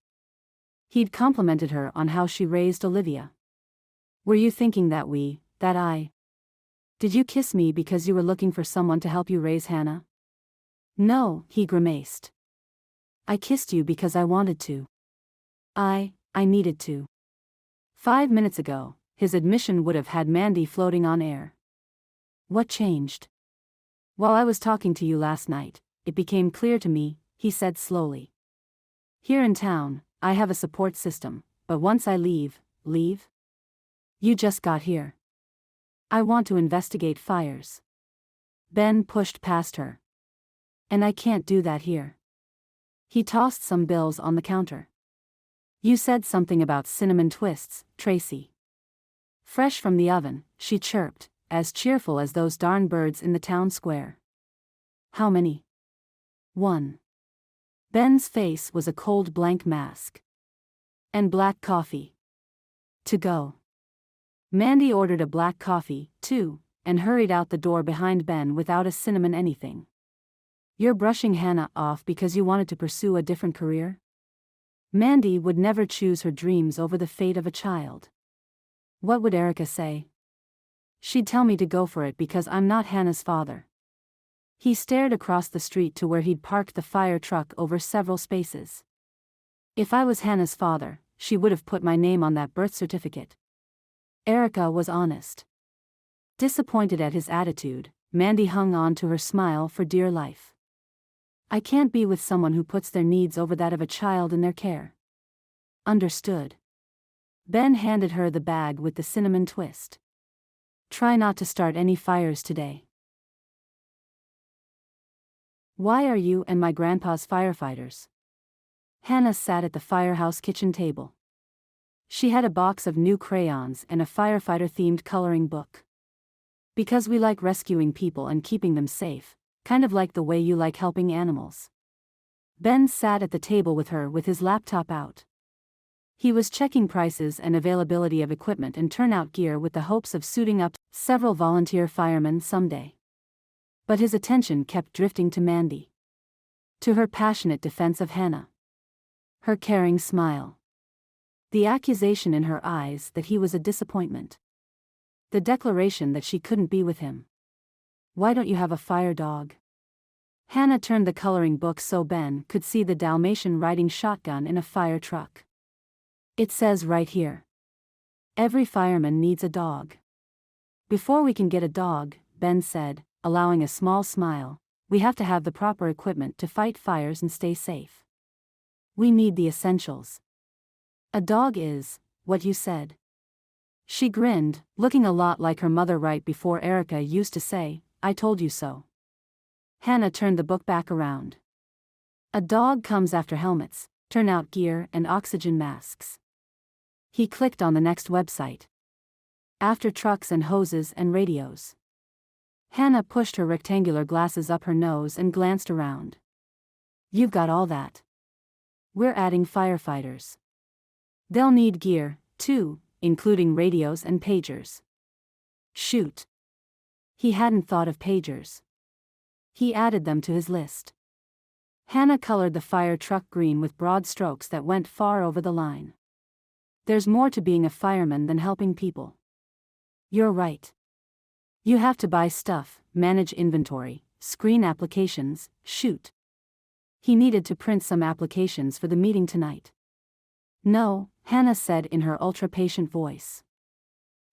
He'd complimented her on how she raised Olivia. Were you thinking that I? Did you kiss me because you were looking for someone to help you raise Hannah? No, he grimaced. I kissed you because I wanted to. I needed to. 5 minutes ago, his admission would have had Mandy floating on air. What changed? While I was talking to you last night, it became clear to me, he said slowly. Here in town, I have a support system, but once I leave? You just got here. I want to investigate fires. Ben pushed past her. And I can't do that here. He tossed some bills on the counter. You said something about cinnamon twists, Tracy. Fresh from the oven, she chirped, as cheerful as those darn birds in the town square. How many? 1. Ben's face was a cold blank mask. And black coffee. To go. Mandy ordered a black coffee, too, and hurried out the door behind Ben without a cinnamon anything. You're brushing Hannah off because you wanted to pursue a different career? Mandy would never choose her dreams over the fate of a child. What would Erica say? She'd tell me to go for it because I'm not Hannah's father. He stared across the street to where he'd parked the fire truck over several spaces. If I was Hannah's father, she would have put my name on that birth certificate. Erica was honest. Disappointed at his attitude, Mandy hung on to her smile for dear life. I can't be with someone who puts their needs over that of a child in their care. Understood. Ben handed her the bag with the cinnamon twist. Try not to start any fires today. Why are you and my grandpa's firefighters? Hannah sat at the firehouse kitchen table. She had a box of new crayons and a firefighter-themed coloring book. Because we like rescuing people and keeping them safe, kind of like the way you like helping animals. Ben sat at the table with her with his laptop out. He was checking prices and availability of equipment and turnout gear with the hopes of suiting up several volunteer firemen someday. But his attention kept drifting to Mandy. To her passionate defense of Hannah. Her caring smile. The accusation in her eyes that he was a disappointment. The declaration that she couldn't be with him. Why don't you have a fire dog? Hannah turned the coloring book so Ben could see the Dalmatian riding shotgun in a fire truck. It says right here. Every fireman needs a dog. Before we can get a dog, Ben said, allowing a small smile, we have to have the proper equipment to fight fires and stay safe. We need the essentials. A dog is, what you said. She grinned, looking a lot like her mother right before Erica used to say, I told you so. Hannah turned the book back around. A dog comes after helmets, turnout gear and oxygen masks. He clicked on the next website. After trucks and hoses and radios. Hannah pushed her rectangular glasses up her nose and glanced around. You've got all that. We're adding firefighters. They'll need gear, too, including radios and pagers. Shoot. He hadn't thought of pagers. He added them to his list. Hannah colored the fire truck green with broad strokes that went far over the line. There's more to being a fireman than helping people. You're right. You have to buy stuff, manage inventory, screen applications, shoot. He needed to print some applications for the meeting tonight. No, Hannah said in her ultra-patient voice.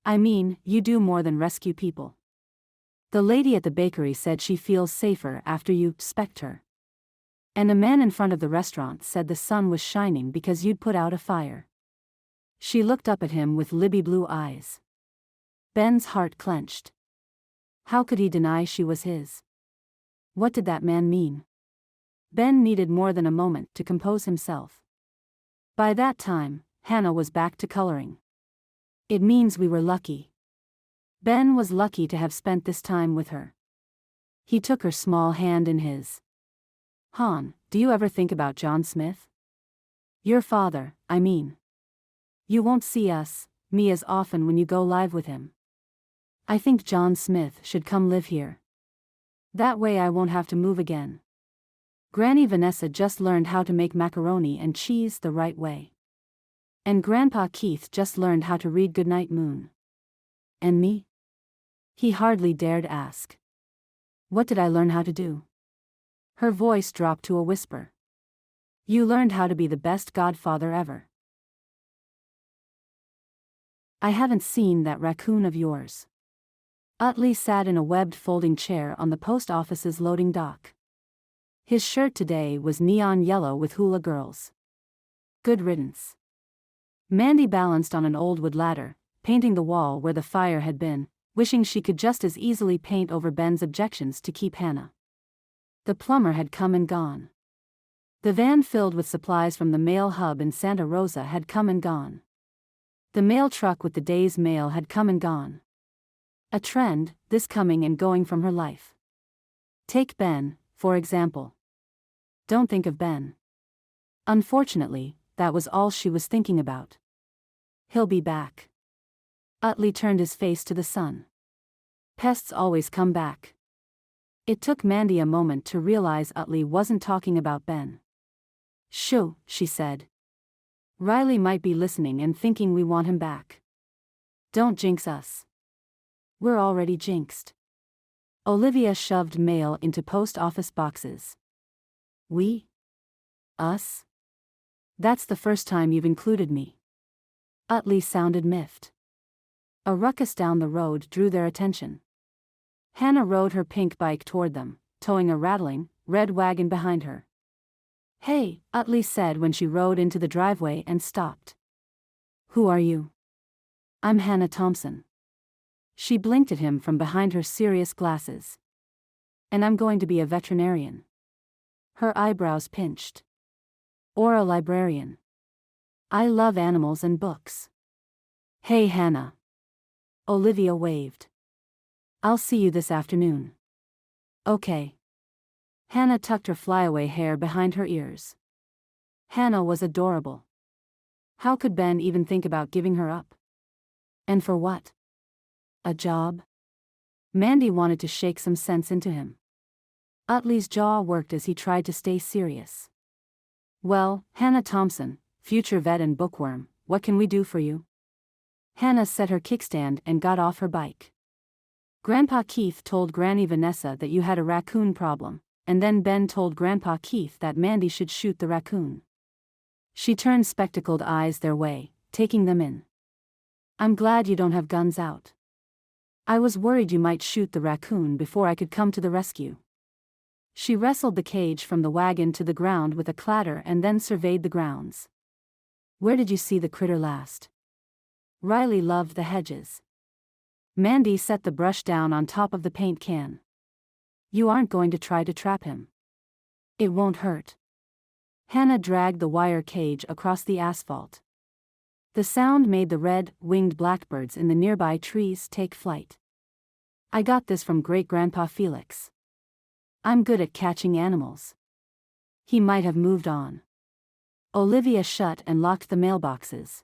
I mean, you do more than rescue people. The lady at the bakery said she feels safer after you specked her. And a man in front of the restaurant said the sun was shining because you'd put out a fire. She looked up at him with Libby blue eyes. Ben's heart clenched. How could he deny she was his? What did that man mean? Ben needed more than a moment to compose himself. By that time, Hannah was back to coloring. It means we were lucky. Ben was lucky to have spent this time with her. He took her small hand in his. Hon, do you ever think about John Smith? Your father, I mean. You won't see us, me as often when you go live with him. I think John Smith should come live here. That way I won't have to move again. Granny Vanessa just learned how to make macaroni and cheese the right way. And Grandpa Keith just learned how to read Goodnight Moon. And me? He hardly dared ask. What did I learn how to do? Her voice dropped to a whisper. You learned how to be the best godfather ever. I haven't seen that raccoon of yours. Utley sat in a webbed folding chair on the post office's loading dock. His shirt today was neon yellow with hula girls. Good riddance. Mandy balanced on an old wood ladder, painting the wall where the fire had been, wishing she could just as easily paint over Ben's objections to keep Hannah. The plumber had come and gone. The van filled with supplies from the mail hub in Santa Rosa had come and gone. The mail truck with the day's mail had come and gone. A trend, this coming and going from her life. Take Ben, for example. Don't think of Ben. Unfortunately, that was all she was thinking about. He'll be back. Utley turned his face to the sun. Pests always come back. It took Mandy a moment to realize Utley wasn't talking about Ben. Shoo, she said. Riley might be listening and thinking we want him back. Don't jinx us. We're already jinxed. Olivia shoved mail into post office boxes. We? Us? That's the first time you've included me. Utley sounded miffed. A ruckus down the road drew their attention. Hannah rode her pink bike toward them, towing a rattling, red wagon behind her. Hey, Utley said when she rode into the driveway and stopped. Who are you? I'm Hannah Thompson. She blinked at him from behind her serious glasses. And I'm going to be a veterinarian. Her eyebrows pinched. Or a librarian. I love animals and books. Hey Hannah. Olivia waved. I'll see you this afternoon. Okay. Hannah tucked her flyaway hair behind her ears. Hannah was adorable. How could Ben even think about giving her up? And for what? A job? Mandy wanted to shake some sense into him. Utley's jaw worked as he tried to stay serious. Well, Hannah Thompson, future vet and bookworm, what can we do for you? Hannah set her kickstand and got off her bike. Grandpa Keith told Granny Vanessa that you had a raccoon problem, and then Ben told Grandpa Keith that Mandy should shoot the raccoon. She turned spectacled eyes their way, taking them in. I'm glad you don't have guns out. I was worried you might shoot the raccoon before I could come to the rescue. She wrestled the cage from the wagon to the ground with a clatter and then surveyed the grounds. Where did you see the critter last? Riley loved the hedges. Mandy set the brush down on top of the paint can. You aren't going to try to trap him. It won't hurt. Hannah dragged the wire cage across the asphalt. The sound made the red-winged blackbirds in the nearby trees take flight. I got this from Great-Grandpa Felix. I'm good at catching animals. He might have moved on. Olivia shut and locked the mailboxes.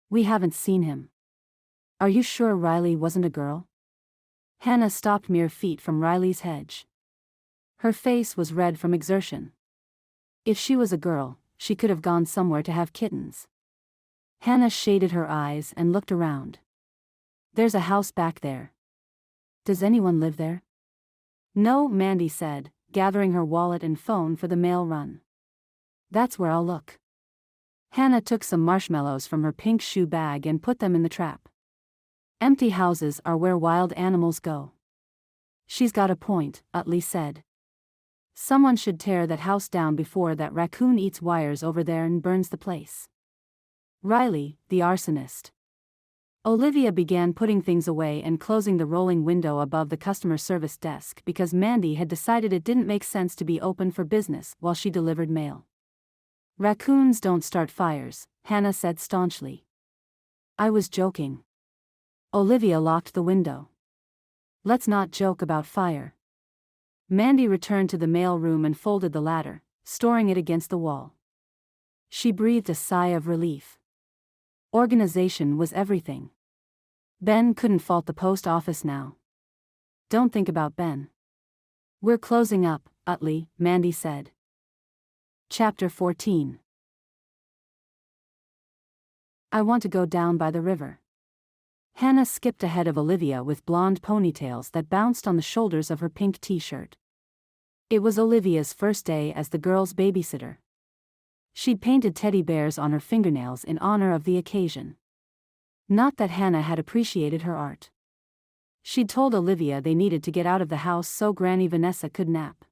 We haven't seen him. Are you sure Riley wasn't a girl? Hannah stopped mere feet from Riley's hedge. Her face was red from exertion. If she was a girl, she could have gone somewhere to have kittens. Hannah shaded her eyes and looked around. There's a house back there. Does anyone live there? No, Mandy said, gathering her wallet and phone for the mail run. That's where I'll look. Hannah took some marshmallows from her pink shoe bag and put them in the trap. Empty houses are where wild animals go. She's got a point, Utley said. Someone should tear that house down before that raccoon eats wires over there and burns the place. Riley, the arsonist. Olivia began putting things away and closing the rolling window above the customer service desk because Mandy had decided it didn't make sense to be open for business while she delivered mail. Raccoons don't start fires, Hannah said staunchly. I was joking. Olivia locked the window. Let's not joke about fire. Mandy returned to the mail room and folded the ladder, storing it against the wall. She breathed a sigh of relief. Organization was everything. Ben couldn't fault the post office now. Don't think about Ben. We're closing up, Utley, Mandy said. Chapter 14. I want to go down by the river. Hannah skipped ahead of Olivia with blonde ponytails that bounced on the shoulders of her pink t-shirt. It was Olivia's first day as the girls' babysitter. She'd painted teddy bears on her fingernails in honor of the occasion. Not that Hannah had appreciated her art. She'd told Olivia they needed to get out of the house so Granny Vanessa could nap.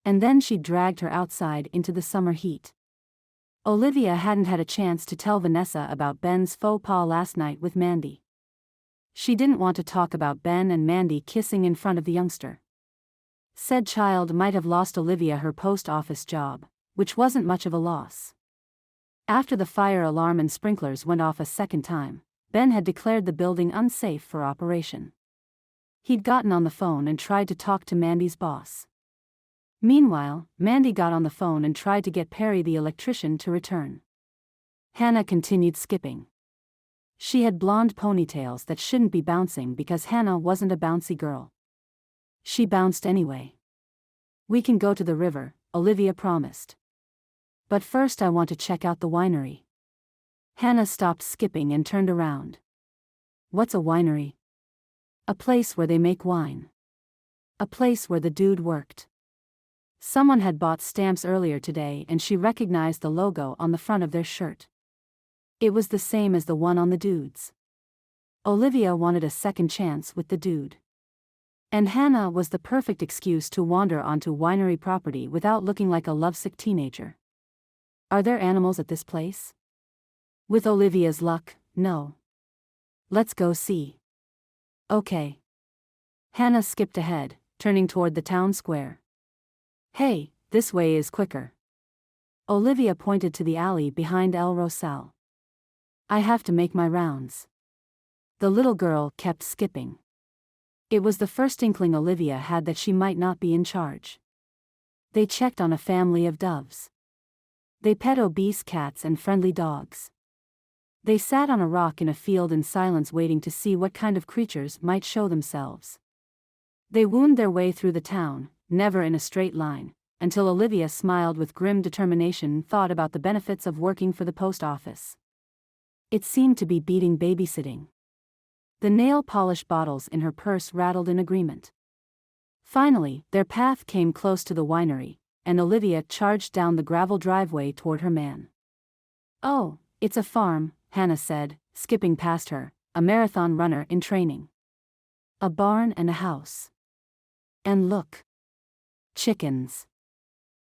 And then she'd dragged her outside into the summer heat. Olivia hadn't had a chance to tell Vanessa about Ben's faux pas last night with Mandy. She didn't want to talk about Ben and Mandy kissing in front of the youngster. Said child might have lost Olivia her post office job, which wasn't much of a loss. After the fire alarm and sprinklers went off a second time, Ben had declared the building unsafe for operation. He'd gotten on the phone and tried to talk to Mandy's boss. Meanwhile, Mandy got on the phone and tried to get Perry the electrician to return. Hannah continued skipping. She had blonde ponytails that shouldn't be bouncing because Hannah wasn't a bouncy girl. She bounced anyway. We can go to the river, Olivia promised. But first I want to check out the winery. Hannah stopped skipping and turned around. What's a winery? A place where they make wine. A place where the dude worked. Someone had bought stamps earlier today and she recognized the logo on the front of their shirt. It was the same as the one on the dude's. Olivia wanted a second chance with the dude. And Hannah was the perfect excuse to wander onto winery property without looking like a lovesick teenager. Are there animals at this place? With Olivia's luck, no. Let's go see. Okay. Hannah skipped ahead, turning toward the town square. Hey, this way is quicker. Olivia pointed to the alley behind El Rosal. I have to make my rounds. The little girl kept skipping. It was the first inkling Olivia had that she might not be in charge. They checked on a family of doves. They pet obese cats and friendly dogs. They sat on a rock in a field in silence waiting to see what kind of creatures might show themselves. They wound their way through the town, never in a straight line, until Olivia smiled with grim determination and thought about the benefits of working for the post office. It seemed to be beating babysitting. The nail polish bottles in her purse rattled in agreement. Finally, their path came close to the winery, and Olivia charged down the gravel driveway toward her man. Oh, it's a farm, Hannah said, skipping past her, a marathon runner in training. A barn and a house. And look. Chickens.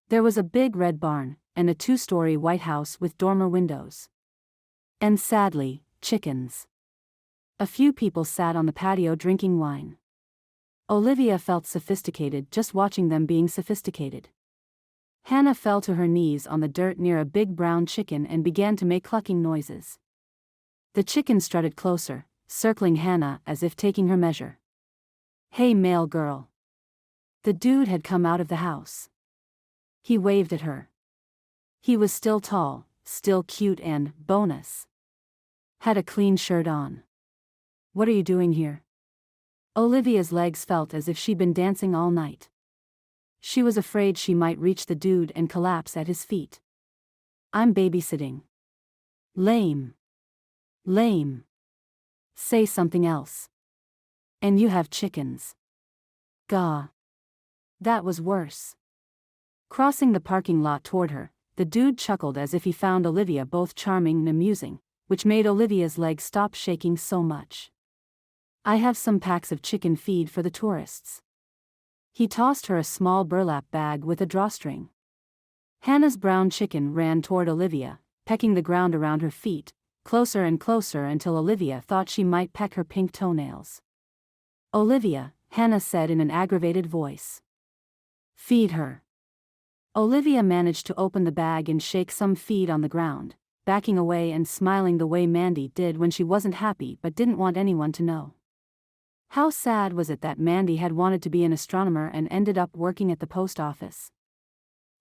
There was a big red barn, and a 2-story white house with dormer windows. And sadly, chickens. A few people sat on the patio drinking wine. Olivia felt sophisticated just watching them being sophisticated. Hannah fell to her knees on the dirt near a big brown chicken and began to make clucking noises. The chicken strutted closer, circling Hannah as if taking her measure. Hey, male girl. The dude had come out of the house. He waved at her. He was still tall, still cute and, bonus, had a clean shirt on. What are you doing here? Olivia's legs felt as if she'd been dancing all night. She was afraid she might reach the dude and collapse at his feet. I'm babysitting. Lame. Lame. Say something else. And you have chickens. Gah. That was worse. Crossing the parking lot toward her, the dude chuckled as if he found Olivia both charming and amusing, which made Olivia's legs stop shaking so much. I have some packs of chicken feed for the tourists. He tossed her a small burlap bag with a drawstring. Hannah's brown chicken ran toward Olivia, pecking the ground around her feet, closer and closer until Olivia thought she might peck her pink toenails. Olivia, Hannah said in an aggravated voice. Feed her. Olivia managed to open the bag and shake some feed on the ground, backing away and smiling the way Mandy did when she wasn't happy but didn't want anyone to know. How sad was it that Mandy had wanted to be an astronomer and ended up working at the post office?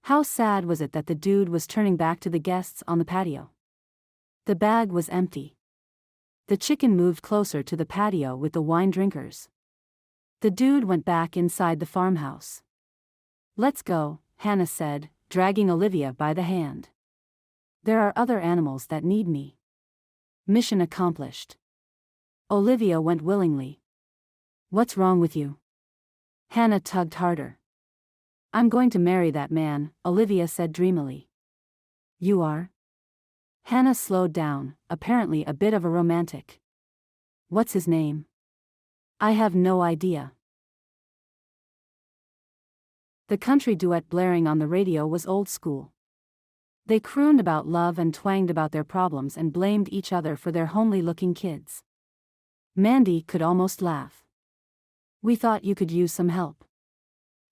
How sad was it that the dude was turning back to the guests on the patio? The bag was empty. The chicken moved closer to the patio with the wine drinkers. The dude went back inside the farmhouse. Let's go, Hannah said, dragging Olivia by the hand. There are other animals that need me. Mission accomplished. Olivia went willingly. What's wrong with you? Hannah tugged harder. I'm going to marry that man, Olivia said dreamily. You are? Hannah slowed down, apparently a bit of a romantic. What's his name? I have no idea. The country duet blaring on the radio was old school. They crooned about love and twanged about their problems and blamed each other for their homely-looking kids. Mandy could almost laugh. We thought you could use some help.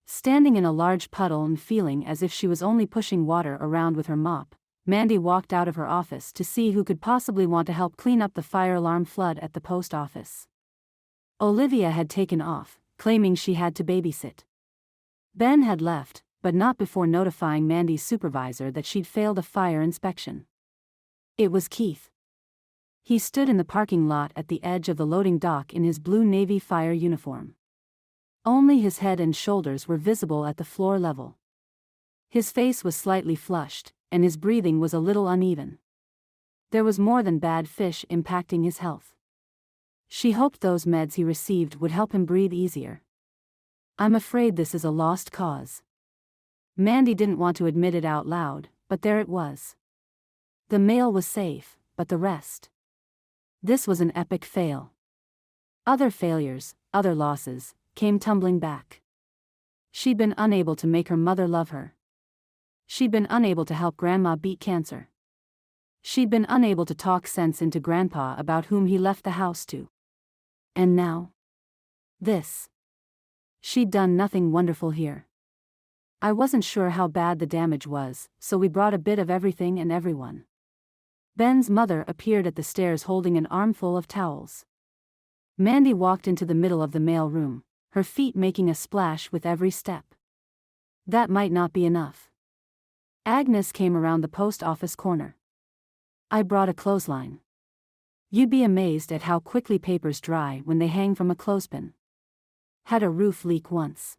Standing in a large puddle and feeling as if she was only pushing water around with her mop, Mandy walked out of her office to see who could possibly want to help clean up the fire alarm flood at the post office. Olivia had taken off, claiming she had to babysit. Ben had left, but not before notifying Mandy's supervisor that she'd failed a fire inspection. It was Keith. He stood in the parking lot at the edge of the loading dock in his blue Navy fire uniform. Only his head and shoulders were visible at the floor level. His face was slightly flushed, and his breathing was a little uneven. There was more than bad fish impacting his health. She hoped those meds he received would help him breathe easier. I'm afraid this is a lost cause. Mandy didn't want to admit it out loud, but there it was. The mail was safe, but the rest. This was an epic fail. Other failures, other losses, came tumbling back. She'd been unable to make her mother love her. She'd been unable to help Grandma beat cancer. She'd been unable to talk sense into Grandpa about whom he left the house to. And now? This. She'd done nothing wonderful here. I wasn't sure how bad the damage was, so we brought a bit of everything and everyone. Ben's mother appeared at the stairs holding an armful of towels. Mandy walked into the middle of the mail room, her feet making a splash with every step. That might not be enough. Agnes came around the post office corner. I brought a clothesline. You'd be amazed at how quickly papers dry when they hang from a clothespin. Had a roof leak once.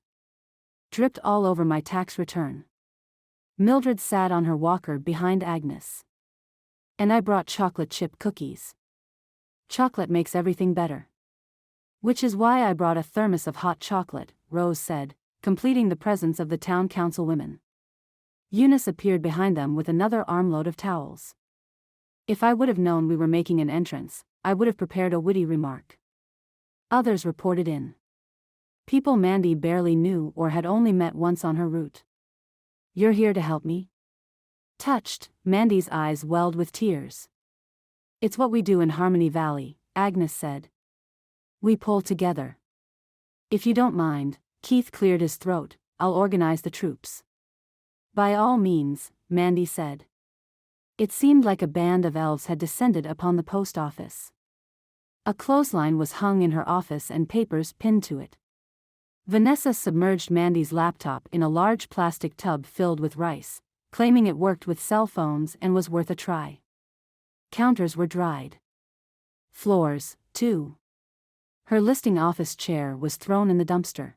Dripped all over my tax return. Mildred sat on her walker behind Agnes. And I brought chocolate chip cookies. Chocolate makes everything better. Which is why I brought a thermos of hot chocolate, Rose said, completing the presence of the town council women. Eunice appeared behind them with another armload of towels. If I would have known we were making an entrance, I would have prepared a witty remark. Others reported in. People Mandy barely knew or had only met once on her route. You're here to help me? Touched, Mandy's eyes welled with tears. It's what we do in Harmony Valley, Agnes said. We pull together. If you don't mind, Keith cleared his throat, I'll organize the troops. By all means, Mandy said. It seemed like a band of elves had descended upon the post office. A clothesline was hung in her office and papers pinned to it. Vanessa submerged Mandy's laptop in a large plastic tub filled with rice, claiming it worked with cell phones and was worth a try. Counters were dried. Floors, too. Her listing office chair was thrown in the dumpster.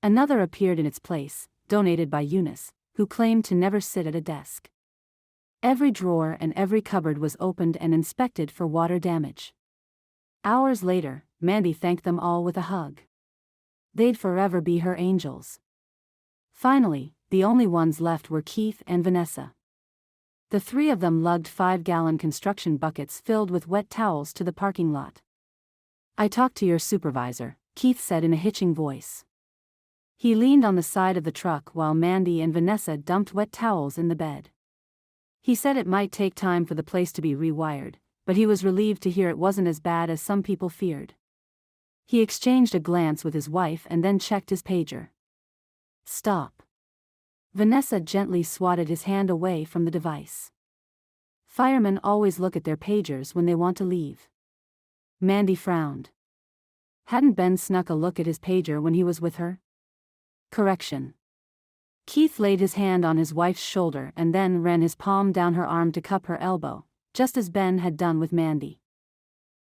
Another appeared in its place, donated by Eunice, who claimed to never sit at a desk. Every drawer and every cupboard was opened and inspected for water damage. Hours later, Mandy thanked them all with a hug. They'd forever be her angels. Finally, the only ones left were Keith and Vanessa. The three of them lugged 5-gallon construction buckets filled with wet towels to the parking lot. "I talked to your supervisor," Keith said in a hitching voice. He leaned on the side of the truck while Mandy and Vanessa dumped wet towels in the bed. He said it might take time for the place to be rewired, but he was relieved to hear it wasn't as bad as some people feared. He exchanged a glance with his wife and then checked his pager. "Stop." Vanessa gently swatted his hand away from the device. Firemen always look at their pagers when they want to leave. Mandy frowned. Hadn't Ben snuck a look at his pager when he was with her? Correction. Keith laid his hand on his wife's shoulder and then ran his palm down her arm to cup her elbow, just as Ben had done with Mandy.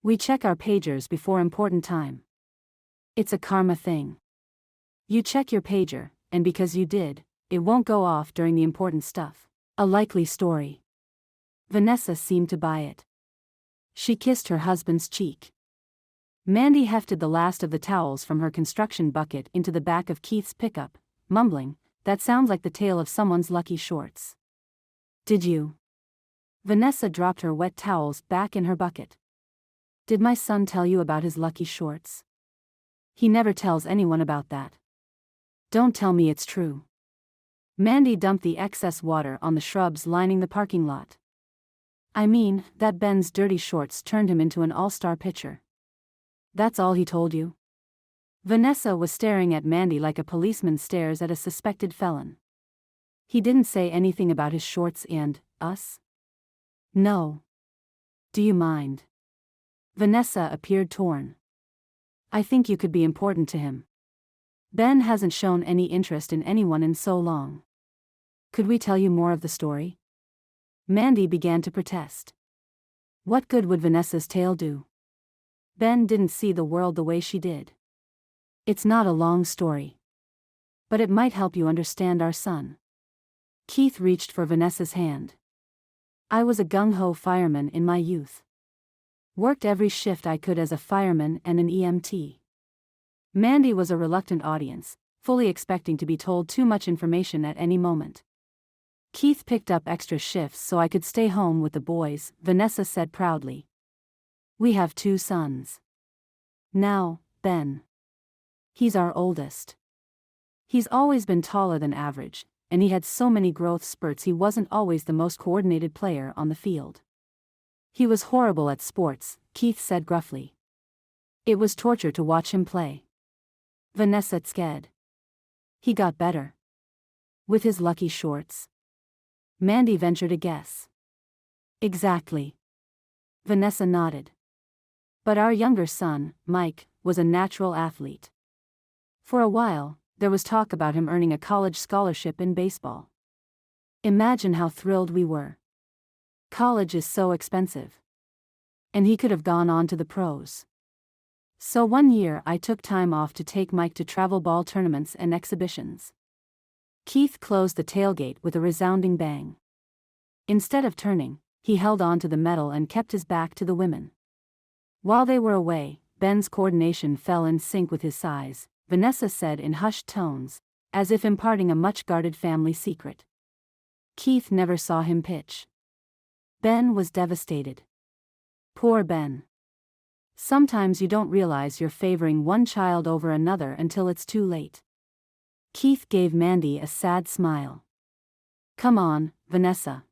"We check our pagers before important time. It's a karma thing. You check your pager, and because you did, it won't go off during the important stuff." A likely story. Vanessa seemed to buy it. She kissed her husband's cheek. Mandy hefted the last of the towels from her construction bucket into the back of Keith's pickup, mumbling, "That sounds like the tale of someone's lucky shorts." "Did you?" Vanessa dropped her wet towels back in her bucket. "Did my son tell you about his lucky shorts?" "He never tells anyone about that." "Don't tell me it's true." Mandy dumped the excess water on the shrubs lining the parking lot. "I mean, that Ben's dirty shorts turned him into an all-star pitcher." "That's all he told you?" Vanessa was staring at Mandy like a policeman stares at a suspected felon. "He didn't say anything about his shorts and us?" "No." "Do you mind?" Vanessa appeared torn. "I think you could be important to him. Ben hasn't shown any interest in anyone in so long. Could we tell you more of the story?" Mandy began to protest. What good would Vanessa's tale do? Ben didn't see the world the way she did. "It's not a long story. But it might help you understand our son." Keith reached for Vanessa's hand. "I was a gung-ho fireman in my youth. Worked every shift I could as a fireman and an EMT." Mandy was a reluctant audience, fully expecting to be told too much information at any moment. "Keith picked up extra shifts so I could stay home with the boys," Vanessa said proudly. "We have 2 sons. Now, Ben. He's our oldest. He's always been taller than average, and he had so many growth spurts he wasn't always the most coordinated player on the field. He was horrible at sports," Keith said gruffly. "It was torture to watch him play." Vanessa scared. "He got better. With his lucky shorts?" Mandy ventured a guess. "Exactly." Vanessa nodded. "But our younger son, Mike, was a natural athlete. For a while, there was talk about him earning a college scholarship in baseball. Imagine how thrilled we were. College is so expensive. And he could have gone on to the pros. So one year I took time off to take Mike to travel ball tournaments and exhibitions." Keith closed the tailgate with a resounding bang. Instead of turning, he held on to the metal and kept his back to the women. While they were away, Ben's coordination fell in sync with his size, Vanessa said in hushed tones, as if imparting a much-guarded family secret. Keith never saw him pitch. Ben was devastated. Poor Ben. Sometimes you don't realize you're favoring one child over another until it's too late. Keith gave Mandy a sad smile. "Come on, Vanessa.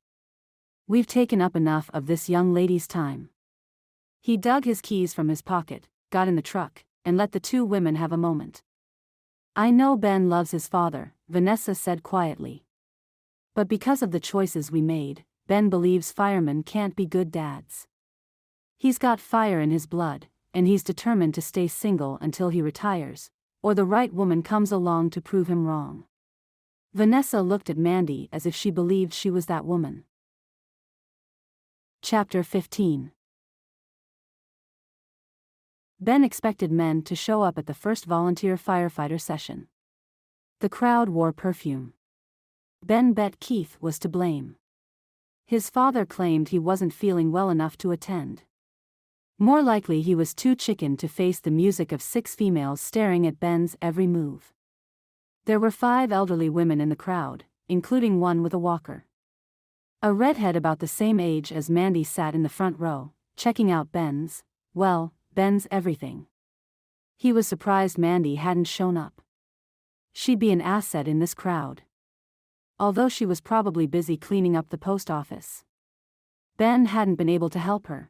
We've taken up enough of this young lady's time." He dug his keys from his pocket, got in the truck, and let the 2 women have a moment. "I know Ben loves his father," Vanessa said quietly. "But because of the choices we made, Ben believes firemen can't be good dads. He's got fire in his blood, and he's determined to stay single until he retires, or the right woman comes along to prove him wrong." Vanessa looked at Mandy as if she believed she was that woman. Chapter 15. Ben expected men to show up at the first volunteer firefighter session. The crowd wore perfume. Ben bet Keith was to blame. His father claimed he wasn't feeling well enough to attend. More likely he was too chicken to face the music of 6 females staring at Ben's every move. There were 5 elderly women in the crowd, including one with a walker. A redhead about the same age as Mandy sat in the front row, checking out Ben's everything. He was surprised Mandy hadn't shown up. She'd be an asset in this crowd. Although she was probably busy cleaning up the post office. Ben hadn't been able to help her.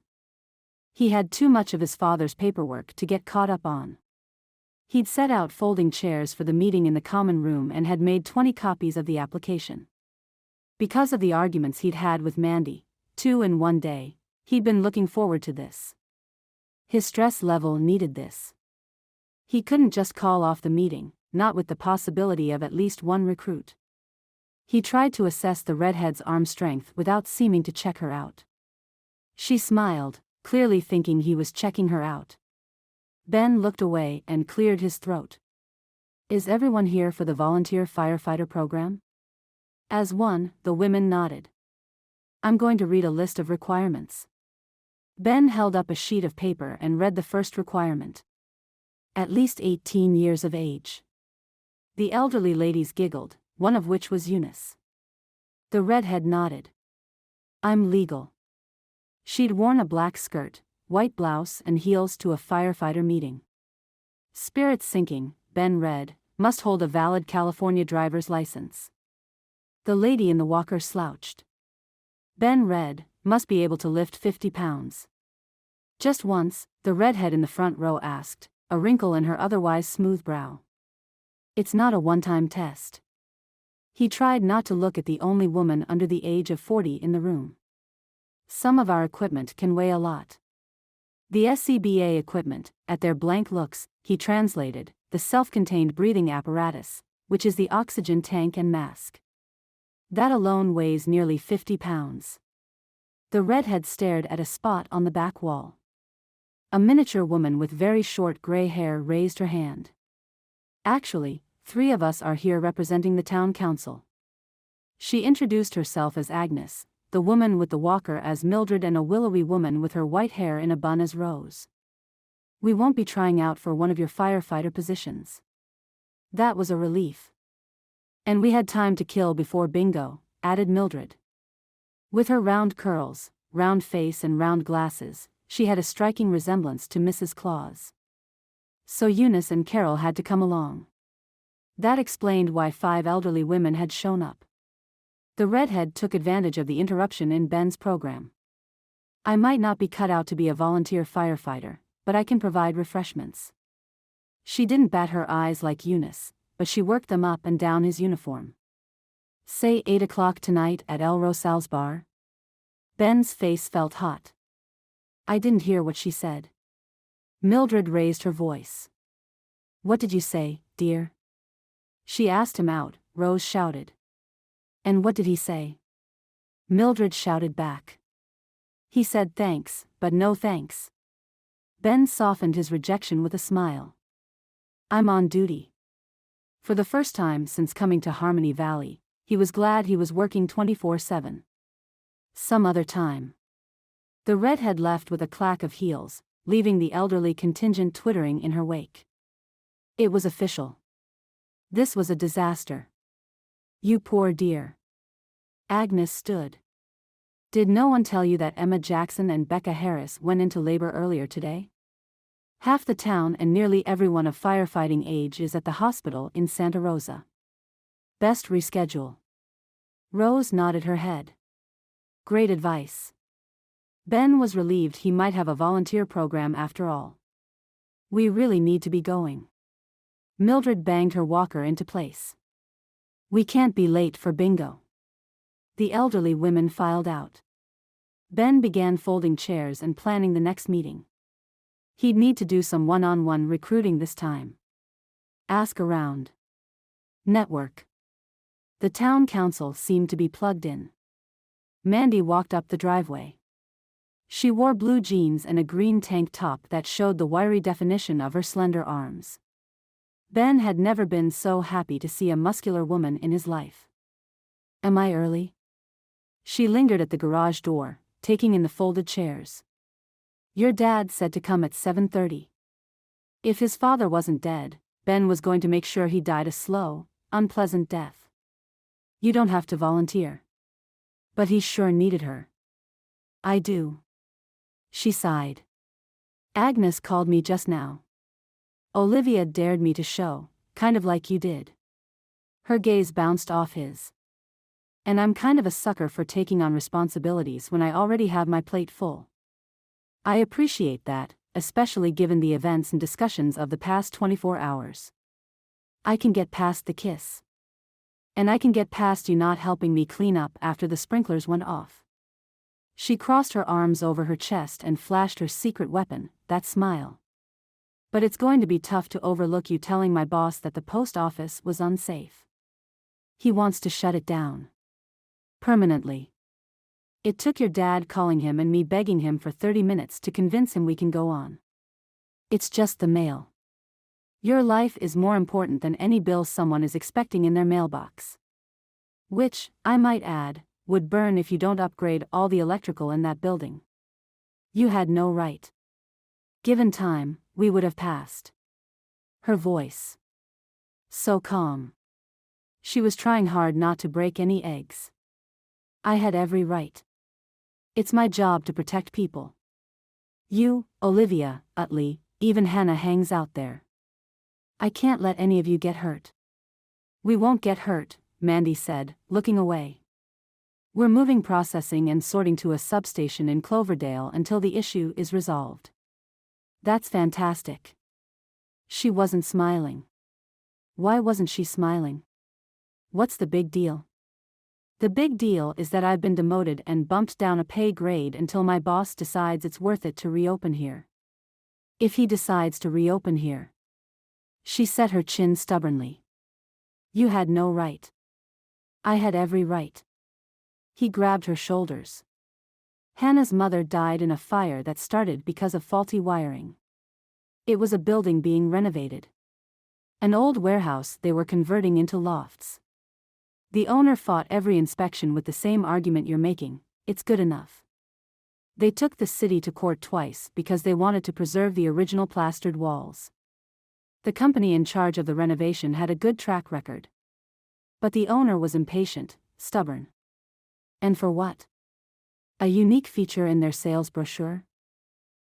He had too much of his father's paperwork to get caught up on. He'd set out folding chairs for the meeting in the common room and had made 20 copies of the application. Because of the arguments he'd had with Mandy, 2 in one day, he'd been looking forward to this. His stress level needed this. He couldn't just call off the meeting, not with the possibility of at least one recruit. He tried to assess the redhead's arm strength without seeming to check her out. She smiled, clearly thinking he was checking her out. Ben looked away and cleared his throat. Is everyone here for the volunteer firefighter program? As one, the women nodded. I'm going to read a list of requirements. Ben held up a sheet of paper and read the first requirement. At least 18 years of age. The elderly ladies giggled, one of which was Eunice. The redhead nodded. I'm legal. She'd worn a black skirt, white blouse and heels to a firefighter meeting. Spirits sinking, Ben read, must hold a valid California driver's license. The lady in the walker slouched. Ben read, must be able to lift 50 pounds. Just once, the redhead in the front row asked, a wrinkle in her otherwise smooth brow. It's not a one-time test. He tried not to look at the only woman under the age of 40 in the room. Some of our equipment can weigh a lot. The SCBA equipment, at their blank looks, he translated, the self-contained breathing apparatus, which is the oxygen tank and mask. That alone weighs nearly 50 pounds. The redhead stared at a spot on the back wall. A miniature woman with very short gray hair raised her hand. Actually, 3 of us are here representing the town council. She introduced herself as Agnes, the woman with the walker as Mildred, and a willowy woman with her white hair in a bun as Rose. We won't be trying out for one of your firefighter positions. That was a relief. And we had time to kill before bingo, added Mildred. With her round curls, round face and round glasses, she had a striking resemblance to Mrs. Claus. So Eunice and Carol had to come along. That explained why 5 elderly women had shown up. The redhead took advantage of the interruption in Ben's program. I might not be cut out to be a volunteer firefighter, but I can provide refreshments. She didn't bat her eyes like Eunice, but she worked them up and down his uniform. Say 8 o'clock tonight at El Rosal's bar? Ben's face felt hot. I didn't hear what she said. Mildred raised her voice. What did you say, dear? She asked him out, Rose shouted. And what did he say? Mildred shouted back. He said thanks, but no thanks. Ben softened his rejection with a smile. I'm on duty. For the first time since coming to Harmony Valley, he was glad he was working 24/7. Some other time. The redhead left with a clack of heels, leaving the elderly contingent twittering in her wake. It was official. This was a disaster. You poor dear. Agnes stood. Did no one tell you that Emma Jackson and Becca Harris went into labor earlier today? Half the town and nearly everyone of firefighting age is at the hospital in Santa Rosa. Best reschedule. Rose nodded her head. Great advice. Ben was relieved he might have a volunteer program after all. We really need to be going. Mildred banged her walker into place. We can't be late for bingo. The elderly women filed out. Ben began folding chairs and planning the next meeting. He'd need to do some one-on-one recruiting this time. Ask around. Network. The town council seemed to be plugged in. Mandy walked up the driveway. She wore blue jeans and a green tank top that showed the wiry definition of her slender arms. Ben had never been so happy to see a muscular woman in his life. Am I early? She lingered at the garage door, taking in the folded chairs. Your dad said to come at 7:30. If his father wasn't dead, Ben was going to make sure he died a slow, unpleasant death. You don't have to volunteer. But he sure needed her. I do. She sighed. Agnes called me just now. Olivia dared me to show, kind of like you did. Her gaze bounced off his. And I'm kind of a sucker for taking on responsibilities when I already have my plate full. I appreciate that, especially given the events and discussions of the past 24 hours. I can get past the kiss. And I can get past you not helping me clean up after the sprinklers went off. She crossed her arms over her chest and flashed her secret weapon, that smile. But it's going to be tough to overlook you telling my boss that the post office was unsafe. He wants to shut it down. Permanently. It took your dad calling him and me begging him for 30 minutes to convince him we can go on. It's just the mail. Your life is more important than any bill someone is expecting in their mailbox. Which, I might add, would burn if you don't upgrade all the electrical in that building. You had no right. Given time, we would have passed. Her voice. So calm. She was trying hard not to break any eggs. I had every right. It's my job to protect people. You, Olivia, Utley, even Hannah hangs out there. I can't let any of you get hurt. We won't get hurt, Mandy said, looking away. We're moving processing and sorting to a substation in Cloverdale until the issue is resolved. That's fantastic. She wasn't smiling. Why wasn't she smiling? What's the big deal? The big deal is that I've been demoted and bumped down a pay grade until my boss decides it's worth it to reopen here. If he decides to reopen here. She set her chin stubbornly. You had no right. I had every right. He grabbed her shoulders. Hannah's mother died in a fire that started because of faulty wiring. It was a building being renovated. An old warehouse they were converting into lofts. The owner fought every inspection with the same argument you're making, it's good enough. They took the city to court twice because they wanted to preserve the original plastered walls. The company in charge of the renovation had a good track record. But the owner was impatient, stubborn. And for what? A unique feature in their sales brochure?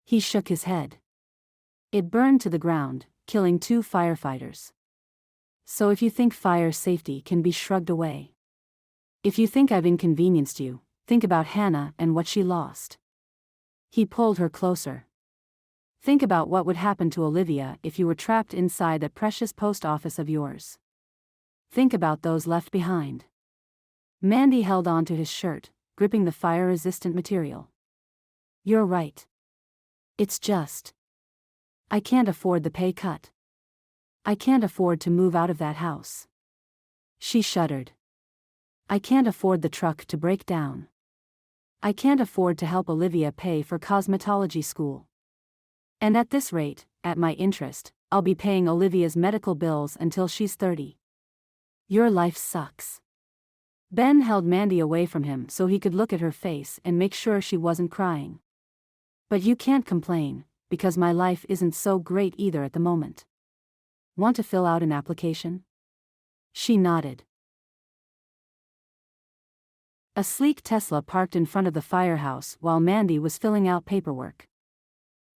He shook his head. It burned to the ground, killing 2 firefighters. So if you think fire safety can be shrugged away. If you think I've inconvenienced you, think about Hannah and what she lost. He pulled her closer. Think about what would happen to Olivia if you were trapped inside that precious post office of yours. Think about those left behind. Mandy held on to his shirt, gripping the fire-resistant material. You're right. It's just. I can't afford the pay cut. I can't afford to move out of that house. She shuddered. I can't afford the truck to break down. I can't afford to help Olivia pay for cosmetology school. And at this rate, at my interest, I'll be paying Olivia's medical bills until she's 30. Your life sucks. Ben held Mandy away from him so he could look at her face and make sure she wasn't crying. But you can't complain, because my life isn't so great either at the moment. Want to fill out an application? She nodded. A sleek Tesla parked in front of the firehouse while Mandy was filling out paperwork.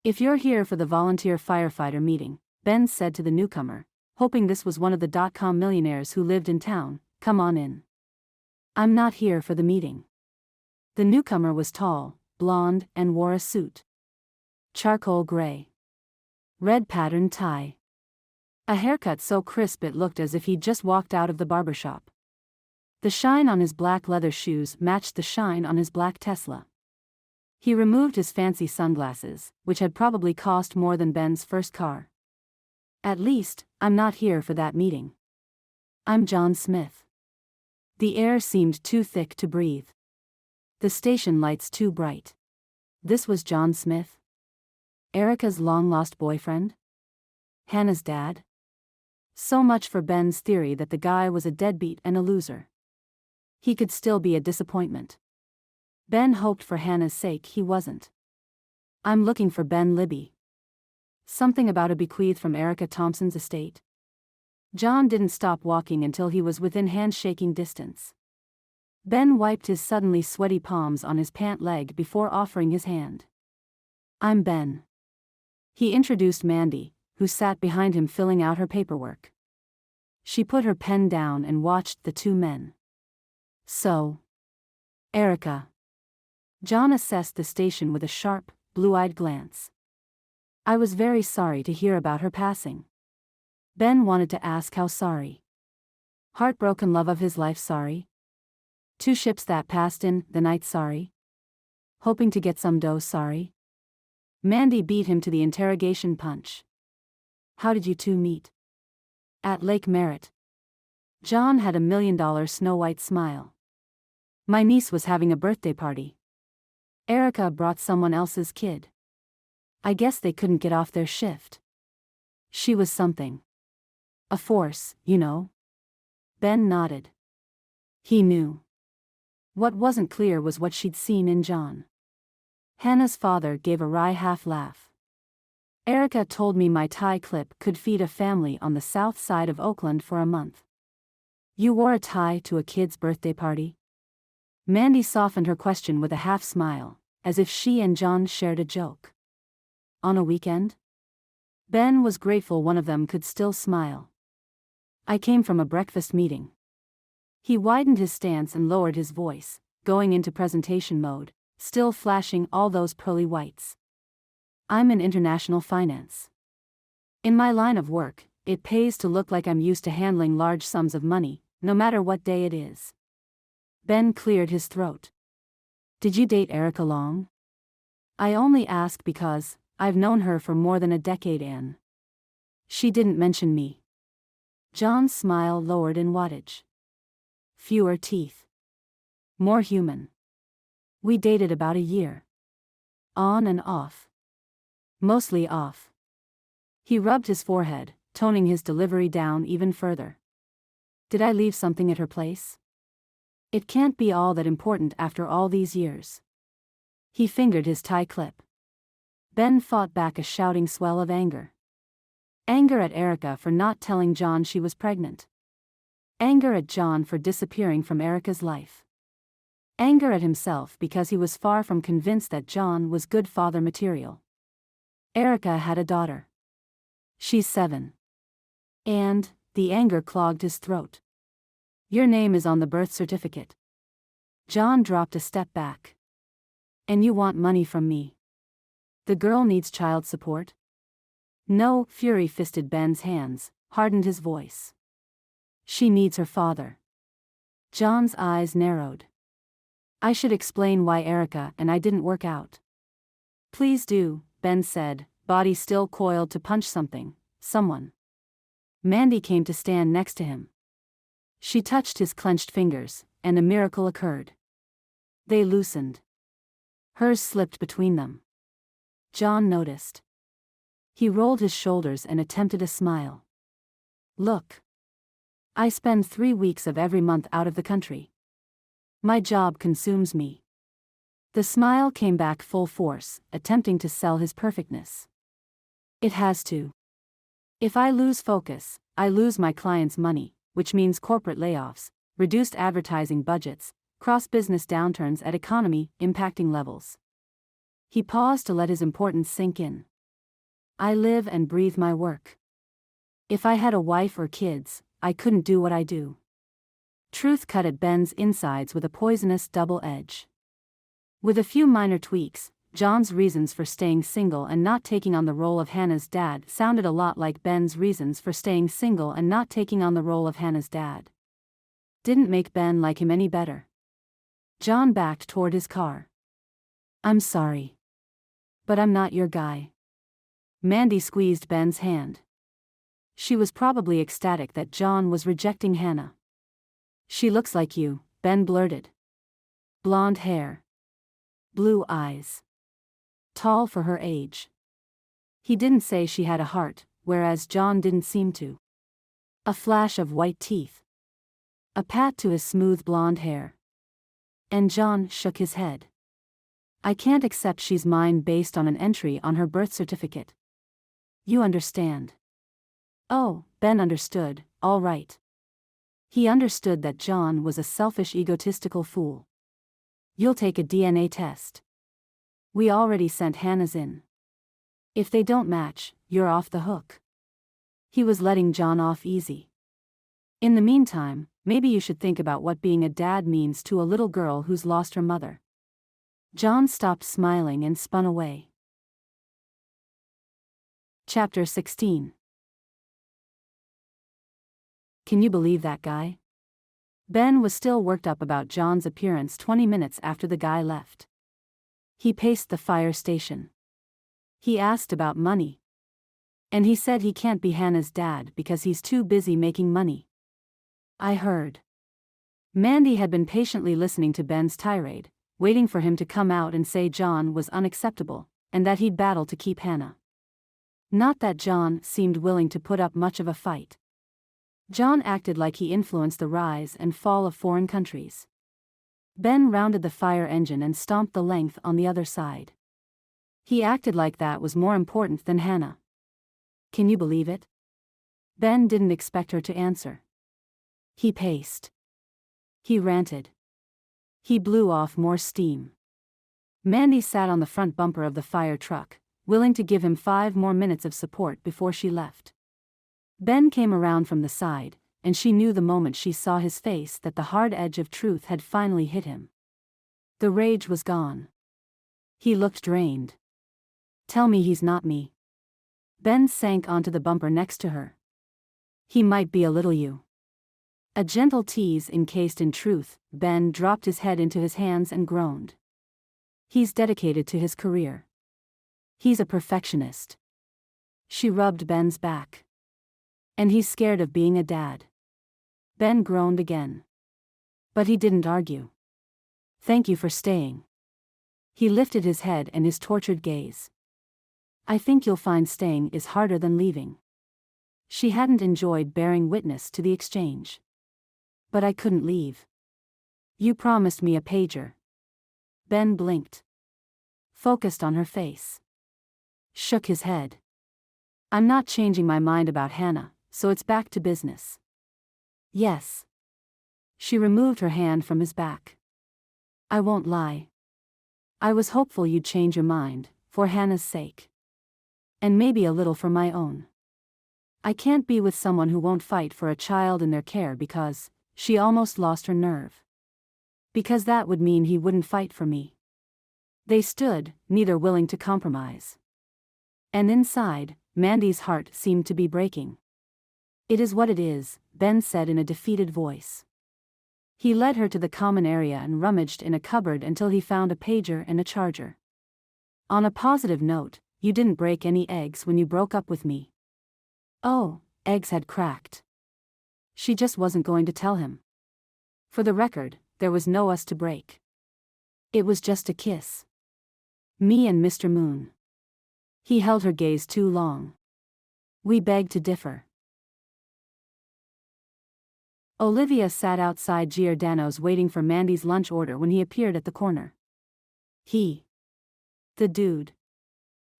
If you're here for the volunteer firefighter meeting, Ben said to the newcomer, hoping this was one of the .com millionaires who lived in town, come on in. I'm not here for the meeting. The newcomer was tall, blonde, and wore a suit. Charcoal gray. Red patterned tie. A haircut so crisp it looked as if he'd just walked out of the barber shop. The shine on his black leather shoes matched the shine on his black Tesla. He removed his fancy sunglasses, which had probably cost more than Ben's first car. At least, I'm not here for that meeting. I'm John Smith. The air seemed too thick to breathe. The station lights too bright. This was John Smith? Erica's long-lost boyfriend? Hannah's dad? So much for Ben's theory that the guy was a deadbeat and a loser. He could still be a disappointment. Ben hoped for Hannah's sake he wasn't. I'm looking for Ben Libby. Something about a bequeath from Erica Thompson's estate. John didn't stop walking until he was within handshaking distance. Ben wiped his suddenly sweaty palms on his pant leg before offering his hand. "I'm Ben." He introduced Mandy, who sat behind him filling out her paperwork. She put her pen down and watched the two men. "So, Erica." John assessed the station with a sharp, blue-eyed glance. "I was very sorry to hear about her passing." Ben wanted to ask how sorry. Heartbroken love of his life sorry? 2 ships that passed in the night sorry? Hoping to get some dough sorry? Mandy beat him to the interrogation punch. "How did you two meet?" "At Lake Merritt." John had a $1 million snow-white smile. "My niece was having a birthday party. Erica brought someone else's kid. I guess they couldn't get off their shift. She was something. A force, you know." Ben nodded. He knew. What wasn't clear was what she'd seen in John. Hannah's father gave a wry half-laugh. "Erica told me my tie clip could feed a family on the south side of Oakland for a month." "You wore a tie to a kid's birthday party?" Mandy softened her question with a half-smile, as if she and John shared a joke. "On a weekend?" Ben was grateful one of them could still smile. "I came from a breakfast meeting." He widened his stance and lowered his voice, going into presentation mode, still flashing all those pearly whites. "I'm in international finance. In my line of work, it pays to look like I'm used to handling large sums of money, no matter what day it is." Ben cleared his throat. "Did you date Erica long?" "I only ask because I've known her for more than a decade, Anne. She didn't mention me." John's smile lowered in wattage. Fewer teeth. More human. "We dated about a year. On and off. Mostly off." He rubbed his forehead, toning his delivery down even further. "Did I leave something at her place? It can't be all that important after all these years." He fingered his tie clip. Ben fought back a shouting swell of anger. Anger at Erica for not telling John she was pregnant. Anger at John for disappearing from Erica's life. Anger at himself because he was far from convinced that John was good father material. Erica had a daughter. "She's 7. And," the anger clogged his throat. "Your name is on the birth certificate." John dropped a step back. "And you want money from me? The girl needs child support?" "No," fury fisted Ben's hands, hardened his voice. "She needs her father." John's eyes narrowed. "I should explain why Erica and I didn't work out." "Please do," Ben said, body still coiled to punch someone. Mandy came to stand next to him. She touched his clenched fingers, and a miracle occurred. They loosened. Hers slipped between them. John noticed. He rolled his shoulders and attempted a smile. "Look. I spend 3 weeks of every month out of the country. My job consumes me." The smile came back full force, attempting to sell his perfectness. "It has to. If I lose focus, I lose my clients' money, which means corporate layoffs, reduced advertising budgets, cross-business downturns at economy impacting levels." He paused to let his importance sink in. "I live and breathe my work. If I had a wife or kids, I couldn't do what I do." Truth cut at Ben's insides with a poisonous double edge. With a few minor tweaks, John's reasons for staying single and not taking on the role of Hannah's dad sounded a lot like Ben's reasons for staying single and not taking on the role of Hannah's dad. Didn't make Ben like him any better. John backed toward his car. "I'm sorry. But I'm not your guy." Mandy squeezed Ben's hand. She was probably ecstatic that John was rejecting Hannah. "She looks like you," Ben blurted. Blonde hair. Blue eyes. Tall for her age. He didn't say she had a heart, whereas John didn't seem to. A flash of white teeth. A pat to his smooth blonde hair. And John shook his head. "I can't accept she's mine based on an entry on her birth certificate. You understand." Oh, Ben understood, all right. He understood that John was a selfish, egotistical fool. You'll take a DNA test. We already sent Hannah's in. If they don't match, you're off the hook. He was letting John off easy. In the meantime, maybe you should think about what being a dad means to a little girl who's lost her mother. John stopped smiling and spun away. Chapter 16. Can you believe that guy? Ben was still worked up about John's appearance 20 minutes after the guy left. He paced the fire station. He asked about money. And he said he can't be Hannah's dad because he's too busy making money. I heard. Mandy had been patiently listening to Ben's tirade, waiting for him to come out and say John was unacceptable, and that he'd battle to keep Hannah. Not that John seemed willing to put up much of a fight. John acted like he influenced the rise and fall of foreign countries. Ben rounded the fire engine and stomped the length on the other side. He acted like that was more important than Hannah. Can you believe it? Ben didn't expect her to answer. He paced. He ranted. He blew off more steam. Mandy sat on the front bumper of the fire truck, willing to give him 5 more minutes of support before she left. Ben came around from the side, and she knew the moment she saw his face that the hard edge of truth had finally hit him. The rage was gone. He looked drained. Tell me he's not me. Ben sank onto the bumper next to her. He might be a little you. A gentle tease encased in truth. Ben dropped his head into his hands and groaned. He's dedicated to his career. He's a perfectionist. She rubbed Ben's back. And he's scared of being a dad. Ben groaned again. But he didn't argue. Thank you for staying. He lifted his head and his tortured gaze. I think you'll find staying is harder than leaving. She hadn't enjoyed bearing witness to the exchange. But I couldn't leave. You promised me a pager. Ben blinked. Focused on her face. Shook his head. I'm not changing my mind about Hannah, so it's back to business. Yes. She removed her hand from his back. I won't lie. I was hopeful you'd change your mind, for Hannah's sake. And maybe a little for my own. I can't be with someone who won't fight for a child in their care because, she almost lost her nerve. Because that would mean he wouldn't fight for me. They stood, neither willing to compromise. And inside, Mandy's heart seemed to be breaking. It is what it is, Ben said in a defeated voice. He led her to the common area and rummaged in a cupboard until he found a pager and a charger. On a positive note, you didn't break any eggs when you broke up with me. Oh, eggs had cracked. She just wasn't going to tell him. For the record, there was no us to break. It was just a kiss. Me and Mr. Moon. He held her gaze too long. We beg to differ. Olivia sat outside Giordano's waiting for Mandy's lunch order when he appeared at the corner. The dude.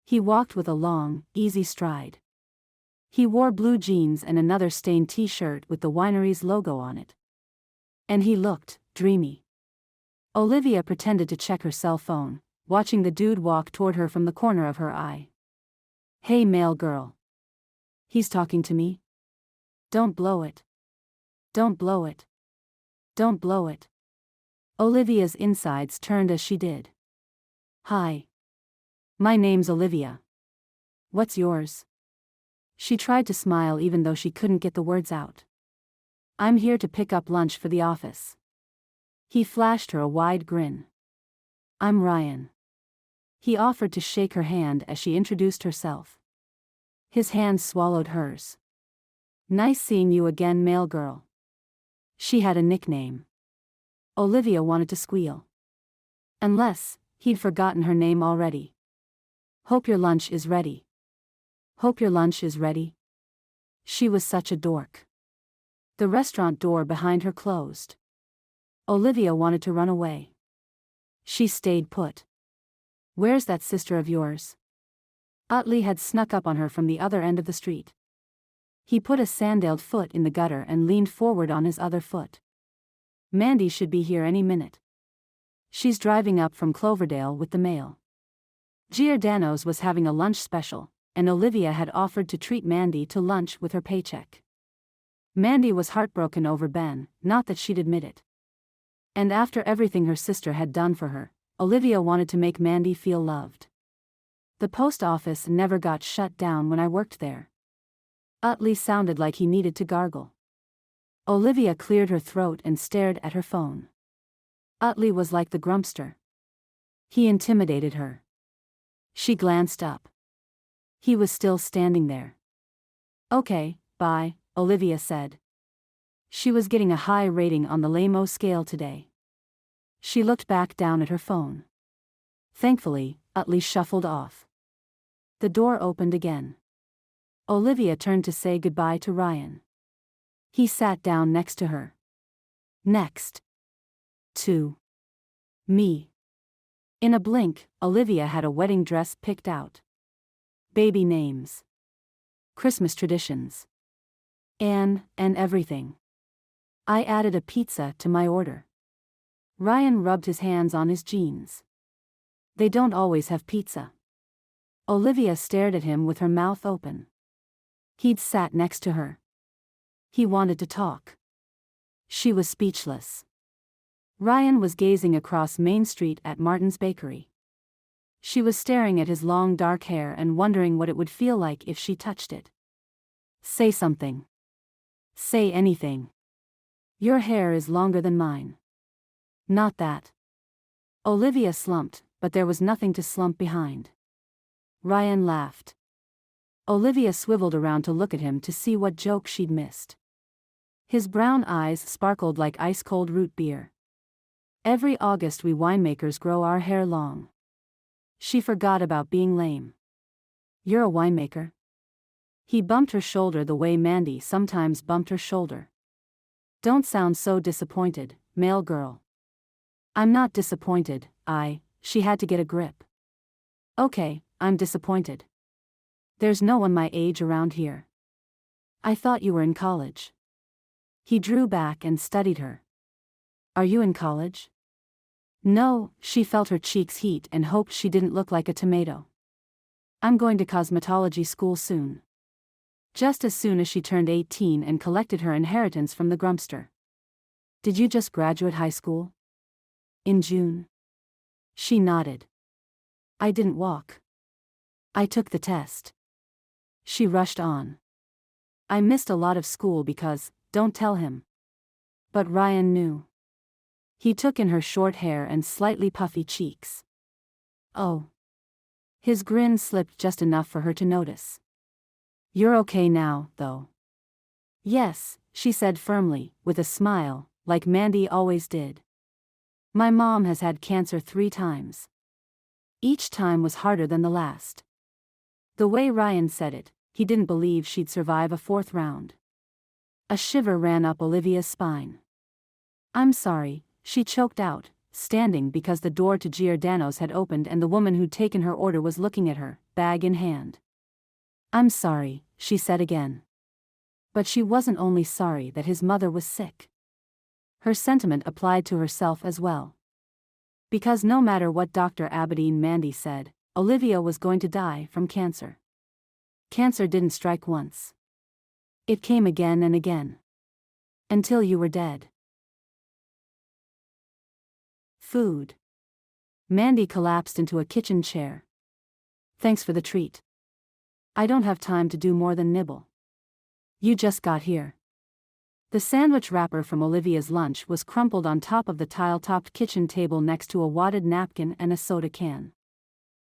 He walked with a long, easy stride. He wore blue jeans and another stained t-shirt with the winery's logo on it. And he looked dreamy. Olivia pretended to check her cell phone, watching the dude walk toward her from the corner of her eye. Hey, male girl. He's talking to me? Don't blow it. Don't blow it. Don't blow it. Olivia's insides turned as she did. Hi. My name's Olivia. What's yours? She tried to smile even though she couldn't get the words out. I'm here to pick up lunch for the office. He flashed her a wide grin. I'm Ryan. He offered to shake her hand as she introduced herself. His hand swallowed hers. Nice seeing you again, male girl. She had a nickname. Olivia wanted to squeal. Unless, he'd forgotten her name already. Hope your lunch is ready. Hope your lunch is ready. She was such a dork. The restaurant door behind her closed. Olivia wanted to run away. She stayed put. Where's that sister of yours? Utley had snuck up on her from the other end of the street. He put a sandaled foot in the gutter and leaned forward on his other foot. Mandy should be here any minute. She's driving up from Cloverdale with the mail. Giordano's was having a lunch special, and Olivia had offered to treat Mandy to lunch with her paycheck. Mandy was heartbroken over Ben, not that she'd admit it. And after everything her sister had done for her, Olivia wanted to make Mandy feel loved. The post office never got shut down when I worked there. Utley sounded like he needed to gargle. Olivia cleared her throat and stared at her phone. Utley was like the grumpster. He intimidated her. She glanced up. He was still standing there. "Okay, bye," Olivia said. She was getting a high rating on the lame-o scale today. She looked back down at her phone. Thankfully, Utley shuffled off. The door opened again. Olivia turned to say goodbye to Ryan. He sat down next to her. "Next. To me." In a blink, Olivia had a wedding dress picked out. Baby names. Christmas traditions. And everything. I added a pizza to my order. Ryan rubbed his hands on his jeans. They don't always have pizza. Olivia stared at him with her mouth open. He'd sat next to her. He wanted to talk. She was speechless. Ryan was gazing across Main Street at Martin's Bakery. She was staring at his long dark hair and wondering what it would feel like if she touched it. "Say something. Say anything. Your hair is longer than mine." "Not that." Olivia slumped, but there was nothing to slump behind. Ryan laughed. Olivia swiveled around to look at him to see what joke she'd missed. His brown eyes sparkled like ice-cold root beer. "Every August we winemakers grow our hair long." She forgot about being lame. "You're a winemaker?" He bumped her shoulder the way Mandy sometimes bumped her shoulder. "Don't sound so disappointed, male girl." "I'm not disappointed, she had to get a grip." "Okay, I'm disappointed. There's no one my age around here." "I thought you were in college." He drew back and studied her. "Are you in college?" "No," she felt her cheeks heat and hoped she didn't look like a tomato. "I'm going to cosmetology school soon." Just as soon as she turned 18 and collected her inheritance from the grumpster. "Did you just graduate high school?" "In June." She nodded. "I didn't walk. I took the test." She rushed on. "I missed a lot of school because, don't tell him." But Ryan knew. He took in her short hair and slightly puffy cheeks. "Oh." His grin slipped just enough for her to notice. "You're okay now, though." "Yes," she said firmly, with a smile, like Mandy always did. "My mom has had cancer 3 times. Each time was harder than the last." The way Ryan said it, he didn't believe she'd survive a 4th round. A shiver ran up Olivia's spine. "I'm sorry," she choked out, standing because the door to Giordano's had opened and the woman who'd taken her order was looking at her, bag in hand. "I'm sorry," she said again. But she wasn't only sorry that his mother was sick. Her sentiment applied to herself as well. Because no matter what Dr. Aberdeen Mandy said, Olivia was going to die from cancer. Cancer didn't strike once. It came again and again. Until you were dead. Food. Mandy collapsed into a kitchen chair. "Thanks for the treat. I don't have time to do more than nibble." "You just got here." The sandwich wrapper from Olivia's lunch was crumpled on top of the tile-topped kitchen table next to a wadded napkin and a soda can.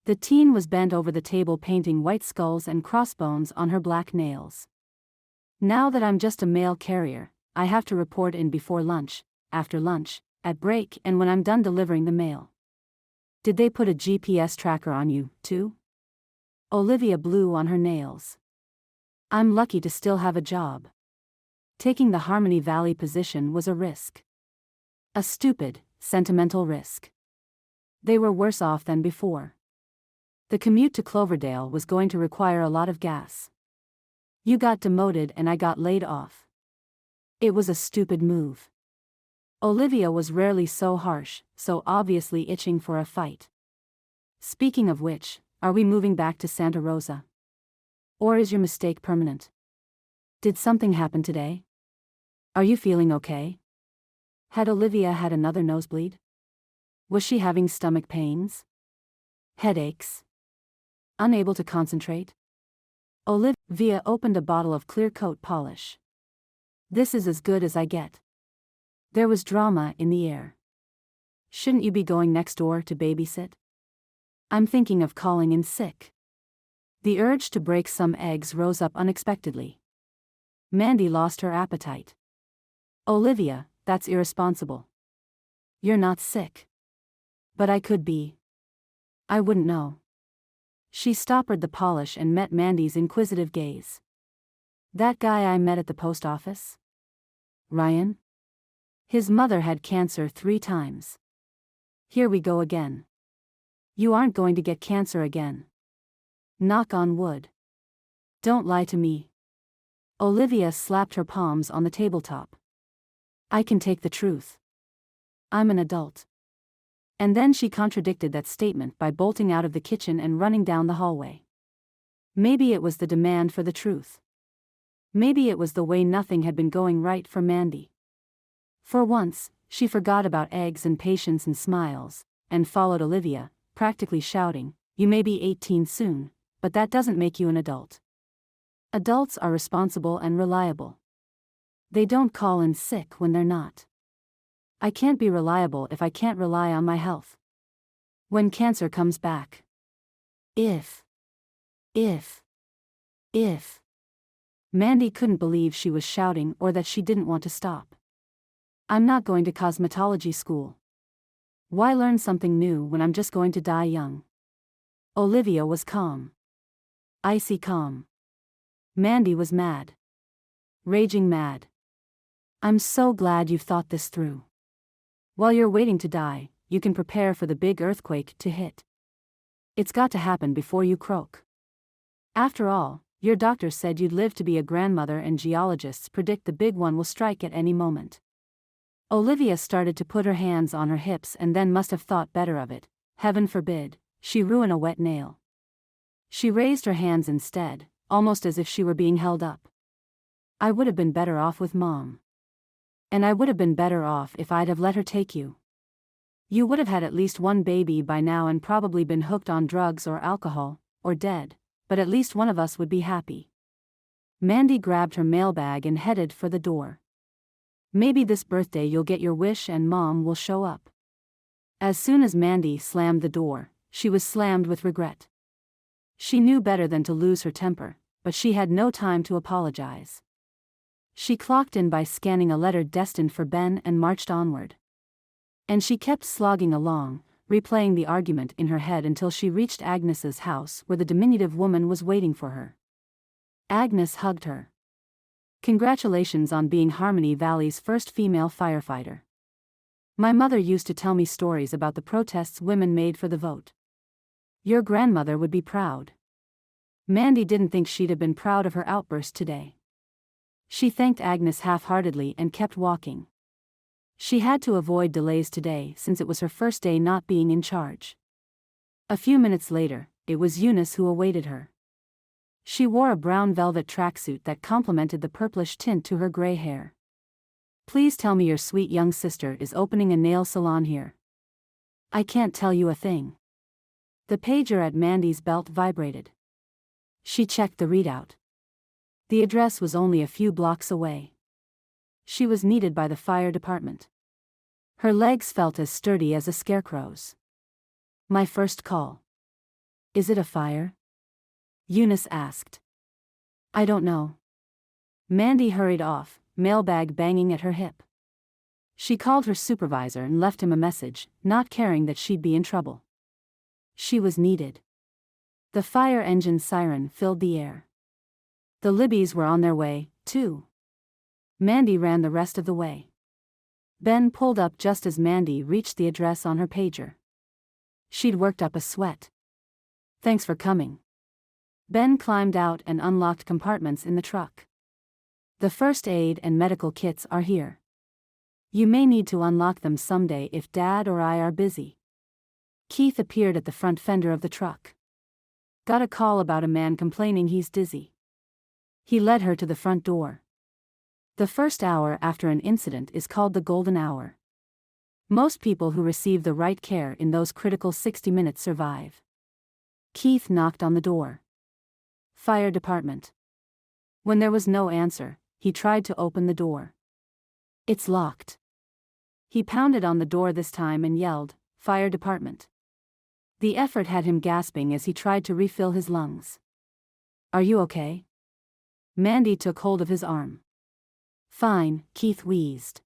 The teen was bent over the table painting white skulls and crossbones on her black nails. "Now that I'm just a mail carrier, I have to report in before lunch, after lunch, at break and when I'm done delivering the mail." "Did they put a GPS tracker on you, too?" Olivia blew on her nails. "I'm lucky to still have a job." Taking the Harmony Valley position was a risk. A stupid, sentimental risk. They were worse off than before. The commute to Cloverdale was going to require a lot of gas. You got demoted and I got laid off. It was a stupid move. Olivia was rarely so harsh, so obviously itching for a fight. Speaking of which, are we moving back to Santa Rosa? Or is your mistake permanent? Did something happen today? Are you feeling okay? Had Olivia had another nosebleed? Was she having stomach pains? Headaches? Unable to concentrate? Olivia opened a bottle of clear coat polish. This is as good as I get. There was drama in the air. Shouldn't you be going next door to babysit? I'm thinking of calling in sick. The urge to break some eggs rose up unexpectedly. Mandy lost her appetite. Olivia, that's irresponsible. You're not sick. But I could be. I wouldn't know. She stoppered the polish and met Mandy's inquisitive gaze. That guy I met at the post office? Ryan? His mother had cancer 3 times. Here we go again. You aren't going to get cancer again. Knock on wood. Don't lie to me. Olivia slapped her palms on the tabletop. I can take the truth. I'm an adult. And then she contradicted that statement by bolting out of the kitchen and running down the hallway. Maybe it was the demand for the truth. Maybe it was the way nothing had been going right for Mandy. For once, she forgot about eggs and patience and smiles, and followed Olivia, practically shouting, "You may be 18 soon, but that doesn't make you an adult. Adults are responsible and reliable. They don't call in sick when they're not. I can't be reliable if I can't rely on my health. When cancer comes back. If. Mandy couldn't believe she was shouting or that she didn't want to stop. I'm not going to cosmetology school. Why learn something new when I'm just going to die young? Olivia was calm. Icy calm. Mandy was mad. Raging mad. I'm so glad you've thought this through. While you're waiting to die, you can prepare for the big earthquake to hit. It's got to happen before you croak. After all, your doctor said you'd live to be a grandmother and geologists predict the big one will strike at any moment. Olivia started to put her hands on her hips and then must have thought better of it. Heaven forbid, she ruin a wet nail. She raised her hands instead, almost as if she were being held up. I would have been better off with Mom. And I would have been better off if I'd have let her take you. You would have had at least one baby by now and probably been hooked on drugs or alcohol, or dead, but at least one of us would be happy. Mandy grabbed her mailbag and headed for the door. Maybe this birthday you'll get your wish and Mom will show up. As soon as Mandy slammed the door, she was slammed with regret. She knew better than to lose her temper, but she had no time to apologize. She clocked in by scanning a letter destined for Ben and marched onward. And she kept slogging along, replaying the argument in her head until she reached Agnes's house where the diminutive woman was waiting for her. Agnes hugged her. Congratulations on being Harmony Valley's first female firefighter. My mother used to tell me stories about the protests women made for the vote. Your grandmother would be proud. Mandy didn't think she'd have been proud of her outburst today. She thanked Agnes half-heartedly and kept walking. She had to avoid delays today since it was her first day not being in charge. A few minutes later, it was Eunice who awaited her. She wore a brown velvet tracksuit that complemented the purplish tint to her gray hair. Please tell me your sweet young sister is opening a nail salon here. I can't tell you a thing. The pager at Mandy's belt vibrated. She checked the readout. The address was only a few blocks away. She was needed by the fire department. Her legs felt as sturdy as a scarecrow's. My first call. Is it a fire? Eunice asked. I don't know. Mandy hurried off, mailbag banging at her hip. She called her supervisor and left him a message, not caring that she'd be in trouble. She was needed. The fire engine siren filled the air. The Libbys were on their way, too. Mandy ran the rest of the way. Ben pulled up just as Mandy reached the address on her pager. She'd worked up a sweat. Thanks for coming. Ben climbed out and unlocked compartments in the truck. The first aid and medical kits are here. You may need to unlock them someday if Dad or I are busy. Keith appeared at the front fender of the truck. Got a call about a man complaining he's dizzy. He led her to the front door. The first hour after an incident is called the golden hour. Most people who receive the right care in those critical 60 minutes survive. Keith knocked on the door. Fire department. When there was no answer, he tried to open the door. It's locked. He pounded on the door this time and yelled, "Fire department." The effort had him gasping as he tried to refill his lungs. "Are you okay?" Mandy took hold of his arm. "Fine," Keith wheezed.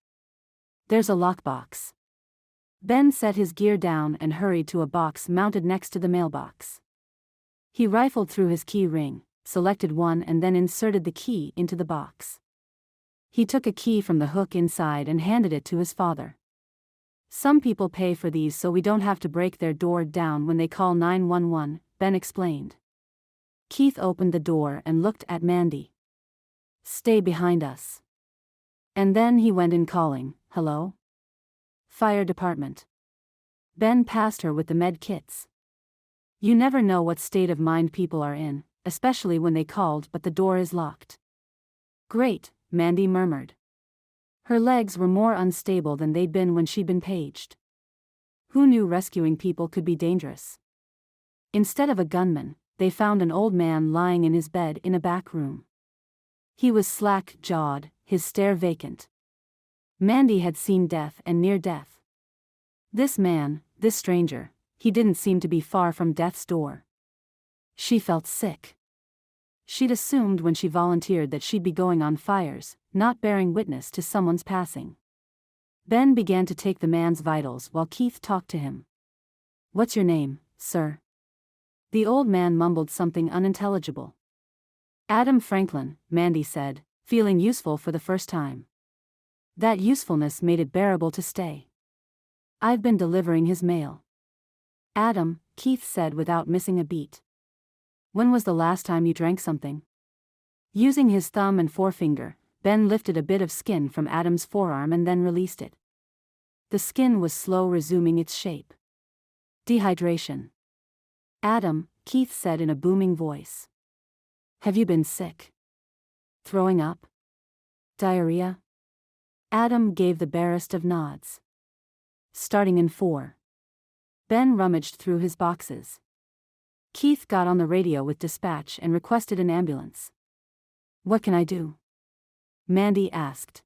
"There's a lockbox." Ben set his gear down and hurried to a box mounted next to the mailbox. He rifled through his key ring, selected one and then inserted the key into the box. He took a key from the hook inside and handed it to his father. "Some people pay for these so we don't have to break their door down when they call 911, Ben explained. Keith opened the door and looked at Mandy. "Stay behind us." And then he went in calling, "Hello? Fire department." Ben passed her with the med kits. You never know what state of mind people are in, especially when they called but the door is locked. "Great," Mandy murmured. Her legs were more unstable than they'd been when she'd been paged. Who knew rescuing people could be dangerous? Instead of a gunman, they found an old man lying in his bed in a back room. He was slack-jawed, his stare vacant. Mandy had seen death and near death. This man, this stranger, he didn't seem to be far from death's door. She felt sick. She'd assumed when she volunteered that she'd be going on fires, not bearing witness to someone's passing. Ben began to take the man's vitals while Keith talked to him. "What's your name, sir?" The old man mumbled something unintelligible. "Adam Franklin," Mandy said, feeling useful for the first time. That usefulness made it bearable to stay. "I've been delivering his mail." "Adam," Keith said without missing a beat. "When was the last time you drank something?" Using his thumb and forefinger, Ben lifted a bit of skin from Adam's forearm and then released it. The skin was slow resuming its shape. "Dehydration." "Adam," Keith said in a booming voice. "Have you been sick? Throwing up? Diarrhea?" Adam gave the barest of nods. "Starting in 4. Ben rummaged through his boxes. Keith got on the radio with dispatch and requested an ambulance. "What can I do?" Mandy asked.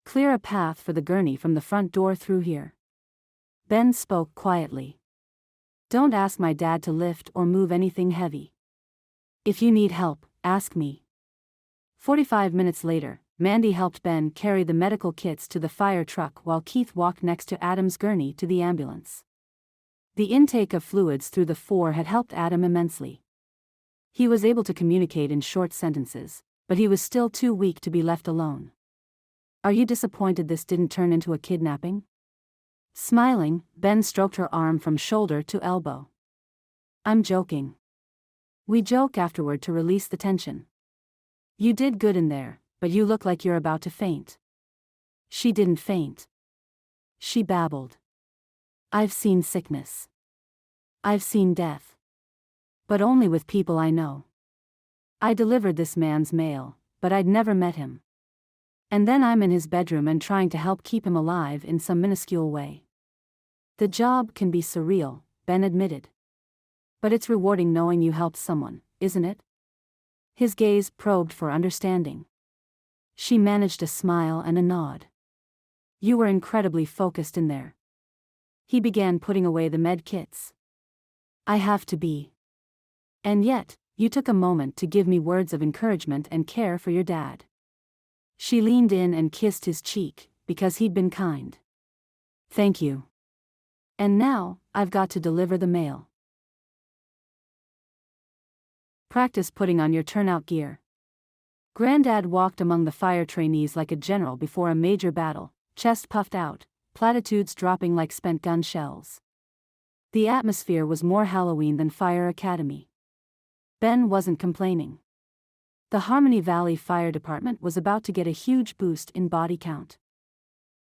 "Clear a path for the gurney from the front door through here." Ben spoke quietly. "Don't ask my dad to lift or move anything heavy. If you need help, ask me." 45 minutes later, Mandy helped Ben carry the medical kits to the fire truck while Keith walked next to Adam's gurney to the ambulance. The intake of fluids through the 4 had helped Adam immensely. He was able to communicate in short sentences, but he was still too weak to be left alone. "Are you disappointed this didn't turn into a kidnapping?" Smiling, Ben stroked her arm from shoulder to elbow. "I'm joking. We joke afterward to release the tension. You did good in there, but you look like you're about to faint." She didn't faint. She babbled. "I've seen sickness. I've seen death. But only with people I know. I delivered this man's mail, but I'd never met him. And then I'm in his bedroom and trying to help keep him alive in some minuscule way. The job can be surreal," Ben admitted. "But it's rewarding knowing you helped someone, isn't it?" His gaze probed for understanding. She managed a smile and a nod. "You were incredibly focused in there." He began putting away the med kits. "I have to be. And yet, you took a moment to give me words of encouragement and care for your dad." She leaned in and kissed his cheek, because he'd been kind. "Thank you. And now, I've got to deliver the mail." Practice putting on your turnout gear. Granddad walked among the fire trainees like a general before a major battle, chest puffed out, platitudes dropping like spent gun shells. The atmosphere was more Halloween than Fire Academy. Ben wasn't complaining. The Harmony Valley Fire Department was about to get a huge boost in body count.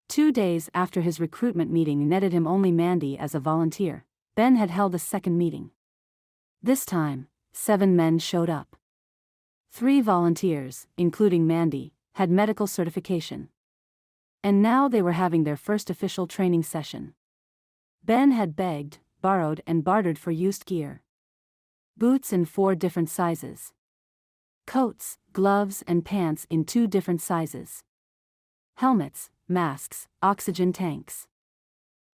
2 days after his recruitment meeting netted him only Mandy as a volunteer, Ben had held a second meeting. This time, 7 men showed up. 3 volunteers, including Mandy, had medical certification. And now they were having their first official training session. Ben had begged, borrowed and bartered for used gear. Boots in 4 different sizes. Coats, gloves and pants in 2 different sizes. Helmets, masks, oxygen tanks.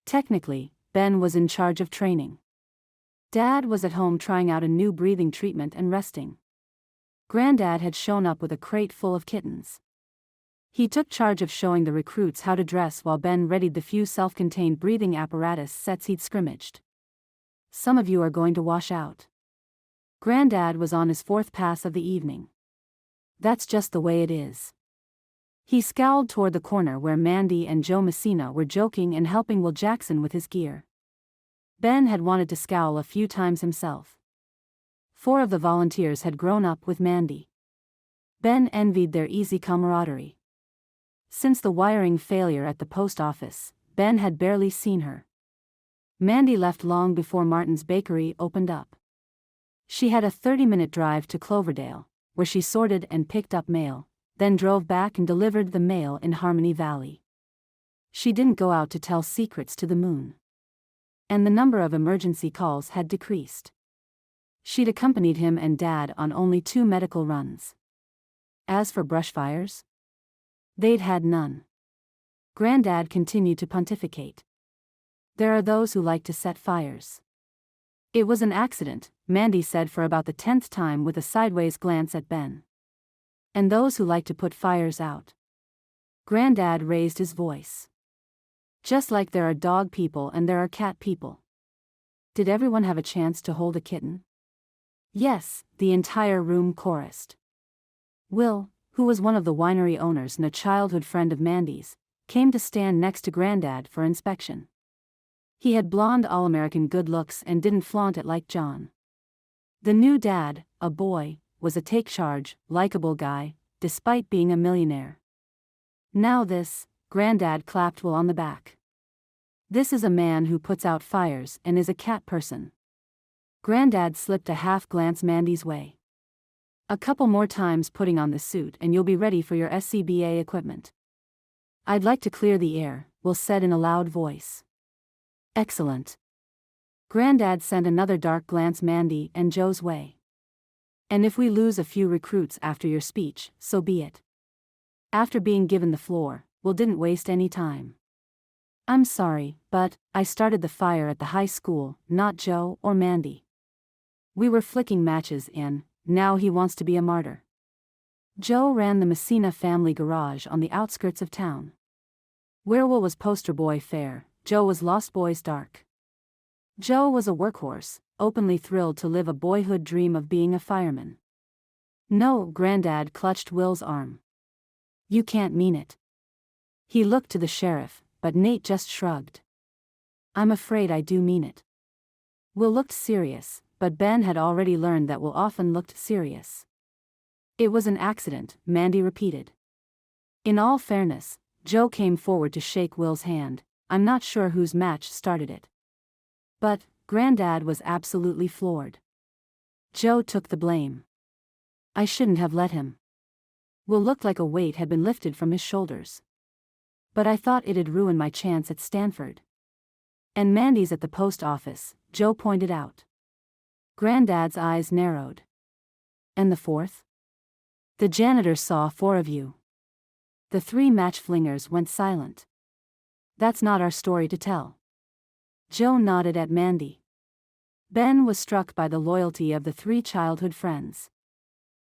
Technically, Ben was in charge of training. Dad was at home trying out a new breathing treatment and resting. Granddad had shown up with a crate full of kittens. He took charge of showing the recruits how to dress while Ben readied the few self-contained breathing apparatus sets he'd scrimmaged. Some of you are going to wash out. Granddad was on his 4th pass of the evening. That's just the way it is. He scowled toward the corner where Mandy and Joe Messina were joking and helping Will Jackson with his gear. Ben had wanted to scowl a few times himself. 4 of the volunteers had grown up with Mandy. Ben envied their easy camaraderie. Since the wiring failure at the post office, Ben had barely seen her. Mandy left long before Martin's Bakery opened up. She had a 30-minute drive to Cloverdale, where she sorted and picked up mail, then drove back and delivered the mail in Harmony Valley. She didn't go out to tell secrets to the moon. And the number of emergency calls had decreased. She'd accompanied him and Dad on only 2 medical runs. As for brush fires, they'd had none. Granddad continued to pontificate. There are those who like to set fires. It was an accident, Mandy said for about the 10th time with a sideways glance at Ben. And those who like to put fires out. Granddad raised his voice. Just like there are dog people and there are cat people. Did everyone have a chance to hold a kitten? Yes, the entire room chorused. Will, who was one of the winery owners and a childhood friend of Mandy's, came to stand next to Granddad for inspection. He had blonde all-American good looks and didn't flaunt it like John. The new dad, a boy, was a take-charge, likable guy, despite being a millionaire. Now this, Granddad clapped Will on the back. This is a man who puts out fires and is a cat person. Granddad slipped a half-glance Mandy's way. A couple more times putting on the suit and you'll be ready for your SCBA equipment. I'd like to clear the air, Will said in a loud voice. Excellent. Granddad sent another dark glance Mandy and Joe's way. And if we lose a few recruits after your speech, so be it. After being given the floor, Will didn't waste any time. I'm sorry, but I started the fire at the high school, not Joe or Mandy. We were flicking matches and now he wants to be a martyr. Joe ran the Messina family garage on the outskirts of town. Where Will was poster boy fair, Joe was Lost Boys dark. Joe was a workhorse, openly thrilled to live a boyhood dream of being a fireman. No, Granddad clutched Will's arm. You can't mean it. He looked to the sheriff, but Nate just shrugged. I'm afraid I do mean it. Will looked serious, but Ben had already learned that Will often looked serious. It was an accident, Mandy repeated. In all fairness, Joe came forward to shake Will's hand. I'm not sure whose match started it. But, Granddad was absolutely floored. Joe took the blame. I shouldn't have let him. Will looked like a weight had been lifted from his shoulders. But I thought it'd ruin my chance at Stanford. And Mandy's at the post office, Joe pointed out. Granddad's eyes narrowed. And the 4th? The janitor saw 4 of you. The 3 match flingers went silent. That's not our story to tell. Joe nodded at Mandy. Ben was struck by the loyalty of the 3 childhood friends.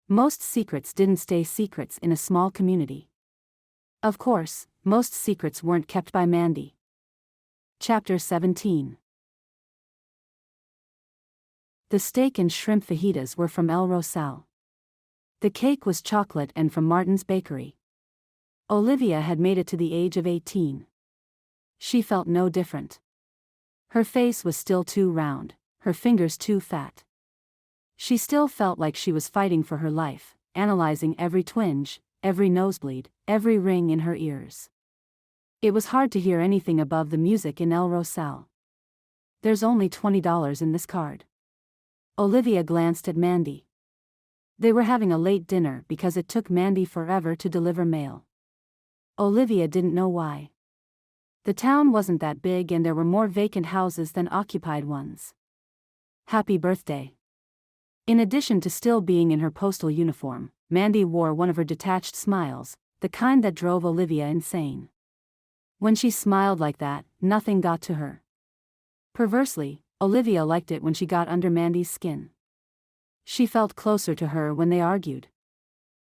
Most secrets didn't stay secrets in a small community. Of course, most secrets weren't kept by Mandy. Chapter 17. The steak and shrimp fajitas were from El Rosal. The cake was chocolate and from Martin's Bakery. Olivia had made it to the age of 18. She felt no different. Her face was still too round, her fingers too fat. She still felt like she was fighting for her life, analyzing every twinge, every nosebleed, every ring in her ears. It was hard to hear anything above the music in El Rosal. "There's only $20 in this card." Olivia glanced at Mandy. They were having a late dinner because it took Mandy forever to deliver mail. Olivia didn't know why. The town wasn't that big and there were more vacant houses than occupied ones. "Happy birthday." In addition to still being in her postal uniform, Mandy wore one of her detached smiles, the kind that drove Olivia insane. When she smiled like that, nothing got to her. Perversely, Olivia liked it when she got under Mandy's skin. She felt closer to her when they argued.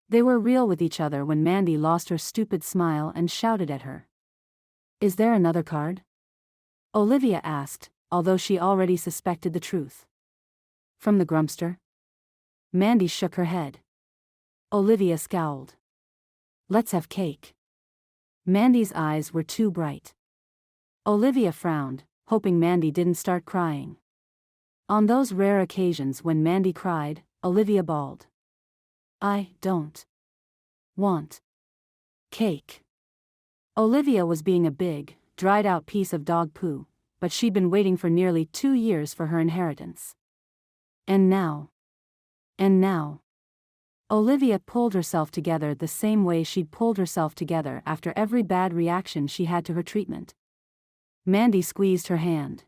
They were real with each other when Mandy lost her stupid smile and shouted at her. "Is there another card?" Olivia asked, although she already suspected the truth. "From the Grumpster?" Mandy shook her head. Olivia scowled. "Let's have cake." Mandy's eyes were too bright. Olivia frowned, hoping Mandy didn't start crying. On those rare occasions when Mandy cried, Olivia bawled. "I don't want cake." Olivia was being a big, dried-out piece of dog poo, but she'd been waiting for nearly 2 years for her inheritance. And now. Olivia pulled herself together the same way she'd pulled herself together after every bad reaction she had to her treatment. Mandy squeezed her hand.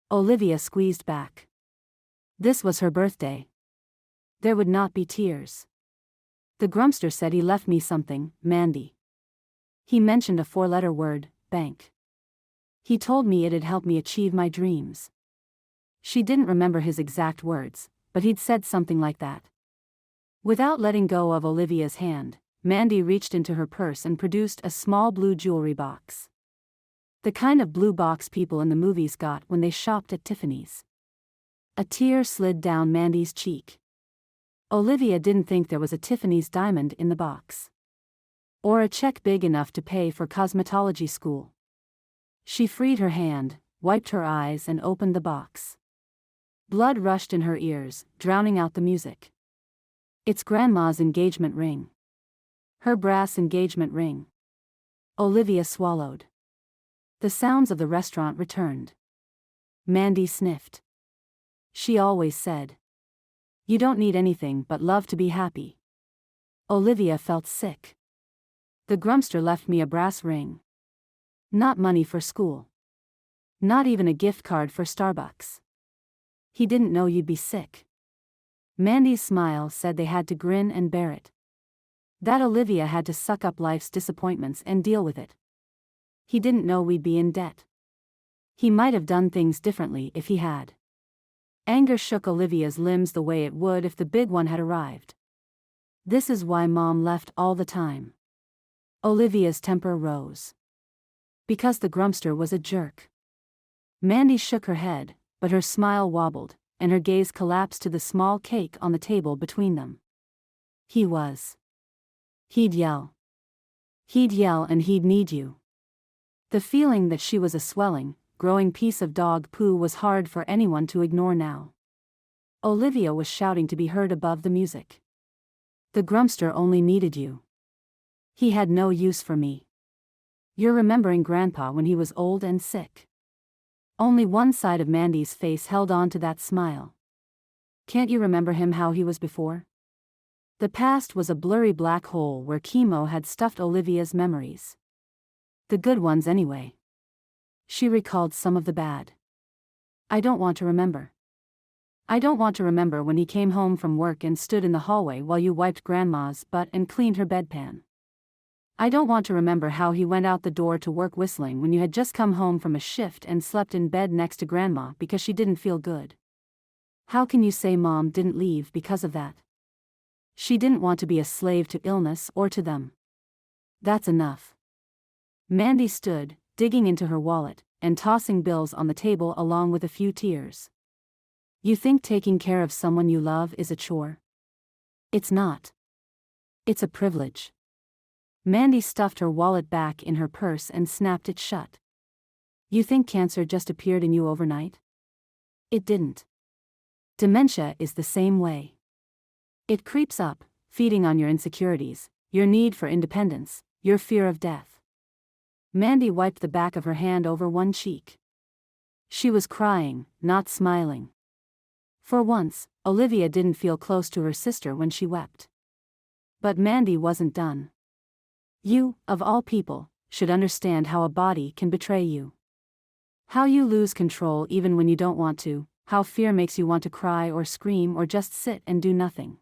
Olivia squeezed back. This was her birthday. There would not be tears. "The Grumpster said he left me something, Mandy. He mentioned a 4-letter word, bank. He told me it'd help me achieve my dreams." She didn't remember his exact words, but he'd said something like that. Without letting go of Olivia's hand, Mandy reached into her purse and produced a small blue jewelry box. The kind of blue box people in the movies got when they shopped at Tiffany's. A tear slid down Mandy's cheek. Olivia didn't think there was a Tiffany's diamond in the box. Or a check big enough to pay for cosmetology school. She freed her hand, wiped her eyes and opened the box. Blood rushed in her ears, drowning out the music. It's Grandma's engagement ring. Her brass engagement ring. Olivia swallowed. The sounds of the restaurant returned. Mandy sniffed. She always said, "You don't need anything but love to be happy." Olivia felt sick. "The Grumpster left me a brass ring. Not money for school. Not even a gift card for Starbucks. He didn't know you'd be sick." Mandy's smile said they had to grin and bear it. That Olivia had to suck up life's disappointments and deal with it. "He didn't know we'd be in debt. He might have done things differently if he had." Anger shook Olivia's limbs the way it would if the big one had arrived. "This is why Mom left all the time." Olivia's temper rose. "Because the Grumpster was a jerk." Mandy shook her head, but her smile wobbled, and her gaze collapsed to the small cake on the table between them. "He was. He'd yell. He'd yell and he'd need you." The feeling that she was a swelling, growing piece of dog poo was hard for anyone to ignore now. Olivia was shouting to be heard above the music. "The Grumpster only needed you. He had no use for me. You're remembering Grandpa when he was old and sick." Only one side of Mandy's face held on to that smile. "Can't you remember him how he was before?" The past was a blurry black hole where chemo had stuffed Olivia's memories. The good ones anyway. She recalled some of the bad. "I don't want to remember. I don't want to remember when he came home from work and stood in the hallway while you wiped Grandma's butt and cleaned her bedpan. I don't want to remember how he went out the door to work whistling when you had just come home from a shift and slept in bed next to Grandma because she didn't feel good. How can you say Mom didn't leave because of that? She didn't want to be a slave to illness or to them. That's enough." Mandy stood, digging into her wallet, and tossing bills on the table along with a few tears. "You think taking care of someone you love is a chore? It's not. It's a privilege." Mandy stuffed her wallet back in her purse and snapped it shut. "You think cancer just appeared in you overnight? It didn't. Dementia is the same way. It creeps up, feeding on your insecurities, your need for independence, your fear of death. Mandy wiped the back of her hand over one cheek. She was crying, not smiling. For once, Olivia didn't feel close to her sister when she wept. But Mandy wasn't done. You, of all people, should understand how a body can betray you. How you lose control even when you don't want to, how fear makes you want to cry or scream or just sit and do nothing.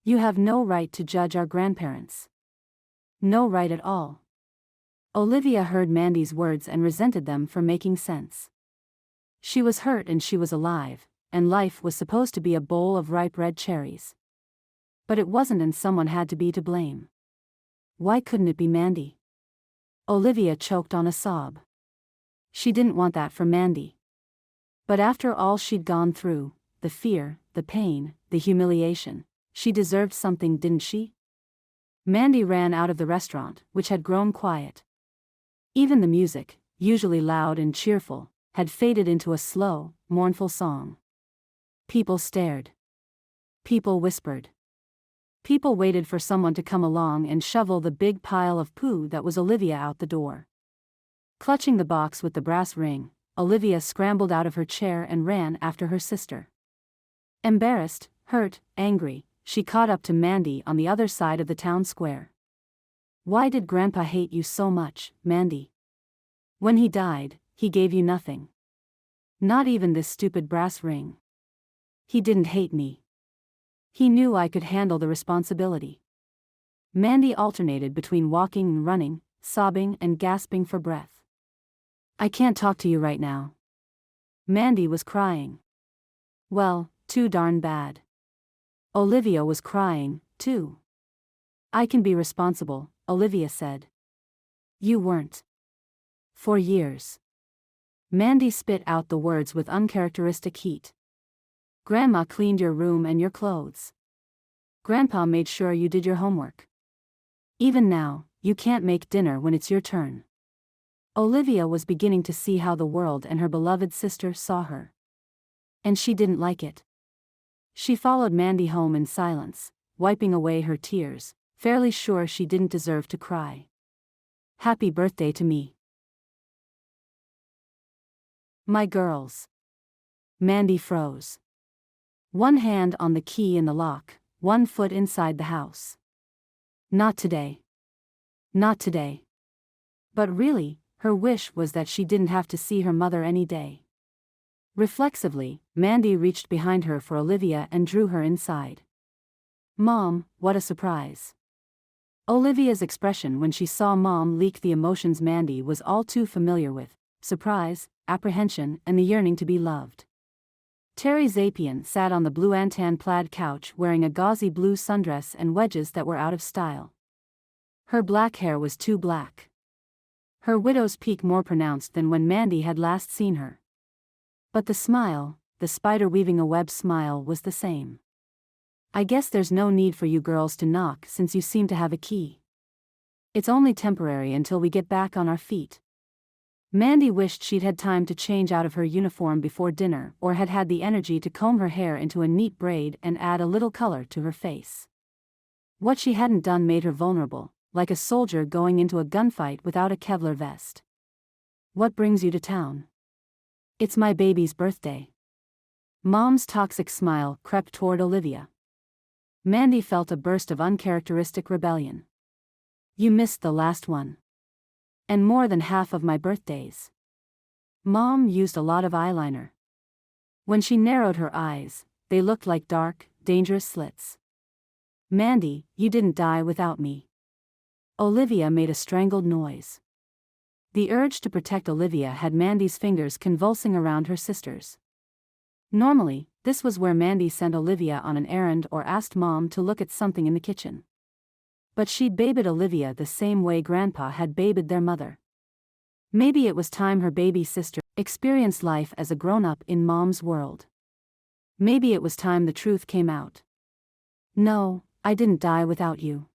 You have no right to judge our grandparents. No right at all. Olivia heard Mandy's words and resented them for making sense. She was hurt and she was alive, and life was supposed to be a bowl of ripe red cherries. But it wasn't, and someone had to be to blame. Why couldn't it be Mandy? Olivia choked on a sob. She didn't want that for Mandy. But after all she'd gone through, the fear, the pain, the humiliation, she deserved something, didn't she? Mandy ran out of the restaurant, which had grown quiet. Even the music, usually loud and cheerful, had faded into a slow, mournful song. People stared. People whispered. People waited for someone to come along and shovel the big pile of poo that was Olivia out the door. Clutching the box with the brass ring, Olivia scrambled out of her chair and ran after her sister. Embarrassed, hurt, angry, she caught up to Mandy on the other side of the town square. Why did Grandpa hate you so much, Mandy? When he died, he gave you nothing. Not even this stupid brass ring. He didn't hate me. He knew I could handle the responsibility. Mandy alternated between walking and running, sobbing and gasping for breath. I can't talk to you right now. Mandy was crying. Well, too darn bad. Olivia was crying, too. I can be responsible, Olivia said. You weren't. For years. Mandy spit out the words with uncharacteristic heat. Grandma cleaned your room and your clothes. Grandpa made sure you did your homework. Even now, you can't make dinner when it's your turn. Olivia was beginning to see how the world and her beloved sister saw her. And she didn't like it. She followed Mandy home in silence, wiping away her tears, fairly sure she didn't deserve to cry. Happy birthday to me. My girls. Mandy froze. One hand on the key in the lock, one foot inside the house. Not today. Not today. But really, her wish was that she didn't have to see her mother any day. Reflexively, Mandy reached behind her for Olivia and drew her inside. Mom, what a surprise. Olivia's expression when she saw Mom leaked the emotions Mandy was all too familiar with: surprise, apprehension, and the yearning to be loved. Terry Zapien sat on the blue antan plaid couch wearing a gauzy blue sundress and wedges that were out of style. Her black hair was too black. Her widow's peak more pronounced than when Mandy had last seen her. But the smile, the spider weaving a web smile, was the same. I guess there's no need for you girls to knock since you seem to have a key. It's only temporary until we get back on our feet. Mandy wished she'd had time to change out of her uniform before dinner or had had the energy to comb her hair into a neat braid and add a little color to her face. What she hadn't done made her vulnerable, like a soldier going into a gunfight without a Kevlar vest. What brings you to town? It's my baby's birthday. Mom's toxic smile crept toward Olivia. Mandy felt a burst of uncharacteristic rebellion. You missed the last one. And more than half of my birthdays. Mom used a lot of eyeliner. When she narrowed her eyes, they looked like dark, dangerous slits. Mandy, you didn't die without me. Olivia made a strangled noise. The urge to protect Olivia had Mandy's fingers convulsing around her sister's. Normally, this was where Mandy sent Olivia on an errand or asked Mom to look at something in the kitchen. But she'd babied Olivia the same way Grandpa had babied their mother. Maybe it was time her baby sister experienced life as a grown-up in Mom's world. Maybe it was time the truth came out. No, I didn't die without you.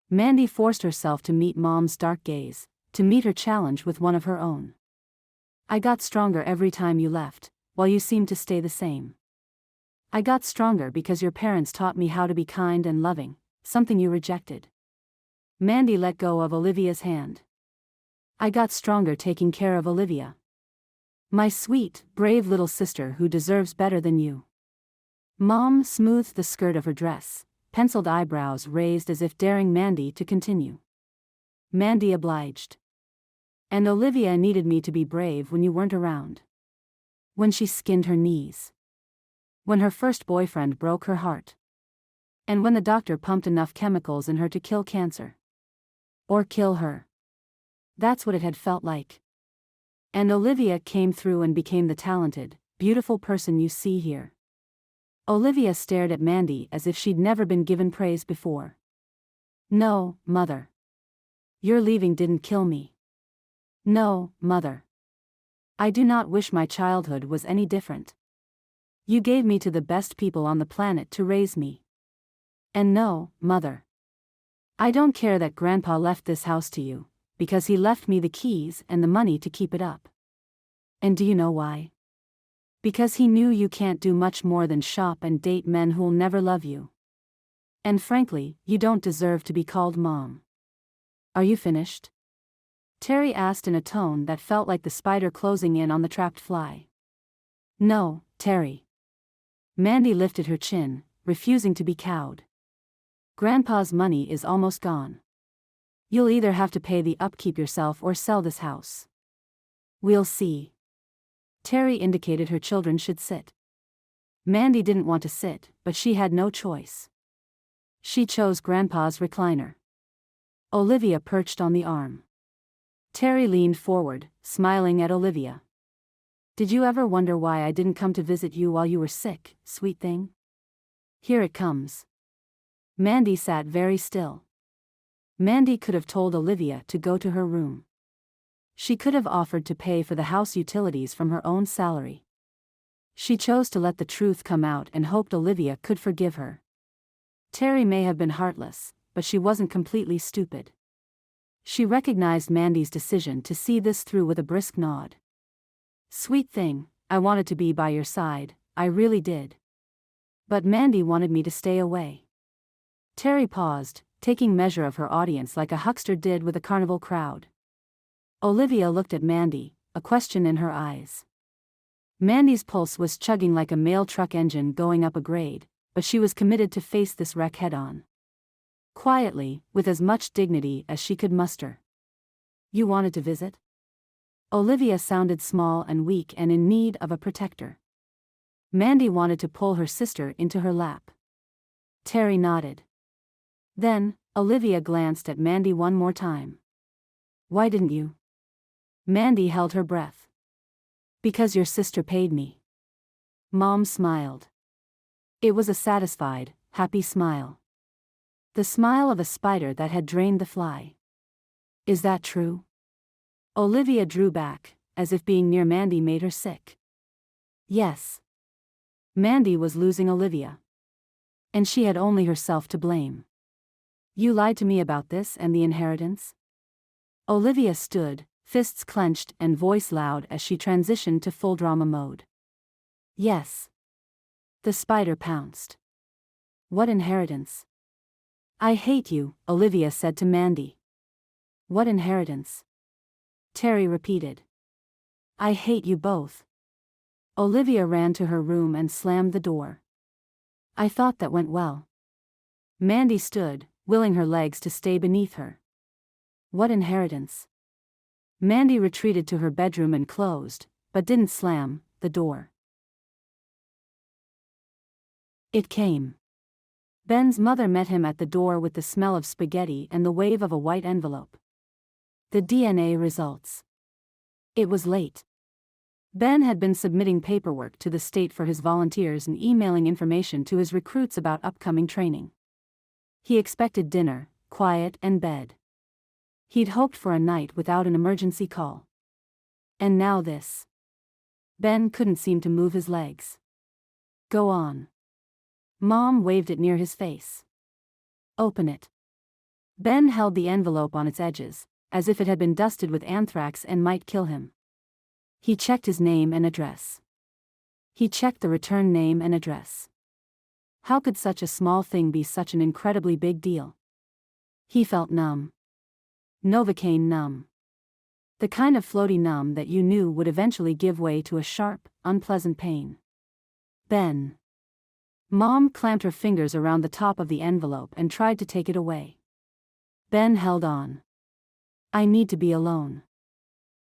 Mandy forced herself to meet Mom's dark gaze, to meet her challenge with one of her own. I got stronger every time you left, while you seemed to stay the same. I got stronger because your parents taught me how to be kind and loving, something you rejected. Mandy let go of Olivia's hand. I got stronger taking care of Olivia. My sweet, brave little sister who deserves better than you. Mom smoothed the skirt of her dress, penciled eyebrows raised as if daring Mandy to continue. Mandy obliged. And Olivia needed me to be brave when you weren't around. When she skinned her knees. When her first boyfriend broke her heart. And when the doctor pumped enough chemicals in her to kill cancer. Or kill her. That's what it had felt like. And Olivia came through and became the talented, beautiful person you see here. Olivia stared at Mandy as if she'd never been given praise before. No, Mother. Your leaving didn't kill me. No, Mother. I do not wish my childhood was any different. You gave me to the best people on the planet to raise me. And no, Mother. I don't care that Grandpa left this house to you, because he left me the keys and the money to keep it up. And do you know why? Because he knew you can't do much more than shop and date men who'll never love you. And frankly, you don't deserve to be called Mom. Are you finished? Terry asked in a tone that felt like the spider closing in on the trapped fly. No, Terry. Mandy lifted her chin, refusing to be cowed. Grandpa's money is almost gone. You'll either have to pay the upkeep yourself or sell this house. We'll see. Terry indicated her children should sit. Mandy didn't want to sit, but she had no choice. She chose Grandpa's recliner. Olivia perched on the arm. Terry leaned forward, smiling at Olivia. Did you ever wonder why I didn't come to visit you while you were sick, sweet thing? Here it comes. Mandy sat very still. Mandy could have told Olivia to go to her room. She could have offered to pay for the house utilities from her own salary. She chose to let the truth come out and hoped Olivia could forgive her. Terry may have been heartless, but she wasn't completely stupid. She recognized Mandy's decision to see this through with a brisk nod. Sweet thing, I wanted to be by your side, I really did. But Mandy wanted me to stay away. Terry paused, taking measure of her audience like a huckster did with a carnival crowd. Olivia looked at Mandy, a question in her eyes. Mandy's pulse was chugging like a mail truck engine going up a grade, but she was committed to face this wreck head-on. Quietly, with as much dignity as she could muster. You wanted to visit? Olivia sounded small and weak and in need of a protector. Mandy wanted to pull her sister into her lap. Terry nodded. Then, Olivia glanced at Mandy one more time. Why didn't you? Mandy held her breath. Because your sister paid me. Mom smiled. It was a satisfied, happy smile. The smile of a spider that had drained the fly. Is that true? Olivia drew back, as if being near Mandy made her sick. Yes. Mandy was losing Olivia. And she had only herself to blame. You lied to me about this and the inheritance? Olivia stood, fists clenched and voice loud as she transitioned to full drama mode. Yes. The spider pounced. What inheritance? I hate you, Olivia said to Mandy. What inheritance? Terry repeated. I hate you both. Olivia ran to her room and slammed the door. I thought that went well. Mandy stood, willing her legs to stay beneath her. What inheritance? Mandy retreated to her bedroom and closed, but didn't slam, the door. It came. Ben's mother met him at the door with the smell of spaghetti and the wave of a white envelope. The DNA results. It was late. Ben had been submitting paperwork to the state for his volunteers and emailing information to his recruits about upcoming training. He expected dinner, quiet and bed. He'd hoped for a night without an emergency call. And now this. Ben couldn't seem to move his legs. Go on. Mom waved it near his face. Open it. Ben held the envelope on its edges, as if it had been dusted with anthrax and might kill him. He checked his name and address. He checked the return name and address. How could such a small thing be such an incredibly big deal? He felt numb. Novocaine numb. The kind of floaty numb that you knew would eventually give way to a sharp, unpleasant pain. Ben. Mom clamped her fingers around the top of the envelope and tried to take it away. Ben held on. I need to be alone.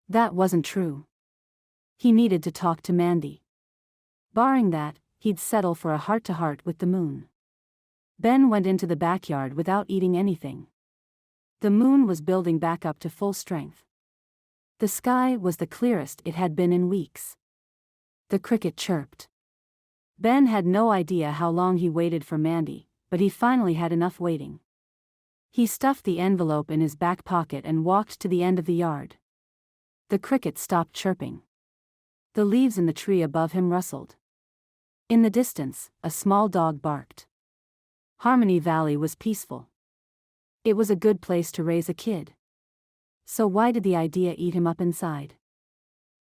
That wasn't true. He needed to talk to Mandy. Barring that, he'd settle for a heart-to-heart with the moon. Ben went into the backyard without eating anything. The moon was building back up to full strength. The sky was the clearest it had been in weeks. The cricket chirped. Ben had no idea how long he waited for Mandy, but he finally had enough waiting. He stuffed the envelope in his back pocket and walked to the end of the yard. The cricket stopped chirping. The leaves in the tree above him rustled. In the distance, a small dog barked. Harmony Valley was peaceful. It was a good place to raise a kid. So why did the idea eat him up inside?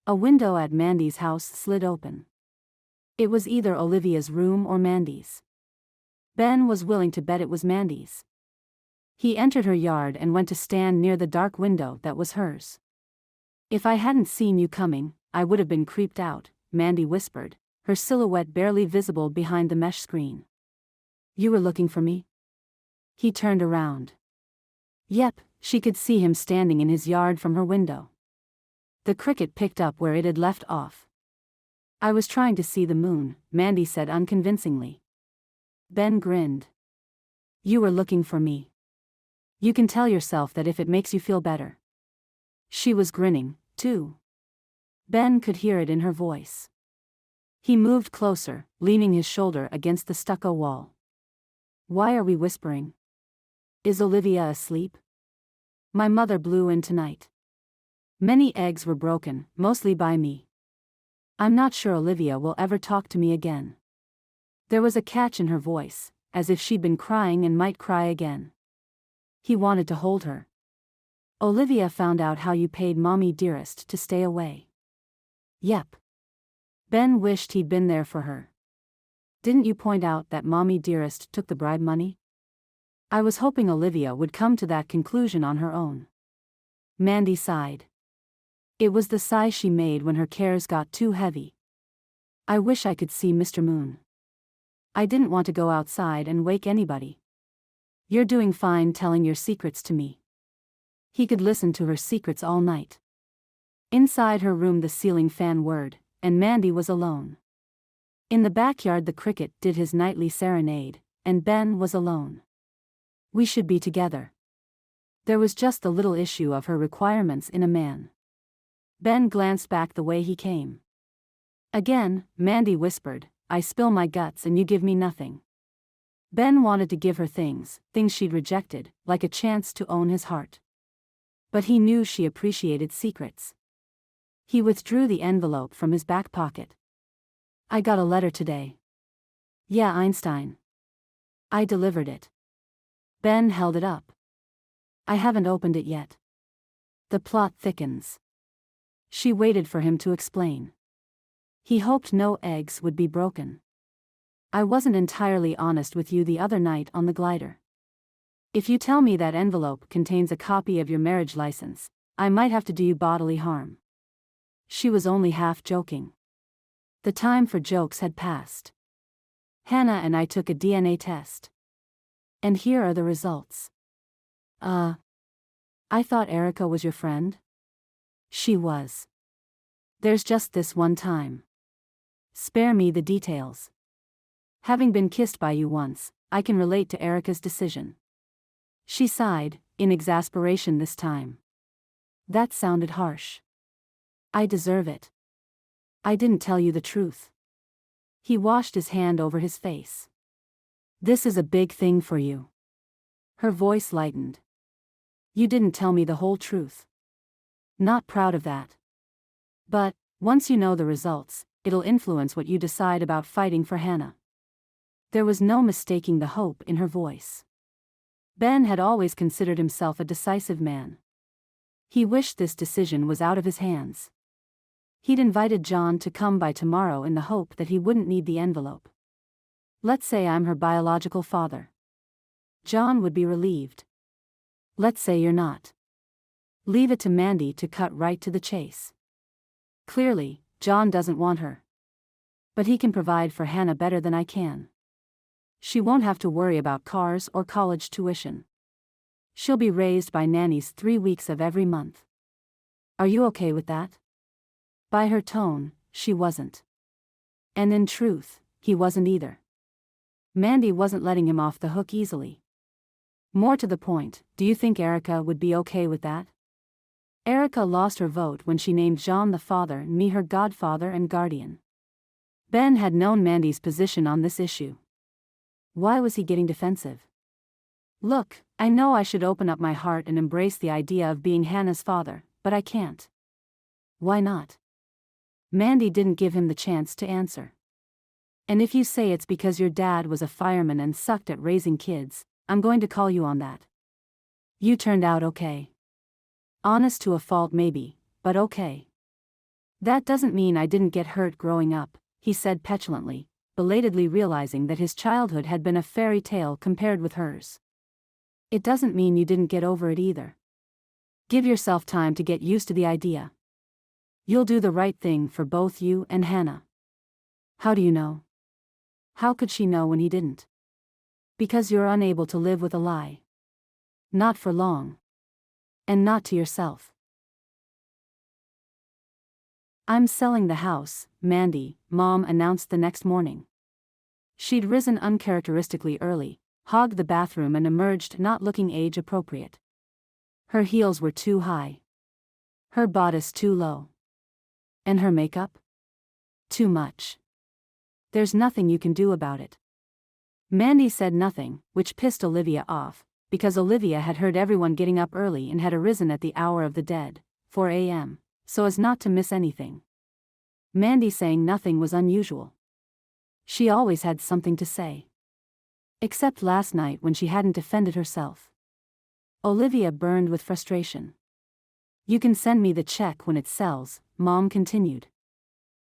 A window at Mandy's house slid open. It was either Olivia's room or Mandy's. Ben was willing to bet it was Mandy's. He entered her yard and went to stand near the dark window that was hers. If I hadn't seen you coming, I would have been creeped out, Mandy whispered, her silhouette barely visible behind the mesh screen. You were looking for me? He turned around. Yep, she could see him standing in his yard from her window. The cricket picked up where it had left off. I was trying to see the moon, Mandy said unconvincingly. Ben grinned. You were looking for me. You can tell yourself that if it makes you feel better. She was grinning, too. Ben could hear it in her voice. He moved closer, leaning his shoulder against the stucco wall. Why are we whispering? Is Olivia asleep? My mother blew in tonight. Many eggs were broken, mostly by me. I'm not sure Olivia will ever talk to me again. There was a catch in her voice, as if she'd been crying and might cry again. He wanted to hold her. Olivia found out how you paid Mommy Dearest to stay away. Yep. Ben wished he'd been there for her. Didn't you point out that Mommy Dearest took the bribe money? I was hoping Olivia would come to that conclusion on her own. Mandy sighed. It was the sigh she made when her cares got too heavy. I wish I could see Mr. Moon. I didn't want to go outside and wake anybody. You're doing fine telling your secrets to me. He could listen to her secrets all night. Inside her room the ceiling fan whirred, and Mandy was alone. In the backyard the cricket did his nightly serenade, and Ben was alone. We should be together. There was just the little issue of her requirements in a man. Ben glanced back the way he came. Again, Mandy whispered, I spill my guts and you give me nothing. Ben wanted to give her things she'd rejected, like a chance to own his heart. But he knew she appreciated secrets. He withdrew the envelope from his back pocket. I got a letter today. Yeah, Einstein. I delivered it. Ben held it up. I haven't opened it yet. The plot thickens. She waited for him to explain. He hoped no eggs would be broken. I wasn't entirely honest with you the other night on the glider. If you tell me that envelope contains a copy of your marriage license, I might have to do you bodily harm. She was only half joking. The time for jokes had passed. Hannah and I took a DNA test. And here are the results. I thought Erica was your friend? She was. There's just this one time. Spare me the details. Having been kissed by you once, I can relate to Erica's decision. She sighed, in exasperation this time. That sounded harsh. I deserve it. I didn't tell you the truth. He washed his hand over his face. This is a big thing for you. Her voice lightened. You didn't tell me the whole truth. Not proud of that. But, once you know the results, it'll influence what you decide about fighting for Hannah. There was no mistaking the hope in her voice. Ben had always considered himself a decisive man. He wished this decision was out of his hands. He'd invited John to come by tomorrow in the hope that he wouldn't need the envelope. Let's say I'm her biological father. John would be relieved. Let's say you're not. Leave it to Mandy to cut right to the chase. Clearly, John doesn't want her. But he can provide for Hannah better than I can. She won't have to worry about cars or college tuition. She'll be raised by nannies 3 weeks of every month. Are you okay with that? By her tone, she wasn't. And in truth, he wasn't either. Mandy wasn't letting him off the hook easily. More to the point, do you think Erica would be okay with that? Erica lost her vote when she named John the father and me her godfather and guardian. Ben had known Mandy's position on this issue. Why was he getting defensive? Look, I know I should open up my heart and embrace the idea of being Hannah's father, but I can't. Why not? Mandy didn't give him the chance to answer. And if you say it's because your dad was a fireman and sucked at raising kids, I'm going to call you on that. You turned out okay. Honest to a fault maybe, but okay. That doesn't mean I didn't get hurt growing up, he said petulantly, belatedly realizing that his childhood had been a fairy tale compared with hers. It doesn't mean you didn't get over it either. Give yourself time to get used to the idea. You'll do the right thing for both you and Hannah. How do you know? How could she know when he didn't? Because you're unable to live with a lie. Not for long. And not to yourself. I'm selling the house, Mandy, Mom announced the next morning. She'd risen uncharacteristically early, hogged the bathroom and emerged not looking age-appropriate. Her heels were too high. Her bodice too low. And her makeup? Too much. There's nothing you can do about it. Mandy said nothing, which pissed Olivia off, because Olivia had heard everyone getting up early and had arisen at the hour of the dead, 4 a.m., so as not to miss anything. Mandy saying nothing was unusual. She always had something to say. Except last night when she hadn't defended herself. Olivia burned with frustration. You can send me the check when it sells, Mom continued.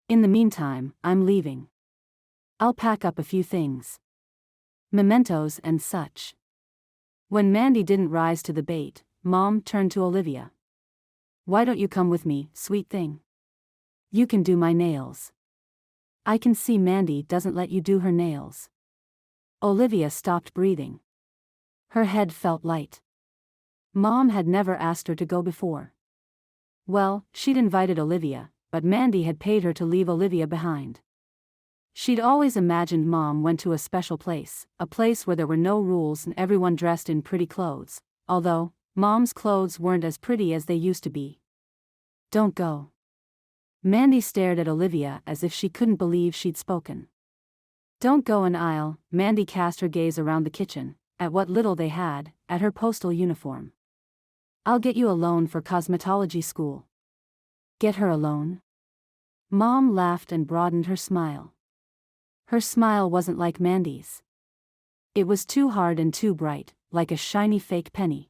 In the meantime, I'm leaving. I'll pack up a few things. Mementos and such. When Mandy didn't rise to the bait, Mom turned to Olivia. Why don't you come with me, sweet thing? You can do my nails. I can see Mandy doesn't let you do her nails. Olivia stopped breathing. Her head felt light. Mom had never asked her to go before. Well, she'd invited Olivia, but Mandy had paid her to leave Olivia behind. She'd always imagined Mom went to a special place, a place where there were no rules and everyone dressed in pretty clothes, although Mom's clothes weren't as pretty as they used to be. Don't go. Mandy stared at Olivia as if she couldn't believe she'd spoken. Don't go an aisle. Mandy cast her gaze around the kitchen, at what little they had, at her postal uniform. I'll get you a loan for cosmetology school. Get her a loan? Mom laughed and broadened her smile. Her smile wasn't like Mandy's. It was too hard and too bright, like a shiny fake penny.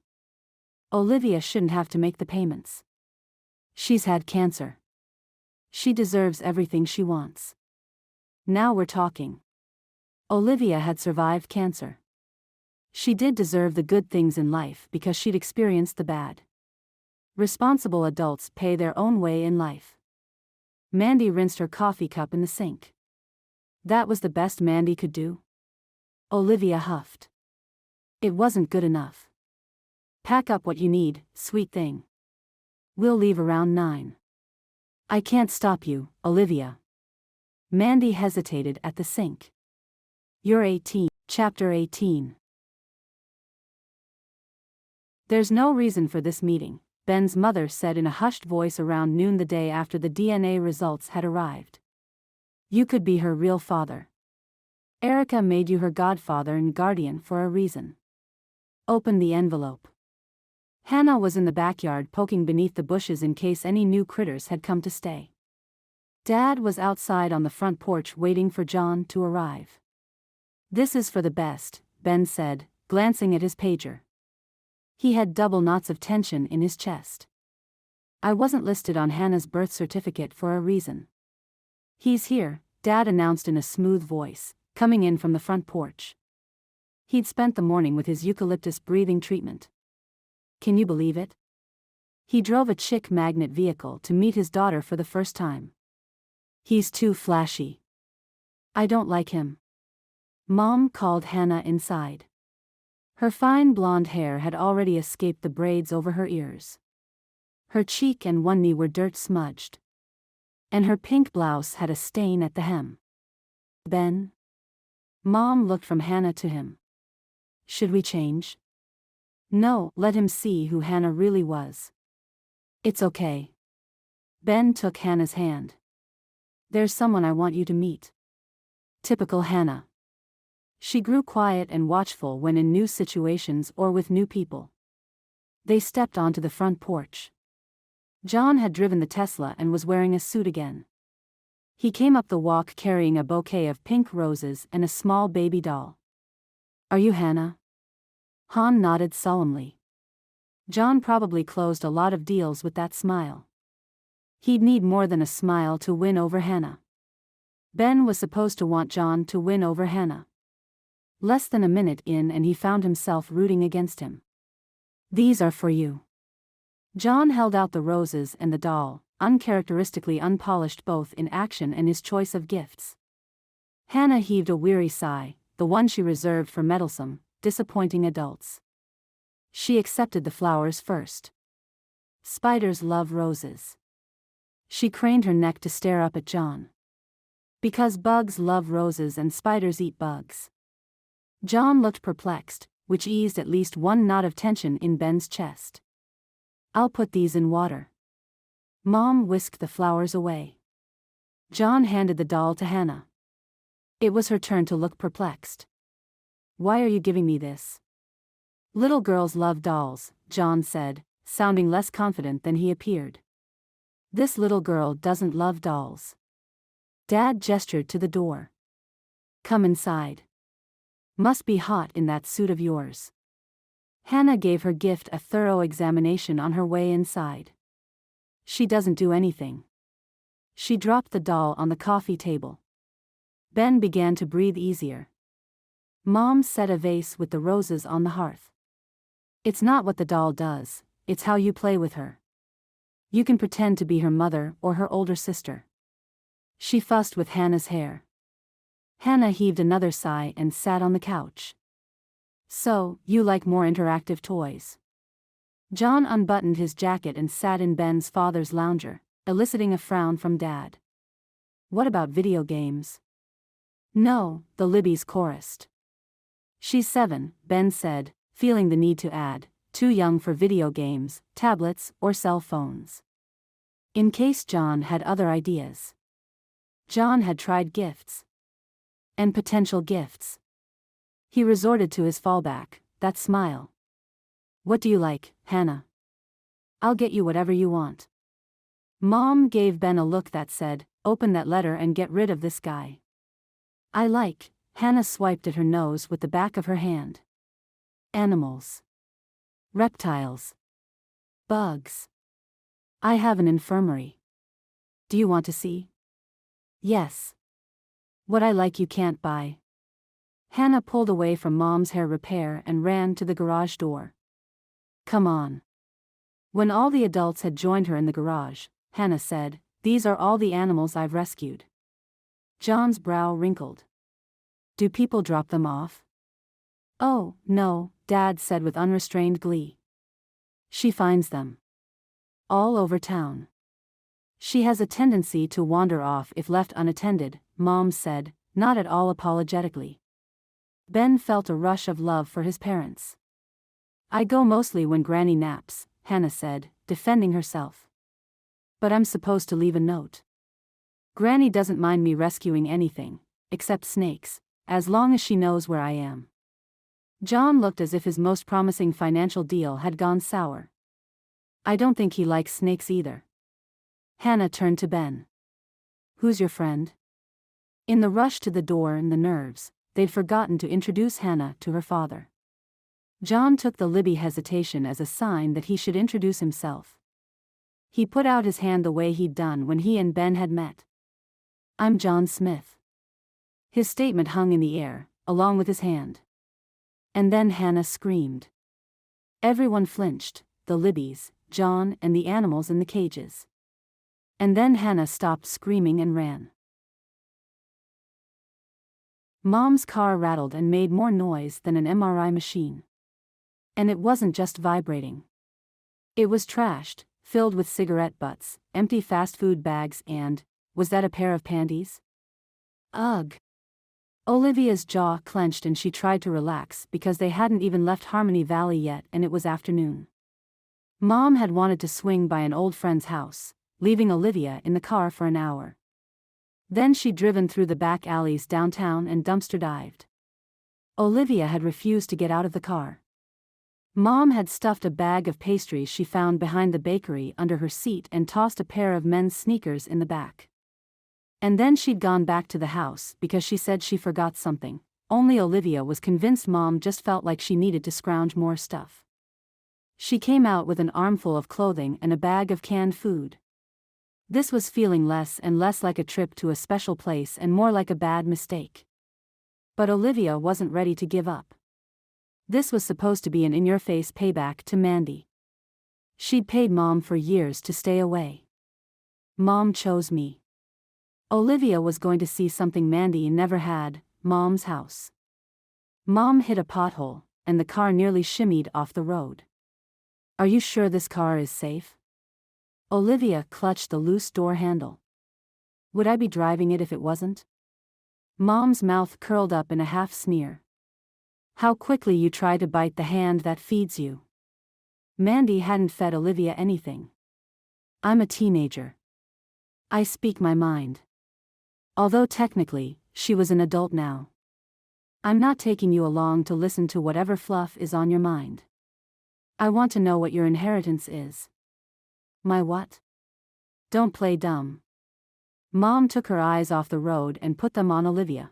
Olivia shouldn't have to make the payments. She's had cancer. She deserves everything she wants. Now we're talking. Olivia had survived cancer. She did deserve the good things in life because she'd experienced the bad. Responsible adults pay their own way in life. Mandy rinsed her coffee cup in the sink. That was the best Mandy could do? Olivia huffed. It wasn't good enough. Pack up what you need, sweet thing. We'll leave around 9. I can't stop you, Olivia. Mandy hesitated at the sink. You're 18. Chapter 18. There's no reason for this meeting, Ben's mother said in a hushed voice around noon the day after the DNA results had arrived. You could be her real father. Erica made you her godfather and guardian for a reason. Open the envelope. Hannah was in the backyard poking beneath the bushes in case any new critters had come to stay. Dad was outside on the front porch waiting for John to arrive. This is for the best, Ben said, glancing at his pager. He had double knots of tension in his chest. I wasn't listed on Hannah's birth certificate for a reason. He's here, Dad announced in a smooth voice, coming in from the front porch. He'd spent the morning with his eucalyptus breathing treatment. Can you believe it? He drove a chick magnet vehicle to meet his daughter for the first time. He's too flashy. I don't like him. Mom called Hannah inside. Her fine blonde hair had already escaped the braids over her ears. Her cheek and one knee were dirt-smudged. And her pink blouse had a stain at the hem. Ben? Mom looked from Hannah to him. Should we change? No, let him see who Hannah really was. It's okay. Ben took Hannah's hand. There's someone I want you to meet. Typical Hannah. She grew quiet and watchful when in new situations or with new people. They stepped onto the front porch. John had driven the Tesla and was wearing a suit again. He came up the walk carrying a bouquet of pink roses and a small baby doll. Are you Hannah? Han nodded solemnly. John probably closed a lot of deals with that smile. He'd need more than a smile to win over Hannah. Ben was supposed to want John to win over Hannah. Less than a minute in and he found himself rooting against him. These are for you. John held out the roses and the doll, uncharacteristically unpolished both in action and his choice of gifts. Hannah heaved a weary sigh, the one she reserved for meddlesome, disappointing adults. She accepted the flowers first. Spiders love roses. She craned her neck to stare up at John. Because bugs love roses and spiders eat bugs. John looked perplexed, which eased at least one knot of tension in Ben's chest. I'll put these in water. Mom whisked the flowers away. John handed the doll to Hannah. It was her turn to look perplexed. Why are you giving me this? Little girls love dolls, John said, sounding less confident than he appeared. This little girl doesn't love dolls. Dad gestured to the door. Come inside. Must be hot in that suit of yours. Hannah gave her gift a thorough examination on her way inside. She doesn't do anything. She dropped the doll on the coffee table. Ben began to breathe easier. Mom set a vase with the roses on the hearth. It's not what the doll does, it's how you play with her. You can pretend to be her mother or her older sister. She fussed with Hannah's hair. Hannah heaved another sigh and sat on the couch. So, you like more interactive toys? John unbuttoned his jacket and sat in Ben's father's lounger, eliciting a frown from Dad. What about video games? No, the Libbys chorused. She's 7, Ben said, feeling the need to add, too young for video games, tablets, or cell phones. In case John had other ideas. John had tried gifts. And potential gifts. He resorted to his fallback, that smile. What do you like, Hannah? I'll get you whatever you want. Mom gave Ben a look that said, open that letter and get rid of this guy. I like, Hannah swiped at her nose with the back of her hand. Animals. Reptiles. Bugs. I have an infirmary. Do you want to see? Yes. What I like you can't buy. Hannah pulled away from Mom's hair repair and ran to the garage door. Come on. When all the adults had joined her in the garage, Hannah said, these are all the animals I've rescued. John's brow wrinkled. Do people drop them off? Oh, no, Dad said with unrestrained glee. She finds them. All over town. She has a tendency to wander off if left unattended, Mom said, not at all apologetically. Ben felt a rush of love for his parents. I go mostly when Granny naps, Hannah said, defending herself. But I'm supposed to leave a note. Granny doesn't mind me rescuing anything, except snakes, as long as she knows where I am. John looked as if his most promising financial deal had gone sour. I don't think he likes snakes either. Hannah turned to Ben. Who's your friend? In the rush to the door and the nerves, they'd forgotten to introduce Hannah to her father. John took the Libby hesitation as a sign that he should introduce himself. He put out his hand the way he'd done when he and Ben had met. I'm John Smith. His statement hung in the air, along with his hand. And then Hannah screamed. Everyone flinched, the Libbys, John, and the animals in the cages. And then Hannah stopped screaming and ran. Mom's car rattled and made more noise than an MRI machine. And it wasn't just vibrating. It was trashed, filled with cigarette butts, empty fast food bags, and, was that a pair of panties? Ugh. Olivia's jaw clenched and she tried to relax because they hadn't even left Harmony Valley yet and it was afternoon. Mom had wanted to swing by an old friend's house, leaving Olivia in the car for an hour. Then she'd driven through the back alleys downtown and dumpster dived. Olivia had refused to get out of the car. Mom had stuffed a bag of pastries she found behind the bakery under her seat and tossed a pair of men's sneakers in the back. And then she'd gone back to the house because she said she forgot something. Only Olivia was convinced Mom just felt like she needed to scrounge more stuff. She came out with an armful of clothing and a bag of canned food. This was feeling less and less like a trip to a special place and more like a bad mistake. But Olivia wasn't ready to give up. This was supposed to be an in-your-face payback to Mandy. She'd paid Mom for years to stay away. Mom chose me. Olivia was going to see something Mandy never had, Mom's house. Mom hit a pothole, and the car nearly shimmied off the road. Are you sure this car is safe? Olivia clutched the loose door handle. Would I be driving it if it wasn't? Mom's mouth curled up in a half sneer. How quickly you try to bite the hand that feeds you. Mandy hadn't fed Olivia anything. I'm a teenager. I speak my mind. Although technically, she was an adult now. I'm not taking you along to listen to whatever fluff is on your mind. I want to know what your inheritance is. My what? Don't play dumb. Mom took her eyes off the road and put them on Olivia.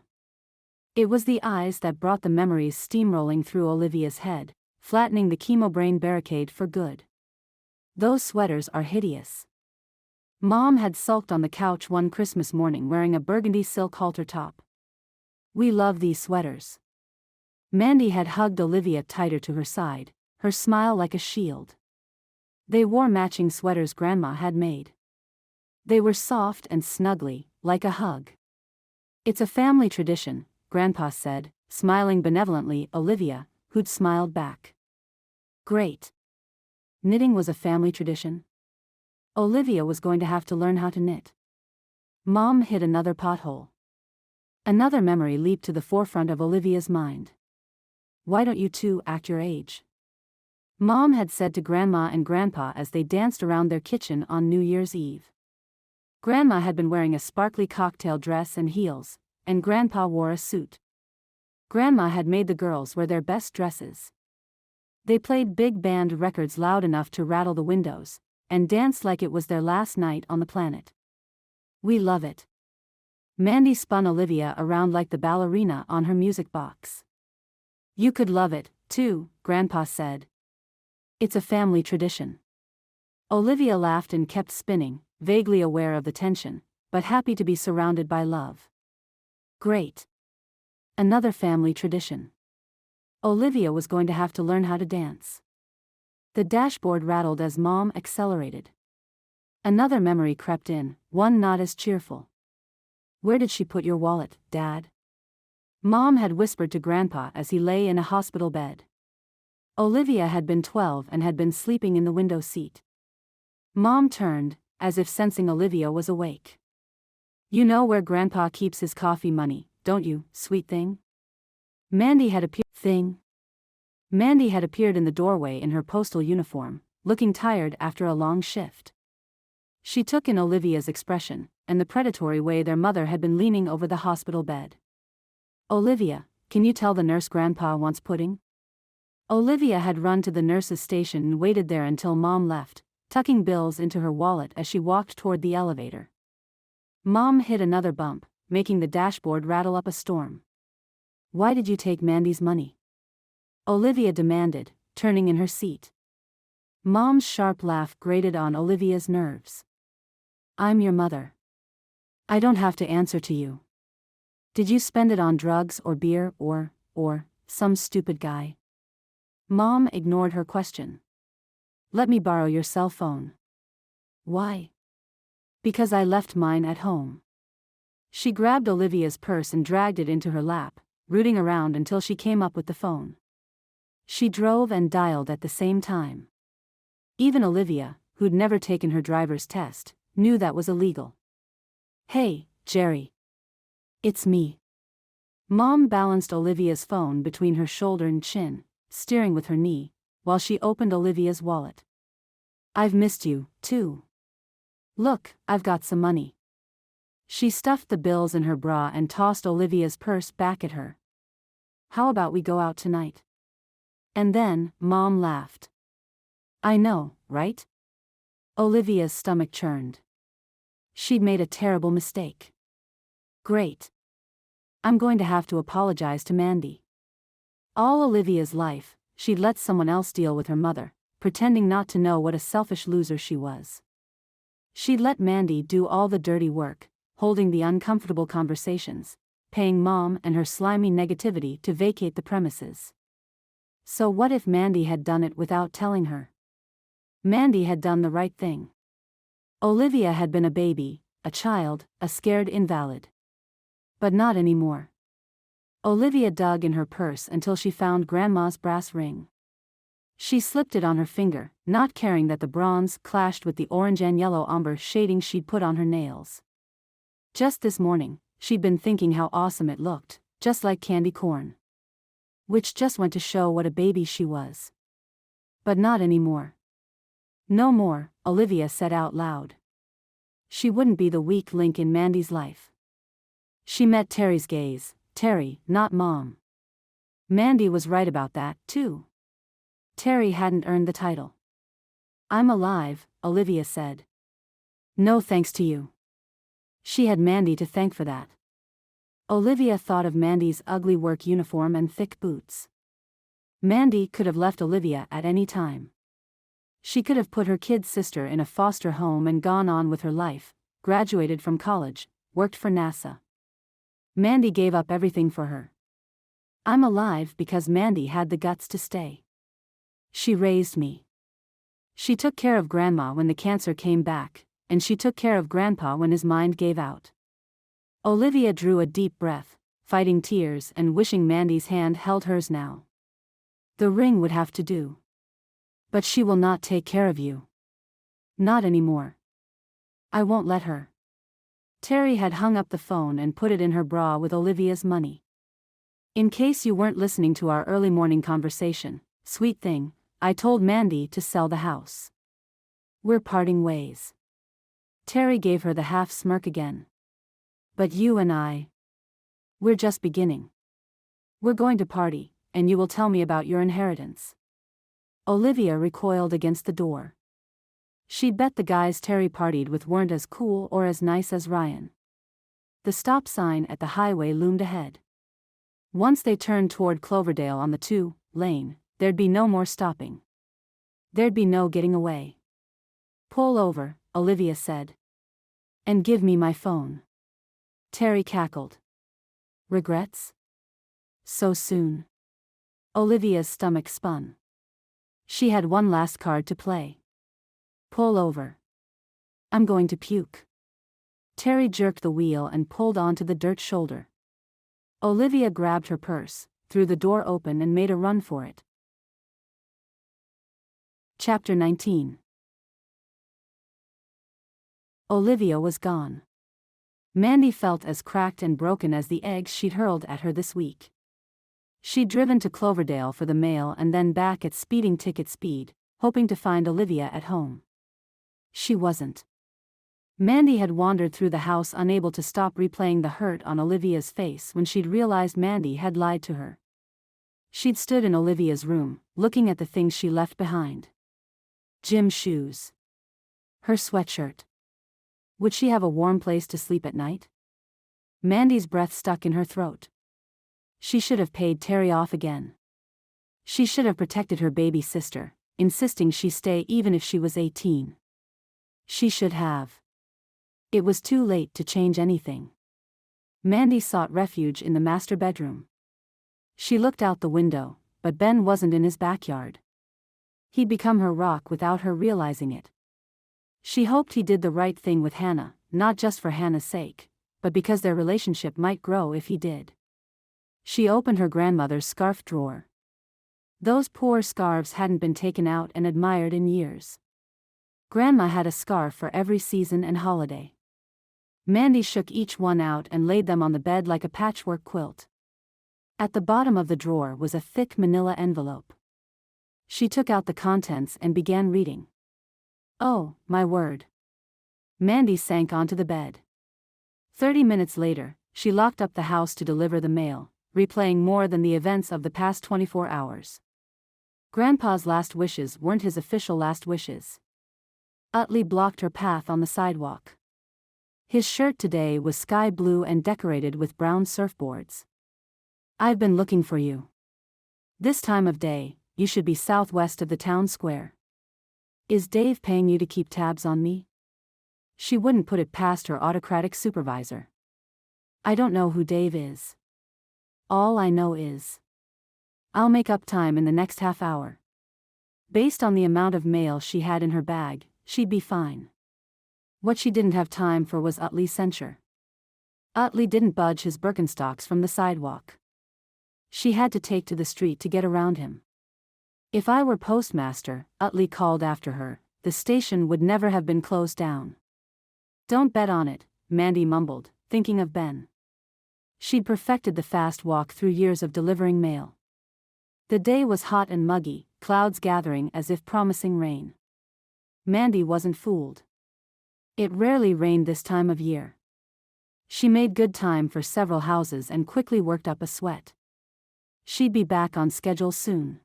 It was the eyes that brought the memories steamrolling through Olivia's head, flattening the chemo-brain barricade for good. Those sweaters are hideous. Mom had sulked on the couch one Christmas morning wearing a burgundy silk halter top. We love these sweaters. Mandy had hugged Olivia tighter to her side, her smile like a shield. They wore matching sweaters Grandma had made. They were soft and snuggly, like a hug. It's a family tradition, Grandpa said, smiling benevolently. Olivia, who'd smiled back. Great. Knitting was a family tradition? Olivia was going to have to learn how to knit. Mom hit another pothole. Another memory leaped to the forefront of Olivia's mind. Why don't you two act your age? Mom had said to Grandma and Grandpa as they danced around their kitchen on New Year's Eve. Grandma had been wearing a sparkly cocktail dress and heels, and Grandpa wore a suit. Grandma had made the girls wear their best dresses. They played big band records loud enough to rattle the windows, and danced like it was their last night on the planet. We love it. Mandy spun Olivia around like the ballerina on her music box. You could love it, too, Grandpa said. It's a family tradition. Olivia laughed and kept spinning, vaguely aware of the tension, but happy to be surrounded by love. Great. Another family tradition. Olivia was going to have to learn how to dance. The dashboard rattled as Mom accelerated. Another memory crept in, one not as cheerful. Where did she put your wallet, Dad? Mom had whispered to Grandpa as he lay in a hospital bed. Olivia had been 12 and had been sleeping in the window seat. Mom turned, as if sensing Olivia was awake. You know where Grandpa keeps his coffee money, don't you, sweet thing? Mandy had appeared in the doorway in her postal uniform, looking tired after a long shift. She took in Olivia's expression, and the predatory way their mother had been leaning over the hospital bed. Olivia, can you tell the nurse Grandpa wants pudding? Olivia had run to the nurse's station and waited there until Mom left, tucking bills into her wallet as she walked toward the elevator. Mom hit another bump, making the dashboard rattle up a storm. Why did you take Mandy's money? Olivia demanded, turning in her seat. Mom's sharp laugh grated on Olivia's nerves. I'm your mother. I don't have to answer to you. Did you spend it on drugs or beer or some stupid guy? Mom ignored her question. Let me borrow your cell phone. Why? Because I left mine at home. She grabbed Olivia's purse and dragged it into her lap, rooting around until she came up with the phone. She drove and dialed at the same time. Even Olivia, who'd never taken her driver's test, knew that was illegal. Hey, Jerry. It's me. Mom balanced Olivia's phone between her shoulder and chin, steering with her knee, while she opened Olivia's wallet. I've missed you, too. Look, I've got some money. She stuffed the bills in her bra and tossed Olivia's purse back at her. How about we go out tonight? And then, Mom laughed. I know, right? Olivia's stomach churned. She'd made a terrible mistake. Great. I'm going to have to apologize to Mandy. All Olivia's life, she'd let someone else deal with her mother, pretending not to know what a selfish loser she was. She'd let Mandy do all the dirty work, holding the uncomfortable conversations, paying Mom and her slimy negativity to vacate the premises. So what if Mandy had done it without telling her? Mandy had done the right thing. Olivia had been a baby, a child, a scared invalid. But not anymore. Olivia dug in her purse until she found Grandma's brass ring. She slipped it on her finger, not caring that the bronze clashed with the orange and yellow umber shading she'd put on her nails. Just this morning, she'd been thinking how awesome it looked, just like candy corn. Which just went to show what a baby she was. But not anymore. No more, Olivia said out loud. She wouldn't be the weak link in Mandy's life. She met Terry's gaze, Terry, not Mom. Mandy was right about that, too. Terry hadn't earned the title. I'm alive, Olivia said. No thanks to you. She had Mandy to thank for that. Olivia thought of Mandy's ugly work uniform and thick boots. Mandy could have left Olivia at any time. She could have put her kid's sister in a foster home and gone on with her life, graduated from college, worked for NASA. Mandy gave up everything for her. I'm alive because Mandy had the guts to stay. She raised me. She took care of Grandma when the cancer came back, and she took care of Grandpa when his mind gave out. Olivia drew a deep breath, fighting tears and wishing Mandy's hand held hers now. The ring would have to do. But she will not take care of you. Not anymore. I won't let her. Terry had hung up the phone and put it in her bra with Olivia's money. In case you weren't listening to our early morning conversation, sweet thing, I told Mandy to sell the house. We're parting ways. Terry gave her the half smirk again. But you and we're just beginning. We're going to party, and you will tell me about your inheritance. Olivia recoiled against the door. She'd bet the guys Terry partied with weren't as cool or as nice as Ryan. The stop sign at the highway loomed ahead. Once they turned toward Cloverdale on the 2-lane, there'd be no more stopping. There'd be no getting away. Pull over, Olivia said. And give me my phone. Terry cackled. Regrets? So soon. Olivia's stomach spun. She had one last card to play. Pull over. I'm going to puke. Terry jerked the wheel and pulled onto the dirt shoulder. Olivia grabbed her purse, threw the door open and made a run for it. Chapter 19. Olivia was gone. Mandy felt as cracked and broken as the eggs she'd hurled at her this week. She'd driven to Cloverdale for the mail and then back at speeding ticket speed, hoping to find Olivia at home. She wasn't. Mandy had wandered through the house unable to stop replaying the hurt on Olivia's face when she'd realized Mandy had lied to her. She'd stood in Olivia's room, looking at the things she left behind. Gym shoes. Her sweatshirt. Would she have a warm place to sleep at night? Mandy's breath stuck in her throat. She should have paid Terry off again. She should have protected her baby sister, insisting she stay even if she was 18. She should have. It was too late to change anything. Mandy sought refuge in the master bedroom. She looked out the window, but Ben wasn't in his backyard. He'd become her rock without her realizing it. She hoped he did the right thing with Hannah, not just for Hannah's sake, but because their relationship might grow if he did. She opened her grandmother's scarf drawer. Those poor scarves hadn't been taken out and admired in years. Grandma had a scarf for every season and holiday. Mandy shook each one out and laid them on the bed like a patchwork quilt. At the bottom of the drawer was a thick manila envelope. She took out the contents and began reading. Oh, my word. Mandy sank onto the bed. 30 minutes later, she locked up the house to deliver the mail, replaying more than the events of the past 24 hours. Grandpa's last wishes weren't his official last wishes. Utley blocked her path on the sidewalk. His shirt today was sky blue and decorated with brown surfboards. I've been looking for you. This time of day, you should be southwest of the town square. Is Dave paying you to keep tabs on me? She wouldn't put it past her autocratic supervisor. I don't know who Dave is. All I know is I'll make up time in the next half hour. Based on the amount of mail she had in her bag, she'd be fine. What she didn't have time for was Utley's censure. Utley didn't budge his Birkenstocks from the sidewalk. She had to take to the street to get around him. If I were postmaster, Utley called after her, the station would never have been closed down. Don't bet on it, Mandy mumbled, thinking of Ben. She'd perfected the fast walk through years of delivering mail. The day was hot and muggy, clouds gathering as if promising rain. Mandy wasn't fooled. It rarely rained this time of year. She made good time for several houses and quickly worked up a sweat. She'd be back on schedule soon.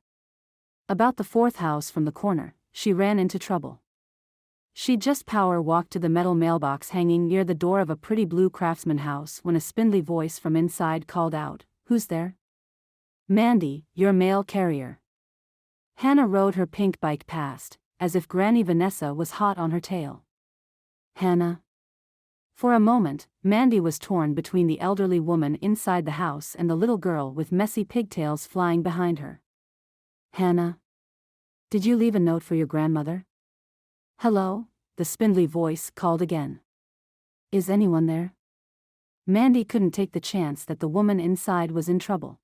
About the fourth house from the corner, she ran into trouble. She'd just power walked to the metal mailbox hanging near the door of a pretty blue craftsman house when a spindly voice from inside called out, "Who's there?" "Mandy, your mail carrier." Hannah rode her pink bike past, as if Granny Vanessa was hot on her tail. Hannah? For a moment, Mandy was torn between the elderly woman inside the house and the little girl with messy pigtails flying behind her. Hannah? Did you leave a note for your grandmother? Hello? The spindly voice called again. Is anyone there? Mandy couldn't take the chance that the woman inside was in trouble.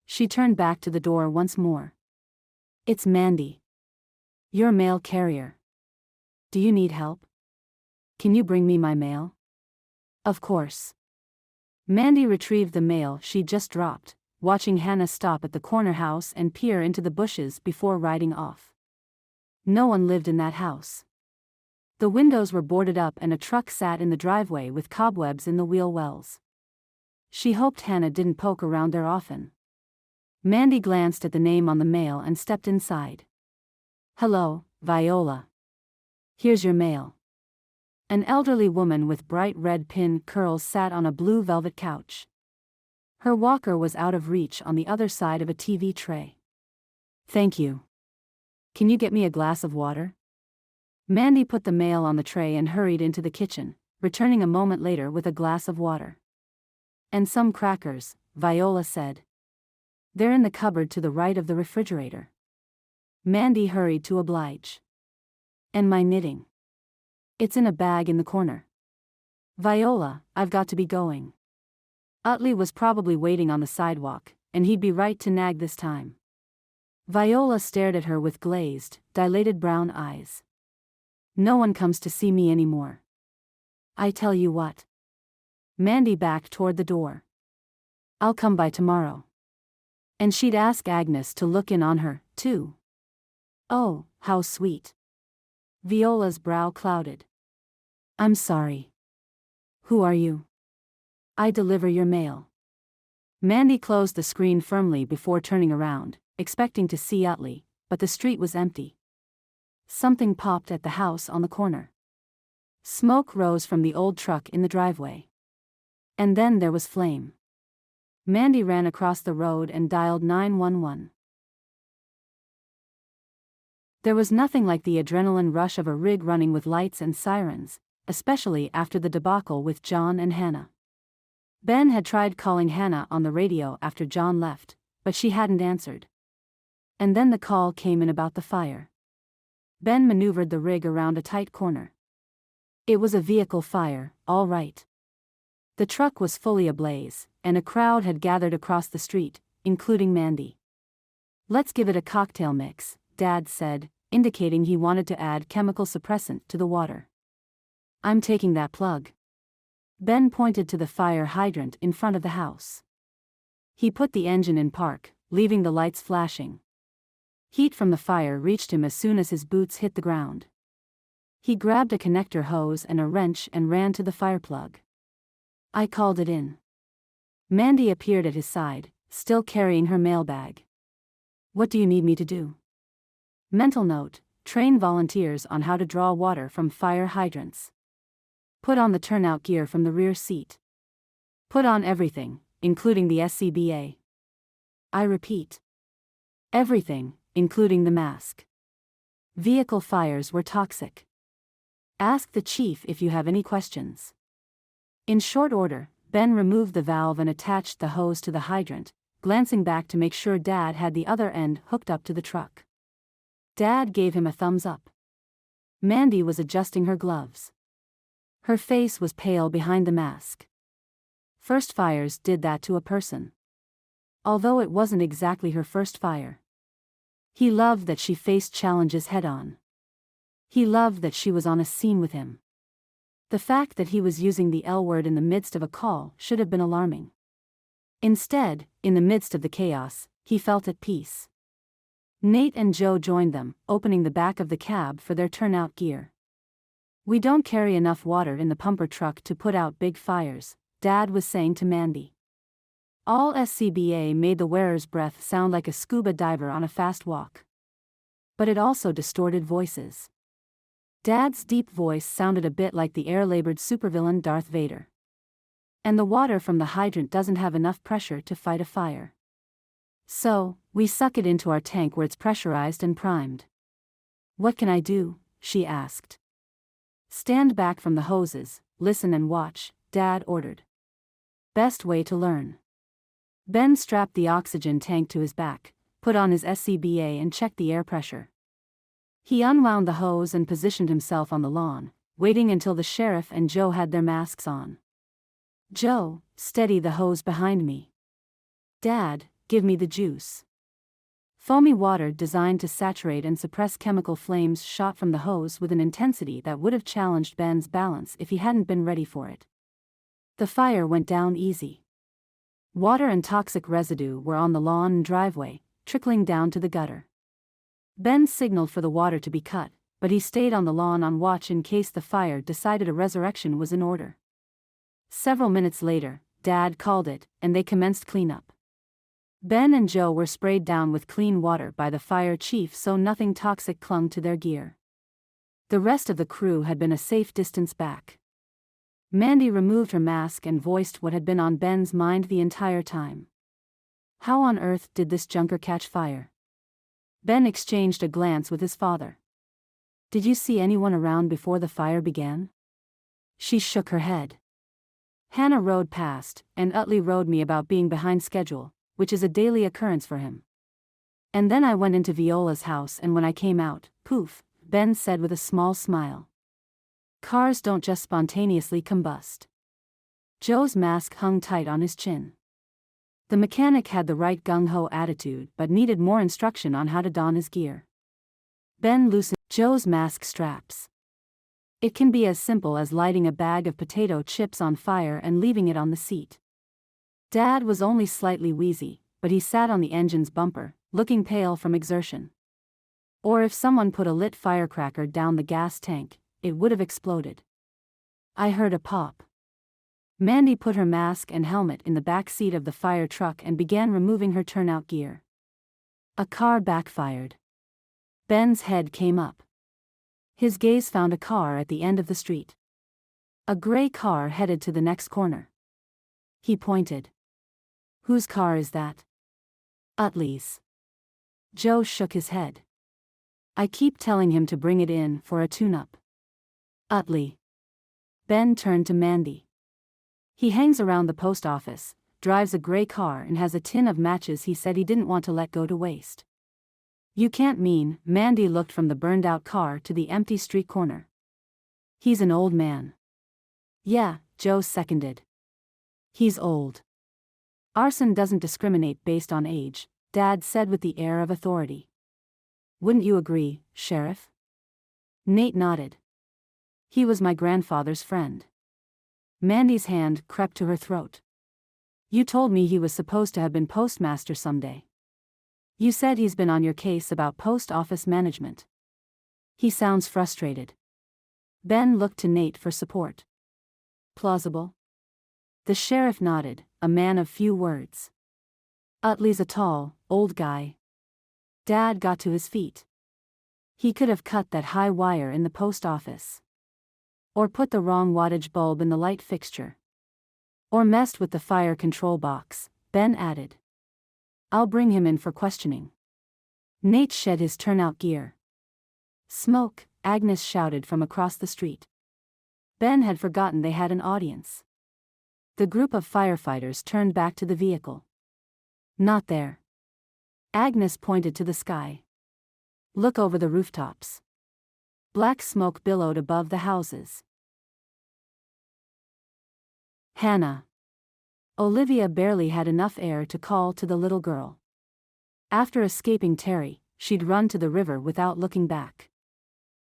She turned back to the door once more. It's Mandy. Your mail carrier. Do you need help? Can you bring me my mail? Of course. Mandy retrieved the mail she'd just dropped, watching Hannah stop at the corner house and peer into the bushes before riding off. No one lived in that house. The windows were boarded up and a truck sat in the driveway with cobwebs in the wheel wells. She hoped Hannah didn't poke around there often. Mandy glanced at the name on the mail and stepped inside. Hello, Viola. Here's your mail. An elderly woman with bright red pin curls sat on a blue velvet couch. Her walker was out of reach on the other side of a TV tray. Thank you. Can you get me a glass of water? Mandy put the mail on the tray and hurried into the kitchen, returning a moment later with a glass of water. And some crackers, Viola said. They're in the cupboard to the right of the refrigerator. Mandy hurried to oblige. And my knitting. It's in a bag in the corner. Viola, I've got to be going. Utley was probably waiting on the sidewalk, and he'd be right to nag this time. Viola stared at her with glazed, dilated brown eyes. No one comes to see me anymore. I tell you what. Mandy backed toward the door. I'll come by tomorrow. And she'd ask Agnes to look in on her, too. Oh, how sweet. Viola's brow clouded. I'm sorry. Who are you? I deliver your mail. Mandy closed the screen firmly before turning around, expecting to see Utley, but the street was empty. Something popped at the house on the corner. Smoke rose from the old truck in the driveway. And then there was flame. Mandy ran across the road and dialed 911. There was nothing like the adrenaline rush of a rig running with lights and sirens, especially after the debacle with John and Hannah. Ben had tried calling Hannah on the radio after John left, but she hadn't answered. And then the call came in about the fire. Ben maneuvered the rig around a tight corner. It was a vehicle fire, all right. The truck was fully ablaze, and a crowd had gathered across the street, including Mandy. "Let's give it a cocktail mix," Dad said, indicating he wanted to add chemical suppressant to the water. "I'm taking that plug." Ben pointed to the fire hydrant in front of the house. He put the engine in park, leaving the lights flashing. Heat from the fire reached him as soon as his boots hit the ground. He grabbed a connector hose and a wrench and ran to the fire plug. "I called it in." Mandy appeared at his side, still carrying her mailbag. "What do you need me to do?" Mental note: train volunteers on how to draw water from fire hydrants. Put on the turnout gear from the rear seat. Put on everything, including the SCBA. I repeat. Everything, including the mask. Vehicle fires were toxic. Ask the chief if you have any questions. In short order, Ben removed the valve and attached the hose to the hydrant, glancing back to make sure Dad had the other end hooked up to the truck. Dad gave him a thumbs up. Mandy was adjusting her gloves. Her face was pale behind the mask. First fires did that to a person. Although it wasn't exactly her first fire. He loved that she faced challenges head-on. He loved that she was on a scene with him. The fact that he was using the L word in the midst of a call should have been alarming. Instead, in the midst of the chaos, he felt at peace. Nate and Joe joined them, opening the back of the cab for their turnout gear. "We don't carry enough water in the pumper truck to put out big fires," Dad was saying to Mandy. All SCBA made the wearer's breath sound like a scuba diver on a fast walk. But it also distorted voices. Dad's deep voice sounded a bit like the air-labored supervillain Darth Vader. "And the water from the hydrant doesn't have enough pressure to fight a fire. So, we suck it into our tank where it's pressurized and primed." "What can I do?" she asked. "Stand back from the hoses, listen and watch," Dad ordered. Best way to learn. Ben strapped the oxygen tank to his back, put on his SCBA and checked the air pressure. He unwound the hose and positioned himself on the lawn, waiting until the sheriff and Joe had their masks on. "Joe, steady the hose behind me." "Dad, give me the juice." Foamy water designed to saturate and suppress chemical flames shot from the hose with an intensity that would have challenged Ben's balance if he hadn't been ready for it. The fire went down easy. Water and toxic residue were on the lawn and driveway, trickling down to the gutter. Ben signaled for the water to be cut, but he stayed on the lawn on watch in case the fire decided a resurrection was in order. Several minutes later, Dad called it, and they commenced cleanup. Ben and Joe were sprayed down with clean water by the fire chief so nothing toxic clung to their gear. The rest of the crew had been a safe distance back. Mandy removed her mask and voiced what had been on Ben's mind the entire time. How on earth did this junker catch fire? Ben exchanged a glance with his father. "Did you see anyone around before the fire began?" She shook her head. "Hannah rode past, and Utley rode me about being behind schedule, which is a daily occurrence for him. And then I went into Viola's house and when I came out, poof," Ben said with a small smile. Cars don't just spontaneously combust. Joe's mask hung tight on his chin. The mechanic had the right gung-ho attitude but needed more instruction on how to don his gear. Ben loosened Joe's mask straps. It can be as simple as lighting a bag of potato chips on fire and leaving it on the seat. Dad was only slightly wheezy, but he sat on the engine's bumper, looking pale from exertion. Or if someone put a lit firecracker down the gas tank, it would have exploded. I heard a pop. Mandy put her mask and helmet in the back seat of the fire truck and began removing her turnout gear. A car backfired. Ben's head came up. His gaze found a car at the end of the street. A gray car headed to the next corner. He pointed. "Whose car is that?" "Utley's." Joe shook his head. "I keep telling him to bring it in for a tune-up." "Utley." Ben turned to Mandy. He hangs around the post office, drives a gray car and has a tin of matches he said he didn't want to let go to waste. You can't mean, Mandy looked from the burned-out car to the empty street corner. He's an old man. Yeah, Joe seconded. He's old. Arson doesn't discriminate based on age, Dad said with the air of authority. Wouldn't you agree, Sheriff? Nate nodded. He was my grandfather's friend. Mandy's hand crept to her throat. You told me he was supposed to have been postmaster someday. You said he's been on your case about post office management. He sounds frustrated. Ben looked to Nate for support. Plausible? The sheriff nodded, a man of few words. Utley's a tall, old guy. Dad got to his feet. He could have cut that high wire in the post office. Or put the wrong wattage bulb in the light fixture. Or messed with the fire control box, Ben added. I'll bring him in for questioning. Nate shed his turnout gear. Smoke, Agnes shouted from across the street. Ben had forgotten they had an audience. The group of firefighters turned back to the vehicle. Not there. Agnes pointed to the sky. Look over the rooftops. Black smoke billowed above the houses. Hannah. Olivia barely had enough air to call to the little girl. After escaping Terry, she'd run to the river without looking back.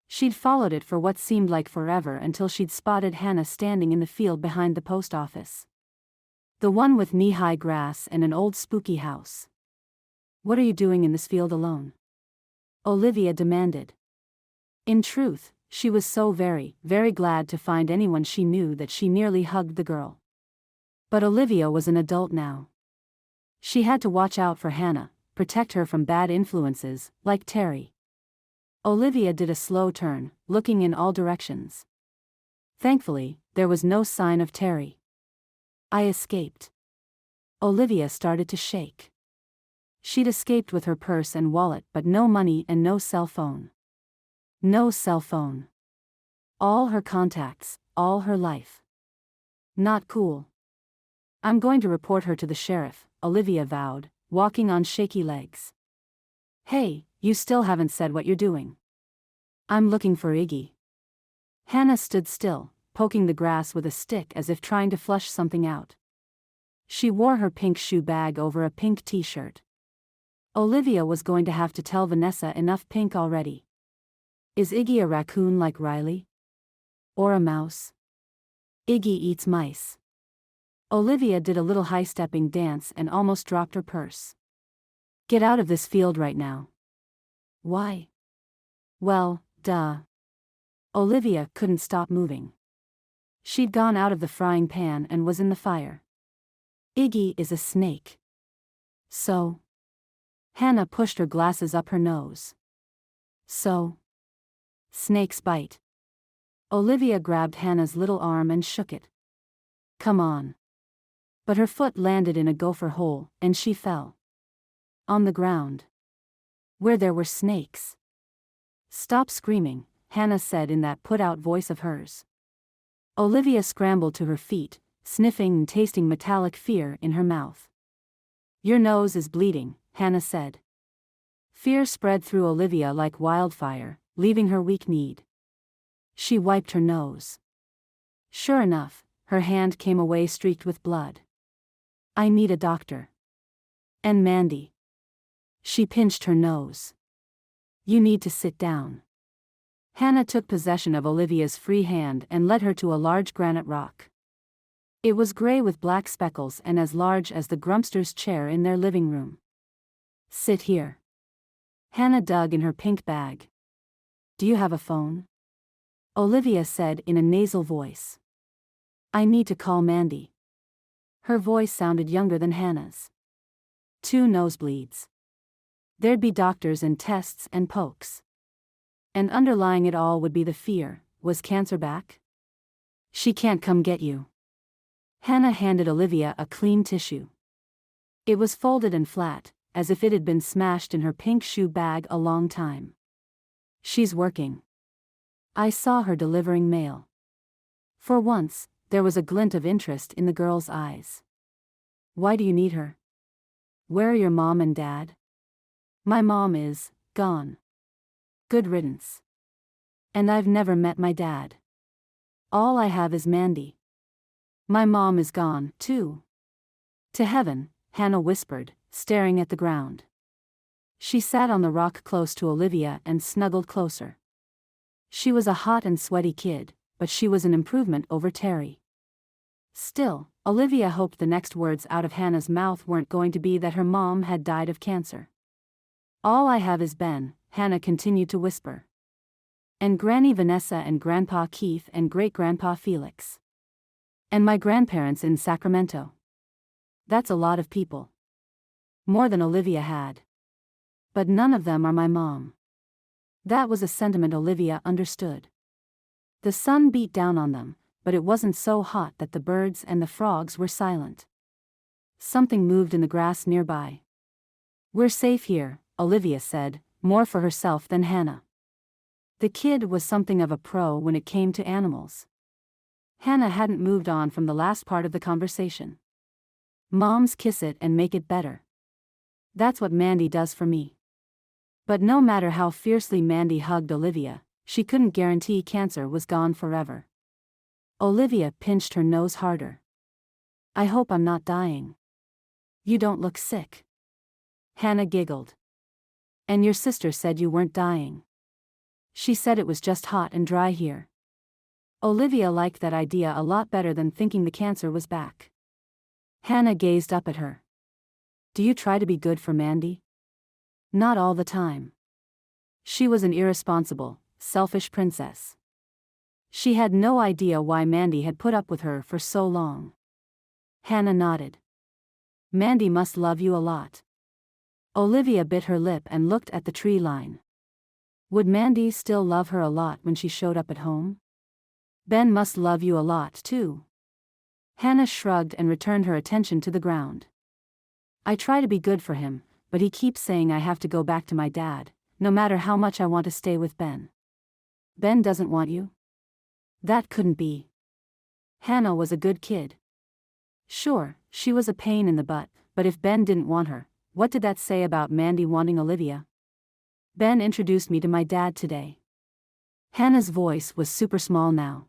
She'd followed it for what seemed like forever until she'd spotted Hannah standing in the field behind the post office. The one with knee-high grass and an old spooky house. What are you doing in this field alone? Olivia demanded. In truth, she was so very, very glad to find anyone she knew that she nearly hugged the girl. But Olivia was an adult now. She had to watch out for Hannah, protect her from bad influences, like Terry. Olivia did a slow turn, looking in all directions. Thankfully, there was no sign of Terry. I escaped. Olivia started to shake. She'd escaped with her purse and wallet but no money and no cell phone. No cell phone. All her contacts, all her life. Not cool. I'm going to report her to the sheriff, Olivia vowed, walking on shaky legs. Hey, you still haven't said what you're doing. I'm looking for Iggy. Hannah stood still, poking the grass with a stick as if trying to flush something out. She wore her pink shoe bag over a pink t-shirt. Olivia was going to have to tell Vanessa enough pink already. Is Iggy a raccoon like Riley? Or a mouse? Iggy eats mice. Olivia did a little high-stepping dance and almost dropped her purse. Get out of this field right now. Why? Well, duh. Olivia couldn't stop moving. She'd gone out of the frying pan and was in the fire. Iggy is a snake. So? Hannah pushed her glasses up her nose. So? Snakes bite. Olivia grabbed Hannah's little arm and shook it. Come on. But her foot landed in a gopher hole, and she fell. On the ground. Where there were snakes. Stop screaming, Hannah said in that put-out voice of hers. Olivia scrambled to her feet, sniffing and tasting metallic fear in her mouth. Your nose is bleeding, Hannah said. Fear spread through Olivia like wildfire, leaving her weak-kneed. She wiped her nose. Sure enough, her hand came away streaked with blood. I need a doctor. And Mandy. She pinched her nose. You need to sit down. Hannah took possession of Olivia's free hand and led her to a large granite rock. It was gray with black speckles and as large as the Grumpster's chair in their living room. Sit here. Hannah dug in her pink bag. Do you have a phone? Olivia said in a nasal voice. I need to call Mandy. Her voice sounded younger than Hannah's. 2 nosebleeds. There'd be doctors and tests and pokes. And underlying it all would be the fear, was cancer back? She can't come get you. Hannah handed Olivia a clean tissue. It was folded and flat, as if it had been smashed in her pink shoe bag a long time. She's working. I saw her delivering mail. For once, There was a glint of interest in the girl's eyes. Why do you need her? Where are your mom and dad? My mom is gone. Good riddance. And I've never met my dad. All I have is Mandy. My mom is gone, too. To heaven, Hannah whispered, staring at the ground. She sat on the rock close to Olivia and snuggled closer. She was a hot and sweaty kid, but she was an improvement over Terry. Still, Olivia hoped the next words out of Hannah's mouth weren't going to be that her mom had died of cancer. All I have is Ben, Hannah continued to whisper. And Granny Vanessa and Grandpa Keith and Great-Grandpa Felix. And my grandparents in Sacramento. That's a lot of people. More than Olivia had. But none of them are my mom. That was a sentiment Olivia understood. The sun beat down on them, but it wasn't so hot that the birds and the frogs were silent. Something moved in the grass nearby. We're safe here, Olivia said, more for herself than Hannah. The kid was something of a pro when it came to animals. Hannah hadn't moved on from the last part of the conversation. Moms kiss it and make it better. That's what Mandy does for me. But no matter how fiercely Mandy hugged Olivia, she couldn't guarantee cancer was gone forever. Olivia pinched her nose harder. I hope I'm not dying. You don't look sick. Hannah giggled. And your sister said you weren't dying. She said it was just hot and dry here. Olivia liked that idea a lot better than thinking the cancer was back. Hannah gazed up at her. Do you try to be good for Mandy? Not all the time. She was an irresponsible, selfish princess. She had no idea why Mandy had put up with her for so long. Hannah nodded. Mandy must love you a lot. Olivia bit her lip and looked at the tree line. Would Mandy still love her a lot when she showed up at home? Ben must love you a lot too. Hannah shrugged and returned her attention to the ground. I try to be good for him, but he keeps saying I have to go back to my dad, no matter how much I want to stay with Ben. Ben doesn't want you? That couldn't be. Hannah was a good kid. Sure, she was a pain in the butt, but if Ben didn't want her, what did that say about Mandy wanting Olivia? Ben introduced me to my dad today. Hannah's voice was super small now.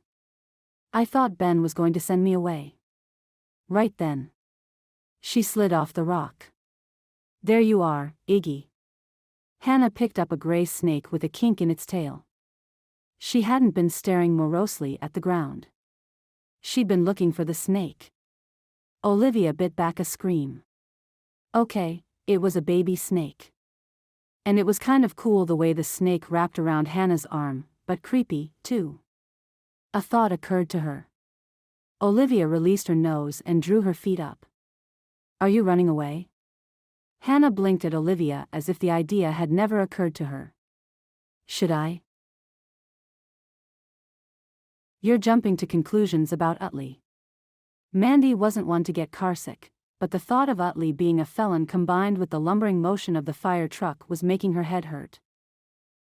I thought Ben was going to send me away. Right then. She slid off the rock. There you are, Iggy. Hannah picked up a gray snake with a kink in its tail. She hadn't been staring morosely at the ground. She'd been looking for the snake. Olivia bit back a scream. Okay, it was a baby snake. And it was kind of cool the way the snake wrapped around Hannah's arm, but creepy, too. A thought occurred to her. Olivia released her nose and drew her feet up. Are you running away? Hannah blinked at Olivia as if the idea had never occurred to her. Should I? You're jumping to conclusions about Utley. Mandy wasn't one to get carsick, but the thought of Utley being a felon combined with the lumbering motion of the fire truck was making her head hurt.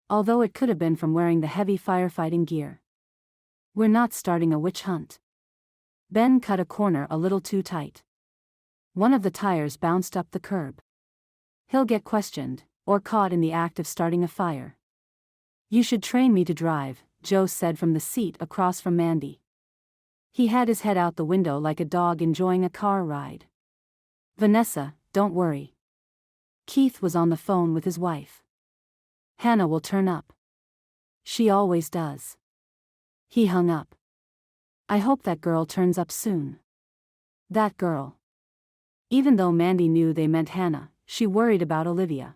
Although it could have been from wearing the heavy firefighting gear. We're not starting a witch hunt. Ben cut a corner a little too tight. One of the tires bounced up the curb. He'll get questioned, or caught in the act of starting a fire. You should train me to drive, Joe said from the seat across from Mandy. He had his head out the window like a dog enjoying a car ride. Vanessa, don't worry. Keith was on the phone with his wife. Hannah will turn up. She always does. He hung up. I hope that girl turns up soon. That girl. Even though Mandy knew they meant Hannah, she worried about Olivia.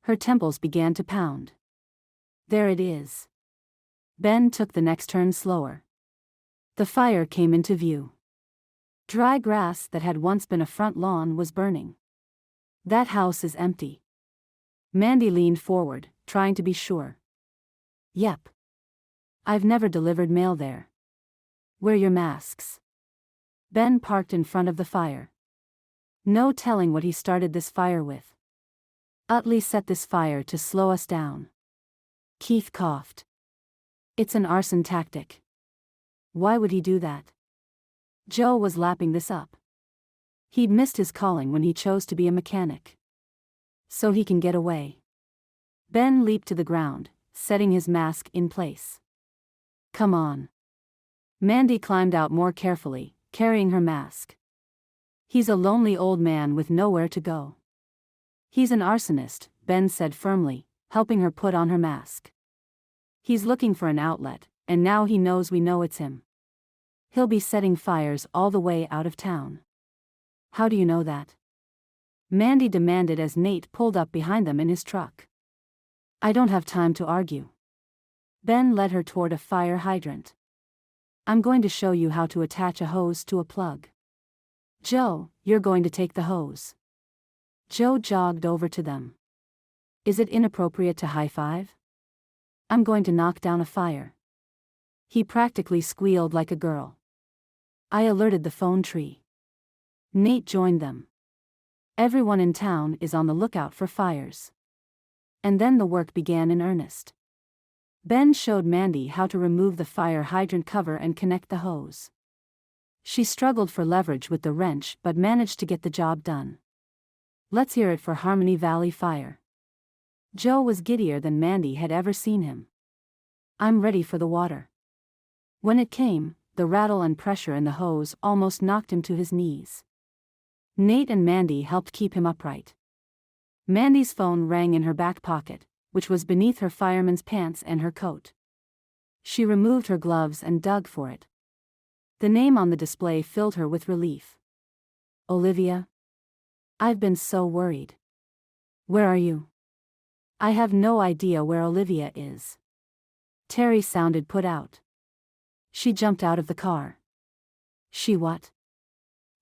Her temples began to pound. There it is. Ben took the next turn slower. The fire came into view. Dry grass that had once been a front lawn was burning. That house is empty. Mandy leaned forward, trying to be sure. Yep. I've never delivered mail there. Wear your masks. Ben parked in front of the fire. No telling what he started this fire with. Utley set this fire to slow us down. Keith coughed. It's an arson tactic. Why would he do that? Joe was lapping this up. He'd missed his calling when he chose to be a mechanic. So he can get away. Ben leaped to the ground, setting his mask in place. Come on. Mandy climbed out more carefully, carrying her mask. He's a lonely old man with nowhere to go. He's an arsonist, Ben said firmly, helping her put on her mask. He's looking for an outlet, and now he knows we know it's him. He'll be setting fires all the way out of town. How do you know that? Mandy demanded as Nate pulled up behind them in his truck. I don't have time to argue. Ben led her toward a fire hydrant. I'm going to show you how to attach a hose to a plug. Joe, you're going to take the hose. Joe jogged over to them. Is it inappropriate to high-five? I'm going to knock down a fire. He practically squealed like a girl. I alerted the phone tree. Nate joined them. Everyone in town is on the lookout for fires. And then the work began in earnest. Ben showed Mandy how to remove the fire hydrant cover and connect the hose. She struggled for leverage with the wrench but managed to get the job done. Let's hear it for Harmony Valley Fire. Joe was giddier than Mandy had ever seen him. I'm ready for the water. When it came, the rattle and pressure in the hose almost knocked him to his knees. Nate and Mandy helped keep him upright. Mandy's phone rang in her back pocket, which was beneath her fireman's pants and her coat. She removed her gloves and dug for it. The name on the display filled her with relief. Olivia? I've been so worried. Where are you? I have no idea where Olivia is. Terry sounded put out. She jumped out of the car. She what?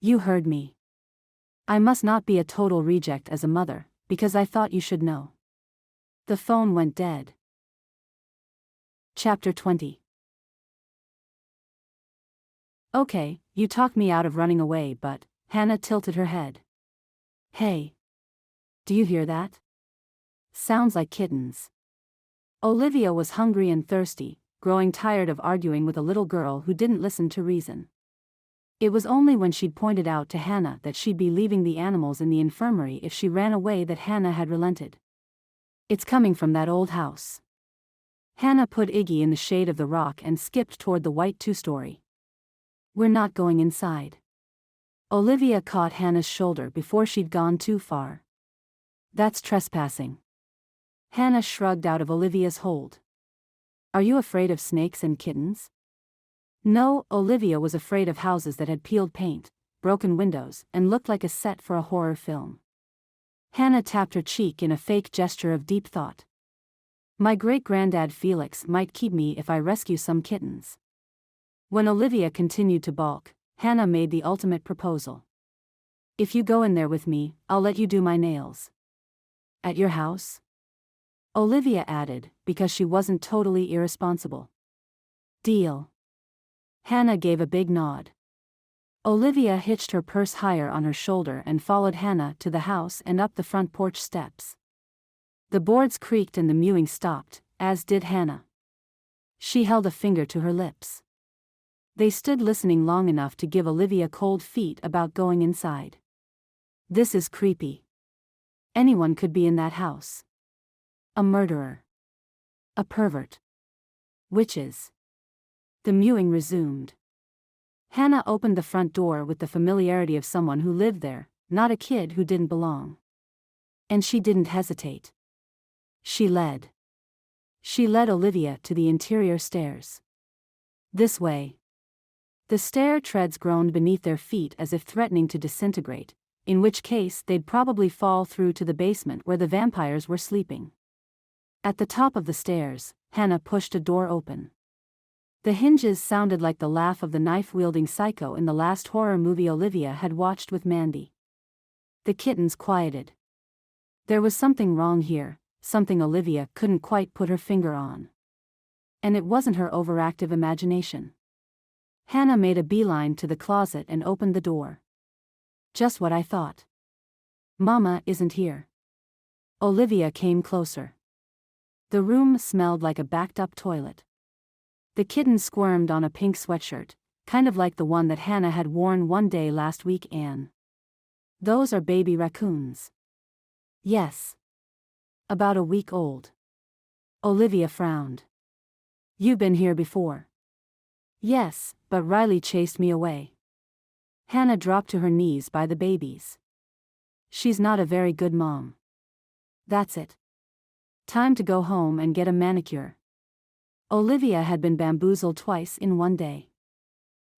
You heard me. I must not be a total reject as a mother, because I thought you should know. The phone went dead. Chapter 20. Okay, you talked me out of running away, but, Hannah tilted her head. Hey. Do you hear that? Sounds like kittens. Olivia was hungry and thirsty, growing tired of arguing with a little girl who didn't listen to reason. It was only when she'd pointed out to Hannah that she'd be leaving the animals in the infirmary if she ran away that Hannah had relented. It's coming from that old house. Hannah put Iggy in the shade of the rock and skipped toward the white two-story. We're not going inside. Olivia caught Hannah's shoulder before she'd gone too far. That's trespassing. Hannah shrugged out of Olivia's hold. Are you afraid of snakes and kittens? No, Olivia was afraid of houses that had peeled paint, broken windows, and looked like a set for a horror film. Hannah tapped her cheek in a fake gesture of deep thought. My great-granddad Felix might keep me if I rescue some kittens. When Olivia continued to balk, Hannah made the ultimate proposal. If you go in there with me, I'll let you do my nails. At your house? Olivia added, because she wasn't totally irresponsible. Deal. Hannah gave a big nod. Olivia hitched her purse higher on her shoulder and followed Hannah to the house and up the front porch steps. The boards creaked and the mewing stopped, as did Hannah. She held a finger to her lips. They stood listening long enough to give Olivia cold feet about going inside. This is creepy. Anyone could be in that house. A murderer. A pervert. Witches. The mewing resumed. Hannah opened the front door with the familiarity of someone who lived there, not a kid who didn't belong. And she didn't hesitate. She led. She led Olivia to the interior stairs. This way. The stair treads groaned beneath their feet as if threatening to disintegrate, in which case they'd probably fall through to the basement where the vampires were sleeping. At the top of the stairs, Hannah pushed a door open. The hinges sounded like the laugh of the knife-wielding psycho in the last horror movie Olivia had watched with Mandy. The kittens quieted. There was something wrong here, something Olivia couldn't quite put her finger on. And it wasn't her overactive imagination. Hannah made a beeline to the closet and opened the door. Just what I thought. Mama isn't here. Olivia came closer. The room smelled like a backed-up toilet. The kitten squirmed on a pink sweatshirt, kind of like the one that Hannah had worn one day last week. Anne. Those are baby raccoons. Yes. About a week old. Olivia frowned. You've been here before. Yes, but Riley chased me away. Hannah dropped to her knees by the babies. She's not a very good mom. That's it. Time to go home and get a manicure. Olivia had been bamboozled twice in one day.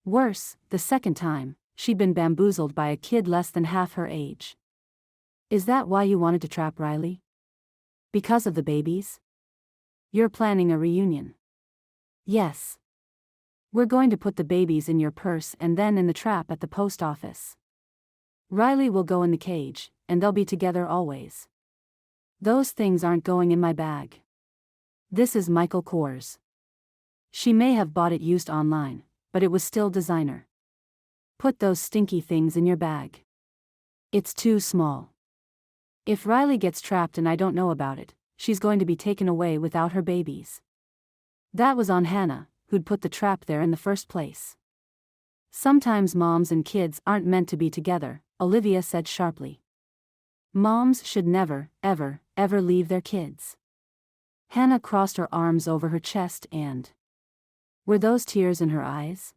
Worse, the second time, she'd been bamboozled by a kid less than half her age. Is that why you wanted to trap Riley? Because of the babies? You're planning a reunion. Yes. We're going to put the babies in your purse and then in the trap at the post office. Riley will go in the cage, and they'll be together always. Those things aren't going in my bag. This is Michael Kors. She may have bought it used online, but it was still designer. Put those stinky things in your bag. It's too small. If Riley gets trapped and I don't know about it, she's going to be taken away without her babies. That was on Hannah, who'd put the trap there in the first place. Sometimes moms and kids aren't meant to be together, Olivia said sharply. Moms should never, ever, ever leave their kids. Hannah crossed her arms over her chest and... Were those tears in her eyes?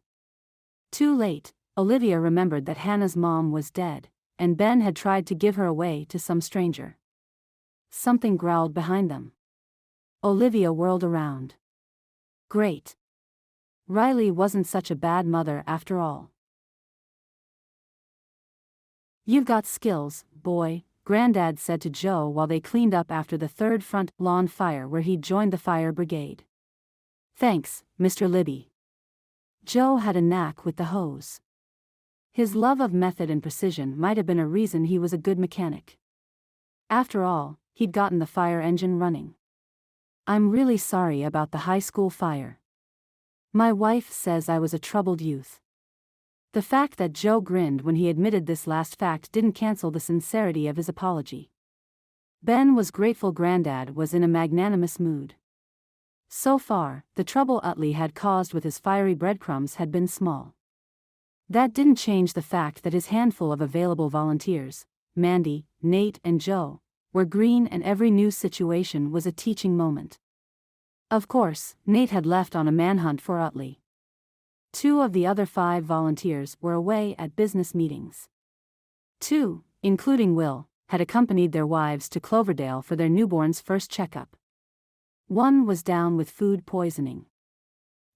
Too late, Olivia remembered that Hannah's mom was dead, and Ben had tried to give her away to some stranger. Something growled behind them. Olivia whirled around. Great. Riley wasn't such a bad mother after all. You've got skills, boy, Granddad said to Joe while they cleaned up after the third front lawn fire where he'd joined the fire brigade. Thanks, Mr. Libby. Joe had a knack with the hose. His love of method and precision might have been a reason he was a good mechanic. After all, he'd gotten the fire engine running. I'm really sorry about the high school fire. My wife says I was a troubled youth. The fact that Joe grinned when he admitted this last fact didn't cancel the sincerity of his apology. Ben was grateful Granddad was in a magnanimous mood. So far, the trouble Utley had caused with his fiery breadcrumbs had been small. That didn't change the fact that his handful of available volunteers, Mandy, Nate and Joe, were green and every new situation was a teaching moment. Of course, Nate had left on a manhunt for Utley. 2 of the other 5 volunteers were away at business meetings. 2, including Will, had accompanied their wives to Cloverdale for their newborn's first checkup. 1 was down with food poisoning.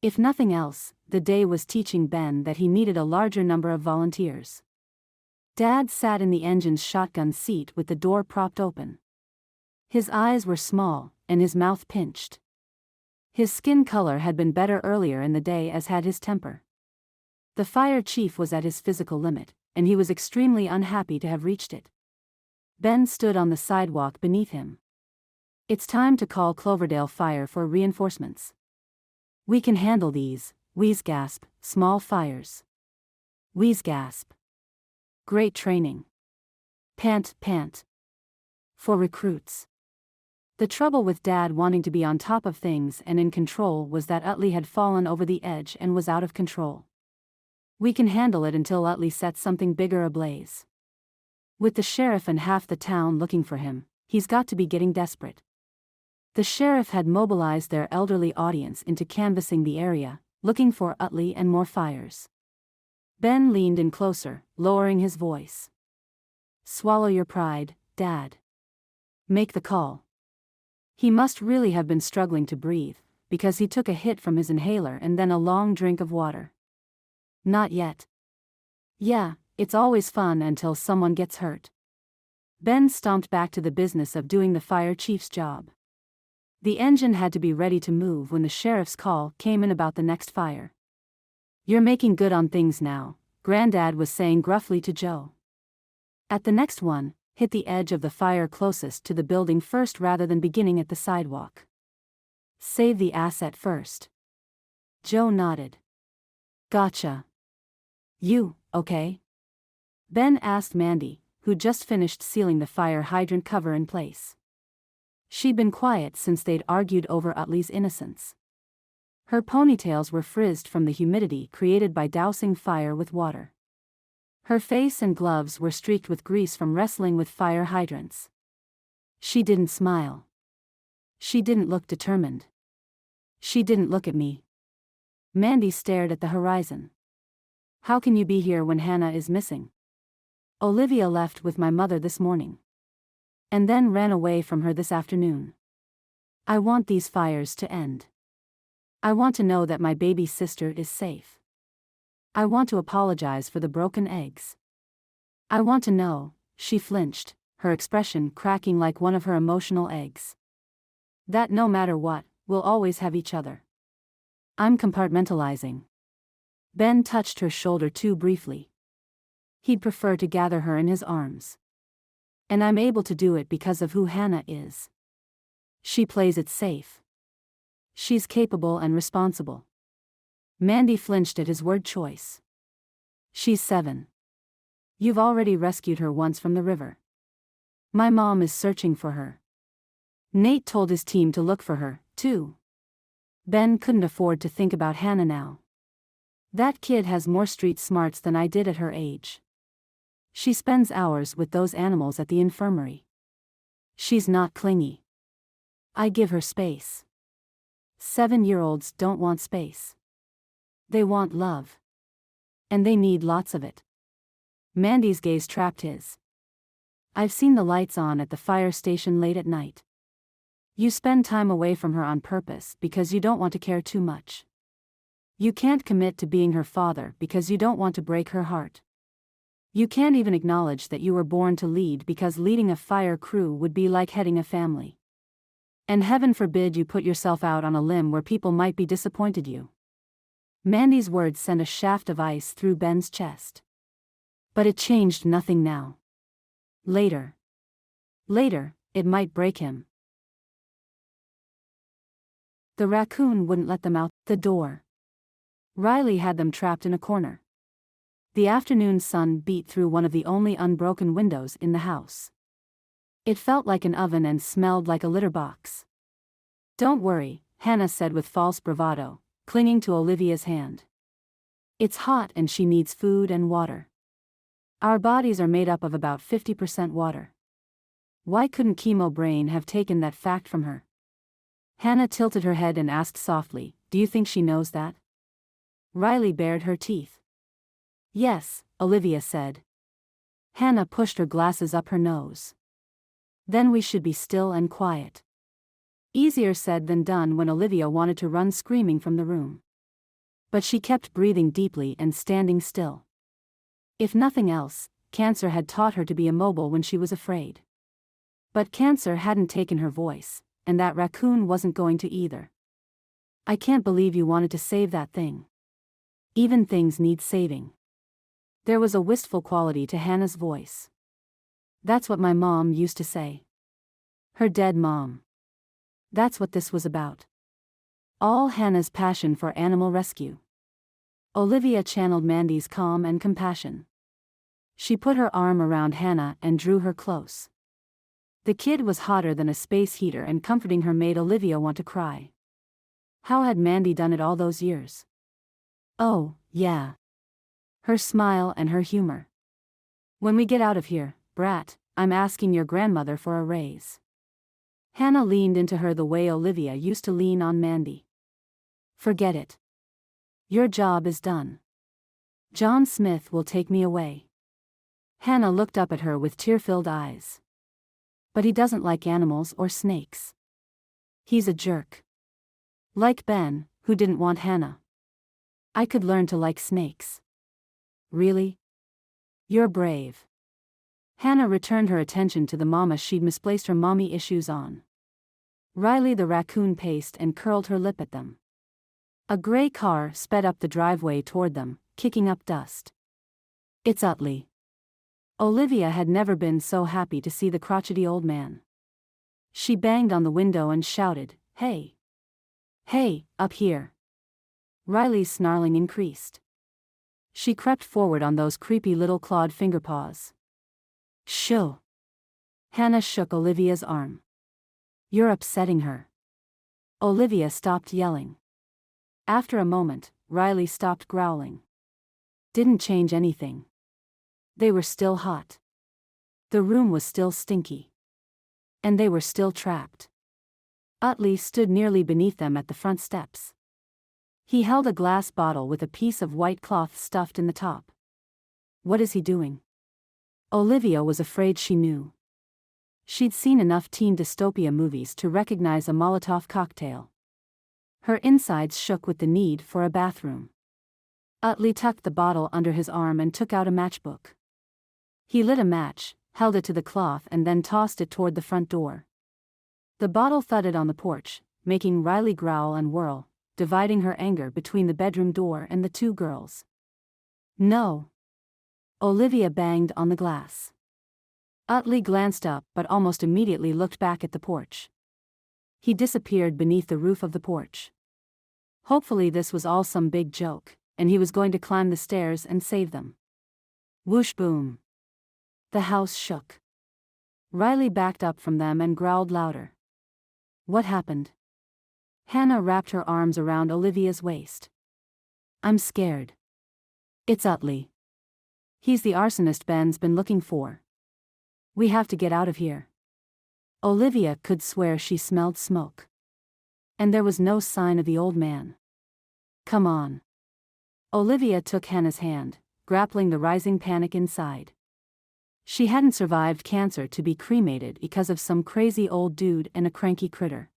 If nothing else, the day was teaching Ben that he needed a larger number of volunteers. Dad sat in the engine's shotgun seat with the door propped open. His eyes were small, and his mouth pinched. His skin color had been better earlier in the day as had his temper. The fire chief was at his physical limit, and he was extremely unhappy to have reached it. Ben stood on the sidewalk beneath him. It's time to call Cloverdale Fire for reinforcements. We can handle these, wheeze gasp, small fires. Wheeze gasp. Great training. Pant, pant. For recruits. The trouble with Dad wanting to be on top of things and in control was that Utley had fallen over the edge and was out of control. We can handle it until Utley sets something bigger ablaze. With the sheriff and half the town looking for him, he's got to be getting desperate. The sheriff had mobilized their elderly audience into canvassing the area, looking for Utley and more fires. Ben leaned in closer, lowering his voice. Swallow your pride, Dad. Make the call. He must really have been struggling to breathe, because he took a hit from his inhaler and then a long drink of water. Not yet. Yeah, it's always fun until someone gets hurt. Ben stomped back to the business of doing the fire chief's job. The engine had to be ready to move when the sheriff's call came in about the next fire. You're making good on things now, Granddad was saying gruffly to Joe. At the next one, hit the edge of the fire closest to the building first rather than beginning at the sidewalk. Save the asset first. Joe nodded. Gotcha. You, okay? Ben asked Mandy, who'd just finished sealing the fire hydrant cover in place. She'd been quiet since they'd argued over Utley's innocence. Her ponytails were frizzed from the humidity created by dousing fire with water. Her face and gloves were streaked with grease from wrestling with fire hydrants. She didn't smile. She didn't look determined. She didn't look at me. Mandy stared at the horizon. How can you be here when Hannah is missing? Olivia left with my mother this morning. And then ran away from her this afternoon. I want these fires to end. I want to know that my baby sister is safe. I want to apologize for the broken eggs. I want to know, she flinched, her expression cracking like one of her emotional eggs. That no matter what, we'll always have each other. I'm compartmentalizing. Ben touched her shoulder too briefly. He'd prefer to gather her in his arms. And I'm able to do it because of who Hannah is. She plays it safe. She's capable and responsible. Mandy flinched at his word choice. She's 7. You've already rescued her once from the river. My mom is searching for her. Nate told his team to look for her, too. Ben couldn't afford to think about Hannah now. That kid has more street smarts than I did at her age. She spends hours with those animals at the infirmary. She's not clingy. I give her space. 7-year-olds don't want space. They want love. And they need lots of it. Mandy's gaze trapped his. I've seen the lights on at the fire station late at night. You spend time away from her on purpose because you don't want to care too much. You can't commit to being her father because you don't want to break her heart. You can't even acknowledge that you were born to lead because leading a fire crew would be like heading a family. And heaven forbid you put yourself out on a limb where people might be disappointed you. Mandy's words sent a shaft of ice through Ben's chest. But it changed nothing now. Later, it might break him. The raccoon wouldn't let them out the door. Riley had them trapped in a corner. The afternoon sun beat through one of the only unbroken windows in the house. It felt like an oven and smelled like a litter box. Don't worry, Hannah said with false bravado, clinging to Olivia's hand. It's hot and she needs food and water. Our bodies are made up of about 50% water. Why couldn't Chemo Brain have taken that fact from her? Hannah tilted her head and asked softly, do you think she knows that? Riley bared her teeth. Yes, Olivia said. Hannah pushed her glasses up her nose. Then we should be still and quiet. Easier said than done when Olivia wanted to run screaming from the room. But she kept breathing deeply and standing still. If nothing else, cancer had taught her to be immobile when she was afraid. But cancer hadn't taken her voice, and that raccoon wasn't going to either. I can't believe you wanted to save that thing. Even things need saving. There was a wistful quality to Hannah's voice. That's what my mom used to say. Her dead mom. That's what this was about. All Hannah's passion for animal rescue. Olivia channeled Mandy's calm and compassion. She put her arm around Hannah and drew her close. The kid was hotter than a space heater and comforting her made Olivia want to cry. How had Mandy done it all those years? Oh, yeah. Her smile and her humor. When we get out of here, brat, I'm asking your grandmother for a raise. Hannah leaned into her the way Olivia used to lean on Mandy. Forget it. Your job is done. John Smith will take me away. Hannah looked up at her with tear-filled eyes. But he doesn't like animals or snakes. He's a jerk. Like Ben, who didn't want Hannah. I could learn to like snakes. Really? You're brave. Hannah returned her attention to the mama she'd misplaced her mommy issues on. Riley the raccoon paced and curled her lip at them. A gray car sped up the driveway toward them, kicking up dust. It's Utley. Olivia had never been so happy to see the crotchety old man. She banged on the window and shouted, "Hey! Hey, up here!" Riley's snarling increased. She crept forward on those creepy little clawed fingerpaws. Shoo! Hannah shook Olivia's arm. You're upsetting her. Olivia stopped yelling. After a moment, Riley stopped growling. Didn't change anything. They were still hot. The room was still stinky. And they were still trapped. Utley stood nearly beneath them at the front steps. He held a glass bottle with a piece of white cloth stuffed in the top. What is he doing? Olivia was afraid she knew. She'd seen enough teen dystopia movies to recognize a Molotov cocktail. Her insides shook with the need for a bathroom. Utley tucked the bottle under his arm and took out a matchbook. He lit a match, held it to the cloth and then tossed it toward the front door. The bottle thudded on the porch, making Riley growl and whirl, dividing her anger between the bedroom door and the two girls. No. Olivia banged on the glass. Utley glanced up but almost immediately looked back at the porch. He disappeared beneath the roof of the porch. Hopefully this was all some big joke, and he was going to climb the stairs and save them. Whoosh boom. The house shook. Riley backed up from them and growled louder. What happened? Hannah wrapped her arms around Olivia's waist. I'm scared. It's Utley. He's the arsonist Ben's been looking for. We have to get out of here. Olivia could swear she smelled smoke. And there was no sign of the old man. Come on. Olivia took Hannah's hand, grappling the rising panic inside. She hadn't survived cancer to be cremated because of some crazy old dude and a cranky critter.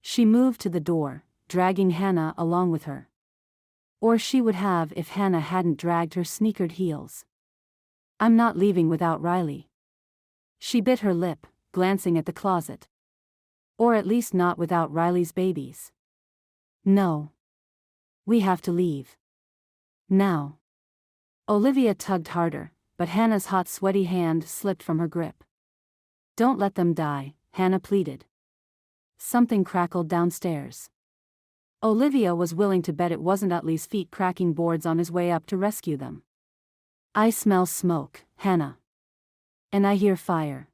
She moved to the door, dragging Hannah along with her. Or she would have if Hannah hadn't dragged her sneakered heels. I'm not leaving without Riley. She bit her lip, glancing at the closet. Or at least not without Riley's babies. No. We have to leave. Now. Olivia tugged harder, but Hannah's hot sweaty hand slipped from her grip. Don't let them die, Hannah pleaded. Something crackled downstairs. Olivia was willing to bet it wasn't Utley's feet cracking boards on his way up to rescue them. I smell smoke, Hannah. And I hear fire.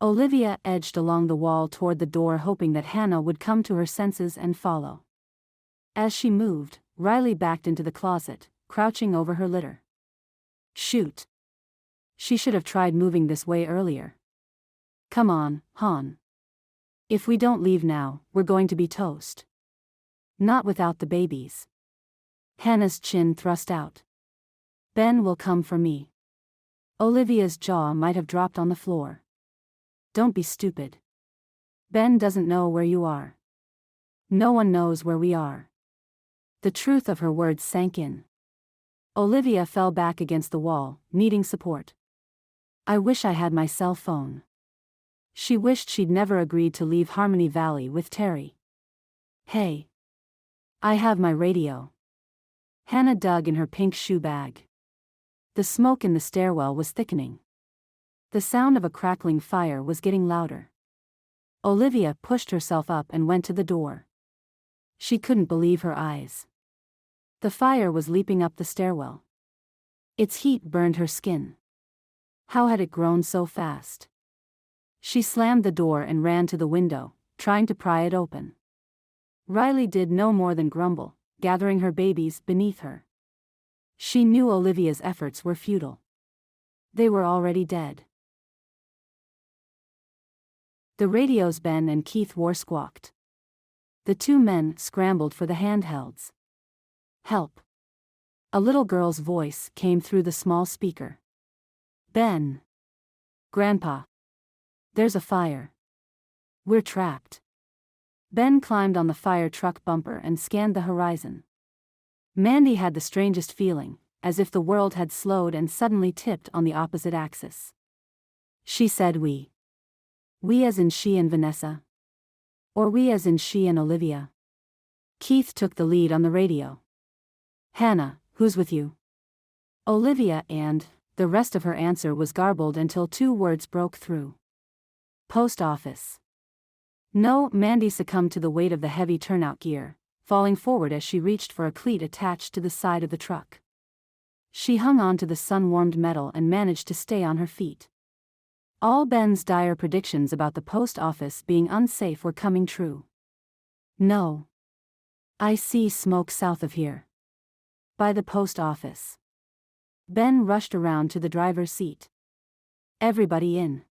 Olivia edged along the wall toward the door hoping that Hannah would come to her senses and follow. As she moved, Riley backed into the closet, crouching over her litter. Shoot. She should have tried moving this way earlier. Come on, hon. If we don't leave now, we're going to be toast. Not without the babies. Hannah's chin thrust out. Ben will come for me. Olivia's jaw might have dropped on the floor. Don't be stupid. Ben doesn't know where you are. No one knows where we are. The truth of her words sank in. Olivia fell back against the wall, needing support. I wish I had my cell phone. She wished she'd never agreed to leave Harmony Valley with Terry. Hey. I have my radio. Hannah dug in her pink shoe bag. The smoke in the stairwell was thickening. The sound of a crackling fire was getting louder. Olivia pushed herself up and went to the door. She couldn't believe her eyes. The fire was leaping up the stairwell. Its heat burned her skin. How had it grown so fast? She slammed the door and ran to the window, trying to pry it open. Riley did no more than grumble, gathering her babies beneath her. She knew Olivia's efforts were futile. They were already dead. The radios Ben and Keith wore squawked. The two men scrambled for the handhelds. Help. A little girl's voice came through the small speaker. Ben. Grandpa. There's a fire. We're trapped. Ben climbed on the fire truck bumper and scanned the horizon. Mandy had the strangest feeling, as if the world had slowed and suddenly tipped on the opposite axis. She said we. We as in she and Vanessa. Or we as in she and Olivia. Keith took the lead on the radio. Hannah, who's with you? Olivia and, the rest of her answer was garbled until two words broke through. Post office. No, Mandy succumbed to the weight of the heavy turnout gear, falling forward as she reached for a cleat attached to the side of the truck. She hung on to the sun-warmed metal and managed to stay on her feet. All Ben's dire predictions about the post office being unsafe were coming true. No. I see smoke south of here. By the post office. Ben rushed around to the driver's seat. Everybody in.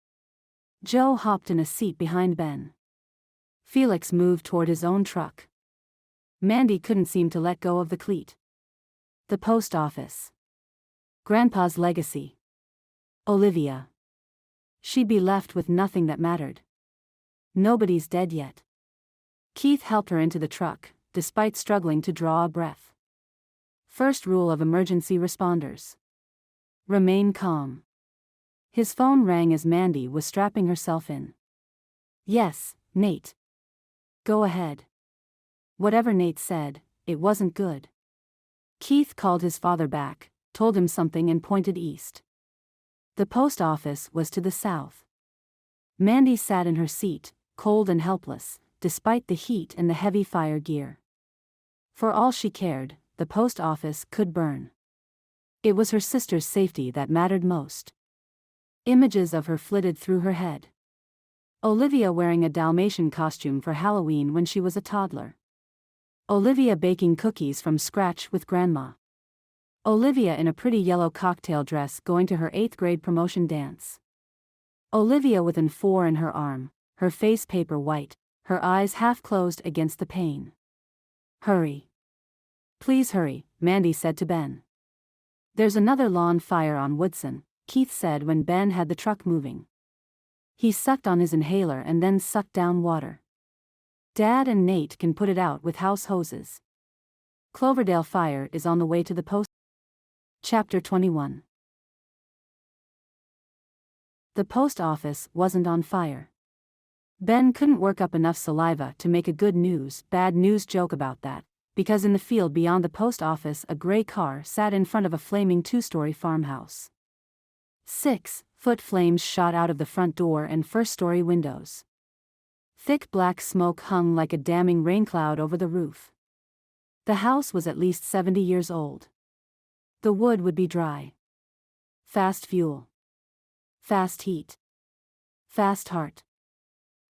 Joe hopped in a seat behind Ben. Felix moved toward his own truck. Mandy couldn't seem to let go of the cleat. The post office. Grandpa's legacy. Olivia. She'd be left with nothing that mattered. Nobody's dead yet. Keith helped her into the truck, despite struggling to draw a breath. First rule of emergency responders. Remain calm. His phone rang as Mandy was strapping herself in. Yes, Nate. Go ahead. Whatever Nate said, it wasn't good. Keith called his father back, told him something and pointed east. The post office was to the south. Mandy sat in her seat, cold and helpless, despite the heat and the heavy fire gear. For all she cared, the post office could burn. It was her sister's safety that mattered most. Images of her flitted through her head. Olivia wearing a Dalmatian costume for Halloween when she was a toddler. Olivia baking cookies from scratch with Grandma. Olivia in a pretty yellow cocktail dress going to her 8th grade promotion dance. Olivia with an 4 in her arm, her face paper white, her eyes half closed against the pane. Hurry. Please hurry, Mandy said to Ben. There's another lawn fire on Woodson, Keith said when Ben had the truck moving. He sucked on his inhaler and then sucked down water. Dad and Nate can put it out with house hoses. Cloverdale fire is on the way to the post. Chapter 21. The post office wasn't on fire. Ben couldn't work up enough saliva to make a good news, bad news joke about that, because in the field beyond the post office a gray car sat in front of a flaming 2-story farmhouse. 6-foot flames shot out of the front door and first-story windows. Thick black smoke hung like a damning rain cloud over the roof. The house was at least 70 years old. The wood would be dry. Fast fuel. Fast heat. Fast heart.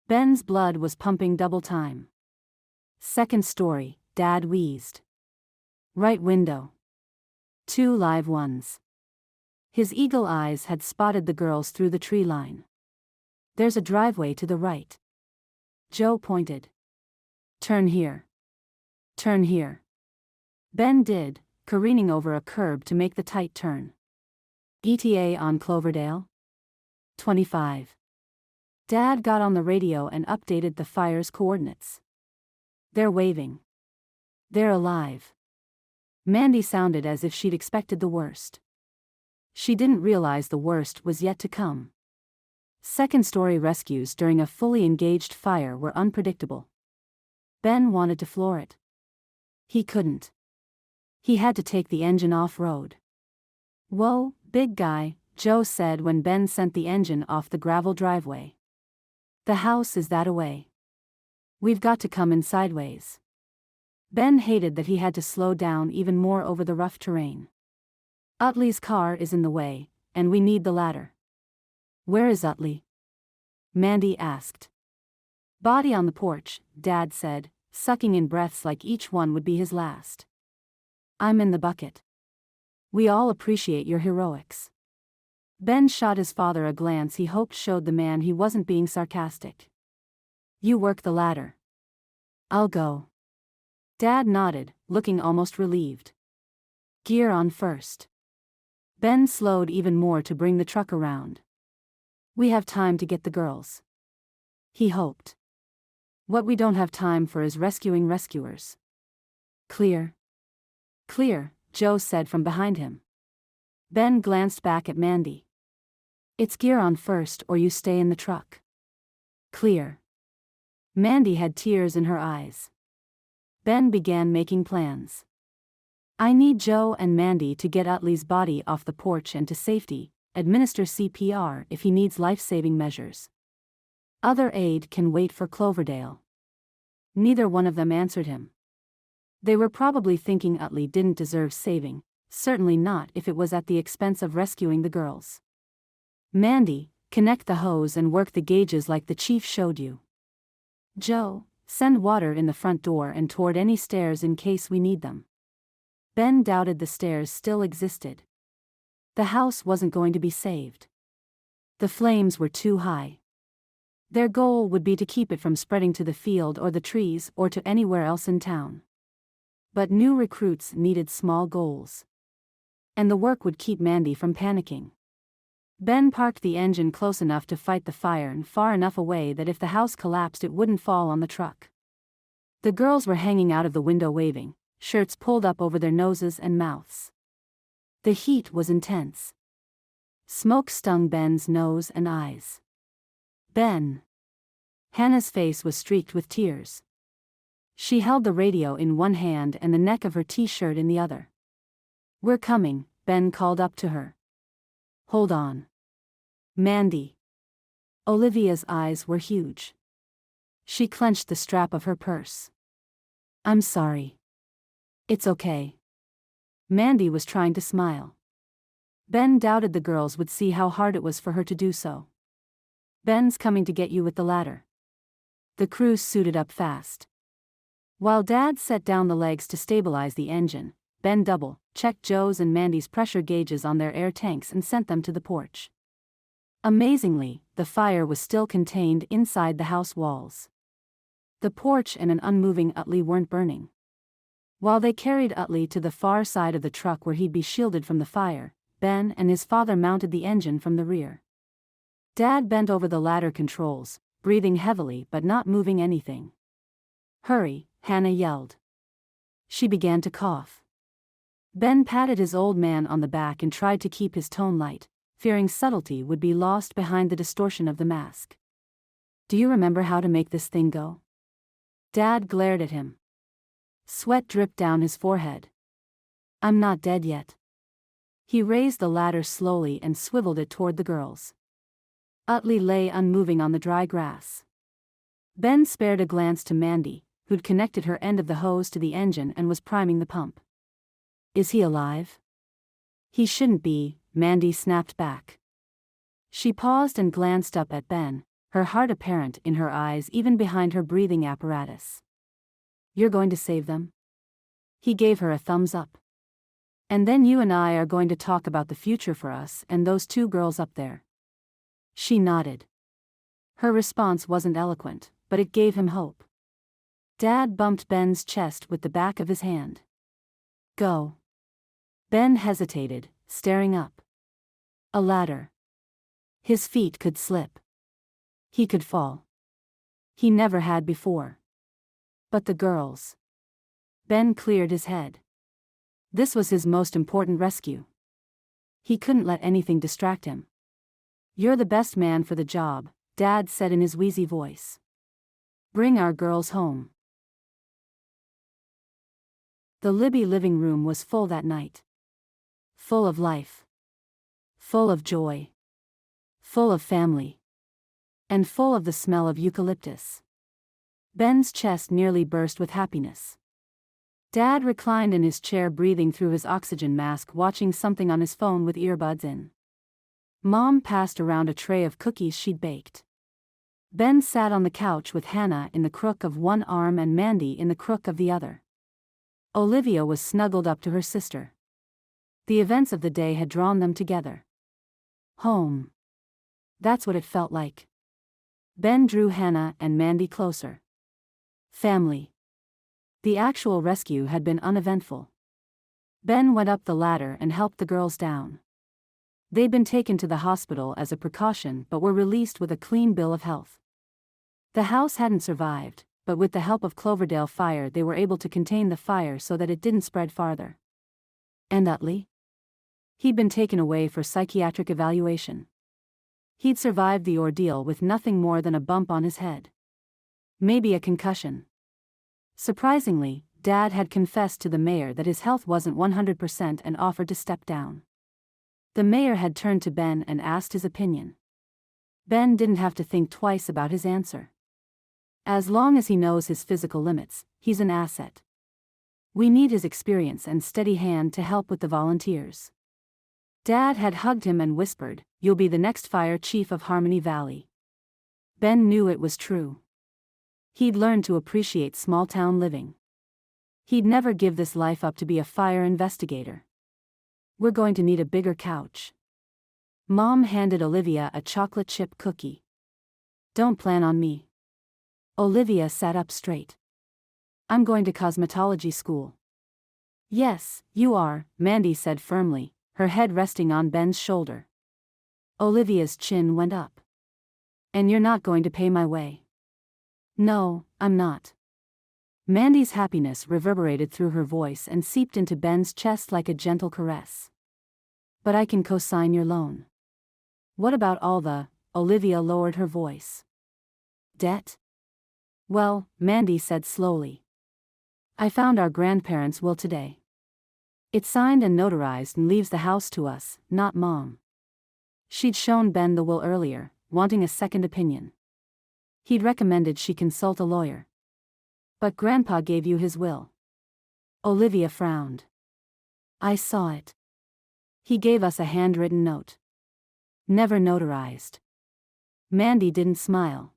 Ben's blood was pumping double time. Second story, Dad wheezed. Right window. 2 live ones. His eagle eyes had spotted the girls through the tree line. There's a driveway to the right. Joe pointed. Turn here. Turn here. Ben did, careening over a curb to make the tight turn. ETA on Cloverdale? 25. Dad got on the radio and updated the fire's coordinates. They're waving. They're alive. Mandy sounded as if she'd expected the worst. She didn't realize the worst was yet to come. Second-story rescues during a fully engaged fire were unpredictable. Ben wanted to floor it. He couldn't. He had to take the engine off-road. Whoa, big guy, Joe said when Ben sent the engine off the gravel driveway. The house is that away. We've got to come in sideways. Ben hated that he had to slow down even more over the rough terrain. Utley's car is in the way, and we need the ladder. Where is Utley? Mandy asked. Body on the porch, Dad said, sucking in breaths like each one would be his last. I'm in the bucket. We all appreciate your heroics. Ben shot his father a glance he hoped showed the man he wasn't being sarcastic. You work the ladder. I'll go. Dad nodded, looking almost relieved. Gear on first. Ben slowed even more to bring the truck around. We have time to get the girls. He hoped. What we don't have time for is rescuing rescuers. Clear. Clear, Joe said from behind him. Ben glanced back at Mandy. It's gear on first or you stay in the truck. Clear. Mandy had tears in her eyes. Ben began making plans. I need Joe and Mandy to get Utley's body off the porch and to safety, administer CPR if he needs life-saving measures. Other aid can wait for Cloverdale. Neither one of them answered him. They were probably thinking Utley didn't deserve saving, certainly not if it was at the expense of rescuing the girls. Mandy, connect the hose and work the gauges like the chief showed you. Joe, Send water in the front door and toward any stairs in case we need them. Ben doubted the stairs still existed. The house wasn't going to be saved. The flames were too high. Their goal would be to keep it from spreading to the field or the trees or to anywhere else in town. But new recruits needed small goals. And the work would keep Mandy from panicking. Ben parked the engine close enough to fight the fire and far enough away that if the house collapsed it wouldn't fall on the truck. The girls were hanging out of the window waving, shirts pulled up over their noses and mouths. The heat was intense. Smoke stung Ben's nose and eyes. Ben. Hannah's face was streaked with tears. She held the radio in one hand and the neck of her t-shirt in the other. "We're coming," Ben called up to her. "Hold on. Mandy." Olivia's eyes were huge. She clenched the strap of her purse. "I'm sorry." "It's okay." Mandy was trying to smile. Ben doubted the girls would see how hard it was for her to do so. "Ben's coming to get you with the ladder." The crew suited up fast. While Dad set down the legs to stabilize the engine, Ben double-checked Joe's and Mandy's pressure gauges on their air tanks and sent them to the porch. Amazingly, the fire was still contained inside the house walls. The porch and an unmoving Utley weren't burning. While they carried Utley to the far side of the truck where he'd be shielded from the fire, Ben and his father mounted the engine from the rear. Dad bent over the ladder controls, breathing heavily but not moving anything. "Hurry," Hannah yelled. She began to cough. Ben patted his old man on the back and tried to keep his tone light, fearing subtlety would be lost behind the distortion of the mask. "Do you remember how to make this thing go?" Dad glared at him. Sweat dripped down his forehead. "I'm not dead yet." He raised the ladder slowly and swiveled it toward the girls. Utley lay unmoving on the dry grass. Ben spared a glance to Mandy, who'd connected her end of the hose to the engine and was priming the pump. "Is he alive?" "He shouldn't be," Mandy snapped back. She paused and glanced up at Ben, her heart apparent in her eyes even behind her breathing apparatus. "You're going to save them?" He gave her a thumbs up. "And then you and I are going to talk about the future for us and those two girls up there." She nodded. Her response wasn't eloquent, but it gave him hope. Dad bumped Ben's chest with the back of his hand. "Go." Ben hesitated, staring up. A ladder. His feet could slip. He could fall. He never had before. But the girls. Ben cleared his head. This was his most important rescue. He couldn't let anything distract him. "You're the best man for the job," Dad said in his wheezy voice. "Bring our girls home." The Libby living room was full that night. Full of life. Full of joy. Full of family. And full of the smell of eucalyptus. Ben's chest nearly burst with happiness. Dad reclined in his chair breathing through his oxygen mask watching something on his phone with earbuds in. Mom passed around a tray of cookies she'd baked. Ben sat on the couch with Hannah in the crook of one arm and Mandy in the crook of the other. Olivia was snuggled up to her sister. The events of the day had drawn them together. Home. That's what it felt like. Ben drew Hannah and Mandy closer. Family. The actual rescue had been uneventful. Ben went up the ladder and helped the girls down. They'd been taken to the hospital as a precaution but were released with a clean bill of health. The house hadn't survived, but with the help of Cloverdale Fire they were able to contain the fire so that it didn't spread farther. And Utley? He'd been taken away for psychiatric evaluation. He'd survived the ordeal with nothing more than a bump on his head. Maybe a concussion. Surprisingly, Dad had confessed to the mayor that his health wasn't 100% and offered to step down. The mayor had turned to Ben and asked his opinion. Ben didn't have to think twice about his answer. As long as he knows his physical limits, he's an asset. We need his experience and steady hand to help with the volunteers. Dad had hugged him and whispered, "You'll be the next fire chief of Harmony Valley." Ben knew it was true. He'd learned to appreciate small-town living. He'd never give this life up to be a fire investigator. We're going to need a bigger couch. Mom handed Olivia a chocolate chip cookie. Don't plan on me. Olivia sat up straight. I'm going to cosmetology school. Yes, you are, Mandy said firmly, her head resting on Ben's shoulder. Olivia's chin went up. And you're not going to pay my way. No, I'm not. Mandy's happiness reverberated through her voice and seeped into Ben's chest like a gentle caress. But I can co-sign your loan. What about all the, Olivia lowered her voice. Debt? Well, Mandy said slowly. I found our grandparents' will today. It's signed and notarized and leaves the house to us, not Mom. She'd shown Ben the will earlier, wanting a second opinion. He'd recommended she consult a lawyer. But Grandpa gave you his will. Olivia frowned. I saw it. He gave us a handwritten note. Never notarized. Mandy didn't smile.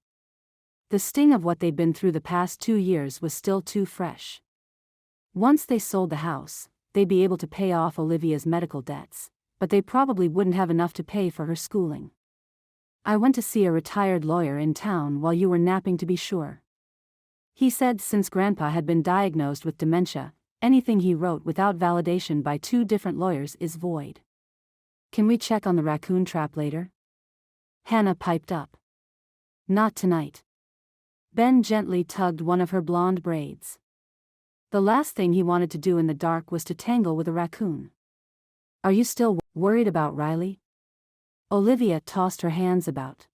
The sting of what they'd been through the past 2 years was still too fresh. Once they sold the house, they'd be able to pay off Olivia's medical debts, but they probably wouldn't have enough to pay for her schooling. I went to see a retired lawyer in town while you were napping to be sure. He said since Grandpa had been diagnosed with dementia, anything he wrote without validation by 2 different lawyers is void. Can we check on the raccoon trap later? Hannah piped up. Not tonight. Ben gently tugged one of her blonde braids. The last thing he wanted to do in the dark was to tangle with a raccoon. Are you still worried about Riley? Olivia tossed her hands about.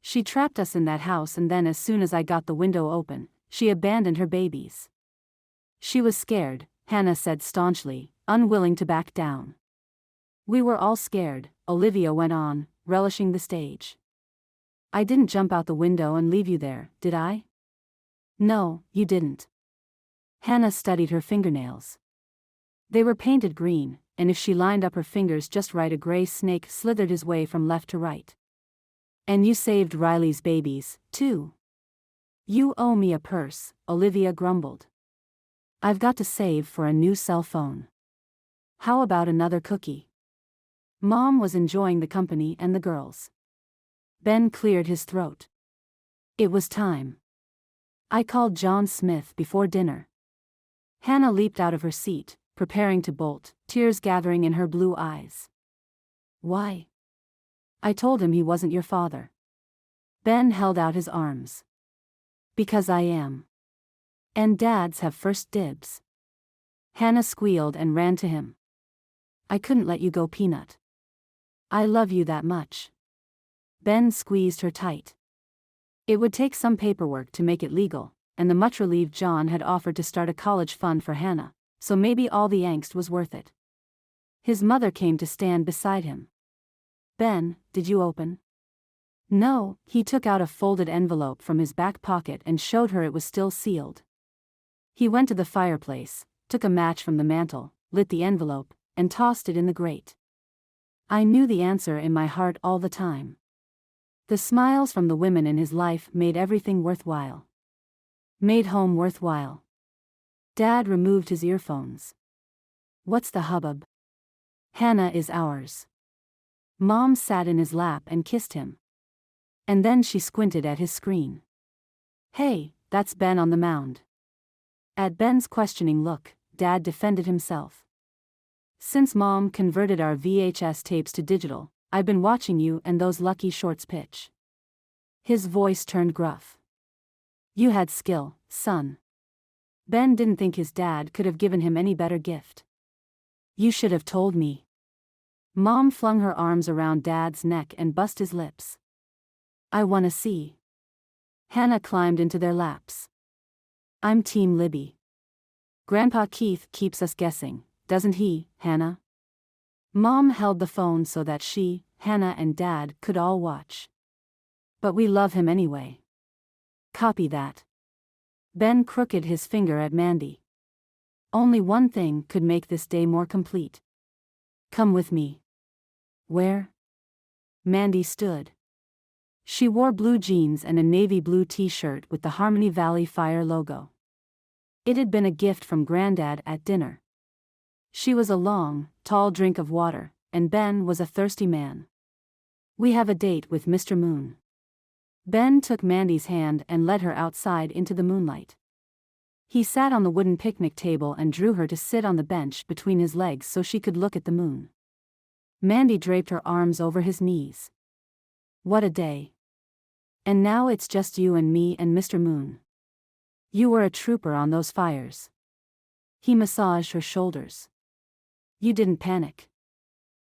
She trapped us in that house and then as soon as I got the window open, she abandoned her babies. She was scared, Hannah said staunchly, unwilling to back down. We were all scared, Olivia went on, relishing the stage. I didn't jump out the window and leave you there, did I? No, you didn't. Hannah studied her fingernails. They were painted green, and if she lined up her fingers just right, a gray snake slithered his way from left to right. And you saved Riley's babies, too. You owe me a purse, Olivia grumbled. I've got to save for a new cell phone. How about another cookie? Mom was enjoying the company and the girls. Ben cleared his throat. It was time. I called John Smith before dinner. Hannah leaped out of her seat, preparing to bolt, tears gathering in her blue eyes. Why? I told him he wasn't your father. Ben held out his arms. Because I am. And dads have first dibs. Hannah squealed and ran to him. I couldn't let you go, Peanut. I love you that much. Ben squeezed her tight. It would take some paperwork to make it legal, and the much relieved John had offered to start a college fund for Hannah, so maybe all the angst was worth it. His mother came to stand beside him. Ben, did you open? No, he took out a folded envelope from his back pocket and showed her it was still sealed. He went to the fireplace, took a match from the mantel, lit the envelope, and tossed it in the grate. I knew the answer in my heart all the time. The smiles from the women in his life made everything worthwhile. Made home worthwhile. Dad removed his earphones. What's the hubbub? Hannah is ours. Mom sat in his lap and kissed him. And then she squinted at his screen. Hey, that's Ben on the mound. At Ben's questioning look, Dad defended himself. Since Mom converted our VHS tapes to digital, I've been watching you and those lucky shorts pitch. His voice turned gruff. You had skill, son. Ben didn't think his dad could have given him any better gift. You should have told me. Mom flung her arms around Dad's neck and bussed his lips. I wanna see. Hannah climbed into their laps. I'm Team Libby. Grandpa Keith keeps us guessing, doesn't he, Hannah? Mom held the phone so that she, Hannah and Dad could all watch. But we love him anyway. Copy that. Ben crooked his finger at Mandy. Only one thing could make this day more complete. Come with me. Where? Mandy stood. She wore blue jeans and a navy blue t-shirt with the Harmony Valley Fire logo. It had been a gift from Granddad at dinner. She was a long, tall drink of water, and Ben was a thirsty man. "We have a date with Mr. Moon." Ben took Mandy's hand and led her outside into the moonlight. He sat on the wooden picnic table and drew her to sit on the bench between his legs so she could look at the moon. Mandy draped her arms over his knees. "What a day. And now it's just you and me and Mr. Moon. You were a trooper on those fires." He massaged her shoulders. "You didn't panic.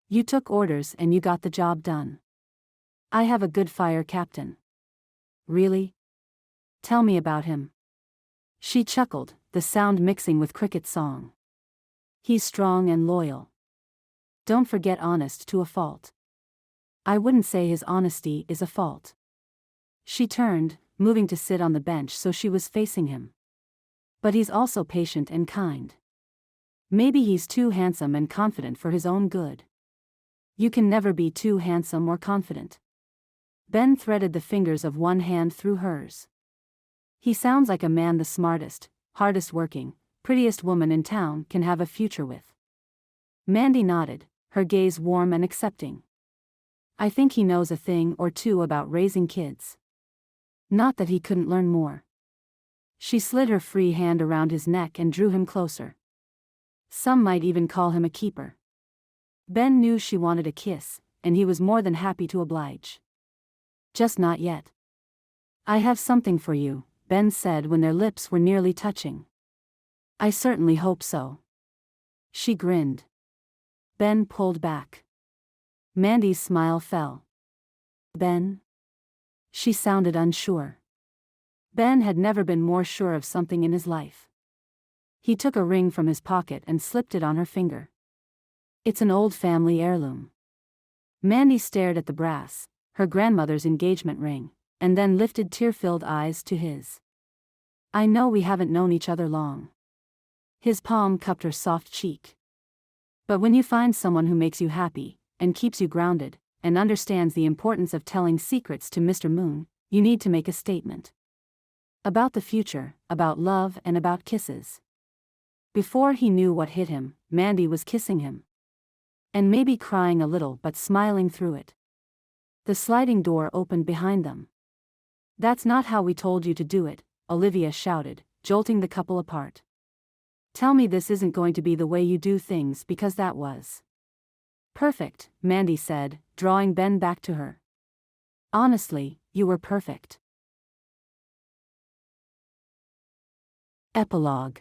You took orders and you got the job done. I have a good fire captain." "Really? Tell me about him." She chuckled, the sound mixing with cricket song. "He's strong and loyal. Don't forget honest to a fault." "I wouldn't say his honesty is a fault." She turned, moving to sit on the bench so she was facing him. "But he's also patient and kind. Maybe he's too handsome and confident for his own good." "You can never be too handsome or confident." Ben threaded the fingers of one hand through hers. "He sounds like a man the smartest, hardest working, prettiest woman in town can have a future with." Mandy nodded, her gaze warm and accepting. "I think he knows a thing or two about raising kids. Not that he couldn't learn more." She slid her free hand around his neck and drew him closer. "Some might even call him a keeper." Ben knew she wanted a kiss, and he was more than happy to oblige. "Just not yet." "I have something for you," Ben said when their lips were nearly touching. "I certainly hope so." She grinned. Ben pulled back. Mandy's smile fell. "Ben?" She sounded unsure. Ben had never been more sure of something in his life. He took a ring from his pocket and slipped it on her finger. "It's an old family heirloom." Mandy stared at the brass, her grandmother's engagement ring, and then lifted tear-filled eyes to his. "I know we haven't known each other long." His palm cupped her soft cheek. "But when you find someone who makes you happy, and keeps you grounded, and understands the importance of telling secrets to Mr. Moon, you need to make a statement. About the future, about love and about kisses." Before he knew what hit him, Mandy was kissing him. And maybe crying a little but smiling through it. The sliding door opened behind them. "That's not how we told you to do it," Olivia shouted, jolting the couple apart. "Tell me this isn't going to be the way you do things because that was." "Perfect," Mandy said, drawing Ben back to her. "Honestly, you were perfect." Epilogue.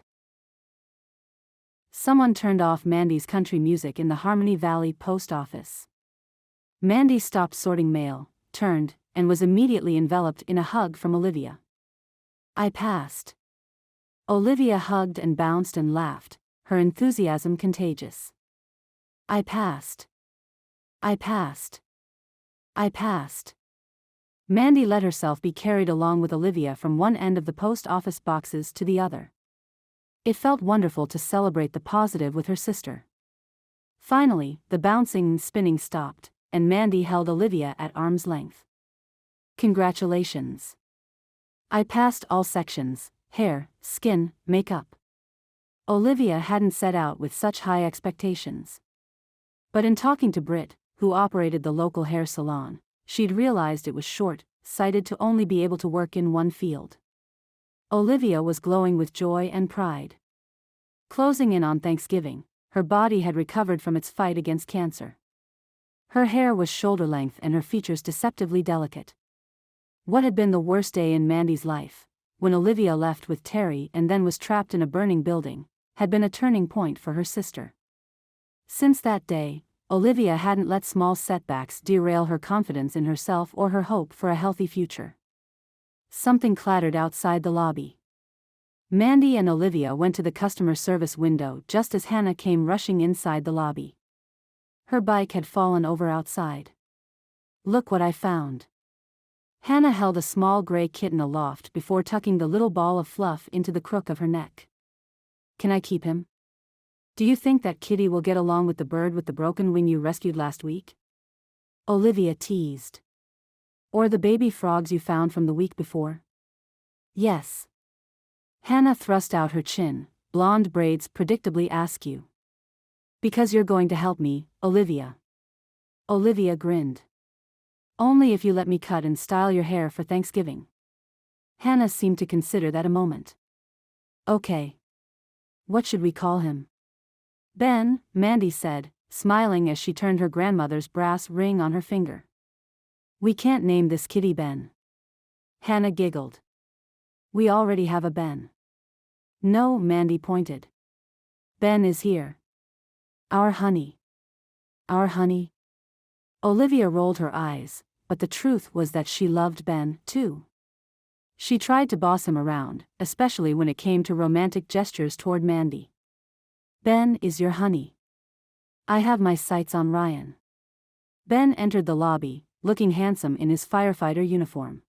Someone turned off Mandy's country music in the Harmony Valley post office. Mandy stopped sorting mail, turned, and was immediately enveloped in a hug from Olivia. "I passed." Olivia hugged and bounced and laughed, her enthusiasm contagious. "I passed. I passed. I passed." Mandy let herself be carried along with Olivia from one end of the post office boxes to the other. It felt wonderful to celebrate the positive with her sister. Finally, the bouncing and spinning stopped, and Mandy held Olivia at arm's length. "Congratulations. I passed all sections, hair, skin, makeup." Olivia hadn't set out with such high expectations. But in talking to Britt, who operated the local hair salon, she'd realized it was short-sighted to only be able to work in one field. Olivia was glowing with joy and pride. Closing in on Thanksgiving, her body had recovered from its fight against cancer. Her hair was shoulder-length and her features deceptively delicate. What had been the worst day in Mandy's life, when Olivia left with Terry and then was trapped in a burning building, had been a turning point for her sister. Since that day, Olivia hadn't let small setbacks derail her confidence in herself or her hope for a healthy future. Something clattered outside the lobby. Mandy and Olivia went to the customer service window just as Hannah came rushing inside the lobby. Her bike had fallen over outside. "Look what I found." Hannah held a small gray kitten aloft before tucking the little ball of fluff into the crook of her neck. "Can I keep him? Do you think that kitty will get along with the bird with the broken wing you rescued last week?" Olivia teased. Or the baby frogs you found from the week before? Yes. Hannah thrust out her chin, blonde braids predictably askew. Because you're going to help me, Olivia. Olivia grinned. Only if you let me cut and style your hair for Thanksgiving. Hannah seemed to consider that a moment. Okay. What should we call him? Ben, Mandy said, smiling as she turned her grandmother's brass ring on her finger. We can't name this kitty Ben. Hannah giggled. We already have a Ben. No, Mandy pointed. Ben is here. Our honey. Our honey. Olivia rolled her eyes, but the truth was that she loved Ben, too. She tried to boss him around, especially when it came to romantic gestures toward Mandy. Ben is your honey. I have my sights on Ryan. Ben entered the lobby, looking handsome in his firefighter uniform.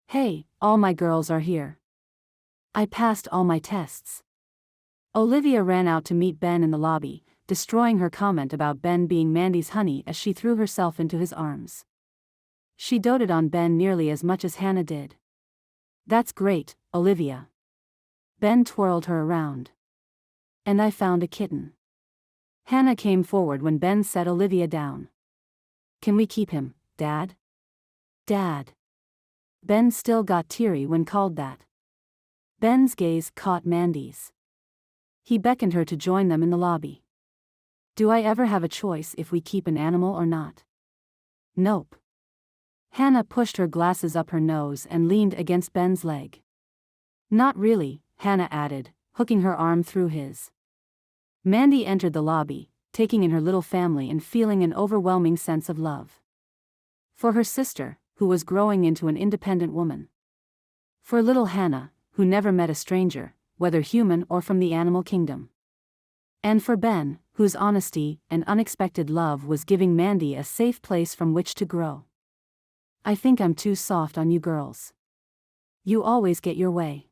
Hey, all my girls are here. I passed all my tests. Olivia ran out to meet Ben in the lobby, destroying her comment about Ben being Mandy's honey as she threw herself into his arms. She doted on Ben nearly as much as Hannah did. That's great, Olivia. Ben twirled her around. And I found a kitten. Hannah came forward when Ben set Olivia down. Can we keep him, Dad? Dad. Ben still got teary when called that. Ben's gaze caught Mandy's. He beckoned her to join them in the lobby. Do I ever have a choice if we keep an animal or not? Nope. Hannah pushed her glasses up her nose and leaned against Ben's leg. Not really, Hannah added, hooking her arm through his. Mandy entered the lobby, taking in her little family and feeling an overwhelming sense of love. For her sister, who was growing into an independent woman. For little Hannah, who never met a stranger, whether human or from the animal kingdom. And for Ben, whose honesty and unexpected love was giving Mandy a safe place from which to grow. I think I'm too soft on you girls. You always get your way.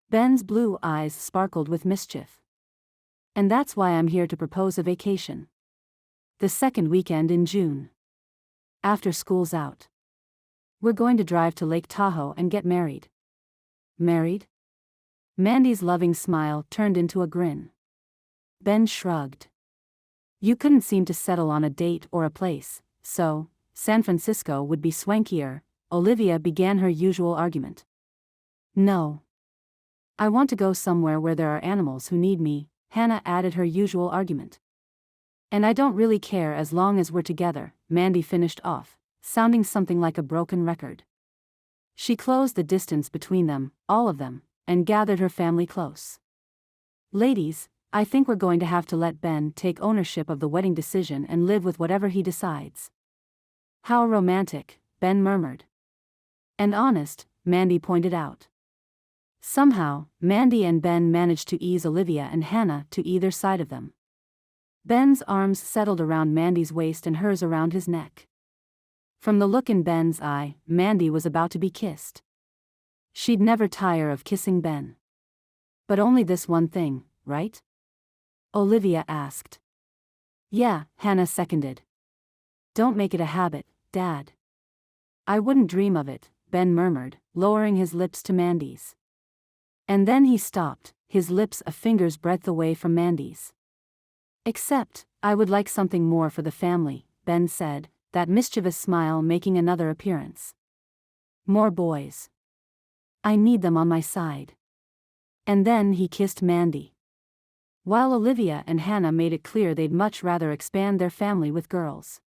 Ben's blue eyes sparkled with mischief. And that's why I'm here to propose a vacation. The second weekend in June. After school's out. We're going to drive to Lake Tahoe and get married. Married? Mandy's loving smile turned into a grin. Ben shrugged. You couldn't seem to settle on a date or a place, so San Francisco would be swankier. Olivia began her usual argument. No. I want to go somewhere where there are animals who need me, Hannah added her usual argument. And I don't really care as long as we're together, Mandy finished off, sounding something like a broken record. She closed the distance between them, all of them, and gathered her family close. Ladies, I think we're going to have to let Ben take ownership of the wedding decision and live with whatever he decides. How romantic, Ben murmured. And honest, Mandy pointed out. Somehow, Mandy and Ben managed to ease Olivia and Hannah to either side of them. Ben's arms settled around Mandy's waist and hers around his neck. From the look in Ben's eye, Mandy was about to be kissed. She'd never tire of kissing Ben. But only this one thing, right? Olivia asked. Yeah, Hannah seconded. Don't make it a habit, Dad. I wouldn't dream of it, Ben murmured, lowering his lips to Mandy's. And then he stopped, his lips a finger's breadth away from Mandy's. Except, I would like something more for the family, Ben said, that mischievous smile making another appearance. More boys. I need them on my side. And then he kissed Mandy. While Olivia and Hannah made it clear they'd much rather expand their family with girls.